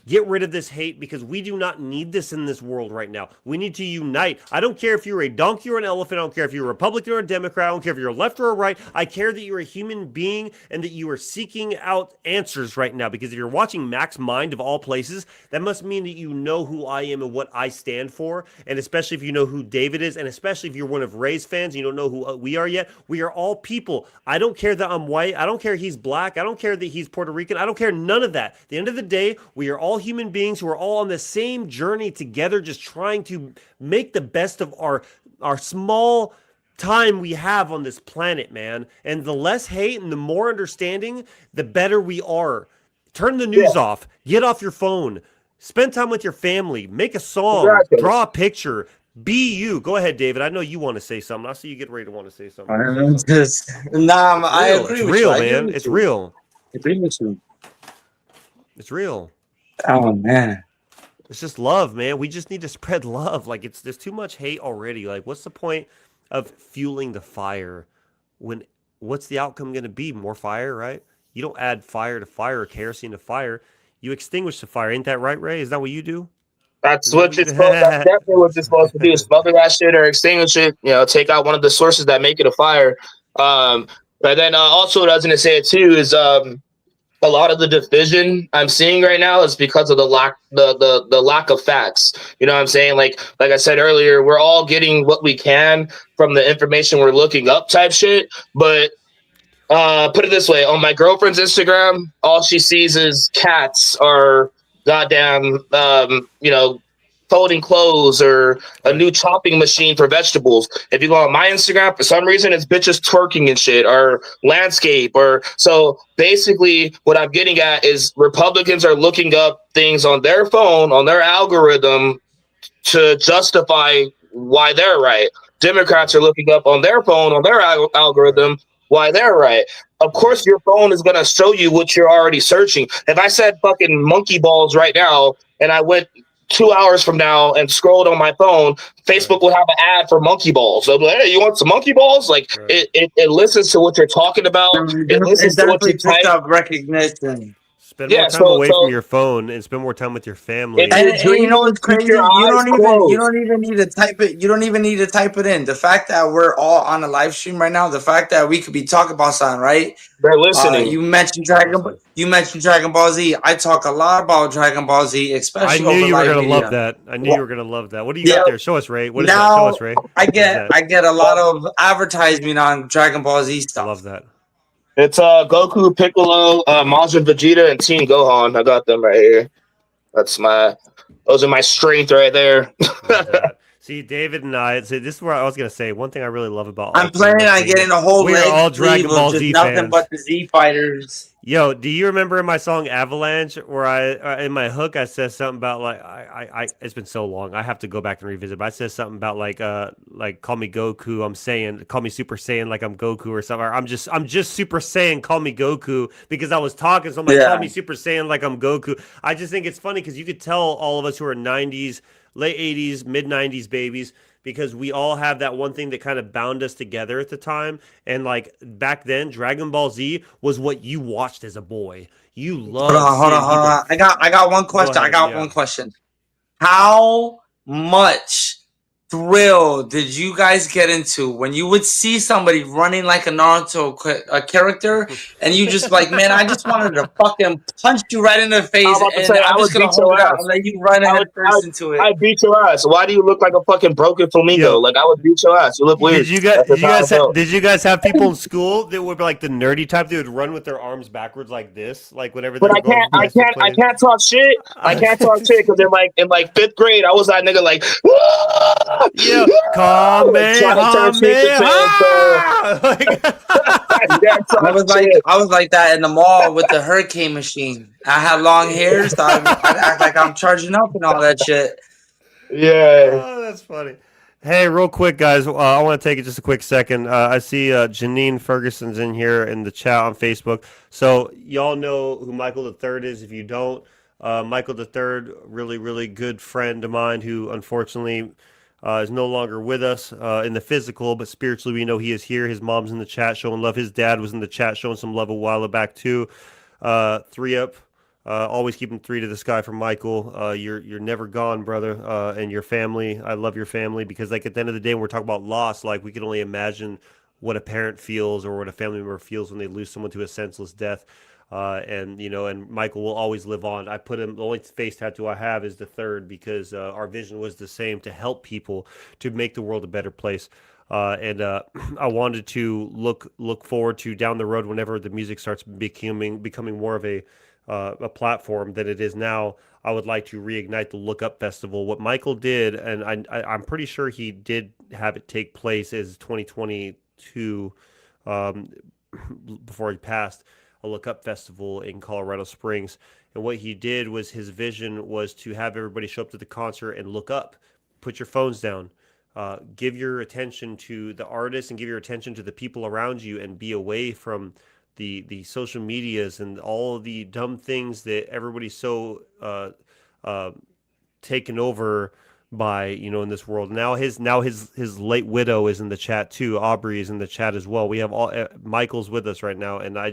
Get rid of this hate because we do not need this in this world right now. We need to unite. I don't care if you're a donkey or an elephant. I don't care if you're a Republican or a Democrat. I don't care if you're a left or a right. I care that you're a human being and that you are seeking out answers right now. Because if you're watching Mack's Mind of all places, that must mean that you know who I am and what I stand for. And especially if you know who David is, and especially if you're one of Ray's fans and you don't know who we are yet, we are all people. I don't care that I'm white. I don't care he's black. I don't care that he's Puerto Rican. I don't care none of that. At the end of the day, we are all human beings who are all on the same journey together, just trying to make the best of our small time we have on this planet, man. And the less hate and the more understanding, the better we are. Turn the news off. Get off your phone. Spend time with your family. Make a song. Exactly. Draw a picture. Be you. Go ahead, David. I know you want to say something. I see you get ready to want to say something. I Say something. agree It's with real, you. I agree man. with It's you. real. I agree with you. It's real. Oh man. It's just love, man. We just need to spread love. Like there's too much hate already. Like what's the point of fueling the fire when what's the outcome going to be? More fire, right? You don't add fire to fire or kerosene to fire. You extinguish the fire. Ain't that right, Ray? Is that what you do? That's what you're supposed. That's definitely what you're supposed to do. Smother that shit or extinguish it. You know, take out one of the sources that make it a fire. But then also what I was going to say too is a lot of the division I'm seeing right now is because of the lack of facts. You know what I'm saying? Like I said earlier, we're all getting what we can from the information we're looking up type shit. But put it this way, on my girlfriend's Instagram, all she sees is cats or goddamn folding clothes or a new chopping machine for vegetables. If you go on my Instagram, for some reason, it's bitches twerking and shit or landscape or so. Basically, what I'm getting at is Republicans are looking up things on their phone, on their algorithm to justify why they're right. Democrats are looking up on their phone, on their algorithm, why they're right. Of course, your phone is going to show you what you're already searching. If I said fucking monkey balls right now and I went 2 hours from now and scrolled on my phone, Facebook will have an ad for monkey balls. They'll be like, hey, you want some monkey balls? Like it listens to what you're talking about. It listens to what you type. Up recognition. Spend more time away from your phone and spend more time with your family. And you know what's keep crazy? your eyes closed. You don't even need to type it. You don't even need to type it in. The fact that we're all on a live stream right now, the fact that we could be talking about something, right? They're listening. You mentioned Dragon Ball Z. I talk a lot about Dragon Ball Z, especially. I knew you were going to love that. I knew you were going to love that. What do you got there? Show us, Ray. What is now, that? Show us, Ray. I get a lot of advertisement on Dragon Ball Z stuff. I love that. It's Goku, Piccolo, Majin Vegeta, and Teen Gohan. I got them right here. Those are my strength right there. See, David and I. See, this is where I was gonna say one thing I really love about. I'm planning on getting a whole. We are all Dragon Ball Z nothing fans. but the Z fighters. Yo, do you remember in my song Avalanche where I in my hook I said something about like I it's been so long I have to go back and revisit, but I said something about like call me Goku, call me Super Saiyan like I'm Goku or something. Or I'm just Super Saiyan, call me Goku, because I was talking, so I'm like, call me Super Saiyan like I'm Goku. I just think it's funny because you could tell all of us who are 90s, late 80s, mid 90s babies, because we all have that one thing that kind of bound us together at the time. And like back then, Dragon Ball Z was what you watched as a boy. You loved. Hold on. I got one question. One question. How much thrill did you guys get into when you would see somebody running like a Naruto character, and you just like, man, I just wanted to fucking punch you right in the face, and I'm just gonna hold it out and let you run head first into it. I beat your ass. Why do you look like a fucking broken flamingo? Like I would beat your ass. You look weird. Did you guys have people in school that were like the nerdy type that would run with their arms backwards like this, like whenever? But I can't talk shit. I can't talk shit because in like fifth grade, I was that nigga like. Yeah, Try to speak the same, Kamehameha! Like- Yeah, I was like that in the mall with the hurricane machine. I had long hair, so I'd act like I'm charging up and all that shit. Yeah. Oh, that's funny. Hey, real quick, guys. I want to take just a quick second. I see Janine Ferguson's in here in the chat on Facebook. So y'all know who Michael the Third is. If you don't, Michael the Third, really, really good friend of mine who unfortunately is no longer with us in the physical, but spiritually we know he is here. His mom's in the chat showing love. His dad was in the chat showing some love a while back too. 3 up. Always keeping 3 to the sky for Michael. You're never gone, brother, and your family. I love your family because, like, at the end of the day, when we're talking about loss, like, we can only imagine what a parent feels or what a family member feels when they lose someone to a senseless death. And you know, and Michael will always live on. I put him. The only face tattoo I have is the third because our vision was the same: to help people, to make the world a better place. And I wanted to look forward to down the road whenever the music starts becoming more of a platform than it is now. I would like to reignite the Look Up Festival. What Michael did, and I'm pretty sure he did have it take place, is 2022, um, before he passed, a Look Up Festival in Colorado Springs. And what he did was his vision was to have everybody show up to the concert and look up, put your phones down. Give your attention to the artist and give your attention to the people around you and be away from the social medias and all of the dumb things that everybody's so uh, taken over by, you know, in this world. Now his late widow is in the chat too. Aubrey is in the chat as well. We have all Michael's with us right now, and I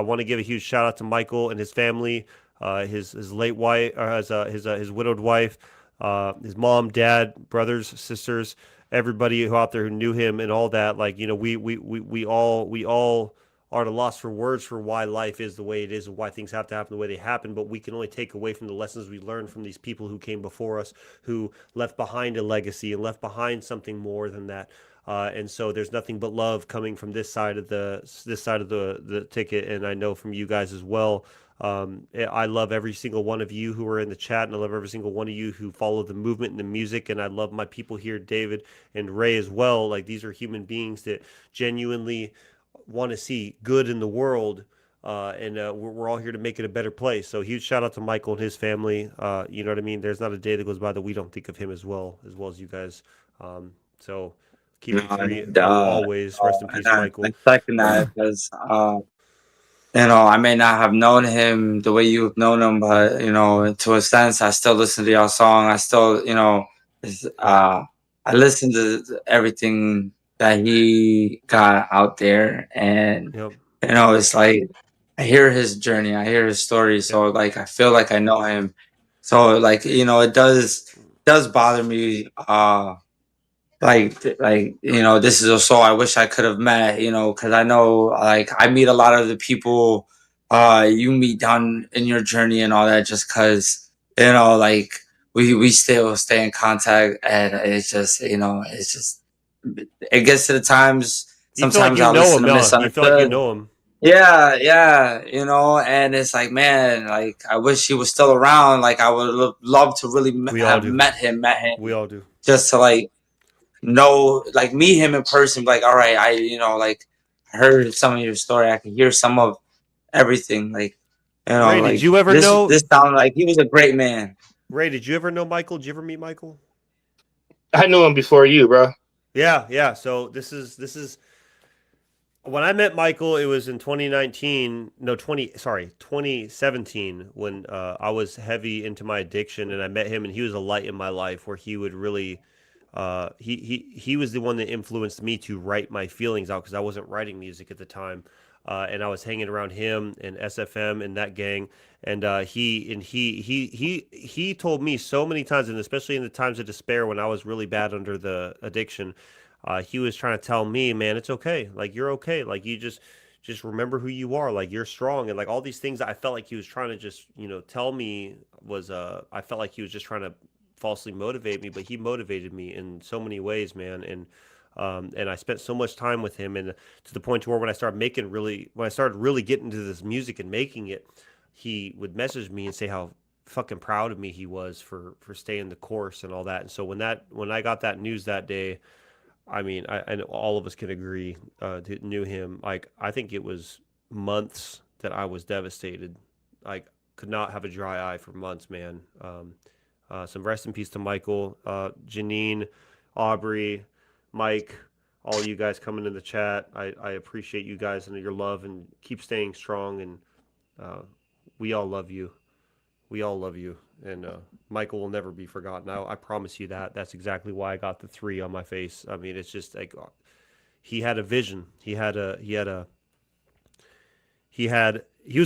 want to give a huge shout out to Michael and his family, his late wife, or his widowed wife, his mom, dad, brothers, sisters, everybody who out there who knew him and all that. Like, you know, we all are at a loss for words for why life is the way it is and why things have to happen the way they happen. But we can only take away from the lessons we learned from these people who came before us, who left behind a legacy and left behind something more than that. And so there's nothing but love coming from this side of the ticket, and I know from you guys as well. I love every single one of you who are in the chat, and I love every single one of you who follow the movement and the music. And I love my people here, David and Ray as well. Like, these are human beings that genuinely want to see good in the world, and we're all here to make it a better place. So huge shout out to Michael and his family. You know what I mean? There's not a day that goes by that we don't think of him as you guys. So keep it free always. Rest in peace, Michael. I second that because you know, I may not have known him the way you've known him, but you know, to a sense, I still listen to your song. I still, you know, I listen to everything that he got out there, and Yep. you know, it's like I hear his journey, I hear his story, so like I feel like I know him. So like, you know, it does bother me. Like you know, this is a soul I wish I could have met, you know, because I know like I meet a lot of the people you meet down in your journey and all that, just because you know, like we still stay in contact, and it's just, you know, it's just, it gets to the times You feel like sometimes you I know listen him, to huh? You feel like you misunderstood. know him. Yeah, you know, and it's like, man, like I wish he was still around. Like I would love to really We all have do. met him, We all do. just to like know, like meet him in person. Like, all right, I, you know, like I heard some of your story. I can hear some of everything. Like, you know, Ray, did like you ever know? this sounded like he was a great man. Ray, did you ever know Michael? Did you ever meet Michael? I knew him before you, bro. Yeah. So this is when I met Michael. It was in 2019. No, 2017 when I was heavy into my addiction, and I met him, and he was a light in my life where he would really. He was the one that influenced me to write my feelings out because I wasn't writing music at the time, and I was hanging around him and SFM and that gang, and he told me so many times, and especially in the times of despair when I was really bad under the addiction, he was trying to tell me, man, it's okay, like you're okay, like you just remember who you are, like you're strong, and like all these things that I felt like he was trying to just, you know, tell me was I felt like he was just trying to falsely motivate me, but he motivated me in so many ways, man. And I spent so much time with him, and to the point to where when I started really getting into this music and making it, he would message me and say how fucking proud of me he was for staying the course and all that. And so when I got that news that day, I mean, I know all of us can agree that knew him. Like, I think it was months that I was devastated. Like, could not have a dry eye for months, man. Some rest in peace to Michael, Janine, Aubrey, Mike, all you guys coming in the chat. I appreciate you guys and your love, and keep staying strong. And we all love you. We all love you. And Michael will never be forgotten. I promise you that. That's exactly why I got the 3 on my face. I mean, it's just like he had a vision. He was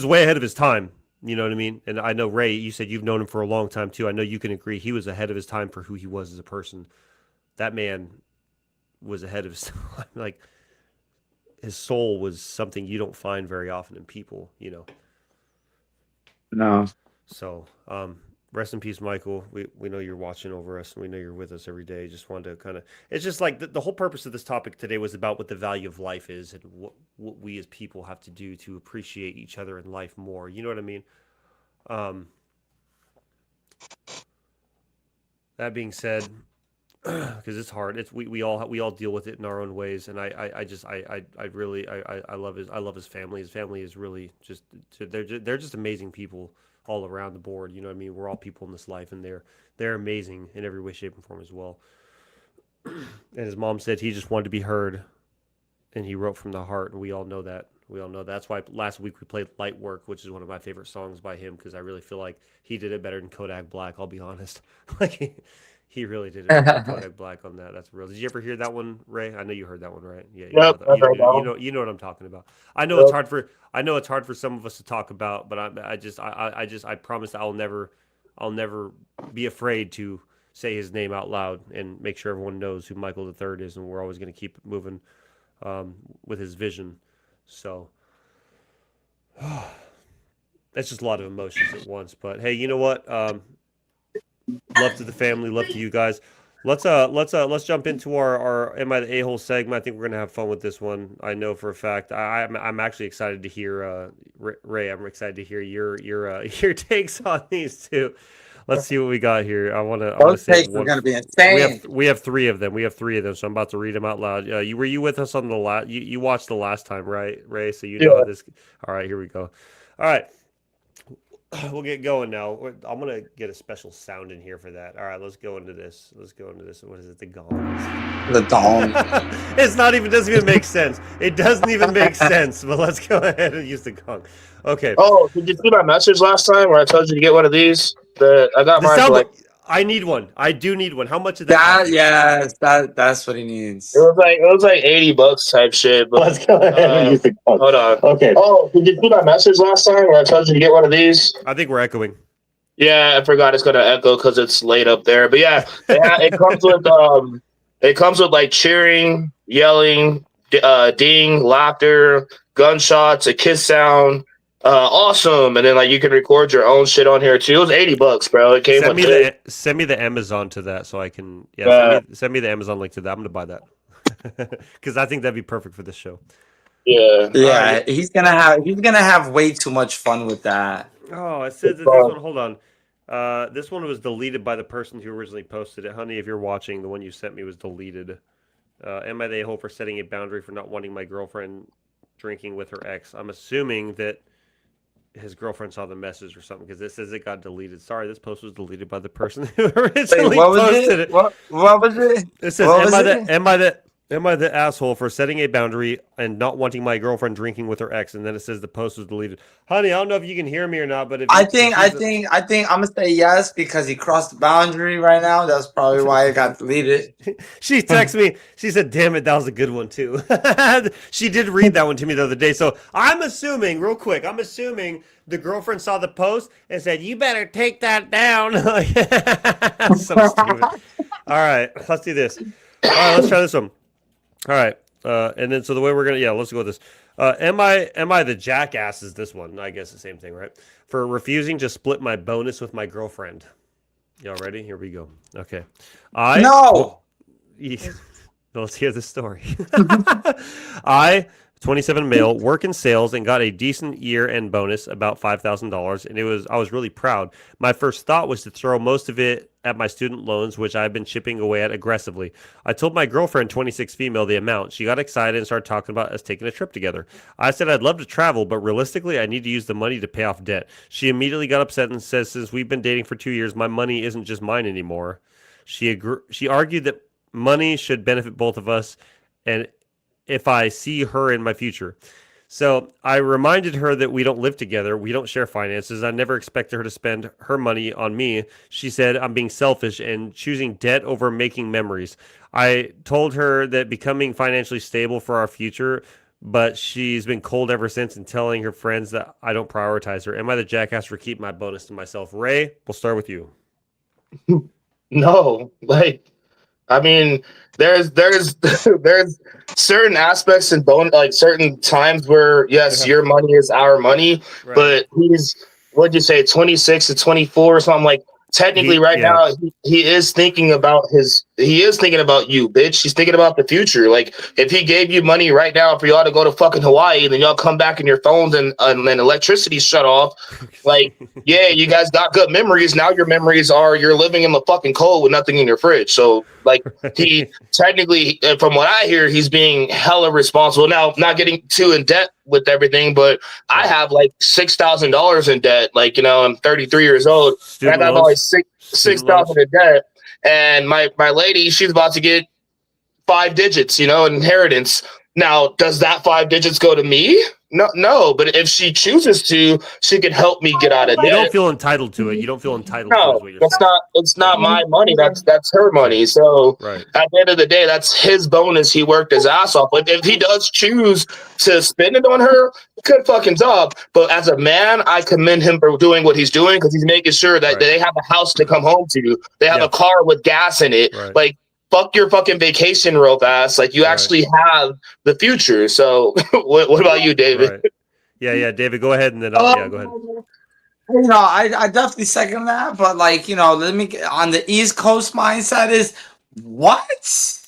way ahead of his time. You know what I mean? And I know, Ray, you said you've known him for a long time too. I know you can agree. He was ahead of his time for who he was as a person. That man was ahead of his time. Like, his soul was something you don't find very often in people, you know? No. So, rest in peace, Michael. We know you're watching over us, and we know you're with us every day. Just wanted to kind of, it's just like the whole purpose of this topic today was about what the value of life is and what we as people have to do to appreciate each other in life more. You know what I mean? That being said, because it's hard, we all deal with it in our own ways, and I really love his family. His family is really just, they're just amazing people all around the board. You know what I mean? We're all people in this life, and they're amazing in every way, shape, and form as well. And his mom said he just wanted to be heard, and he wrote from the heart, and we all know that. That's why last week we played Light Work, which is one of my favorite songs by him, because I really feel like he did it better than Kodak Black, I'll be honest. Like, he really did it better than Kodak Black on that. That's real. Did you ever hear that one, Ray? I know you heard that one, right? Yeah. Yep, You know what I'm talking about. I know it's hard for some of us to talk about, but I promise I'll never be afraid to say his name out loud and make sure everyone knows who Michael III is, and we're always going to keep moving with his vision. So that's just a lot of emotions at once. But hey, you know what? Love to the family, love to you guys. Let's jump into our Am I the A-hole segment. I think we're gonna have fun with this one. I know for a fact. I'm actually excited to hear Ray. I'm excited to hear your takes on these two. Let's see what we got here. I want to. Those takes are gonna be insane. We have 3 of them. So I'm about to read them out loud. Were you with us on the last? You watched the last time, right, Ray? So you know how this. All right, here we go. All right. We'll get going now. I'm going to get a special sound in here for that. All right, let's go into this. What is it? The gong. The gong. Doesn't even make sense. It doesn't even make sense, but let's go ahead and use the gong. Okay. Oh, did you see my message last time where I told you to get one of these? I got mine. I need one. I do need one. How much is that? Yes, that's what he needs. It was like $80 type shit. But let's go ahead and use the gong. Hold on. Okay. Oh, did you see my message last time where I told you to get one of these? I think we're echoing. Yeah, I forgot it's gonna echo because it's late up there. But yeah, it comes with like cheering, yelling, ding, laughter, gunshots, a kiss sound. Awesome, and then like you can record your own shit on here too. It was $80, bro. It came send me the Amazon to that so I can send me the Amazon link to that. I'm gonna buy that because I think that'd be perfect for this show. Yeah, right. He's gonna have way too much fun with that. Oh, it says that this one. Hold on, this one was deleted by the person who originally posted it. Honey, if you're watching, the one you sent me was deleted. Am I the a-hole for setting a boundary for not wanting my girlfriend drinking with her ex? I'm assuming that his girlfriend saw the message or something because it says it got deleted. Sorry, this post was deleted by the person who originally posted it. What was it? It says, am I the asshole for setting a boundary and not wanting my girlfriend drinking with her ex? And then it says the post was deleted. Honey, I don't know if you can hear me or not, but I think I'm gonna say yes because he crossed the boundary right now. That's probably why it got deleted. She texted me. She said, "Damn it, that was a good one too." She did read that one to me the other day. So I'm assuming, real quick, the girlfriend saw the post and said, "You better take that down." So stupid. All right, let's do this. All right, let's try this one. All right, and then so the way we're gonna, let's go with this. Am I the jackass? Is this one? I guess the same thing, right? For refusing to split my bonus with my girlfriend. Y'all ready? Here we go. Okay. Let's hear the story. I 27 male, work in sales, and got a decent year-end bonus, about $5,000. And I was really proud. My first thought was to throw most of it at my student loans, which I've been chipping away at aggressively. I told my girlfriend, 26 female, the amount. She got excited and started talking about us taking a trip together. I said I'd love to travel, but realistically, I need to use the money to pay off debt. She immediately got upset and says, since we've been dating for 2 years, my money isn't just mine anymore. She argued that money should benefit both of us, and if I see her in my future. So I reminded her that we don't live together. We don't share finances. I never expected her to spend her money on me. She said I'm being selfish and choosing debt over making memories. I told her that becoming financially stable for our future, but she's been cold ever since and telling her friends that I don't prioritize her. Am I the jackass for keeping my bonus to myself? Ray, we'll start with you. No, like, I mean, there's there's certain aspects in bone, like certain times where yes, your money is our money, Right. but what'd you say, 26 to 24 or something? Like technically now he is thinking about you, bitch. He's thinking about the future. Like if he gave you money right now for y'all to go to fucking Hawaii, then y'all come back and your phones and electricity shut off. Like, yeah, you guys got good memories. Now your memories are you're living in the fucking cold with nothing in your fridge. So like he technically, from what I hear, he's being hella responsible. Now, not getting too in debt with everything, but I have like $6,000 in debt. Like, I'm 33 years old. Student and I got loans? like 6,000 in debt. And my lady, she's about to get 5 digits, inheritance. Now, does that 5 digits go to me? No. But if she chooses to, she can help me get out of debt. You don't feel entitled to it. You don't feel entitled to it. Is what you're saying. It's not my money. That's her money. So right. At the end of the day, that's his bonus. He worked his ass off. But if he does choose to spend it on her, good fucking job. But as a man, I commend him for doing what he's doing because he's making sure that they have a house to come home to. They have a car with gas in it. Right. Like, fuck your fucking vacation real fast. Like you actually have the future. So what about you, David? Right. Yeah, David, go ahead and then go ahead. I definitely second that, but like, let me on the East Coast mindset is what?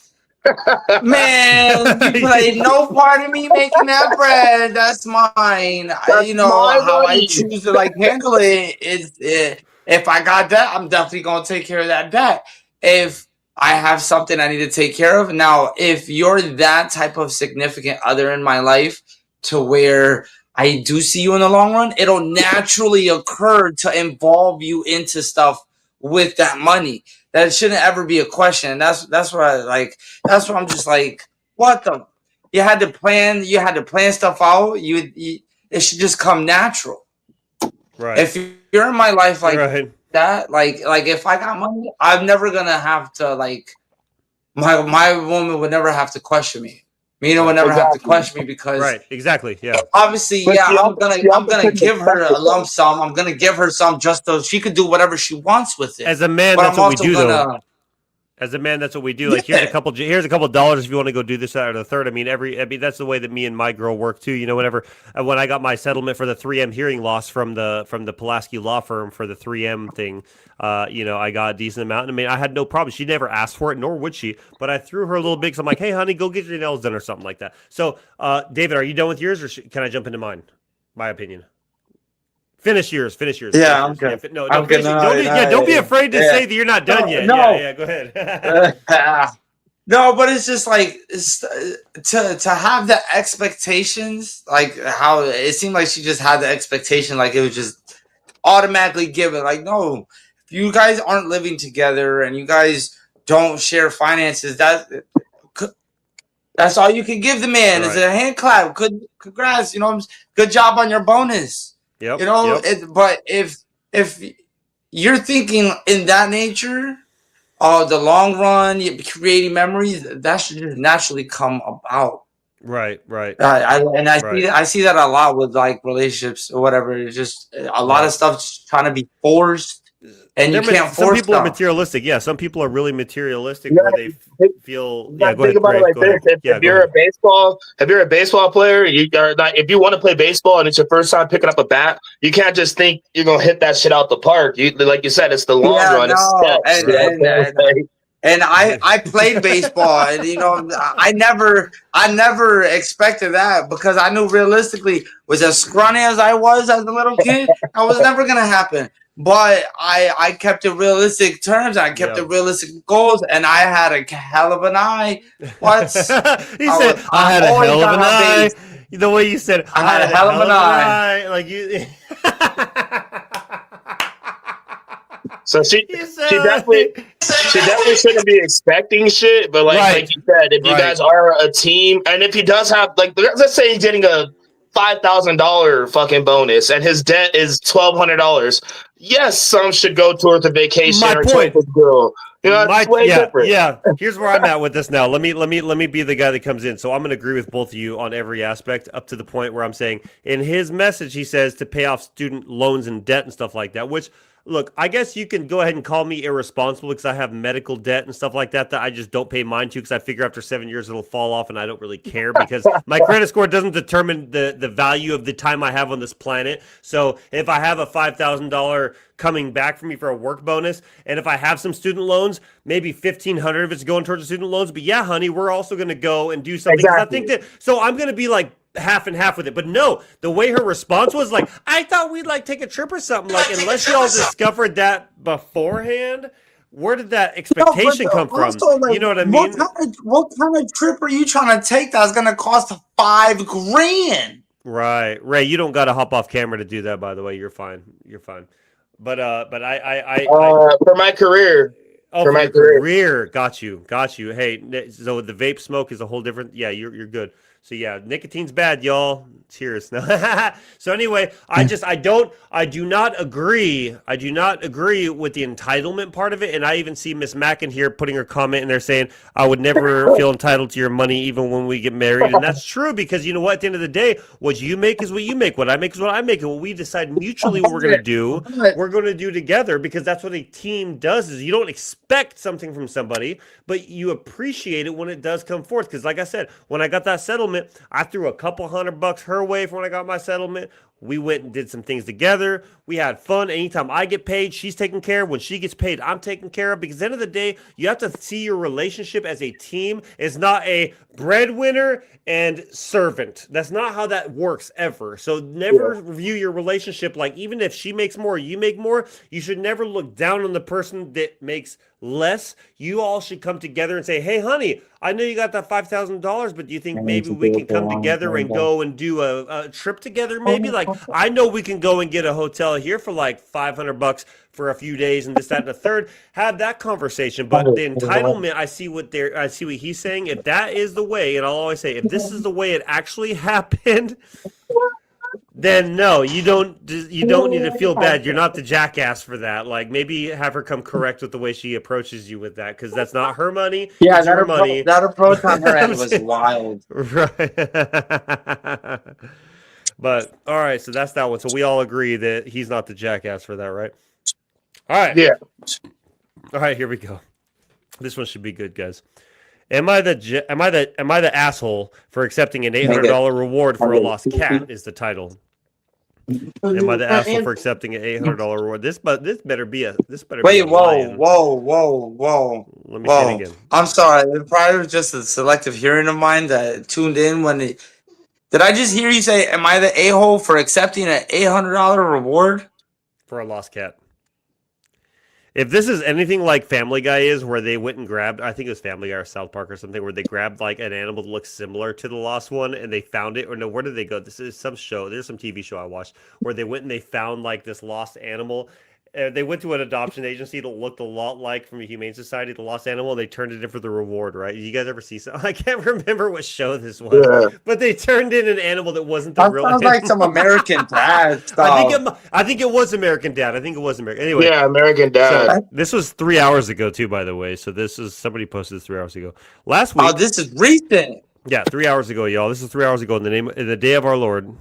Man, like, no part of me making that bread. That's mine. That's how money. I choose to like handle it is if I got that, I'm definitely gonna take care of that debt. If I have something I need to take care of. Now, if you're that type of significant other in my life to where I do see you in the long run, it'll naturally occur to involve you into stuff with that money. That shouldn't ever be a question. That's where I'm just like, what the? You had to plan stuff out. It should just come natural. Right. If you're in my life like right. that, like if I got money, I'm never gonna have to like my woman would never have to question me. Mina would never have to question me because exactly, yeah. Obviously, I'm gonna give her a lump sum. I'm gonna give her some just so she could do whatever she wants with it. As a man, that's what we do though. As a man, that's what we do. Like here's a couple dollars if you want to go do this, that, or the third. I mean, that's the way that me and my girl work too. When I got my settlement for the 3M hearing loss from the Pulaski law firm for the 3M thing, I got a decent amount. I mean, I had no problem. She never asked for it, nor would she. But I threw her a little big. So I'm like, hey, honey, go get your nails done or something like that. So, David, are you done with yours, or can I jump into mine? My opinion. Finish yours. Yeah, I'm good. Don't be afraid to say that you're not done yet. No. Yeah, go ahead. No, but it's just like to have the expectations, like how it seemed like she just had the expectation, like it was just automatically given. Like, no, if you guys aren't living together and you guys don't share finances, that's all you can give the man is a hand clap. Congrats, good job on your bonus. Yep. But if you're thinking in that nature, the long run, creating memories, that should just naturally come about. Right. I see that a lot with like relationships or whatever. It's just a lot of stuff trying to be forced, and you can't force. Some people stuff. are materialistic. Yeah, some people are really materialistic where they feel. Yeah, go ahead. Think about it like this: if you're a baseball player, if you want to play baseball and it's your first time picking up a bat, you can't just think you're gonna hit that shit out the park. Like you said, it's the long run. and I played baseball, and I never expected that because I knew realistically, was as scrawny as I was as a little kid, I was never gonna happen. But I kept it realistic terms. I kept it realistic goals, and I had a hell of an eye. What? He said, I had a hell of an eye. The way you said, I had a hell of an eye. Like you. So she definitely shouldn't be expecting shit. But like you said, if you guys are a team, and if he does have let's say he's getting a $5,000 fucking bonus, and his debt is $1,200. Yes, some should go towards a vacation or towards a girl. It's way different. Yeah. Here's where I'm at with this now. Let me be the guy that comes in. So I'm going to agree with both of you on every aspect, up to the point where I'm saying in his message he says to pay off student loans and debt and stuff like that. Which, look, I guess you can go ahead and call me irresponsible because I have medical debt and stuff like that I just don't pay mine to because I figure after 7 years it'll fall off and I don't really care because my credit score doesn't determine the value of the time I have on this planet. So if I have a $5,000 coming back for me for a work bonus, and if I have some student loans, maybe $1,500 if it's going towards the student loans. But yeah, honey, we're also going to go and do something. Exactly. I think that, so I'm going to be like half and half with it. But no, the way her response was like, I thought we'd like take a trip or something. Like, unless y'all discovered that beforehand, where did that expectation come from? You know what I mean? What kind of trip are you trying to take that's going to cost $5,000? Right. Ray, you don't got to hop off camera to do that, by the way. You're fine. You're fine. But I for my career. Oh, for my career. Got you. Hey, so the vape smoke is a whole different. Yeah, you're good. So yeah, nicotine's bad, y'all. Cheers. So anyway, I do not agree with the entitlement part of it. And I even see Miss Mack in here putting her comment in there saying, I would never feel entitled to your money even when we get married. And that's true because you know what? At the end of the day, what you make is what you make. What I make is what I make. And what we decide mutually what we're going to do, we're going to do together because that's what a team does is you don't expect something from somebody, but you appreciate it when it does come forth. Because like I said, when I got that settlement, I threw a couple $100 her way for when I got my settlement. We went and did some things together. We had fun. Anytime I get paid, she's taken care of. When she gets paid, I'm taken care of. Because at the end of the day, you have to see your relationship as a team. It's not a breadwinner and servant. That's not how that works ever. So never view your relationship like even if she makes more, you make more, you should never look down on the person that makes less. You all should come together and say, hey, honey, I know you got that $5,000, but do you think maybe we can come together and go and do a trip together? Maybe like I know we can go and get a hotel here for like $500 for a few days and this, that, and the third. Have that conversation. But the entitlement, I see what he's saying. If that is the way, and I'll always say, if this is the way it actually happened, then no, you don't need to feel bad. You're not the jackass for that. Like maybe have her come correct with the way she approaches you with that because that's not her money. Yeah, it's your money. That approach on her end was wild. Right. But all right, so that's that one. So we all agree that he's not the jackass for that, right? All right. Yeah. All right, here we go. This one should be good, guys. Am I the asshole for accepting an $800 reward for a lost cat? Is the title. Am I the asshole for accepting an $800 reward? This better be Wait, whoa. Let me say it again. I'm sorry. It probably was just a selective hearing of mine that tuned in when it. Did I just hear you say, am I the a-hole for accepting an $800 reward? For a lost cat. If this is anything like Family Guy is, where they went and grabbed, I think it was Family Guy or South Park or something, where they grabbed like an animal that looks similar to the lost one and they found it, or no, where did they go? This is some show. There's some TV show I watched where they went and they found like this lost animal. They went to an adoption agency that looked a lot like from a humane society, the lost animal, and they turned it in for the reward, right? You guys ever see something? I can't remember what show this was, but they turned in an animal that wasn't the real animal. Sounds like some American Dad stuff. I think it was American Dad. Anyway. Yeah, American Dad. So, this was 3 hours ago, too, by the way. So this is, somebody posted this 3 hours ago. Last week. Oh, this is recent. Yeah, 3 hours ago, y'all. This is 3 hours ago in the day of our Lord.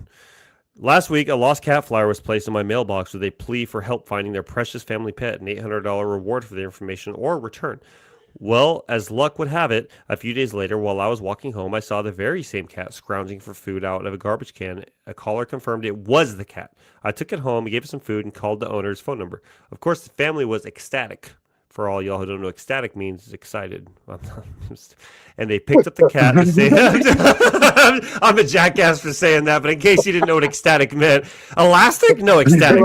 Last week, a lost cat flyer was placed in my mailbox with a plea for help finding their precious family pet, an $800 reward for the information or return. Well, as luck would have it, a few days later, while I was walking home, I saw the very same cat scrounging for food out of a garbage can. A caller confirmed it was the cat. I took it home, gave it some food, and called the owner's phone number. Of course, the family was ecstatic for all y'all who don't know, ecstatic means excited. And they picked up the cat. To say, I'm a jackass for saying that, but in case you didn't know what ecstatic meant, elastic? No, ecstatic.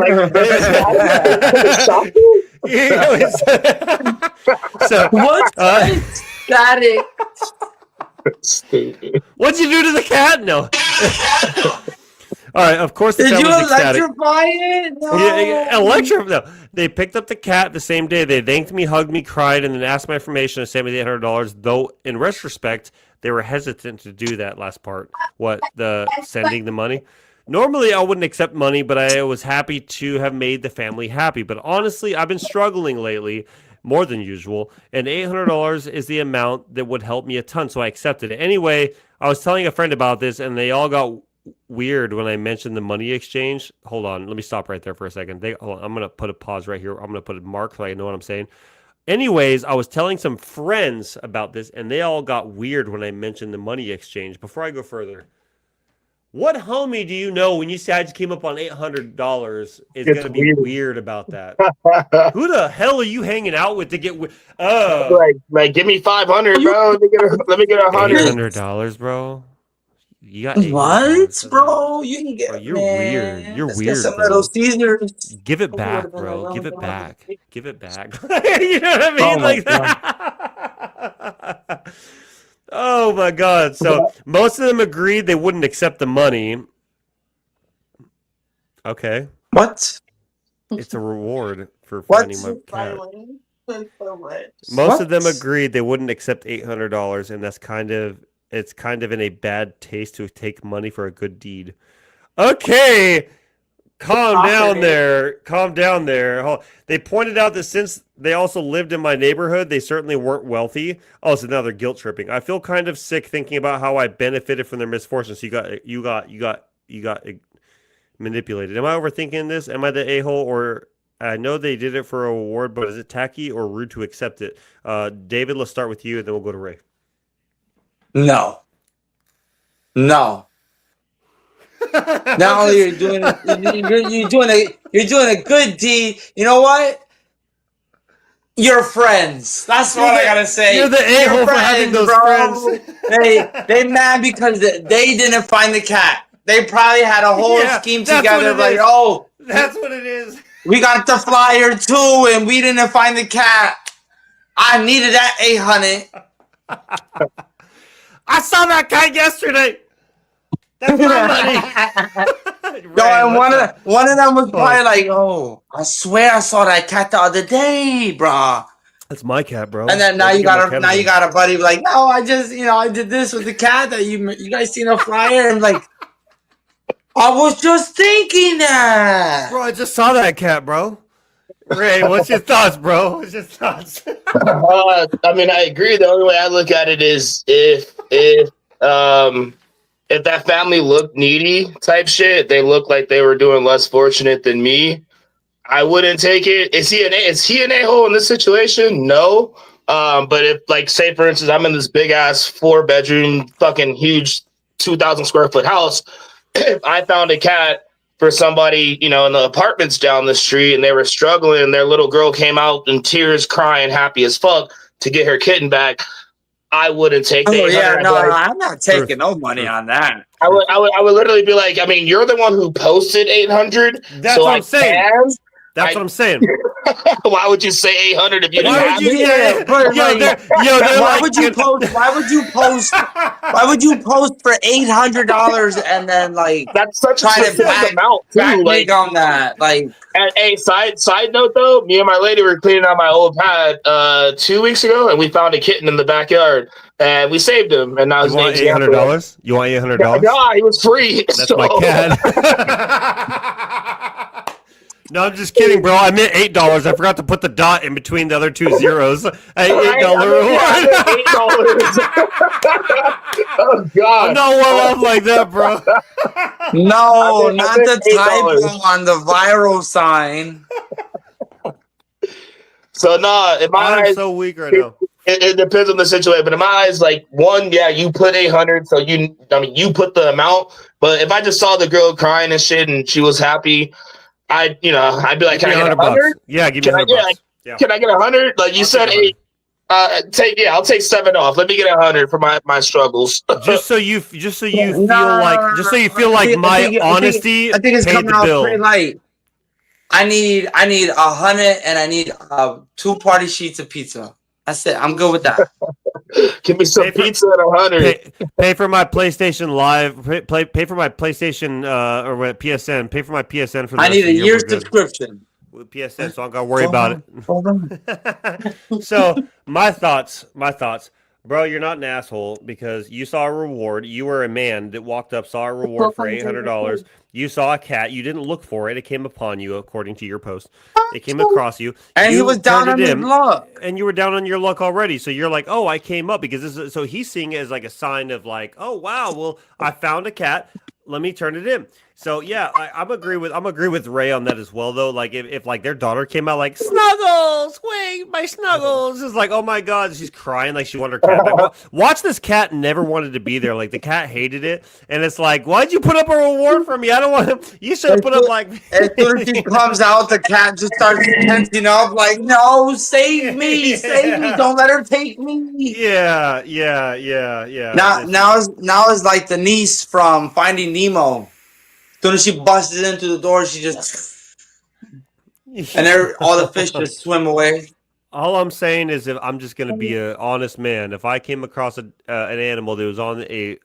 So What's ecstatic? Stupid. What'd you do to the cat? No. All right, of course the Did cat you was ecstatic. electrify it? No. No. They picked up the cat the same day. They thanked me, hugged me, cried, and then asked my information and sent me the $800. Though in retrospect, they were hesitant to do that last part. What, the sending the money? Normally, I wouldn't accept money, but I was happy to have made the family happy. But honestly, I've been struggling lately more than usual, and $800 is the amount that would help me a ton, so I accepted it. Anyway, I was telling a friend about this, and they all got weird when I mentioned the money exchange. Hold on, let me stop right there for a second. Hold on, I'm gonna put a pause right here. I'm gonna put a mark so I know what I'm saying. Anyways, I was telling some friends about this, and they all got weird when I mentioned the money exchange. Before I go further, what homie do you know when you say I just came up on $800 is It's gonna be weird about that? Who the hell are you hanging out with to get? Like, give me 500, bro. Let me get 100. $800, bro. You got What, bro? You can get. Bro, you're man, weird. You're let's weird, get some bro. Little Caesars. Give it back, bro. Give it back. Give it back. You know what I mean? Oh my Like that. Oh my god. So most of them agreed they wouldn't accept the money. Okay. What? It's a reward for What's finding my cat. What? Most of them agreed they wouldn't accept $800, and it's kind of in a bad taste to take money for a good deed. Okay, calm down there. Calm down there. They pointed out that since they also lived in my neighborhood, they certainly weren't wealthy. Oh, so now they're guilt tripping. I feel kind of sick thinking about how I benefited from their misfortune. So you got manipulated. Am I overthinking this? Am I the a-hole, or I know they did it for a reward, but is it tacky or rude to accept it? David, let's start with you, and then we'll go to Ray. No. Not only you're doing a good deed. You know what? You're friends. That's what I gotta say. You're the a-hole for having those friends. They mad because they didn't find the cat. They probably had a whole scheme together. Like, that's what it is. We got the flyer too, and we didn't find the cat. I needed that 800. I saw that cat yesterday. That's my money. Ray, and one of them was probably like, "Oh, I swear I saw that cat the other day, bro." That's my cat, bro. And then now you got a buddy like, "No, I just I did this with the cat that you guys seen a flyer." And like, I was just thinking that. Bro, I just saw that cat, bro. Ray, what's your thoughts, bro? What's your thoughts? I mean, I agree. The only way I look at it is if that family looked needy type shit, they looked like they were doing less fortunate than me, I wouldn't take it. Is he an a-hole in this situation? No. But if, like, say for instance, I'm in this big ass 4-bedroom fucking huge 2,000 square foot house, if I found a cat for somebody, in the apartments down the street, and they were struggling, and their little girl came out in tears, crying, happy as fuck to get her kitten back, I wouldn't take the 800. I'm not taking no money on that. I would literally be like, I mean, you're the one who posted 800. That's what I'm saying. That's what I'm saying. Why would you say 800 if you didn't have it? Why would you post? Why would you post for $800 and then that's such a specific amount too? On that, And a side note though, me and my lady were cleaning out my old pad 2 weeks ago, and we found a kitten in the backyard, and we saved him. And now you want $800? You want $800? No, he was free. That's my cat. No, I'm just kidding, bro. I meant $8. I forgot to put the dot in between the other two zeros. $8 reward. Oh God! I'm not well off like that, bro. No, not the typo on the viral sign. So in my eyes, I'm so weak right now. It depends on the situation, but in my eyes, like, one, yeah, you put 800, so you put the amount. But if I just saw the girl crying and shit, and she was happy, I'd be like, can I get 100? Yeah, give me $100. Yeah. Can I get 100? Like you I'll said, take 8. I'll take 7 off. Let me get 100 for my struggles. just so you feel No. like my honesty I think it's paid coming the out bill. pretty light. I need 100, and I need 2 party sheets of pizza. That's it. I'm good with that. Give me some Pay for- pizza at 100. Pay for my PlayStation Live. Pay for my PlayStation or what, PSN. Pay for my PSN for the I rest need of a the year. year We're good subscription. with PSN, so I don't gotta worry about Hold on. it. So my thoughts, bro. You're not an asshole because you saw a reward. You were a man that walked up, saw a reward for $800. You saw a cat. You didn't look for it. It came upon you, according to your post. It came across you. And he was down turned on it his in, luck. and you were down on your luck already. So you're like, oh, I came up because this is. So he's seeing it as like a sign of like, oh wow, well I found a cat. Let me turn it in. So yeah, I'm agree with Ray on that as well though. Like if like their daughter came out like Snuggles, wait, my Snuggles, it's like, oh my god, she's crying like she wanted her cat back. Watch this cat never wanted to be there. Like the cat hated it, and it's like, why'd you put up a reward for me? I don't want him. You should have put up like. As soon as she comes out, the cat just starts tensing up, like, "No, save me, save me! Don't let her take me." Yeah. Now is like the niece from Finding Nemo. As soon as she busted into the door, she just and all the fish just swim away. All I'm saying is, if I'm just gonna be an honest man, if I came across an animal that was on a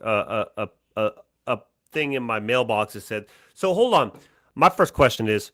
thing in my mailbox that said, so hold on, my first question is,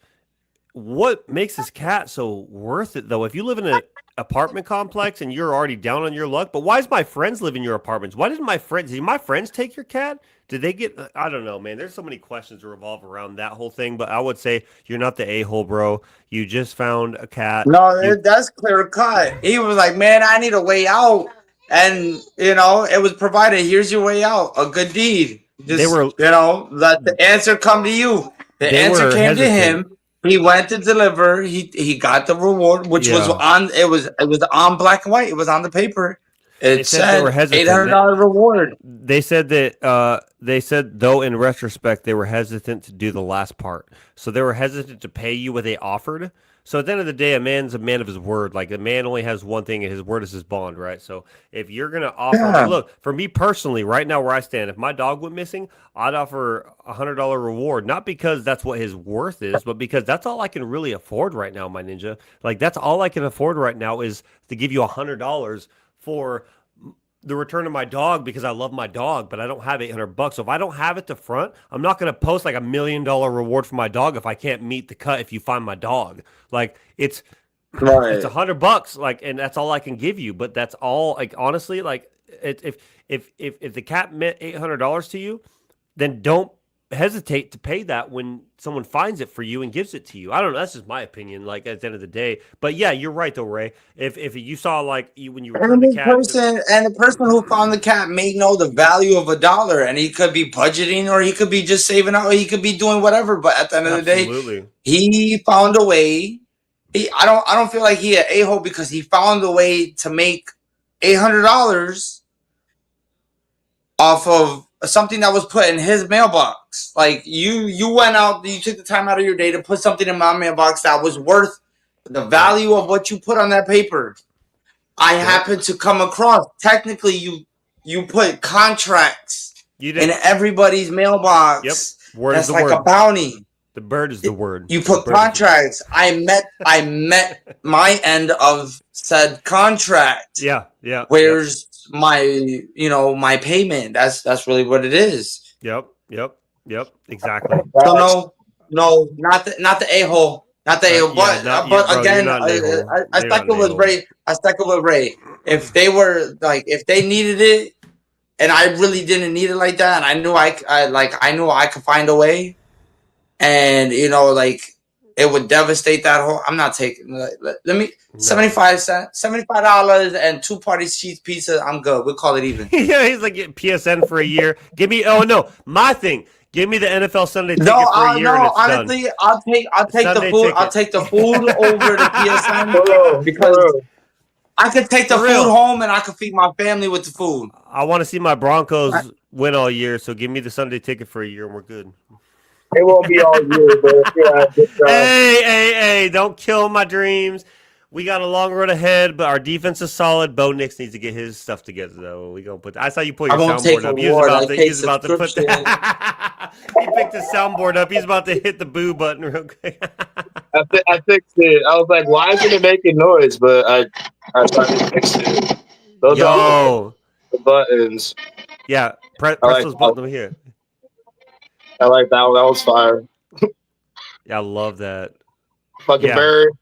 what makes this cat so worth it though? If you live in an apartment complex and you're already down on your luck, but why does my friends live in your apartments? Why did my friends take your cat? Did they get? I don't know, man. There's so many questions to revolve around that whole thing. But I would say you're not the a-hole, bro. You just found a cat. No, that's clear cut. He was like, "Man, I need a way out," and it was provided. Here's your way out. A good deed. Just let the answer come to you. The answer came to him. He went to deliver. He got the reward, which was on. It was on black and white. It was on the paper. It said they were hesitant. $800 reward. They said that though in retrospect they were hesitant to do the last part. So they were hesitant to pay you what they offered. So at the end of the day, a man's a man of his word. Like a man only has one thing, and his word is his bond, right? So if you're gonna offer, look, for me personally, right now where I stand, if my dog went missing, I'd offer $100 reward, not because that's what his worth is, but because that's all I can really afford right now, my ninja. Like that's all I can afford right now is to give you $100 for the return of my dog because I love my dog, but I don't have $800. So if I don't have it to front, I'm not going to post like $1 million reward for my dog if I can't meet the cut. If you find my dog, like it's $100, like, and that's all I can give you. But that's all. Like honestly, like if the cat meant $800 to you, then don't hesitate to pay that when someone finds it for you and gives it to you. I don't know. That's just my opinion. Like at the end of the day, but yeah, you're right though, Ray. If you saw like when you returned the cat, the person who found the cat may know the value of $1, and he could be budgeting, or he could be just saving out, or he could be doing whatever. But at the end of the day, he found a way. I don't feel like he an a-hole because he found a way to make $800 off of something that was put in his mailbox. Like you went out, you took the time out of your day to put something in my mailbox that was worth the value of what you put on that paper. I happened to come across. Technically, you put contracts in everybody's mailbox. Yep. Word that's is the like word. A bounty. The bird is the word. You put contracts. I met my end of said contract. Yeah. Where's my my payment? That's really what it is. Yep. Exactly. So no, not the a-hole. Not the a-hole. But again, I second with Ray. I second with Ray. If they were if they needed it, and I really didn't need it like that, and I knew I knew I could find a way, and it would devastate that whole. I'm not taking. Let me $75 and 2 party sheets pizza. I'm good. We'll call it even. Yeah, he's like PSN for a year. Give me. Oh no, my thing. Give me the NFL Sunday ticket for a year. No, honestly, done. I'll take the food. Ticket. I'll take the food over the PSN because I could take the food home and I could feed my family with the food. I want to see my Broncos win all year, so give me the Sunday ticket for a year and we're good. It won't be all year, but hey, don't kill my dreams. We got a long road ahead, but our defense is solid. Bo Nix needs to get his stuff together, though. We gonna put. I saw you pull I your won't take soundboard up. reward. I pay He was about to put. subscription. He picked his soundboard up. He's about to hit the boo button real quick. I fixed it. I was like, why isn't it making noise? But I finally fixed it. Those are the buttons. Yeah, press like those buttons over here. I like that one. That was fire. Yeah, I love that. Fucking bird.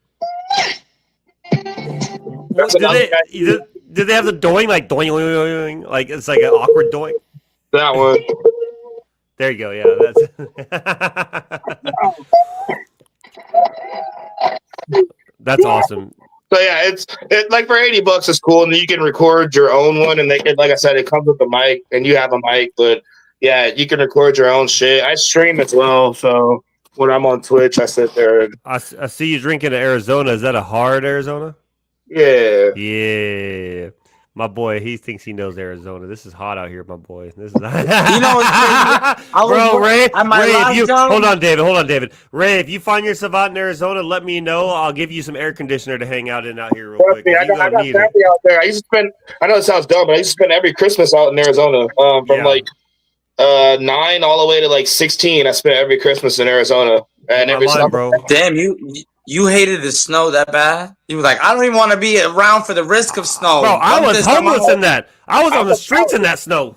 What, did they have the doing like doing, doing like it's like an awkward doing? That one. There you go. Yeah, that's awesome. So yeah, it's like for $80 it's cool, and you can record your own one, and they can, like I said, it comes with a mic, and you have a mic, but yeah, you can record your own shit. I stream as well, so when I'm on Twitch, I sit there. And, I see you drinking in Arizona. Is that a hard Arizona? Yeah. Yeah. My boy, he thinks he knows Arizona. This is hot out here, my boy. This is You know what's crazy? Ray, job, hold on, David. Ray, if you find yourself out in Arizona, let me know. I'll give you some air conditioner to hang out in out here real quick. I got family out there. I know it sounds dumb, but I used to spend every Christmas out in Arizona. From like 9 all the way to like 16. I spent every Christmas in Arizona. And every summer. Bro. Damn, you hated the snow that bad? You were like, I don't even want to be around for the risk of snow. Bro, I was homeless in that. I was on the streets in that snow.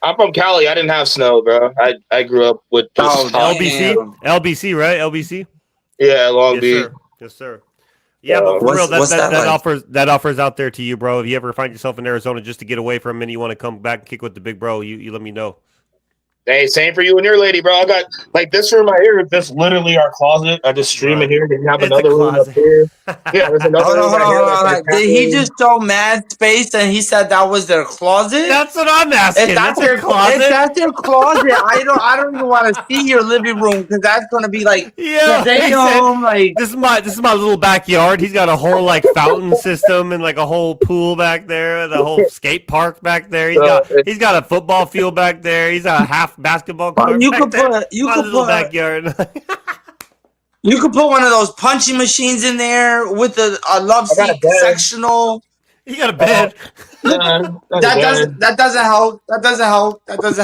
I'm from Cali. I didn't have snow, bro. I grew up with LBC, right? LBC. Yeah, Long Beach. Yes, sir. Yeah, but for real, that offers out there to you, bro. If you ever find yourself in Arizona just to get away from it and you want to come back and kick with the big bro, you let me know. Hey, same for you and your lady, bro. I got like this room right here. This literally our closet. I just stream in here. Then you have another room up here. Yeah, there's another room right here. Did he just show mad space and he said that was their closet? That's what I'm asking. If that's their closet. If that's their closet, I don't even want to see your living room because that's gonna be like like this is my little backyard. He's got a whole like fountain system and like a whole pool back there, the whole skate park back there. He's got a football field back there. He's got a half basketball court. You could put backyard. You could put one of those punching machines in there with a love seat sectional. You got a bed. That doesn't help. That doesn't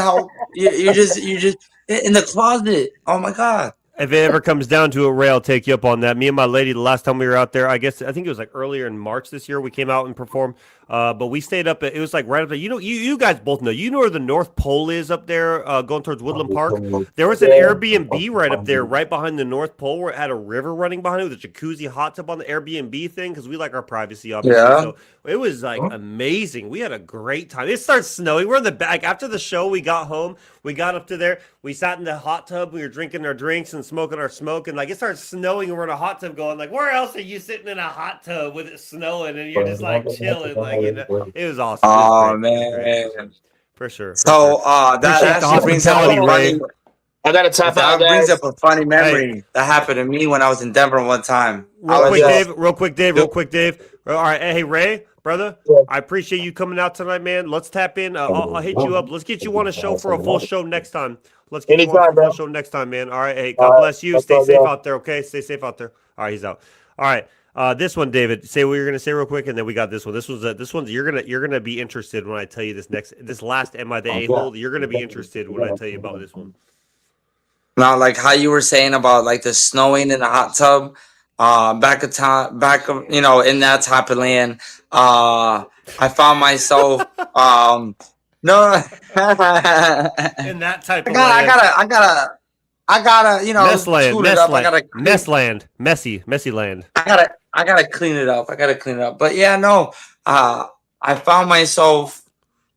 help. You just in the closet. Oh my god. If it ever comes down to it, Ray, I'll take you up on that. Me and my lady, the last time we were out there, I think it was like earlier in March this year, we came out and performed. But we stayed up. It was like right up there. You guys both know. You know where the North Pole is up there, going towards Woodland Park. There was an Airbnb right up there, right behind the North Pole, where it had a river running behind it with a jacuzzi hot tub on the Airbnb thing because we like our privacy, obviously. Yeah. So it was like amazing. We had a great time. It started snowing. We're in the back after the show. We got home. We got up to there. We sat in the hot tub. We were drinking our drinks and smoking our smoke. And like it started snowing, and we're in a hot tub going like, where else are you sitting in a hot tub with it snowing and you're just like chilling? Like it was awesome. Oh man, for sure. So that actually brings up a funny. I gotta tap out. That brings up a funny memory that happened to me when I was in Denver one time. Real quick, Dave. All right, hey Ray, brother, I appreciate you coming out tonight, man. Let's tap in. I'll hit you up. Let's get you on a show for a full show next time. Let's get you on for a full show next time, man. All right, hey, God bless you. Stay safe out there, okay? Stay safe out there. All right, he's out. All right. This one, David, say what you're gonna say real quick, and then we got this one. This one's you're gonna be interested when I tell you this last Am I the A-hole? You're gonna be interested when I tell you about this one. Now, like how you were saying about like the snowing in the hot tub, in that type of land. I found myself no in that type of land. I gotta, messy land. I gotta clean it up. But yeah, no, I found myself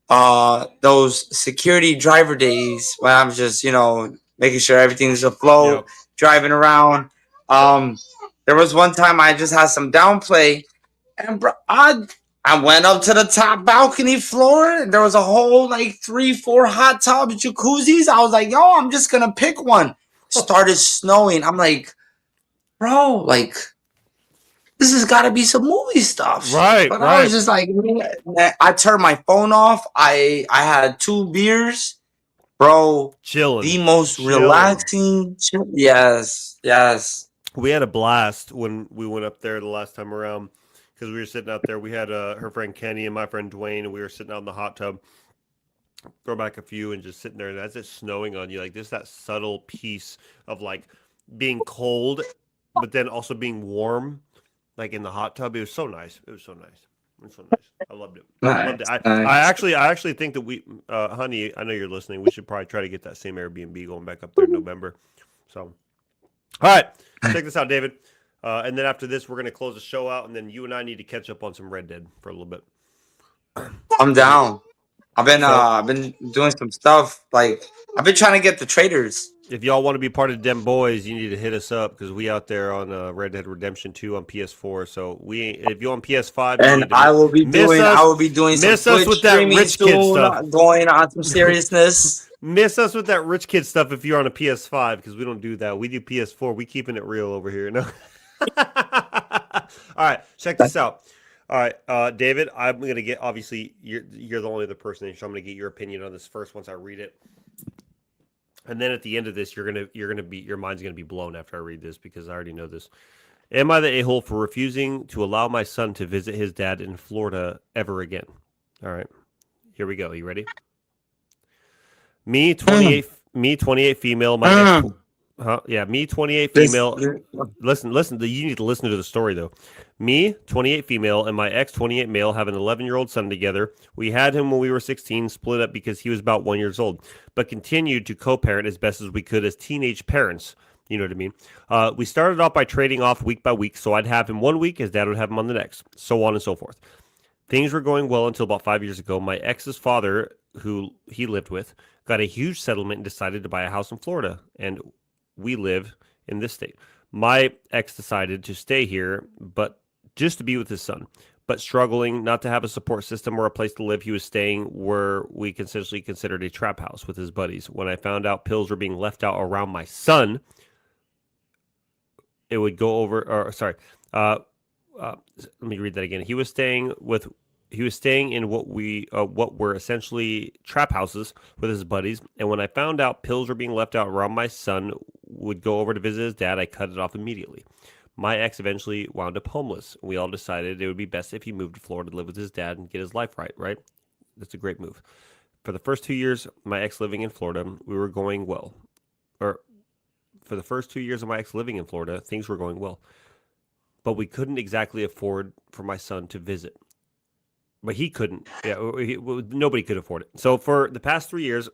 those security driver days when I'm just, making sure everything's afloat, driving around. There was one time I just had some downplay, and bro, I went up to the top balcony floor, and there was a whole like 3-4 hot tub jacuzzis. I was like, yo, I'm just gonna pick one. Started snowing. I'm like, bro, like this has got to be some movie stuff, right? But I was just like, I turned my phone off. I had 2 beers, bro. Chilling. The most relaxing. Yes. We had a blast when we went up there the last time around. because we were sitting out there. We had her friend Kenny and my friend Dwayne, and we were sitting out in the hot tub. Throw back a few and just sitting there, and as it's snowing on you, like there's that subtle piece of like being cold, but then also being warm, like in the hot tub. It was so nice. It was so nice. It was so nice. I loved it. I loved it. I actually think that we, honey, I know you're listening. We should probably try to get that same Airbnb going back up there in November. So, all right, check this out, David. And then after this, we're gonna close the show out, and then you and I need to catch up on some Red Dead for a little bit. I'm down. I've been doing some stuff. Like I've been trying to get the traders. If y'all want to be part of them boys, you need to hit us up because we out there on Red Dead Redemption 2 on PS4. So if you're on PS5, and I will be doing some miss us with that rich kid stuff. Going on some seriousness. Miss us with that rich kid stuff if you're on a PS5 because we don't do that. We do PS4. We keeping it real over here. No. All right, check this out. All right, David, I'm gonna get. Obviously, you're the only other person, so I'm gonna get your opinion on this first once I read it, and then at the end of this, your mind's gonna be blown after I read this because I already know this. Am I the a-hole for refusing to allow my son to visit his dad in Florida ever again? All right, here we go. You ready? Me, 28 female. My ex, yeah, me, 28 female. Listen. You need to listen to the story though. Me, 28 female, and my ex, 28 male, have an 11-year-old son together. We had him when we were 16, split up because he was about 1 year old, but continued to co-parent as best as we could as teenage parents. You know what I mean? We started off by trading off week by week, so I'd have him 1 week, his dad would have him on the next, so on and so forth. Things were going well until about 5 years ago. My ex's father, who he lived with, got a huge settlement and decided to buy a house in Florida, and we live in this state. My ex decided to stay here, but just to be with his son, but struggling not to have a support system or a place to live. He was staying where we essentially considered a trap house with his buddies. When I found out pills were being left out around my son, it would go over, or sorry, let me read that again. He was staying in what were essentially trap houses with his buddies. And when I found out pills were being left out around my son would go over to visit his dad, I cut it off immediately. My ex eventually wound up homeless. We all decided it would be best if he moved to Florida to live with his dad and get his life right? That's a great move. For the first 2 years, my ex living in Florida, we were going well. Or for the first 2 years of my ex living in Florida, things were going well. But we couldn't exactly afford for my son to visit. But he couldn't. Yeah, nobody could afford it. So for the past 3 years,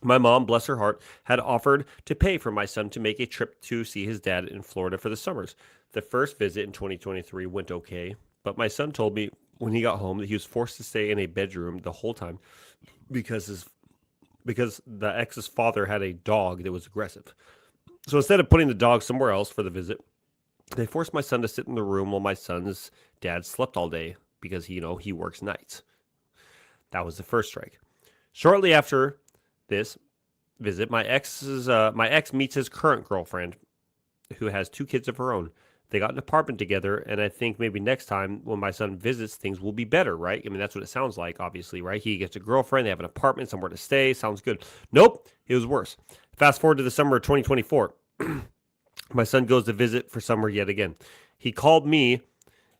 my mom, bless her heart, had offered to pay for my son to make a trip to see his dad in Florida for the summers. The first visit in 2023 went okay, but my son told me when he got home that he was forced to stay in a bedroom the whole time because the ex's father had a dog that was aggressive. So instead of putting the dog somewhere else for the visit, they forced my son to sit in the room while my son's dad slept all day because he works nights. That was the first strike. Shortly after this visit, my ex meets his current girlfriend, who has 2 kids of her own. They got an apartment together, and I think maybe next time when my son visits, things will be better, right? I mean, that's what it sounds like, obviously, right? He gets a girlfriend, they have an apartment, somewhere to stay, sounds good. Nope, it was worse. Fast forward to the summer of 2024. My son goes to visit for summer yet again. He called me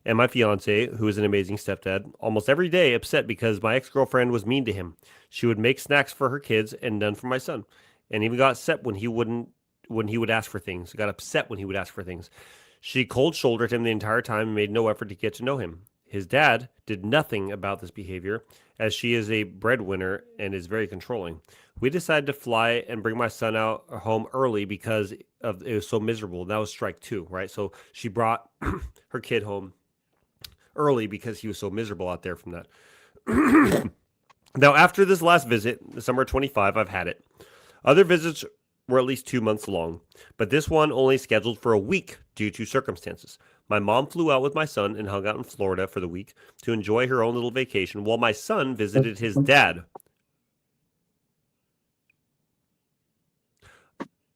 and my fiance, who is an amazing stepdad, almost every day upset because my ex-girlfriend was mean to him. She would make snacks for her kids and none for my son, and even got upset when he would ask for things. Got upset when he would ask for things. She cold-shouldered him the entire time and made no effort to get to know him. His dad did nothing about this behavior, as she is a breadwinner and is very controlling. We decided to fly and bring my son out home early because it was so miserable. That was strike 2, right? So she brought her kid home early because he was so miserable out there from that. Now, after this last visit, the summer 25, I've had it. Other visits were at least 2 months long, but this one only scheduled for a week due to circumstances. My mom flew out with my son and hung out in Florida for the week to enjoy her own little vacation while my son visited his dad.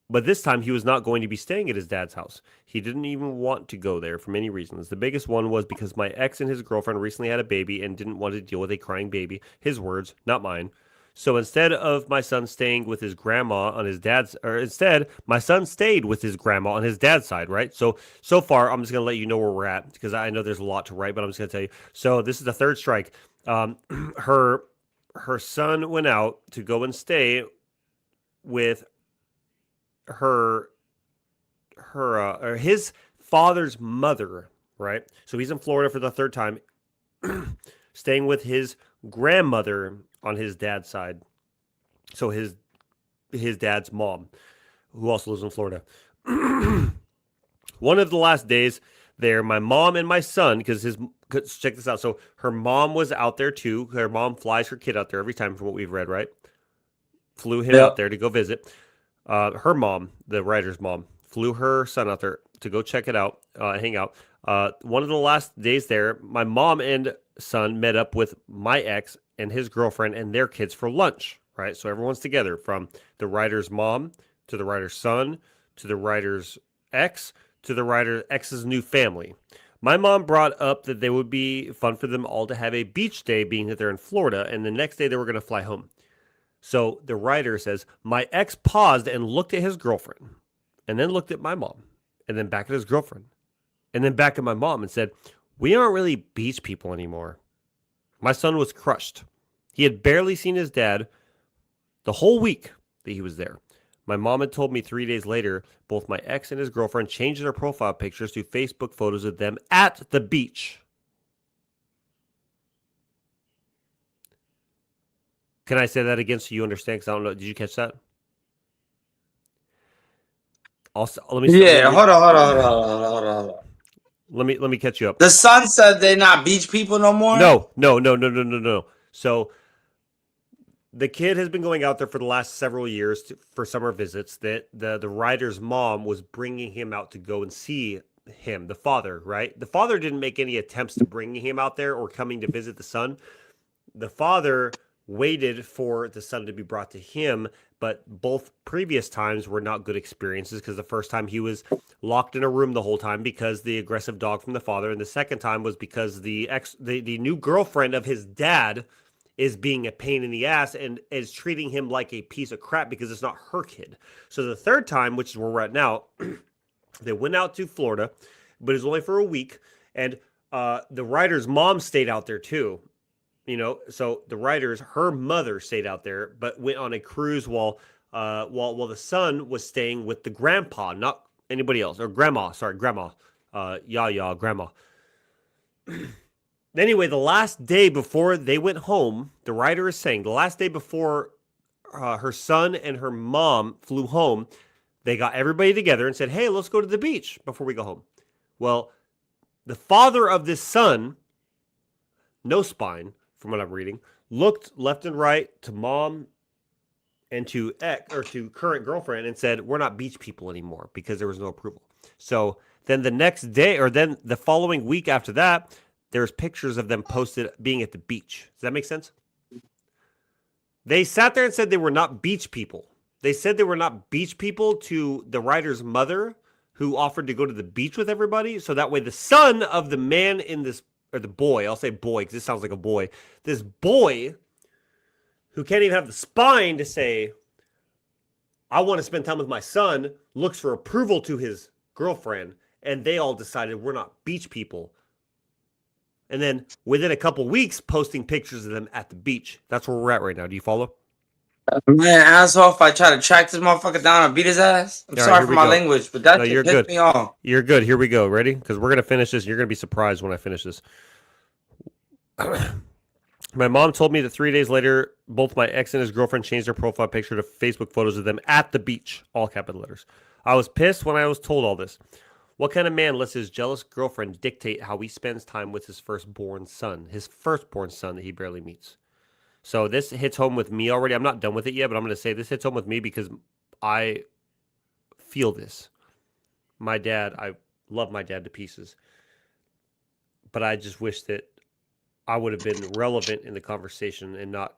But this time he was not going to be staying at his dad's house. He didn't even want to go there for many reasons. The biggest one was because my ex and his girlfriend recently had a baby and didn't want to deal with a crying baby. His words, not mine. So instead of my son staying with his grandma on his dad's, or instead, my son stayed with his grandma on his dad's side, right? So far, I'm just going to let you know where we're at because I know there's a lot to write, but I'm just going to tell you. So this is the third strike. Her son went out to go and stay with his father's mother, right? So he's in Florida for the third time, staying with his grandmother on his dad's side. So his dad's mom, who also lives in Florida. One of the last days there, my mom and my son, check this out. So her mom was out there too. Her mom flies her kid out there every time from what we've read, right? Flew him out there to go visit. Her mom, the writer's mom, flew her son out there to go check it out, hang out. One of the last days there, my mom and son met up with my ex and his girlfriend and their kids for lunch, right? So everyone's together, from the writer's mom to the writer's son to the writer's ex to the writer's ex's new family. My mom brought up that they would be fun for them all to have a beach day, being that they're in Florida, and the next day they were going to fly home. So the writer says, my ex paused and looked at his girlfriend, and then looked at my mom, and then back at his girlfriend, and then back at my mom and said, we aren't really beach people anymore. My son was crushed. He had barely seen his dad the whole week that he was there. My mom had told me 3 days later, both my ex and his girlfriend changed their profile pictures to Facebook photos of them at the beach. Can I say that again so you understand? Because I don't know. Did you catch that? Also, hold on. Let me catch you up. The son said they're not beach people no more? No. So the kid has been going out there for the last several years for summer visits. That the writer's mom was bringing him out to go and see him, the father, right? The father didn't make any attempts to bringing him out there or coming to visit the son. The father waited for the son to be brought to him, but both previous times were not good experiences, because the first time he was locked in a room the whole time because the aggressive dog from the father, and the second time was because the new girlfriend of his dad is being a pain in the ass and is treating him like a piece of crap because it's not her kid. So the third time, which is where we're at now, they went out to Florida, but it was only for a week, and the writer's mom stayed out there too. So her mother stayed out there, but went on a cruise while the son was staying with the grandpa, not anybody else, or grandma. Sorry, grandma. Grandma. Anyway, the last day before they went home, the writer is saying the last day before her son and her mom flew home, they got everybody together and said, "Hey, let's go to the beach before we go home." Well, the father of this son, no spine, from what I'm reading, looked left and right to mom and to current girlfriend and said, "We're not beach people anymore," because there was no approval. So then the next day, or then the following week after that, there's pictures of them posted being at the beach. Does that make sense? They sat there and said they were not beach people. They said they were not beach people to the writer's mother, who offered to go to the beach with everybody. So that way the son of the man in this, or the boy, I'll say boy because this sounds like a boy. This boy who can't even have the spine to say, I want to spend time with my son, looks for approval to his girlfriend, and they all decided we're not beach people. And then within a couple weeks, posting pictures of them at the beach. That's where we're at right now. Do you follow? Man, asshole, if I try to track this motherfucker down and beat his ass. I'm sorry for my language, but that just pissed me off. You're good. Here we go. Ready? Because we're going to finish this. You're going to be surprised when I finish this. My mom told me that 3 days later, both my ex and his girlfriend changed their profile picture to Facebook photos of them at the beach, all capital letters. I was pissed when I was told all this. What kind of man lets his jealous girlfriend dictate how he spends time with his firstborn son that he barely meets? So this hits home with me already. I'm not done with it yet, but I'm going to say this hits home with me because I feel this. My dad, I love my dad to pieces, but I just wish that I would have been relevant in the conversation and not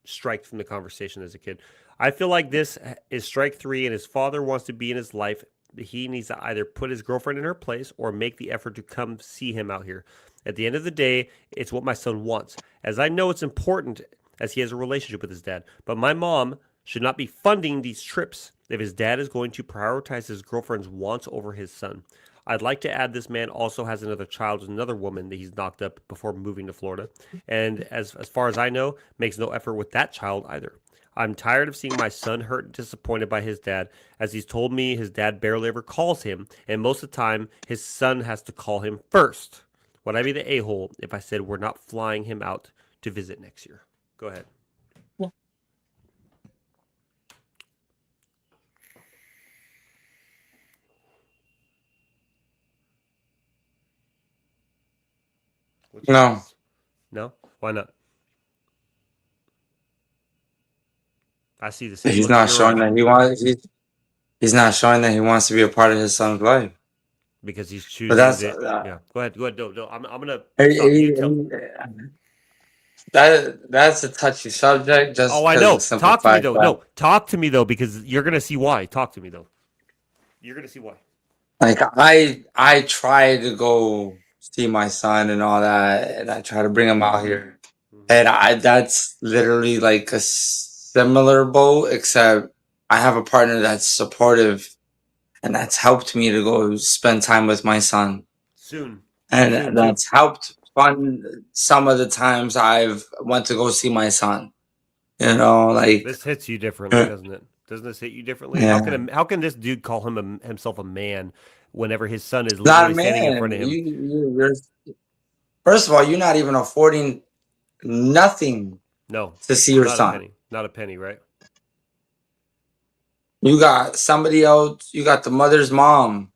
striked from the conversation as a kid. I feel like this is strike 3, and his father wants to be in his life. He needs to either put his girlfriend in her place or make the effort to come see him out here. At the end of the day, it's what my son wants. As I know it's important as he has a relationship with his dad. But my mom should not be funding these trips if his dad is going to prioritize his girlfriend's wants over his son. I'd like to add this man also has another child with another woman that he's knocked up before moving to Florida. And as far as I know, makes no effort with that child either. I'm tired of seeing my son hurt and disappointed by his dad, as he's told me his dad barely ever calls him, and most of the time his son has to call him first. Would I be the a-hole if I said we're not flying him out to visit next year? Go ahead. No. No? Why not? I see the same. He's not showing that he wants. He's not showing that he wants to be a part of his son's life. Because he's choosing. But that's yeah. Go ahead. No. I'm gonna. That's a touchy subject. Just I know. Talk to me though. No, talk to me though, because you're gonna see why. Talk to me though. You're gonna see why. Like I try to go see my son and all that, and I try to bring him out here, and that's literally like a similar boat, except I have a partner that's supportive, and that's helped me to go spend time with my son soon, and that's helped fund some of the times I've went to go see my son. You know, like this hits you differently, doesn't it? Doesn't this hit you differently? Yeah. How can this dude call himself a man whenever his son is not literally a standing in front man. of him? You're, first of all, you're not even affording nothing No, to see your not son. A penny. Not a penny, right? You got somebody else. You got the mother's mom.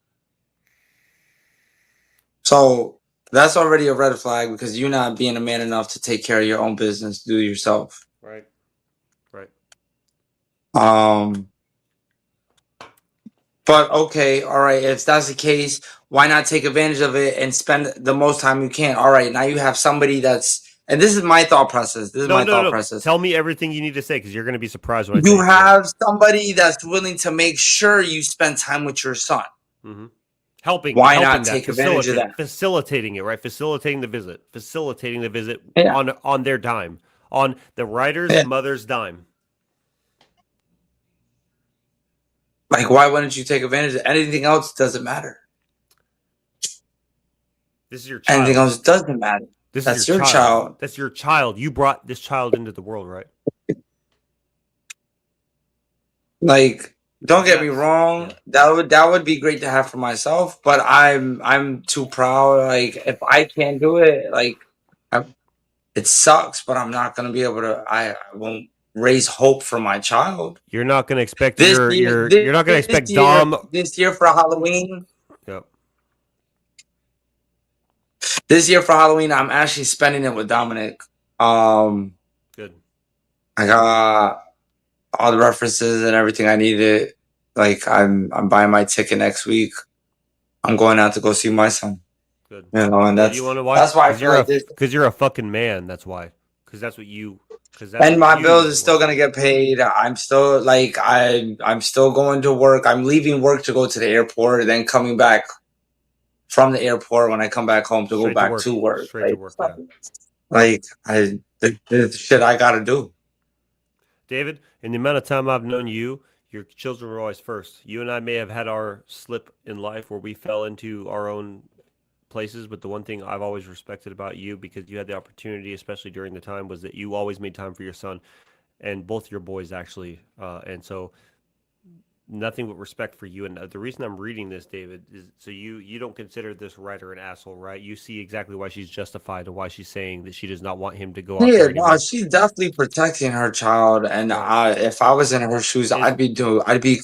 So that's already a red flag because you're not being a man enough to take care of your own business, do yourself. Right. Right. But okay, all right. If that's the case, why not take advantage of it and spend the most time you can? All right, now you have somebody that's, and this is my thought process. This is my thought process. Tell me everything you need to say because you're going to be surprised when I You have somebody that's willing to make sure you spend time with your son. Mm-hmm. Helping. Why helping not that, take advantage of that? Facilitating it, right? Facilitating the visit Yeah. on their dime, on the writer's mother's dime. Like, why wouldn't you take advantage of it? Anything else doesn't matter. This is your child. Anything else doesn't matter. That's your child. That's your child. You brought this child into the world, right? Like, don't get me wrong. Yeah. That would be great to have for myself, but I'm too proud. Like, if I can't do it, like, it sucks. But I'm not gonna be able to. I won't raise hope for my child. You're not gonna expect you're not gonna expect Dom this year for Halloween. Yep. This year for Halloween, I'm actually spending it with Dominic. Good. I got all the references and everything I needed. Like I'm buying my ticket next week. I'm going out to go see my son. Good. You know, and that's you wanna why? That's why I feel like because you're a fucking man. That's why. Because that's what you. And my bills is still gonna get paid. I'm still like I'm still going to work. I'm leaving work to go to the airport, then coming back from the airport when I come back home to go back to work. Straight to work. Yeah. Like the shit I gotta do. David, in the amount of time I've known you, your children were always first. You and I may have had our slip in life where we fell into our own places, but the one thing I've always respected about you, because you had the opportunity, especially during the time, was that you always made time for your son and both your boys actually. And so nothing but respect for you. And the reason I'm reading this, David, is so you don't consider this writer an asshole, right? You see exactly why she's justified and why she's saying that she does not want him to go out there anymore. No, she's definitely protecting her child, and if I was in her shoes, I'd be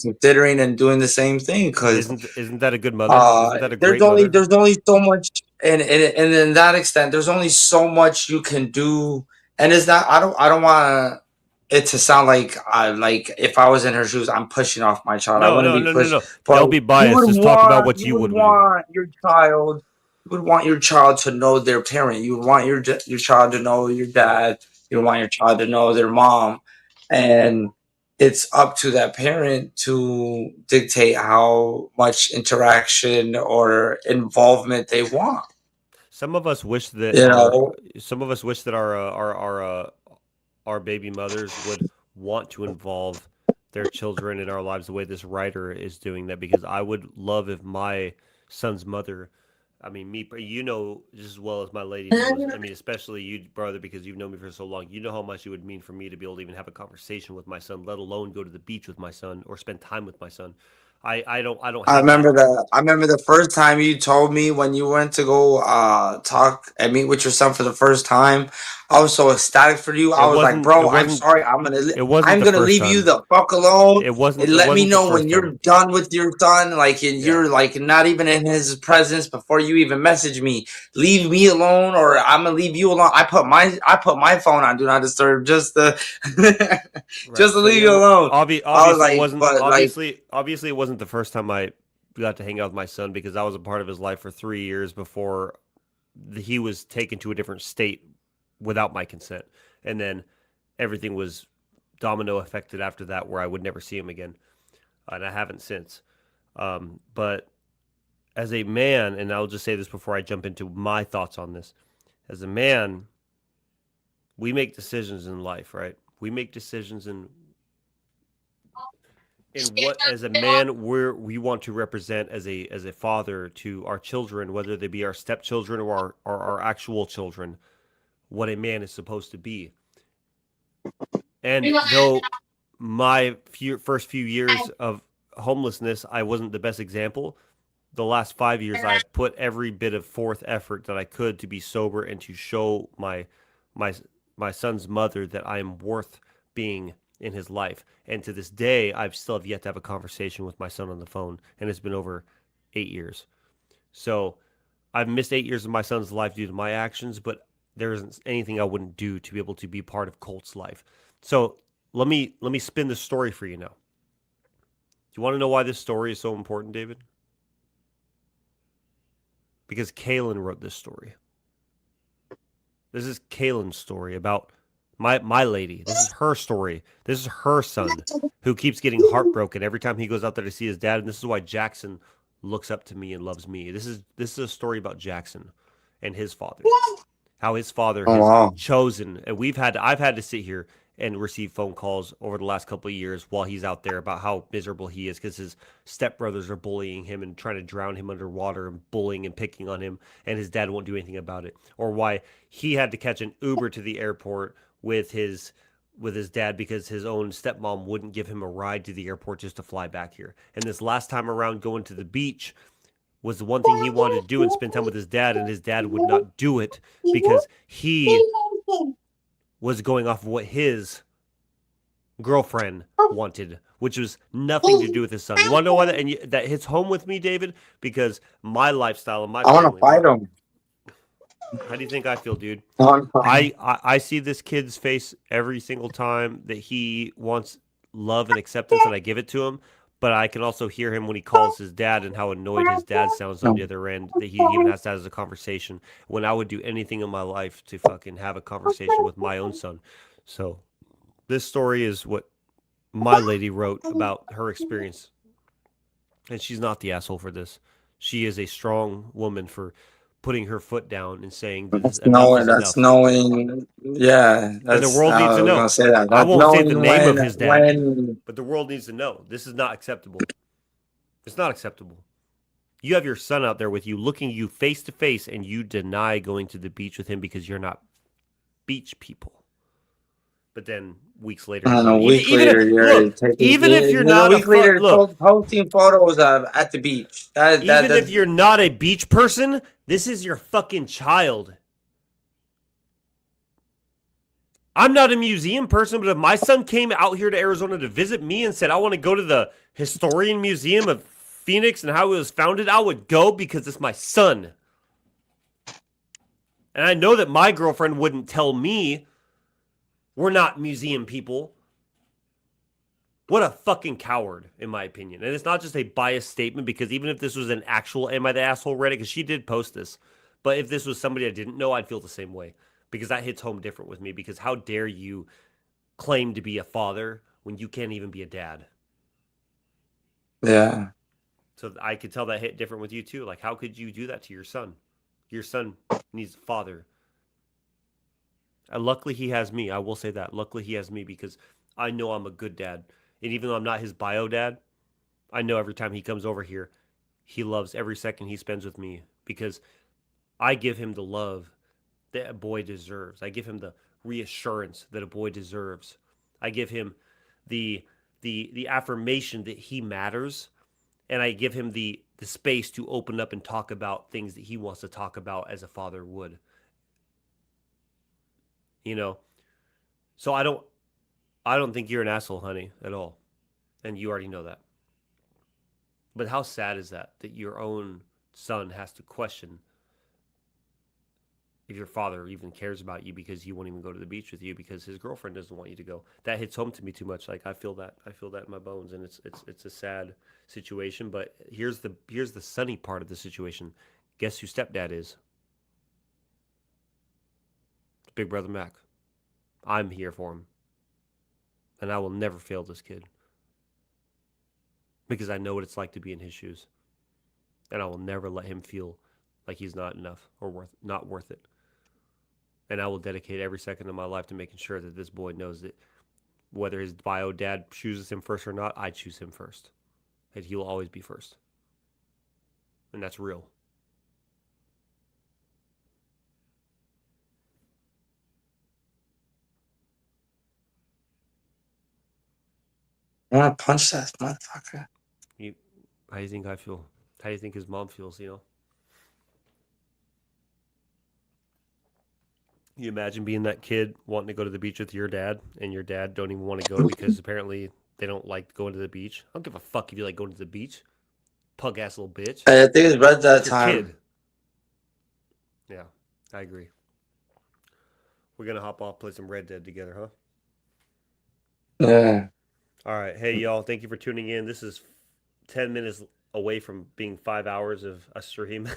considering and doing the same thing. Because isn't that a good mother? Isn't that a great mother? There's only so much, and in that extent, there's only so much you can do, and it's not. I don't want it to sound like if I was in her shoes, I'm pushing off my child. No. Don't be biased. Just talk about what you would want your child. You would want your child to know their parent. You would want your child to know your dad. You would want your child to know their mom, and it's up to that parent to dictate how much interaction or involvement they want. Some of us wish that our baby mothers would want to involve their children in our lives the way this writer is doing that, because I would love if my son's mother, I mean, me, you know, just as well as my lady knows. I mean, especially you, brother, because you've known me for so long. You know how much it would mean for me to be able to even have a conversation with my son, let alone go to the beach with my son or spend time with my son. I don't I have that. remember the first time you told me when you went to go talk and meet with your son for the first time. I was so ecstatic for you. I It was like, wasn't. It bro, I'm wasn't. sorry. It wasn't I'm the gonna first leave you time. the fuck alone. It wasn't. And It let me wasn't the know when first you're time. done with your son, like, and Yeah. you're like not even in his presence before you even message me. Leave me alone, or I'm gonna leave you alone. I put my phone on do not disturb just to Right. just to So leave yeah. you alone. I was Obviously, it like, wasn't. but like, Obviously, it wasn't the first time I got to hang out with my son, because I was a part of his life for 3 years before he was taken to a different state without my consent, and then everything was domino affected after that, where I would never see him again, and I haven't since. But as a man, and I'll just say this before I jump into my thoughts on this, as a man, we make decisions in life, right? We make decisions in what, as a man, we want to represent as a father to our children, whether they be our stepchildren or our actual children, what a man is supposed to be. And though my first few years of homelessness, I wasn't the best example. The last 5 years, I've put every bit of forth effort that I could to be sober and to show my my son's mother that I am worth being in his life. And to this day, I've still have yet to have a conversation with my son on the phone, and it's been over 8 years. So I've missed 8 years of my son's life due to my actions, but there isn't anything I wouldn't do to be able to be part of Colt's life. So let me spin the story for you now. Do you want to know why this story is so important, David? Because Kaylin wrote this story. This is Kaylin's story about my lady. This is her story. This is her son who keeps getting heartbroken every time he goes out there to see his dad, and this is why Jackson looks up to me and loves me. This is a story about Jackson and his father. How his father oh has wow, chosen, and I've had to sit here and receive phone calls over the last couple of years while he's out there about how miserable he is because his stepbrothers are bullying him and trying to drown him underwater and bullying and picking on him, and his dad won't do anything about it. Or why he had to catch an Uber to the airport with his dad because his own stepmom wouldn't give him a ride to the airport just to fly back here. And this last time around, going to the beach was the one thing he wanted to do and spend time with his dad, and his dad would not do it because he was going off of what his girlfriend wanted, which was nothing to do with his son. You want to know why that hits home with me, David? Because my lifestyle and my I want to family. fight him. How do you think I feel, dude? I want to fight him. I see this kid's face every single time that he wants love and acceptance, and I give it to him. But I can also hear him when he calls his dad and how annoyed his dad sounds on the other end, that he even has that as a conversation when I would do anything in my life to fucking have a conversation with my own son. So this story is what my lady wrote about her experience. And she's not the asshole for this. She is a strong woman for putting her foot down and saying that That's enough knowing. is That's enough. knowing. Yeah, And the that's. world needs I to was know. gonna say that. I That's won't say the knowing name of his dad, when. but the world needs to know. This is not acceptable. It's not acceptable. You have your son out there with you, looking you face to face, and you deny going to the beach with him because you're not beach people. But then weeks later, And you're a week later, you're taking. even if you're And a not week later, look, posting photos of at the beach. even if That's. you're not a beach person, this is your fucking child. I'm not a museum person, but if my son came out here to Arizona to visit me and said, I want to go to the Historian Museum of Phoenix and how it was founded, I would go because it's my son. And I know that my girlfriend wouldn't tell me we're not museum people. What a fucking coward, in my opinion. And it's not just a biased statement, because even if this was an actual Am I the Asshole Reddit, because she did post this, but if this was somebody I didn't know, I'd feel the same way, because that hits home different with me, because how dare you claim to be a father when you can't even be a dad? Yeah. So I could tell that hit different with you too. Like, how could you do that to your son? Your son needs a father. Luckily, he has me. I will say that. Luckily, he has me because I know I'm a good dad. And even though I'm not his bio dad, I know every time he comes over here, he loves every second he spends with me because I give him the love that a boy deserves. I give him the reassurance that a boy deserves. I give him the the affirmation that he matters, and I give him the space to open up and talk about things that he wants to talk about as a father would. You know. So I don't think you're an asshole, honey, at all. And you already know that. But how sad is that your own son has to question if your father even cares about you because he won't even go to the beach with you because his girlfriend doesn't want you to go. That hits home to me too much. Like I feel that. I feel that in my bones, and it's a sad situation. But here's the sunny part of the situation. Guess who stepdad is? Big brother Mac. I'm here for him, and I will never fail this kid because I know what it's like to be in his shoes, and I will never let him feel like he's not enough or not worth it. And I will dedicate every second of my life to making sure that this boy knows that whether his bio dad chooses him first or not, I choose him first. And he will always be first. And that's real. I want to punch that motherfucker. How do you think I feel? How do you think his mom feels, you know? You imagine being that kid wanting to go to the beach with your dad, and your dad don't even want to go because apparently they don't like going to the beach. I don't give a fuck if you like going to the beach. Pug ass little bitch. I think it's about that Your time. kid. Yeah, I agree. We're gonna hop off, play some Red Dead together, huh? Yeah. All right. Hey, y'all. Thank you for tuning in. This is 10 minutes away from being 5 hours of a stream.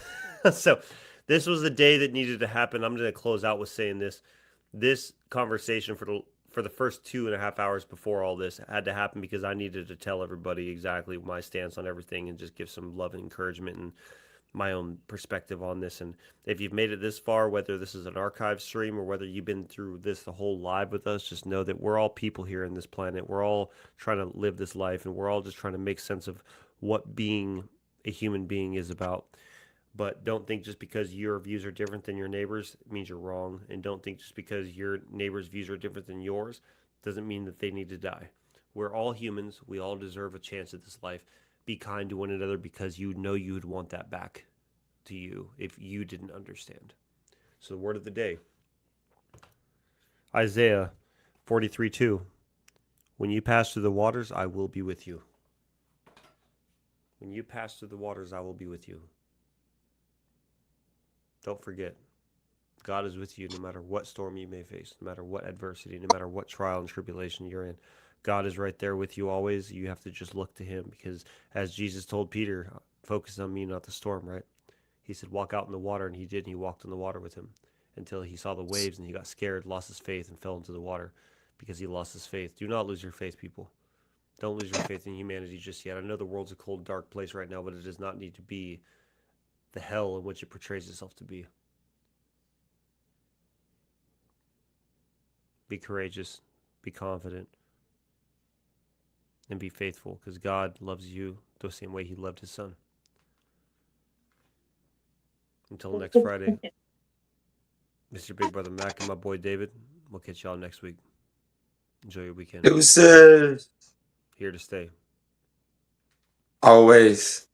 So this was the day that needed to happen. I'm going to close out with saying this. This conversation for the first 2.5 hours before all this had to happen because I needed to tell everybody exactly my stance on everything and just give some love and encouragement and my own perspective on this. And if you've made it this far, whether this is an archive stream or whether you've been through this the whole live with us, just know that we're all people here in this planet. We're all trying to live this life, and we're all just trying to make sense of what being a human being is about. But don't think just because your views are different than your neighbors means you're wrong. And don't think just because your neighbor's views are different than yours doesn't mean that they need to die. We're all humans. We all deserve a chance at this life. Be kind to one another because you know you would want that back to you if you didn't understand. So the word of the day, Isaiah 43:2. When you pass through the waters, I will be with you. When you pass through the waters, I will be with you. Don't forget, God is with you no matter what storm you may face, no matter what adversity, no matter what trial and tribulation you're in. God is right there with you always. You have to just look to him because as Jesus told Peter, focus on me, not the storm, right? He said, walk out in the water, and he did, and he walked in the water with him until he saw the waves, and he got scared, lost his faith, and fell into the water because he lost his faith. Do not lose your faith, people. Don't lose your faith in humanity just yet. I know the world's a cold, dark place right now, but it does not need to be the hell in which it portrays itself to be. Be courageous, be confident, and be faithful because God loves you the same way he loved his son. Until next Friday, Mr. Big Brother Mac and my boy David, we'll catch y'all next week. Enjoy your weekend. It was Here to stay. always.